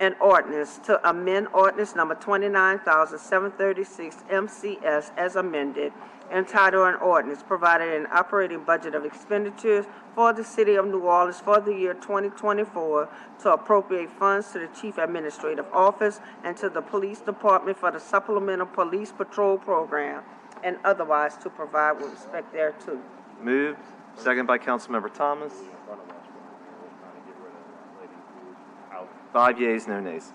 An ordinance to amend ordinance number 29,736 MCS as amended, entitled an ordinance providing an operating budget of expenditures for the City of New Orleans for the year 2024 to appropriate funds to the Chief Administrative Office and to the Police Department for the Supplemental Police Patrol Program and otherwise to provide with respect thereto. Moved. Second by Councilmember Thomas. 5 yeas, no nays.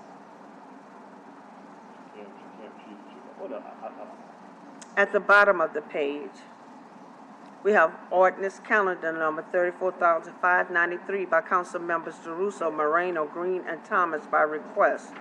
At the bottom of the page, we have ordinance calendar number 34,593 by Council Members Jeruso, Moreno, Green, and Thomas by request.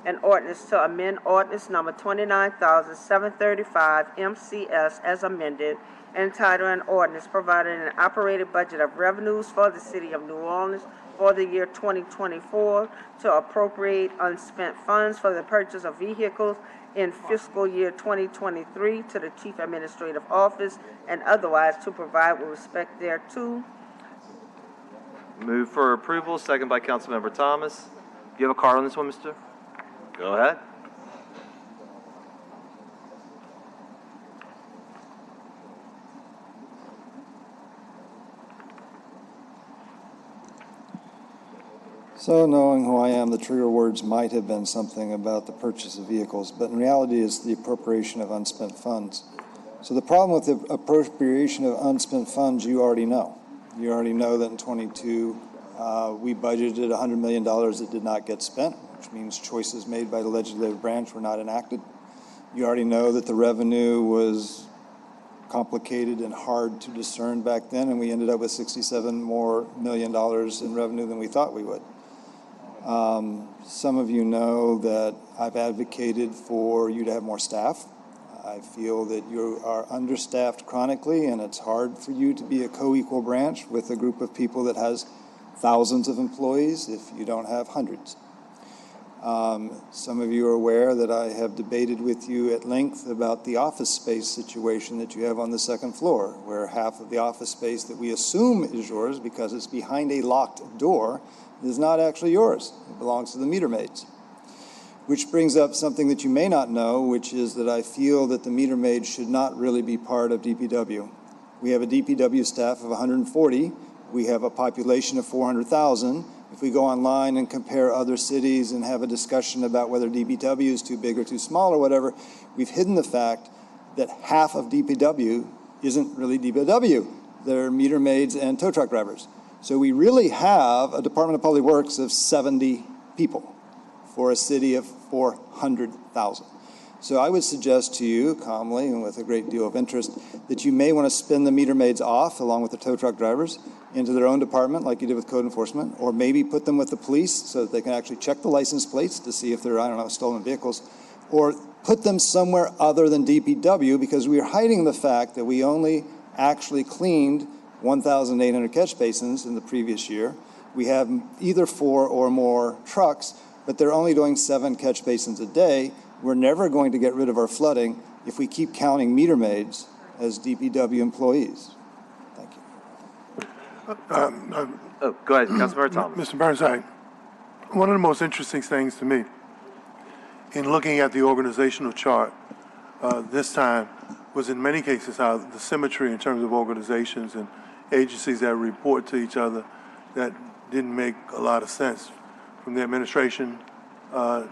An ordinance to amend ordinance number 29,735 MCS as amended, entitled an ordinance providing an operating budget of revenues for the City of New Orleans for the year 2024 to appropriate unspent funds for the purchase of vehicles in fiscal year 2023 to the Chief Administrative Office and otherwise to provide with respect thereto. Move for approval. Second by Councilmember Thomas. Do you have a card on this one, mister? Go ahead. So knowing who I am, the trigger words might have been something about the purchase of vehicles, but in reality it's the appropriation of unspent funds. So the problem with the appropriation of unspent funds, you already know. You already know that in 22, we budgeted $100 million that did not get spent, which means choices made by the legislative branch were not enacted. You already know that the revenue was complicated and hard to discern back then, and we ended up with $67 million more in revenue than we thought we would. Some of you know that I've advocated for you to have more staff. I feel that you are understaffed chronically, and it's hard for you to be a co-equal branch with a group of people that has thousands of employees if you don't have hundreds. Some of you are aware that I have debated with you at length about the office space situation that you have on the second floor, where half of the office space that we assume is yours because it's behind a locked door is not actually yours. It belongs to the meter maids. Which brings up something that you may not know, which is that I feel that the meter maids should not really be part of DPW. We have a DPW staff of 140. We have a population of 400,000. If we go online and compare other cities and have a discussion about whether DPW is too big or too small or whatever, we've hidden the fact that half of DPW isn't really DPW. They're meter maids and tow truck drivers. So we really have a Department of Public Works of 70 people for a city of 400,000. So I would suggest to you, calmly and with a great deal of interest, that you may want to spin the meter maids off, along with the tow truck drivers, into their own department, like you did with code enforcement, or maybe put them with the police so that they can actually check the license plates to see if they're, I don't know, stolen vehicles, or put them somewhere other than DPW, because we are hiding the fact that we only actually cleaned 1,800 catch basins in the previous year. We have either 4 or more trucks, but they're only doing 7 catch basins a day. We're never going to get rid of our flooding if we keep counting meter maids as DPW employees. Thank you. Go ahead, Councilmember Thomas. Mr. Burnside, one of the most interesting things to me in looking at the organizational chart this time was in many cases how the symmetry in terms of organizations and agencies that report to each other that didn't make a lot of sense, from the administration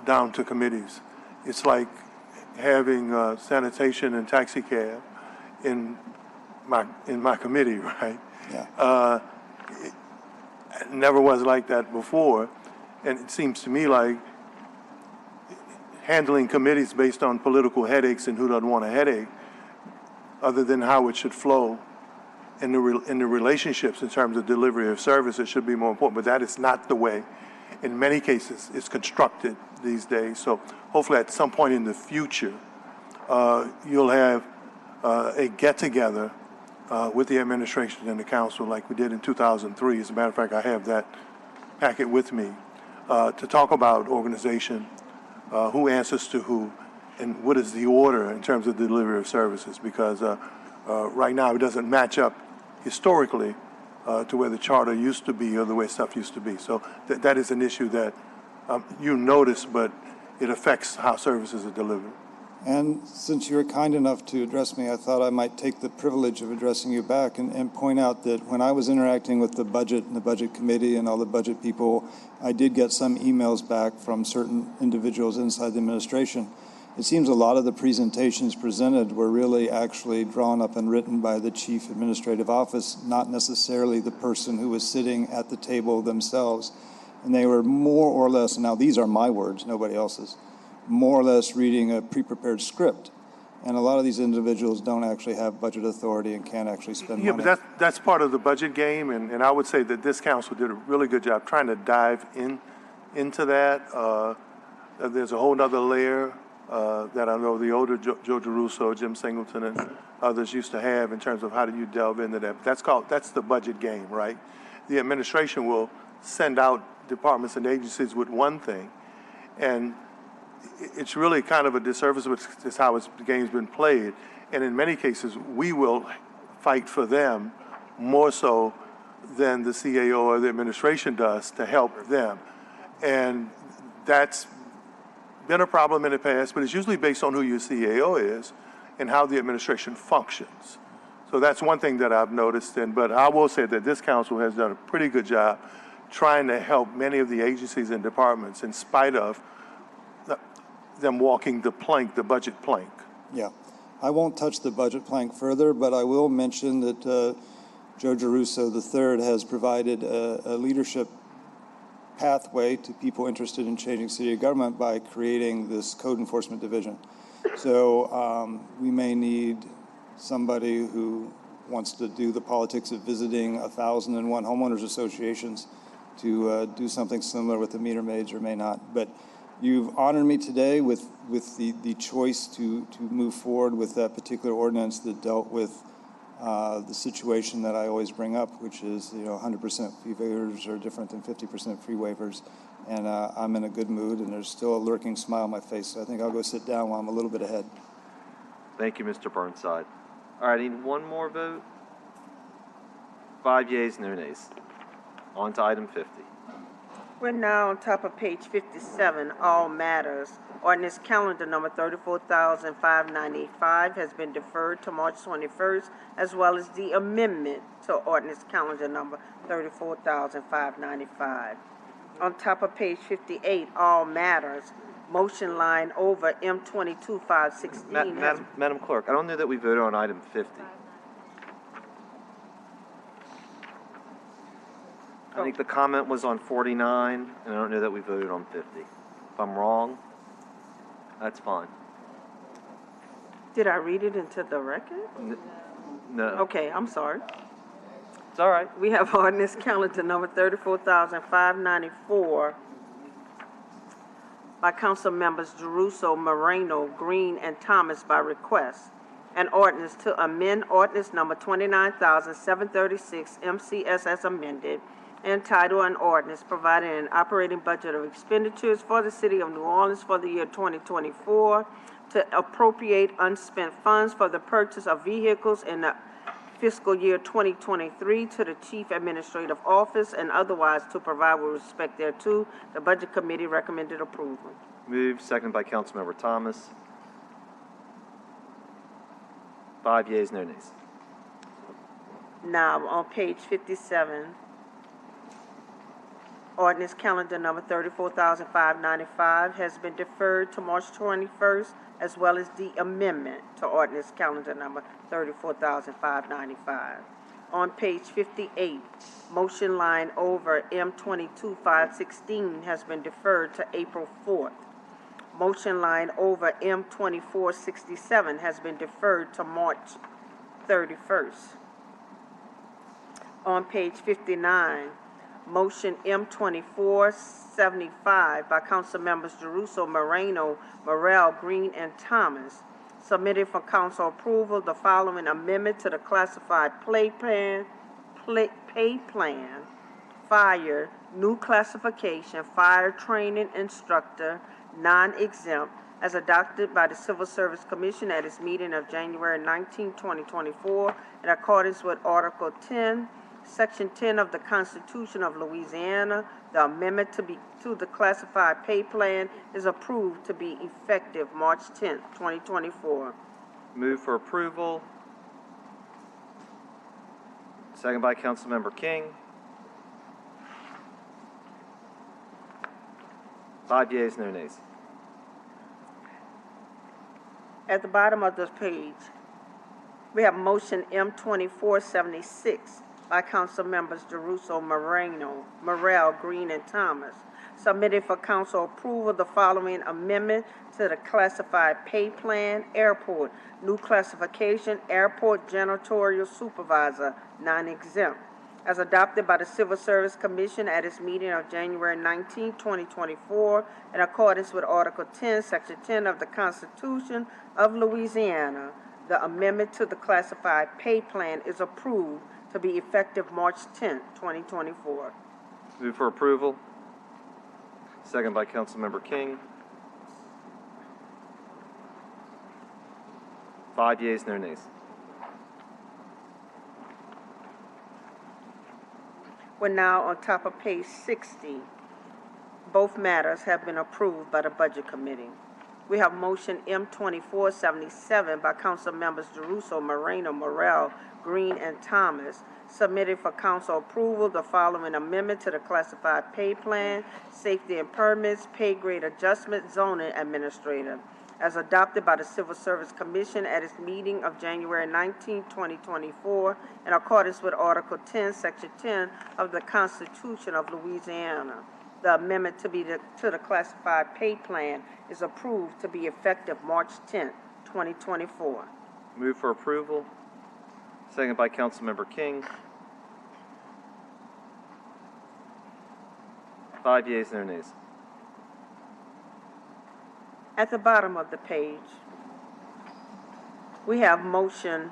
down to committees. It's like having sanitation and taxi cab in my committee, right? Yeah. It never was like that before, and it seems to me like handling committees based on political headaches and who doesn't want a headache, other than how it should flow in the relationships in terms of delivery of service, it should be more important. But that is not the way, in many cases, it's constructed these days. So hopefully at some point in the future, you'll have a get-together with the administration and the council like we did in 2003. As a matter of fact, I have that packet with me to talk about organization, who answers to who, and what is the order in terms of delivery of services, because right now it doesn't match up historically to where the charter used to be or the way stuff used to be. So that is an issue that you notice, but it affects how services are delivered. And since you were kind enough to address me, I thought I might take the privilege of addressing you back and point out that when I was interacting with the budget and the budget committee and all the budget people, I did get some emails back from certain individuals inside the administration. It seems a lot of the presentations presented were really actually drawn up and written by the chief administrative office, not necessarily the person who was sitting at the table themselves. And they were more or less, now these are my words, nobody else's, more or less reading a pre-prepared script. And a lot of these individuals don't actually have budget authority and can't actually spend money. But that's part of the budget game, and I would say that this council did a really good job trying to dive into that. There's a whole other layer that I know the older Joe DeRusso, Jim Singleton, and others used to have in terms of how do you delve into that. That's the budget game, right? The administration will send out departments and agencies with one thing, and it's really kind of a disservice, which is how the game's been played. And in many cases, we will fight for them more so than the CAO or the administration does to help them. And that's been a problem in the past, but it's usually based on who your CAO is and how the administration functions. So that's one thing that I've noticed. But I will say that this council has done a pretty good job trying to help many of the agencies and departments in spite of them walking the plank, the budget plank. Yeah. I won't touch the budget plank further, but I will mention that Joe DeRusso III has provided a leadership pathway to people interested in changing city government by creating this code enforcement division. So we may need somebody who wants to do the politics of visiting 1,001 homeowners associations to do something similar with the meter maids, or may not. But you've honored me today with the choice to move forward with that particular ordinance that dealt with the situation that I always bring up, which is 100% fee waivers are different than 50% free waivers. And I'm in a good mood, and there's still a lurking smile on my face. So I think I'll go sit down while I'm a little bit ahead. Thank you, Mr. Burnside. All right, I need one more vote. 5 yeas, no nays. On to item 50. We're now on top of page 57, all matters. Ordinance calendar number 34,595 has been deferred to March 21st, as well as the amendment to ordinance calendar number 34,595. On top of page 58, all matters. Motion line over M22-516. Madam Clerk, I don't know that we voted on item 50. I think the comment was on 49, and I don't know that we voted on 50. If I'm wrong, that's fine. Did I read it into the record? No. Okay, I'm sorry. It's all right. We have ordinance calendar number 34,594 by council members DeRusso, Moreno, Green, and Thomas by request. An ordinance to amend ordinance number 29,736 MCS as amended, entitled an ordinance providing an operating budget of expenditures for the city of New Orleans for the year 2024 to appropriate unspent funds for the purchase of vehicles in the fiscal year 2023 to the chief administrative office and otherwise to provide with respect thereto. The budget committee recommended approval. Moved, seconded by Councilmember Thomas. 5 yeas, no nays. Now, on page 57, ordinance calendar number 34,595 has been deferred to March 21st, as well as the amendment to ordinance calendar number 34,595. On page 58, motion line over M22-516 has been deferred to April 4th. Motion line over M2467 has been deferred to March 31st. On page 59, motion M2475 by council members DeRusso, Moreno, Morrell, Green, and Thomas, submitted for council approval the following amendment to the classified pay plan, fire, new classification, fire training instructor, non-exempt, as adopted by the Civil Service Commission at its meeting of January 19, 2024, in accordance with Article 10, Section 10 of the Constitution of Louisiana, the amendment to the classified pay plan is approved to be effective March 10, 2024. Move for approval. Second by Councilmember King. 5 yeas, no nays. At the bottom of this page, we have motion M2476 by Council Members Jeruso, Moreno, Morrell, Green, and Thomas, submitted for council approval the following amendment to the classified pay plan, airport, new classification, airport janitorial supervisor, non-exempt, as adopted by the Civil Service Commission at its meeting of January 19, 2024, in accordance with Article 10, Section 10 of the Constitution of Louisiana. The amendment to the classified pay plan is approved to be effective March 10, 2024. Move for approval. Second by Councilmember King. 5 yeas, no nays. We're now on top of page 60. Both matters have been approved by the Budget Committee. We have motion M2477 by Council Members Jeruso, Moreno, Morrell, Green, and Thomas, submitted for council approval the following amendment to the classified pay plan, safety and permits, pay grade adjustment, zoning administrator, as adopted by the Civil Service Commission at its meeting of January 19, 2024, in accordance with Article 10, Section 10 of the Constitution of Louisiana. The amendment to the classified pay plan is approved to be effective March 10, 2024. Move for approval. Second by Councilmember King. 5 yeas, no nays. At the bottom of the page, we have motion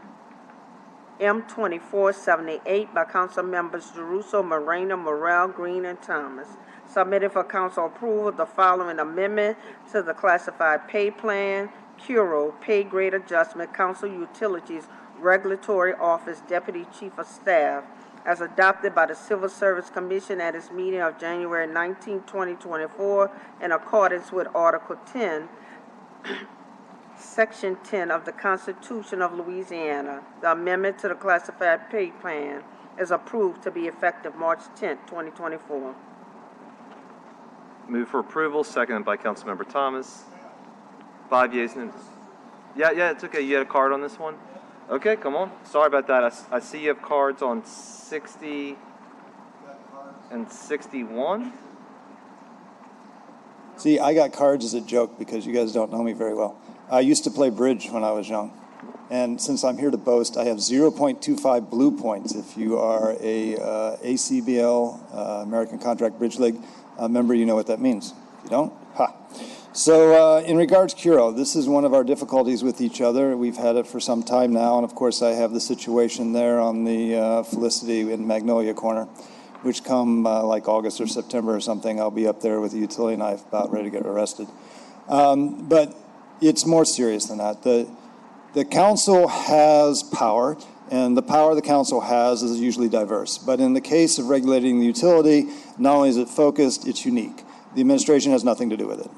M2478 by Council Members Jeruso, Moreno, Morrell, Green, and Thomas, submitted for council approval the following amendment to the classified pay plan, CURO, pay grade adjustment, council utilities, regulatory office, deputy chief of staff, as adopted by the Civil Service Commission at its meeting of January 19, 2024, in accordance with Article 10, Section 10 of the Constitution of Louisiana. The amendment to the classified pay plan is approved to be effective March 10, 2024. Move for approval. Seconded by Councilmember Thomas. 5 yeas, no nays. Yeah, it's okay. You had a card on this one? Okay, come on. Sorry about that. I see you have cards on 60 and 61. See, I got cards as a joke because you guys don't know me very well. I used to play bridge when I was young. And since I'm here to boast, I have 0.25 blue points. If you are a ACBL, American Contract Bridge League member, you know what that means. If you don't, ha. So in regards to CURO, this is one of our difficulties with each other. We've had it for some time now, and of course I have the situation there on the Felicity in Magnolia Corner, which come like August or September or something, I'll be up there with a utility knife about ready to get arrested. But it's more serious than that. The council has power, and the power the council has is usually diverse. But in the case of regulating the utility, not only is it focused, it's unique. The administration has nothing to do with it.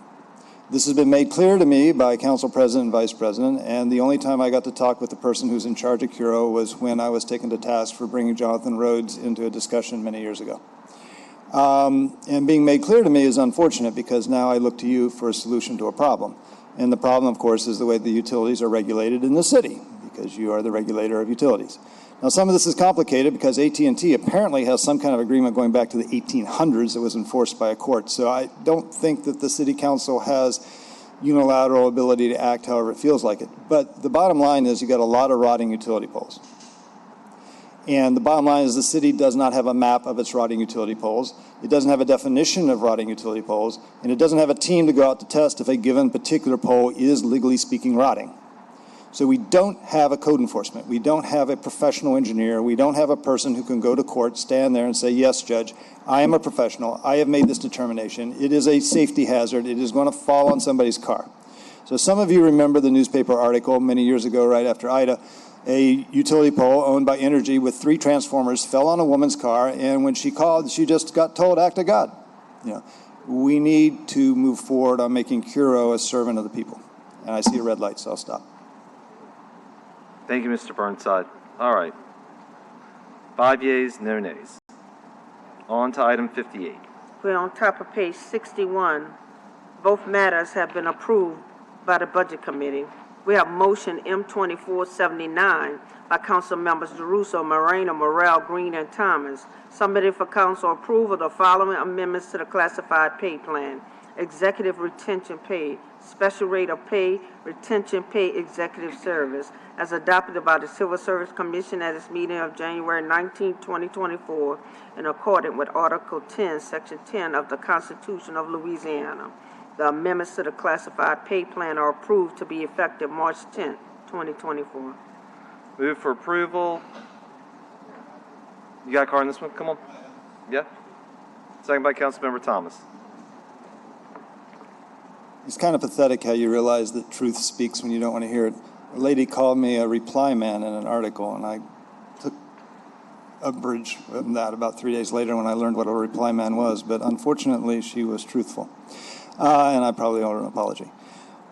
This has been made clear to me by Council President and Vice President, and the only time I got to talk with the person who's in charge of CURO was when I was taken to task for bringing Jonathan Rhodes into a discussion many years ago. And being made clear to me is unfortunate because now I look to you for a solution to a problem. And the problem, of course, is the way the utilities are regulated in the city, because you are the regulator of utilities. Now, some of this is complicated because AT&T apparently has some kind of agreement going back to the 1800s that was enforced by a court. So I don't think that the city council has unilateral ability to act however it feels like it. But the bottom line is you got a lot of rotting utility poles. And the bottom line is the city does not have a map of its rotting utility poles. It doesn't have a definition of rotting utility poles. And it doesn't have a team to go out to test if a given particular pole is, legally speaking, rotting. So we don't have a code enforcement. We don't have a professional engineer. We don't have a person who can go to court, stand there and say, yes, Judge, I am a professional. I have made this determination. It is a safety hazard. It is going to fall on somebody's car. So some of you remember the newspaper article many years ago, right after Ida, A utility pole owned by Energy with 3 transformers fell on a woman's car, and when she called, she just got told, act of God. You know, we need to move forward on making Curo a servant of the people. And I see a red light, so I'll stop. Thank you, Mr. Burnside. All right. 5 yeas, no nays. On to item 58. We're on top of page 61. Both matters have been approved by the Budget Committee. We have motion M2479 by Council Members DeRusso, Moreno, Morrell, Green, and Thomas, submitted for council approval the following amendments to the classified pay plan: executive retention pay, special rate of pay, retention pay, executive service, as adopted by the Civil Service Commission at its meeting of January 19, 2024, in accordance with Article 10, Section 10 of the Constitution of Louisiana. The amendments to the classified pay plan are approved to be effective March 10, 2024. Move for approval. You got a card on this one? Come on. Yeah? Second by Councilmember Thomas. It's kind of pathetic how you realize that truth speaks when you don't want to hear it. A lady called me a reply man in an article, and I took umbrage from that about 3 days later when I learned what a reply man was. But unfortunately, she was truthful. And I probably owe her an apology.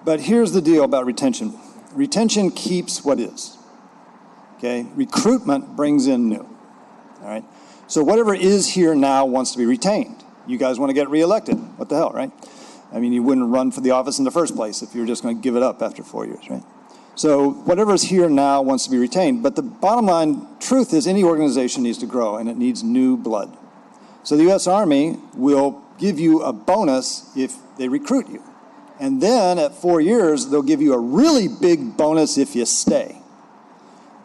But here's the deal about retention. Retention keeps what is. Okay? Recruitment brings in new. All right? So whatever is here now wants to be retained. You guys want to get reelected. What the hell, right? I mean, you wouldn't run for the office in the first place if you were just going to give it up after 4 years, right? So whatever is here now wants to be retained. But the bottom line truth is any organization needs to grow, and it needs new blood. So the U.S. Army will give you a bonus if they recruit you. And then at 4 years, they'll give you a really big bonus if you stay.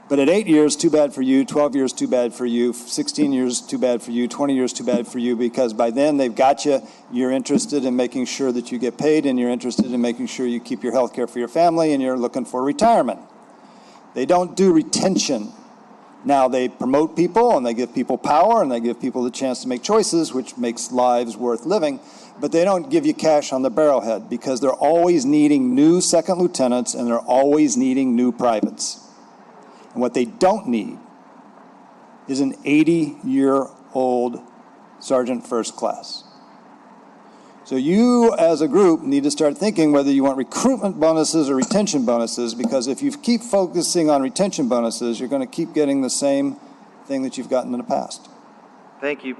But at 8 years, too bad for you, 12 years, too bad for you, 16 years, too bad for you, 20 years, too bad for you, because by then they've got you. You're interested in making sure that you get paid, and you're interested in making sure you keep your health care for your family, and you're looking for retirement. They don't do retention. Now, they promote people, and they give people power, and they give people the chance to make choices, which makes lives worth living, but they don't give you cash on the barrelhead, because they're always needing new second lieutenants, and they're always needing new privates. And what they don't need is an 80-year-old sergeant first class. So you, as a group, need to start thinking whether you want recruitment bonuses or retention bonuses, because if you keep focusing on retention bonuses, you're going to keep getting the same thing that you've gotten in the past. Thank you.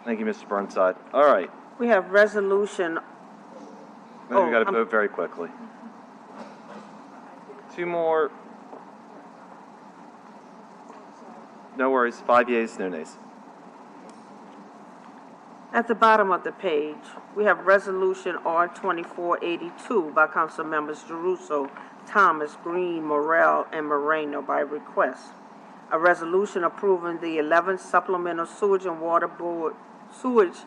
Thank you, Mr. Burnside. All right. We have resolution. We've got to vote very quickly. 2 more. No worries. 5 yeas, no nays. At the bottom of the page, we have Resolution R2482 by Council Members DeRusso, Thomas, Green, Morrell, and Moreno by request. A resolution approving the 11th Supplemental Sewage and Water Board Sewage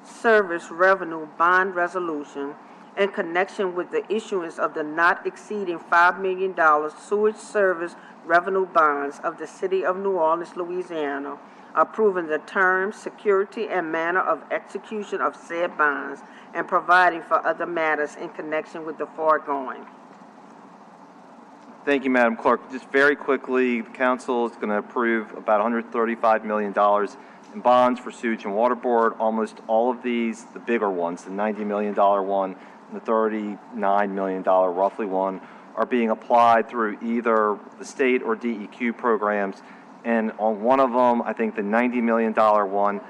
Service Revenue Bond Resolution in connection with the issuance of the not exceeding $5 million sewage service revenue bonds of the City of New Orleans, Louisiana, approving the terms, security, and manner of execution of said bonds, and providing for other matters in connection with the foregoing. Thank you, Madam Clerk. Just very quickly, the council is going to approve about $135 million in bonds for Sewage and Water Board. Almost all of these, the bigger ones, the $90 million one and the $39 million roughly one, are being applied through either the state or DEQ programs. And on one of them, I think the $90 million one,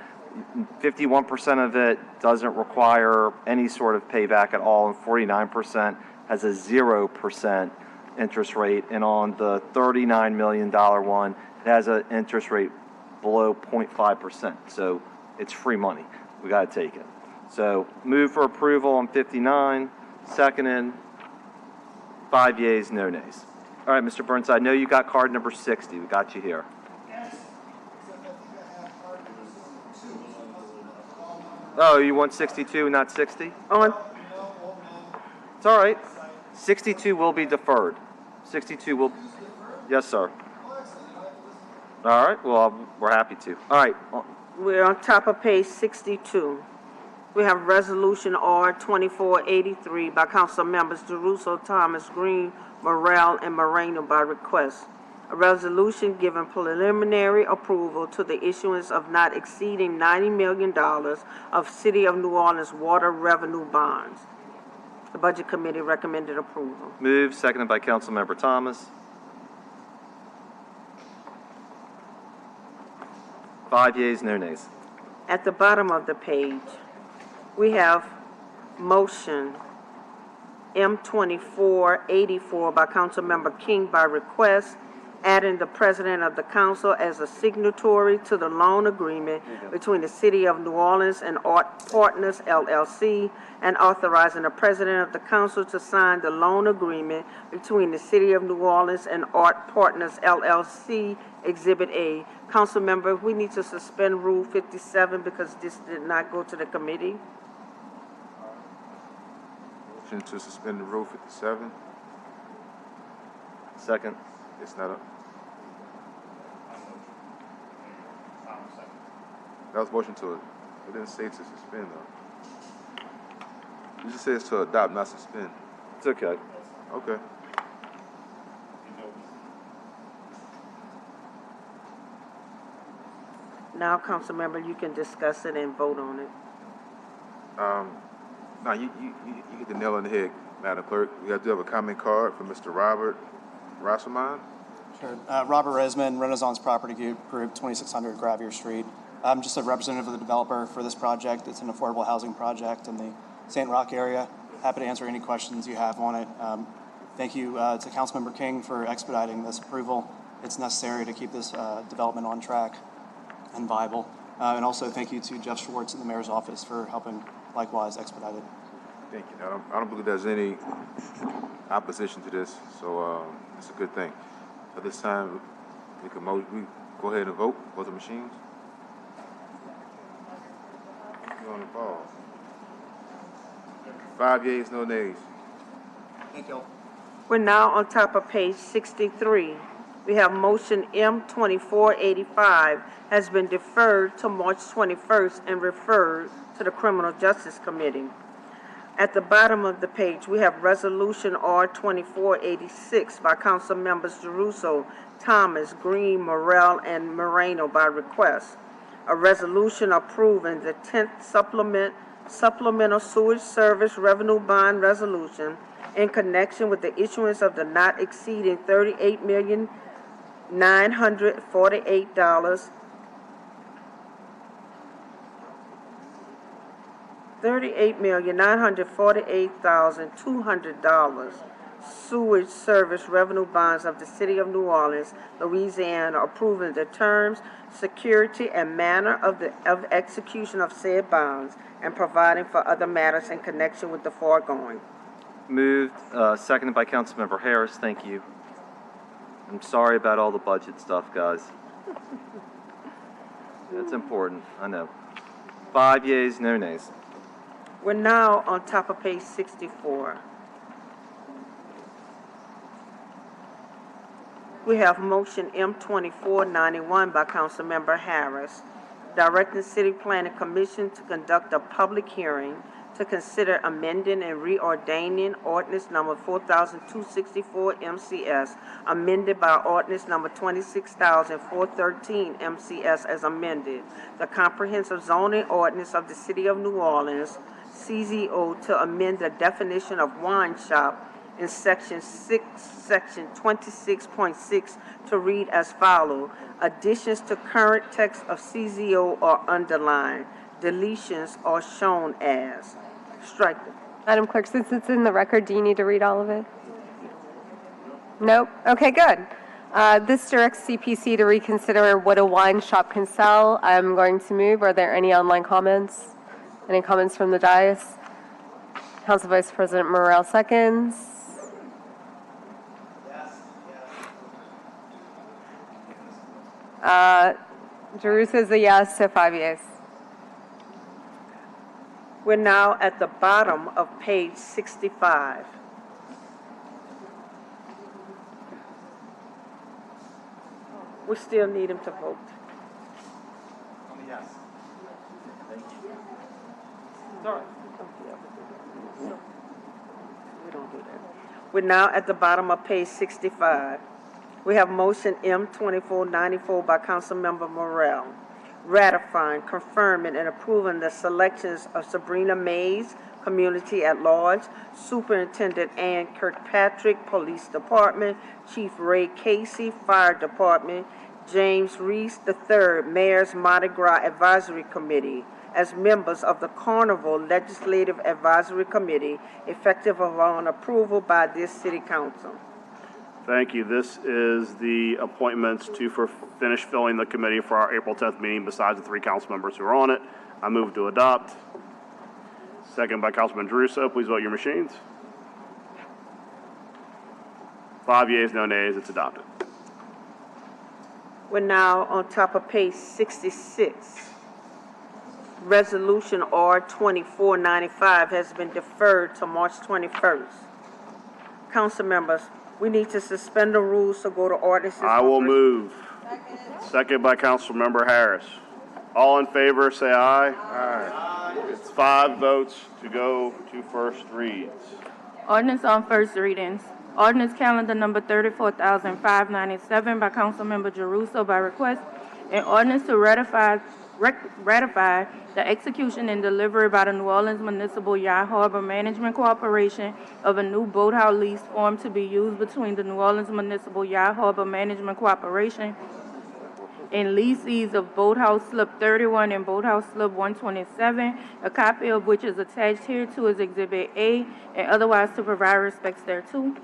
51% of it doesn't require any sort of payback at all, and 49% has a 0% interest rate. And on the $39 million one, it has an interest rate below 0.5%. So it's free money. We got to take it. So move for approval on 59, seconded. 5 yeas, no nays. All right, Mr. Burnside, I know you got card number 60. We got you here. Oh, you want 62, not 60? On. It's all right. 62 will be deferred. 62 will. Yes, sir. All right. Well, we're happy to. All right. We're on top of page 62. We have Resolution R2483 by Council Members DeRusso, Thomas, Green, Morrell, and Moreno by request. A resolution giving preliminary approval to the issuance of not exceeding $90 million of City of New Orleans water revenue bonds. The Budget Committee recommended approval. Moved, seconded by Councilmember Thomas. 5 yeas, no nays. At the bottom of the page, we have motion M2484 by Councilmember King by request, adding the President of the Council as a signatory to the loan agreement between the City of New Orleans and Art Partners, LLC, and authorizing the President of the Council to sign the loan agreement between the City of New Orleans and Art Partners, LLC, Exhibit A. Council member, we need to suspend Rule 57 because this did not go to the committee. Motion to suspend the Rule 57. Second. It's not a. That was motion to, it didn't say to suspend though. You just says to adopt, not suspend. It's okay. Okay. Now, council member, you can discuss it and vote on it. No, you hit the nail on the head, Madam Clerk. We do have a comment card from Mr. Robert Rasselman. Sure. Robert Resman, Renaissance Property Group, 2600 Gravier Street. I'm just a representative of the developer for this project. It's an affordable housing project in the St. Rock area. Happy to answer any questions you have on it. Thank you to Councilmember King for expediting this approval. It's necessary to keep this development on track and viable. And also thank you to Jeff Schwartz in the mayor's office for helping likewise expedite it. Thank you. I don't believe there's any opposition to this, so it's a good thing. At this time, we go ahead and vote. Vote the machines. You're on the ball. 5 yeas, no nays. Thank you. We're now on top of page 63. We have motion M2485 has been deferred to March 21st and referred to the Criminal Justice Committee. At the bottom of the page, we have resolution R2486 by Council members Jeruso, Thomas, Green, Morrell, and Moreno by request. A resolution approving the 10th supplemental sewage service revenue bond resolution in connection with the issuance of the not exceeding $38,948,200 sewage service revenue bonds of the City of New Orleans, Louisiana, approving the terms, security, and manner of execution of said bonds, and providing for other matters in connection with the foregoing. Moved, seconded by Councilmember Harris. Thank you. I'm sorry about all the budget stuff, guys. It's important, I know. 5 yeas, no nays. We're now on top of page 64. We have motion M2491 by Councilmember Harris, directing City Planning Commission to conduct a public hearing to consider amending and reordaining ordinance number 4264 MCS, amended by ordinance number 26413 MCS as amended, the comprehensive zoning ordinance of the City of New Orleans, CZO, to amend the definition of wine shop in section 26.6 to read as follows: additions to current text of CZO are underlined, deletions are shown as. Strike it. Madam Clerk, since it's in the record, do you need to read all of it? Nope. Okay, good. This directs CPC to reconsider what a wine shop can sell. I'm going to move. Are there any online comments? Any comments from the dais? Council Vice President Morrell seconds. Jerusa is a yes, so 5 yeas. We're now at the bottom of page 65. We still need him to vote. Yes. Sorry. We don't do that. We're now at the bottom of page 65. We have motion M2494 by Councilmember Morrell, ratifying, confirming, and approving the selections of Sabrina Mays, Community at Large, Superintendent Ann Kirkpatrick, Police Department, Chief Ray Casey, Fire Department, James Reese III, Mayor's Mardi Gras Advisory Committee, as members of the Carnival Legislative Advisory Committee, effective upon approval by this City Council. Thank you. This is the appointments to finish filling the committee for our April 10th meeting besides the 3 council members who are on it. I move to adopt. Second by Councilman Druso. Please vote your machines. 5 yeas, no nays. It's adopted. We're now on top of page 66. Resolution R2495 has been deferred to March 21st. Council members, we need to suspend the rules to go to ordinances. I will move. Second by Councilmember Harris. All in favor, say aye. Aye. It's 5 votes to go to first reads. Ordinance on first readings. Ordinance calendar number 34,597 by Councilmember Jeruso by request. An ordinance to ratify the execution and delivery by the New Orleans Municipal Yacht Harbor Management Corporation of a new boathouse lease form to be used between the New Orleans Municipal Yacht Harbor Management Corporation and leasees of Boathouse Slip 31 and Boathouse Slip 127, a copy of which is attached hereto as Exhibit A, and otherwise to provide respects thereto.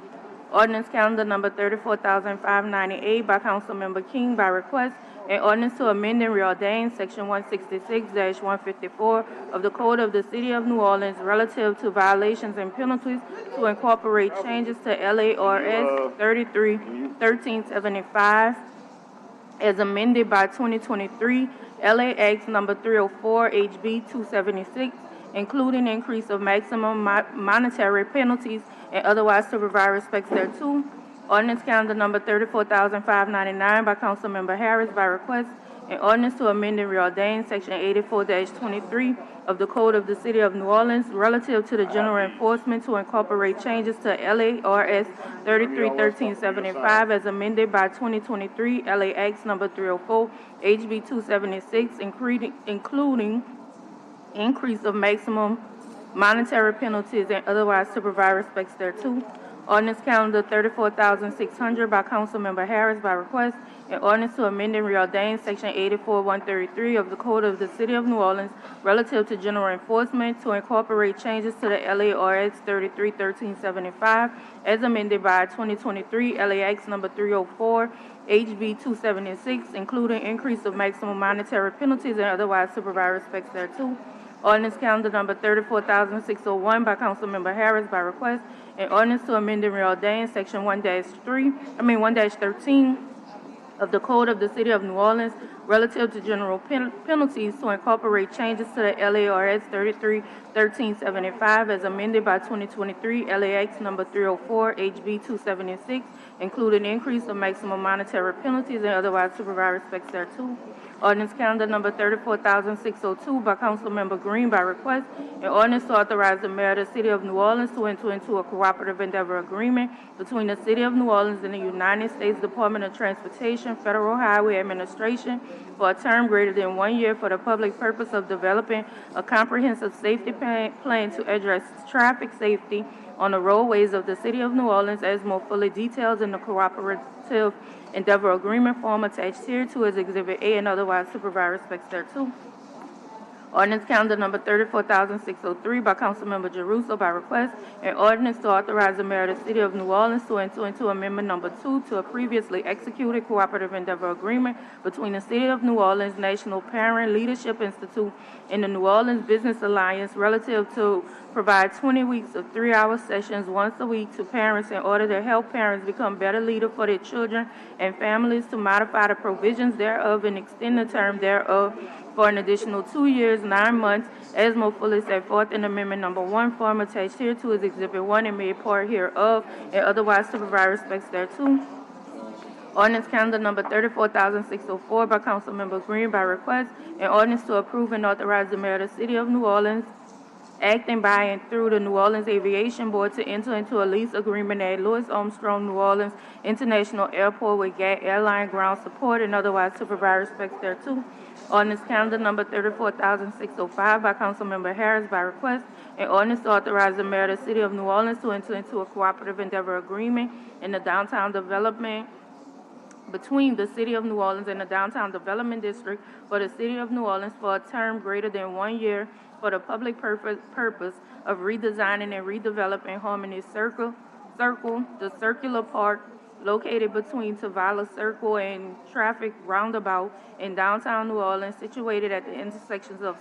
Ordinance calendar number 34,598 by Councilmember King by request. An ordinance to amend and reordain Section 166-154 of the Code of the City of New Orleans relative to violations and penalties to incorporate changes to LARS 33-1375 as amended by 2023 LAX number 304 HB 276, including increase of maximum monetary penalties and otherwise to provide respects thereto. Ordinance calendar number 34,599 by Councilmember Harris by request. An ordinance to amend and reordain Section 84-23 of the Code of the City of New Orleans relative to the general enforcement to incorporate changes to LARS 33-1375 as amended by 2023 LAX number 304 HB 276, including increase of maximum monetary penalties and otherwise to provide respects thereto. Ordinance calendar 34,600 by Councilmember Harris by request. An ordinance to amend and reordain Section 84-133 of the Code of the City of New Orleans relative to general enforcement to incorporate changes to the LARS 33-1375 as amended by 2023 LAX number 304 HB 276, including increase of maximum monetary penalties and otherwise to provide respects thereto. Ordinance calendar number 34,601 by Councilmember Harris by request. An ordinance to amend and reordain Section 1-13 of the Code of the City of New Orleans relative to general penalties to incorporate changes to the LARS 33-1375 as amended by 2023 LAX number 304 HB 276, including increase of maximum monetary penalties and otherwise to provide respects thereto. Ordinance calendar number 34,602 by Councilmember Green by request. An ordinance to authorize the mayor of the City of New Orleans to enter into a cooperative endeavor agreement between the City of New Orleans and the United States Department of Transportation, Federal Highway Administration for a term greater than 1 year for the public purpose of developing a comprehensive safety plan to address traffic safety on the roadways of the City of New Orleans as more fully detailed in the cooperative endeavor agreement form attached hereto as Exhibit A and otherwise to provide respects thereto. Ordinance calendar number 34,603 by Councilmember Jeruso by request. An ordinance to authorize the mayor of the City of New Orleans to enter into amendment number 2 to a previously executed cooperative endeavor agreement between the City of New Orleans National Parent Leadership Institute and the New Orleans Business Alliance relative to provide 20 weeks of 3-hour sessions once a week to parents in order to help parents become better leaders for their children and families, to modify the provisions thereof and extend the term thereof for an additional 2 years, 9 months, as more fully set forth in Amendment Number 1 form attached hereto as Exhibit 1 and made part hereof, and otherwise to provide respects thereto. Ordinance calendar number 34,604 by Councilmember Green by request. An ordinance to approve and authorize the mayor of the City of New Orleans acting by and through the New Orleans Aviation Board to enter into a lease agreement at Louis Armstrong New Orleans International Airport with GAT Airline ground support and otherwise to provide respects thereto. Ordinance calendar number 34,605 by Councilmember Harris by request. An ordinance to authorize the mayor of the city of New Orleans to enter into a cooperative endeavor agreement in the downtown development between the City of New Orleans and the Downtown Development District for the City of New Orleans for a term greater than 1 year for the public purpose of redesigning and redeveloping Harmony Circle, the circular park located between Tavalla Circle and Traffic Roundabout in downtown New Orleans, situated at the intersections of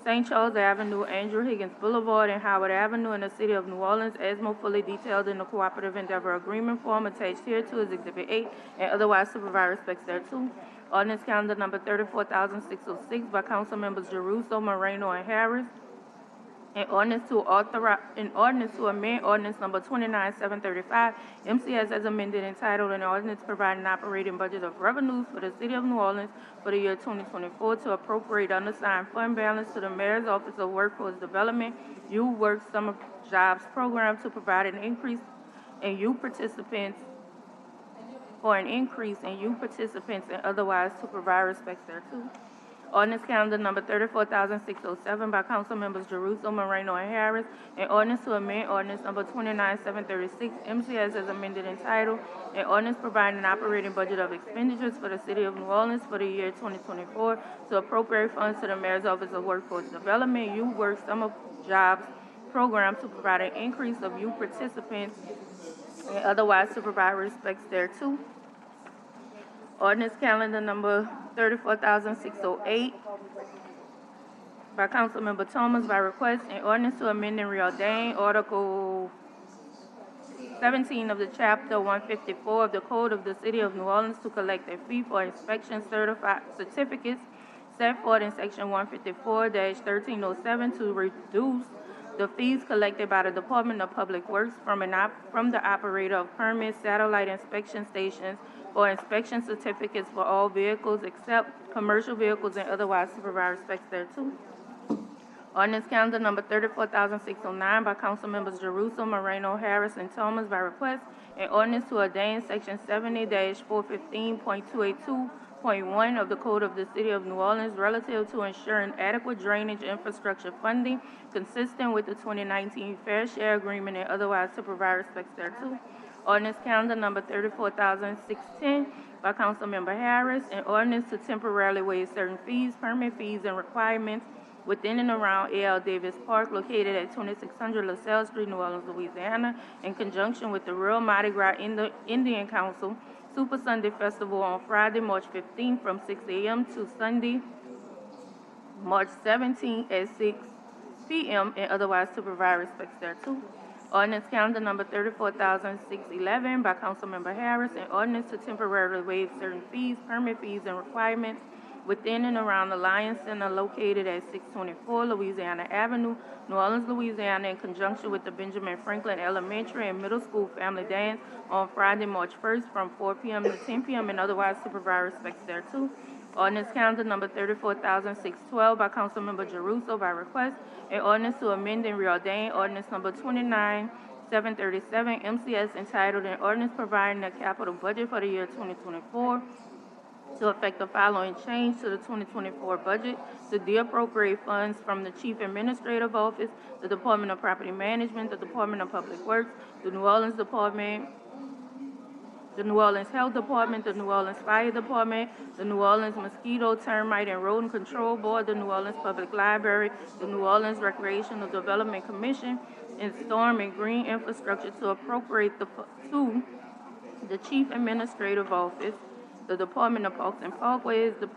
St. Charles Avenue, Andrew Higgins Boulevard, and Howard Avenue in the city of New Orleans, as more fully detailed in the cooperative endeavor agreement form attached hereto as Exhibit 8, and otherwise to provide respects thereto. Ordinance calendar number 34,606 by Council Members Jeruso, Moreno, and Harris. An ordinance to amend ordinance number 29,735, MCS as amended, entitled an ordinance providing an operating budget of revenues for the city of New Orleans for the year 2024 to appropriate unassigned fund balance to the mayor's office of workforce development, youth work summer jobs program to provide an increase in youth participants and otherwise to provide respects thereto. Ordinance calendar number 34,607 by Council Members Jeruso, Moreno, and Harris. An ordinance to amend ordinance number 29,736, MCS as amended, entitled an ordinance providing an operating budget of expenditures for the city of New Orleans for the year 2024 to appropriate funds to the mayor's office of workforce development, youth work summer jobs program to provide an increase of youth participants and otherwise to provide respects thereto. Ordinance calendar number 34,608 by Councilmember Thomas by request. An ordinance to amend and reordain Article 17 of the Chapter 154 of the Code of the City of New Orleans to collect a fee for inspection certificates set forth in Section 154-1307 to reduce the fees collected by the Department of Public Works from the operator of permit satellite inspection stations for inspection certificates for all vehicles except commercial vehicles and otherwise to provide respects thereto. Ordinance calendar number 34,609 by Council Members Jeruso, Moreno, Harris, and Thomas by request. An ordinance to ordain Section 70-415.282.1 of the Code of the City of New Orleans relative to ensuring adequate drainage infrastructure funding consistent with the 2019 Fair Share Agreement and otherwise to provide respects thereto. Ordinance calendar number 34,610 by Councilmember Harris. An ordinance to temporarily waive certain fees, permit fees, and requirements within and around A.L. Davis Park, located at 2600 LaSalle Street, New Orleans, Louisiana, in conjunction with the Real Mardi Gras Indian Council Super Sunday Festival on Friday, March 15th from 6 a.m. to Sunday, March 17th at 6 p.m. and otherwise to provide respects thereto. Ordinance calendar number 34,611 by Councilmember Harris. An ordinance to temporarily waive certain fees, permit fees, and requirements within and around the Lions Center located at 624 Louisiana Avenue, New Orleans, Louisiana, in conjunction with the Benjamin Franklin Elementary and Middle School Family Dance on Friday, March 1st from 4 p.m. to 10 p.m. and otherwise to provide respects thereto. Ordinance calendar number 34,612 by Councilmember Jeruso by request. An ordinance to amend and reordain ordinance number 29,737 MCS entitled an ordinance providing a capital budget for the year 2024 to effect the following change to the 2024 budget: to deappropriate funds from the Chief Administrative Office, the Department of Property Management, the Department of Public Works, the New Orleans Department, the New Orleans Health Department, the New Orleans Fire Department, the New Orleans Mosquito, Termite, and Rodent Control Board, the New Orleans Public Library, the New Orleans Recreational Development Commission, and Storm and Green Infrastructure to appropriate to the Chief Administrative Office, the Department of Parks and Parkways, the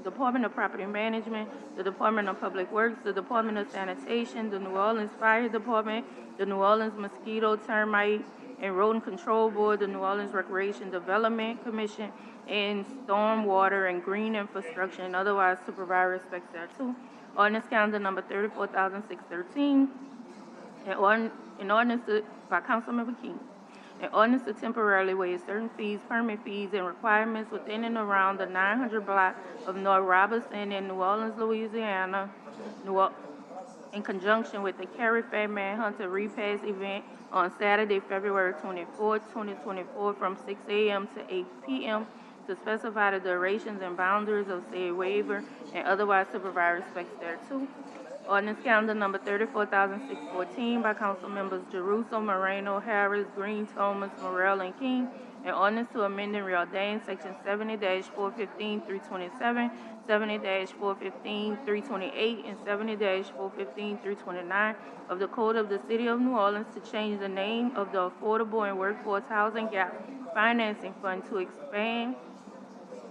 Department of Property Management, the Department of Public Works, the Department of Sanitation, the New Orleans Fire Department, the New Orleans Mosquito, Termite, and Rodent Control Board, the New Orleans Recreation Development Commission, and Stormwater and Green Infrastructure, and otherwise to provide respects thereto. Ordinance calendar number 34,613, an ordinance by Councilmember King. An ordinance to temporarily waive certain fees, permit fees, and requirements within and around the 900 block of North Robinson in New Orleans, Louisiana, in conjunction with the Cary Fair Manhunter Repass event on Saturday, February 24, 2024, from 6 a.m. to 8 p.m. to specify the durations and boundaries of said waiver and otherwise to provide respects thereto. Ordinance calendar number 34,614 by council members Jeruso, Moreno, Harris, Green, Thomas, Morrell, and King. An ordinance to amend and reordain section 70-415-327, 70-415-328, and 70-415-329 of the Code of the City of New Orleans to change the name of the Affordable and Workforce Housing Gap Financing Fund to expand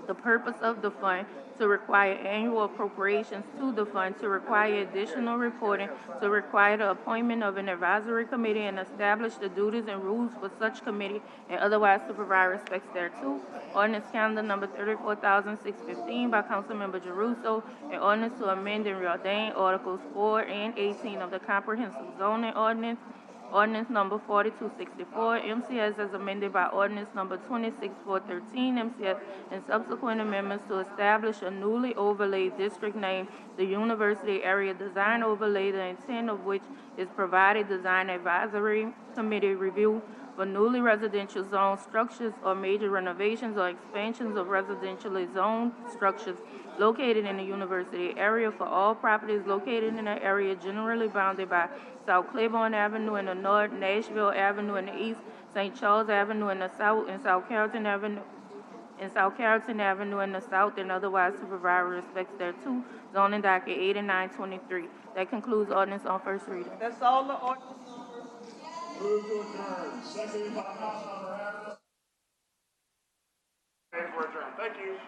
the purpose of the fund, to require annual appropriations to the fund, to require additional reporting, to require the appointment of an advisory committee and establish the duties and rules for such committee, and otherwise to provide respects thereto. Ordinance calendar number 34,615 by Councilmember Jeruso, an ordinance to amend and reordain Articles 4 and 18 of the Comprehensive Zoning Ordinance. Ordinance number 4264, MCS as amended by ordinance number 26413, MCS, and subsequent amendments to establish a newly overlaid district named the University Area Design Overlay, the intent of which is provided design advisory committee review for newly residential zone structures or major renovations or expansions of residentially zoned structures located in the university area for all properties located in the area generally bounded by South Claiborne Avenue in the north, Nashville Avenue in the east, St. Charles Avenue in the south, and South Carrollton Avenue in the south, and otherwise to provide respects thereto. Zoning docket 8923. That concludes ordinance on first reading. That's all the ordinance. Move to adjourn. Seconded by Councilmember Harris. We're adjourned. Thank you.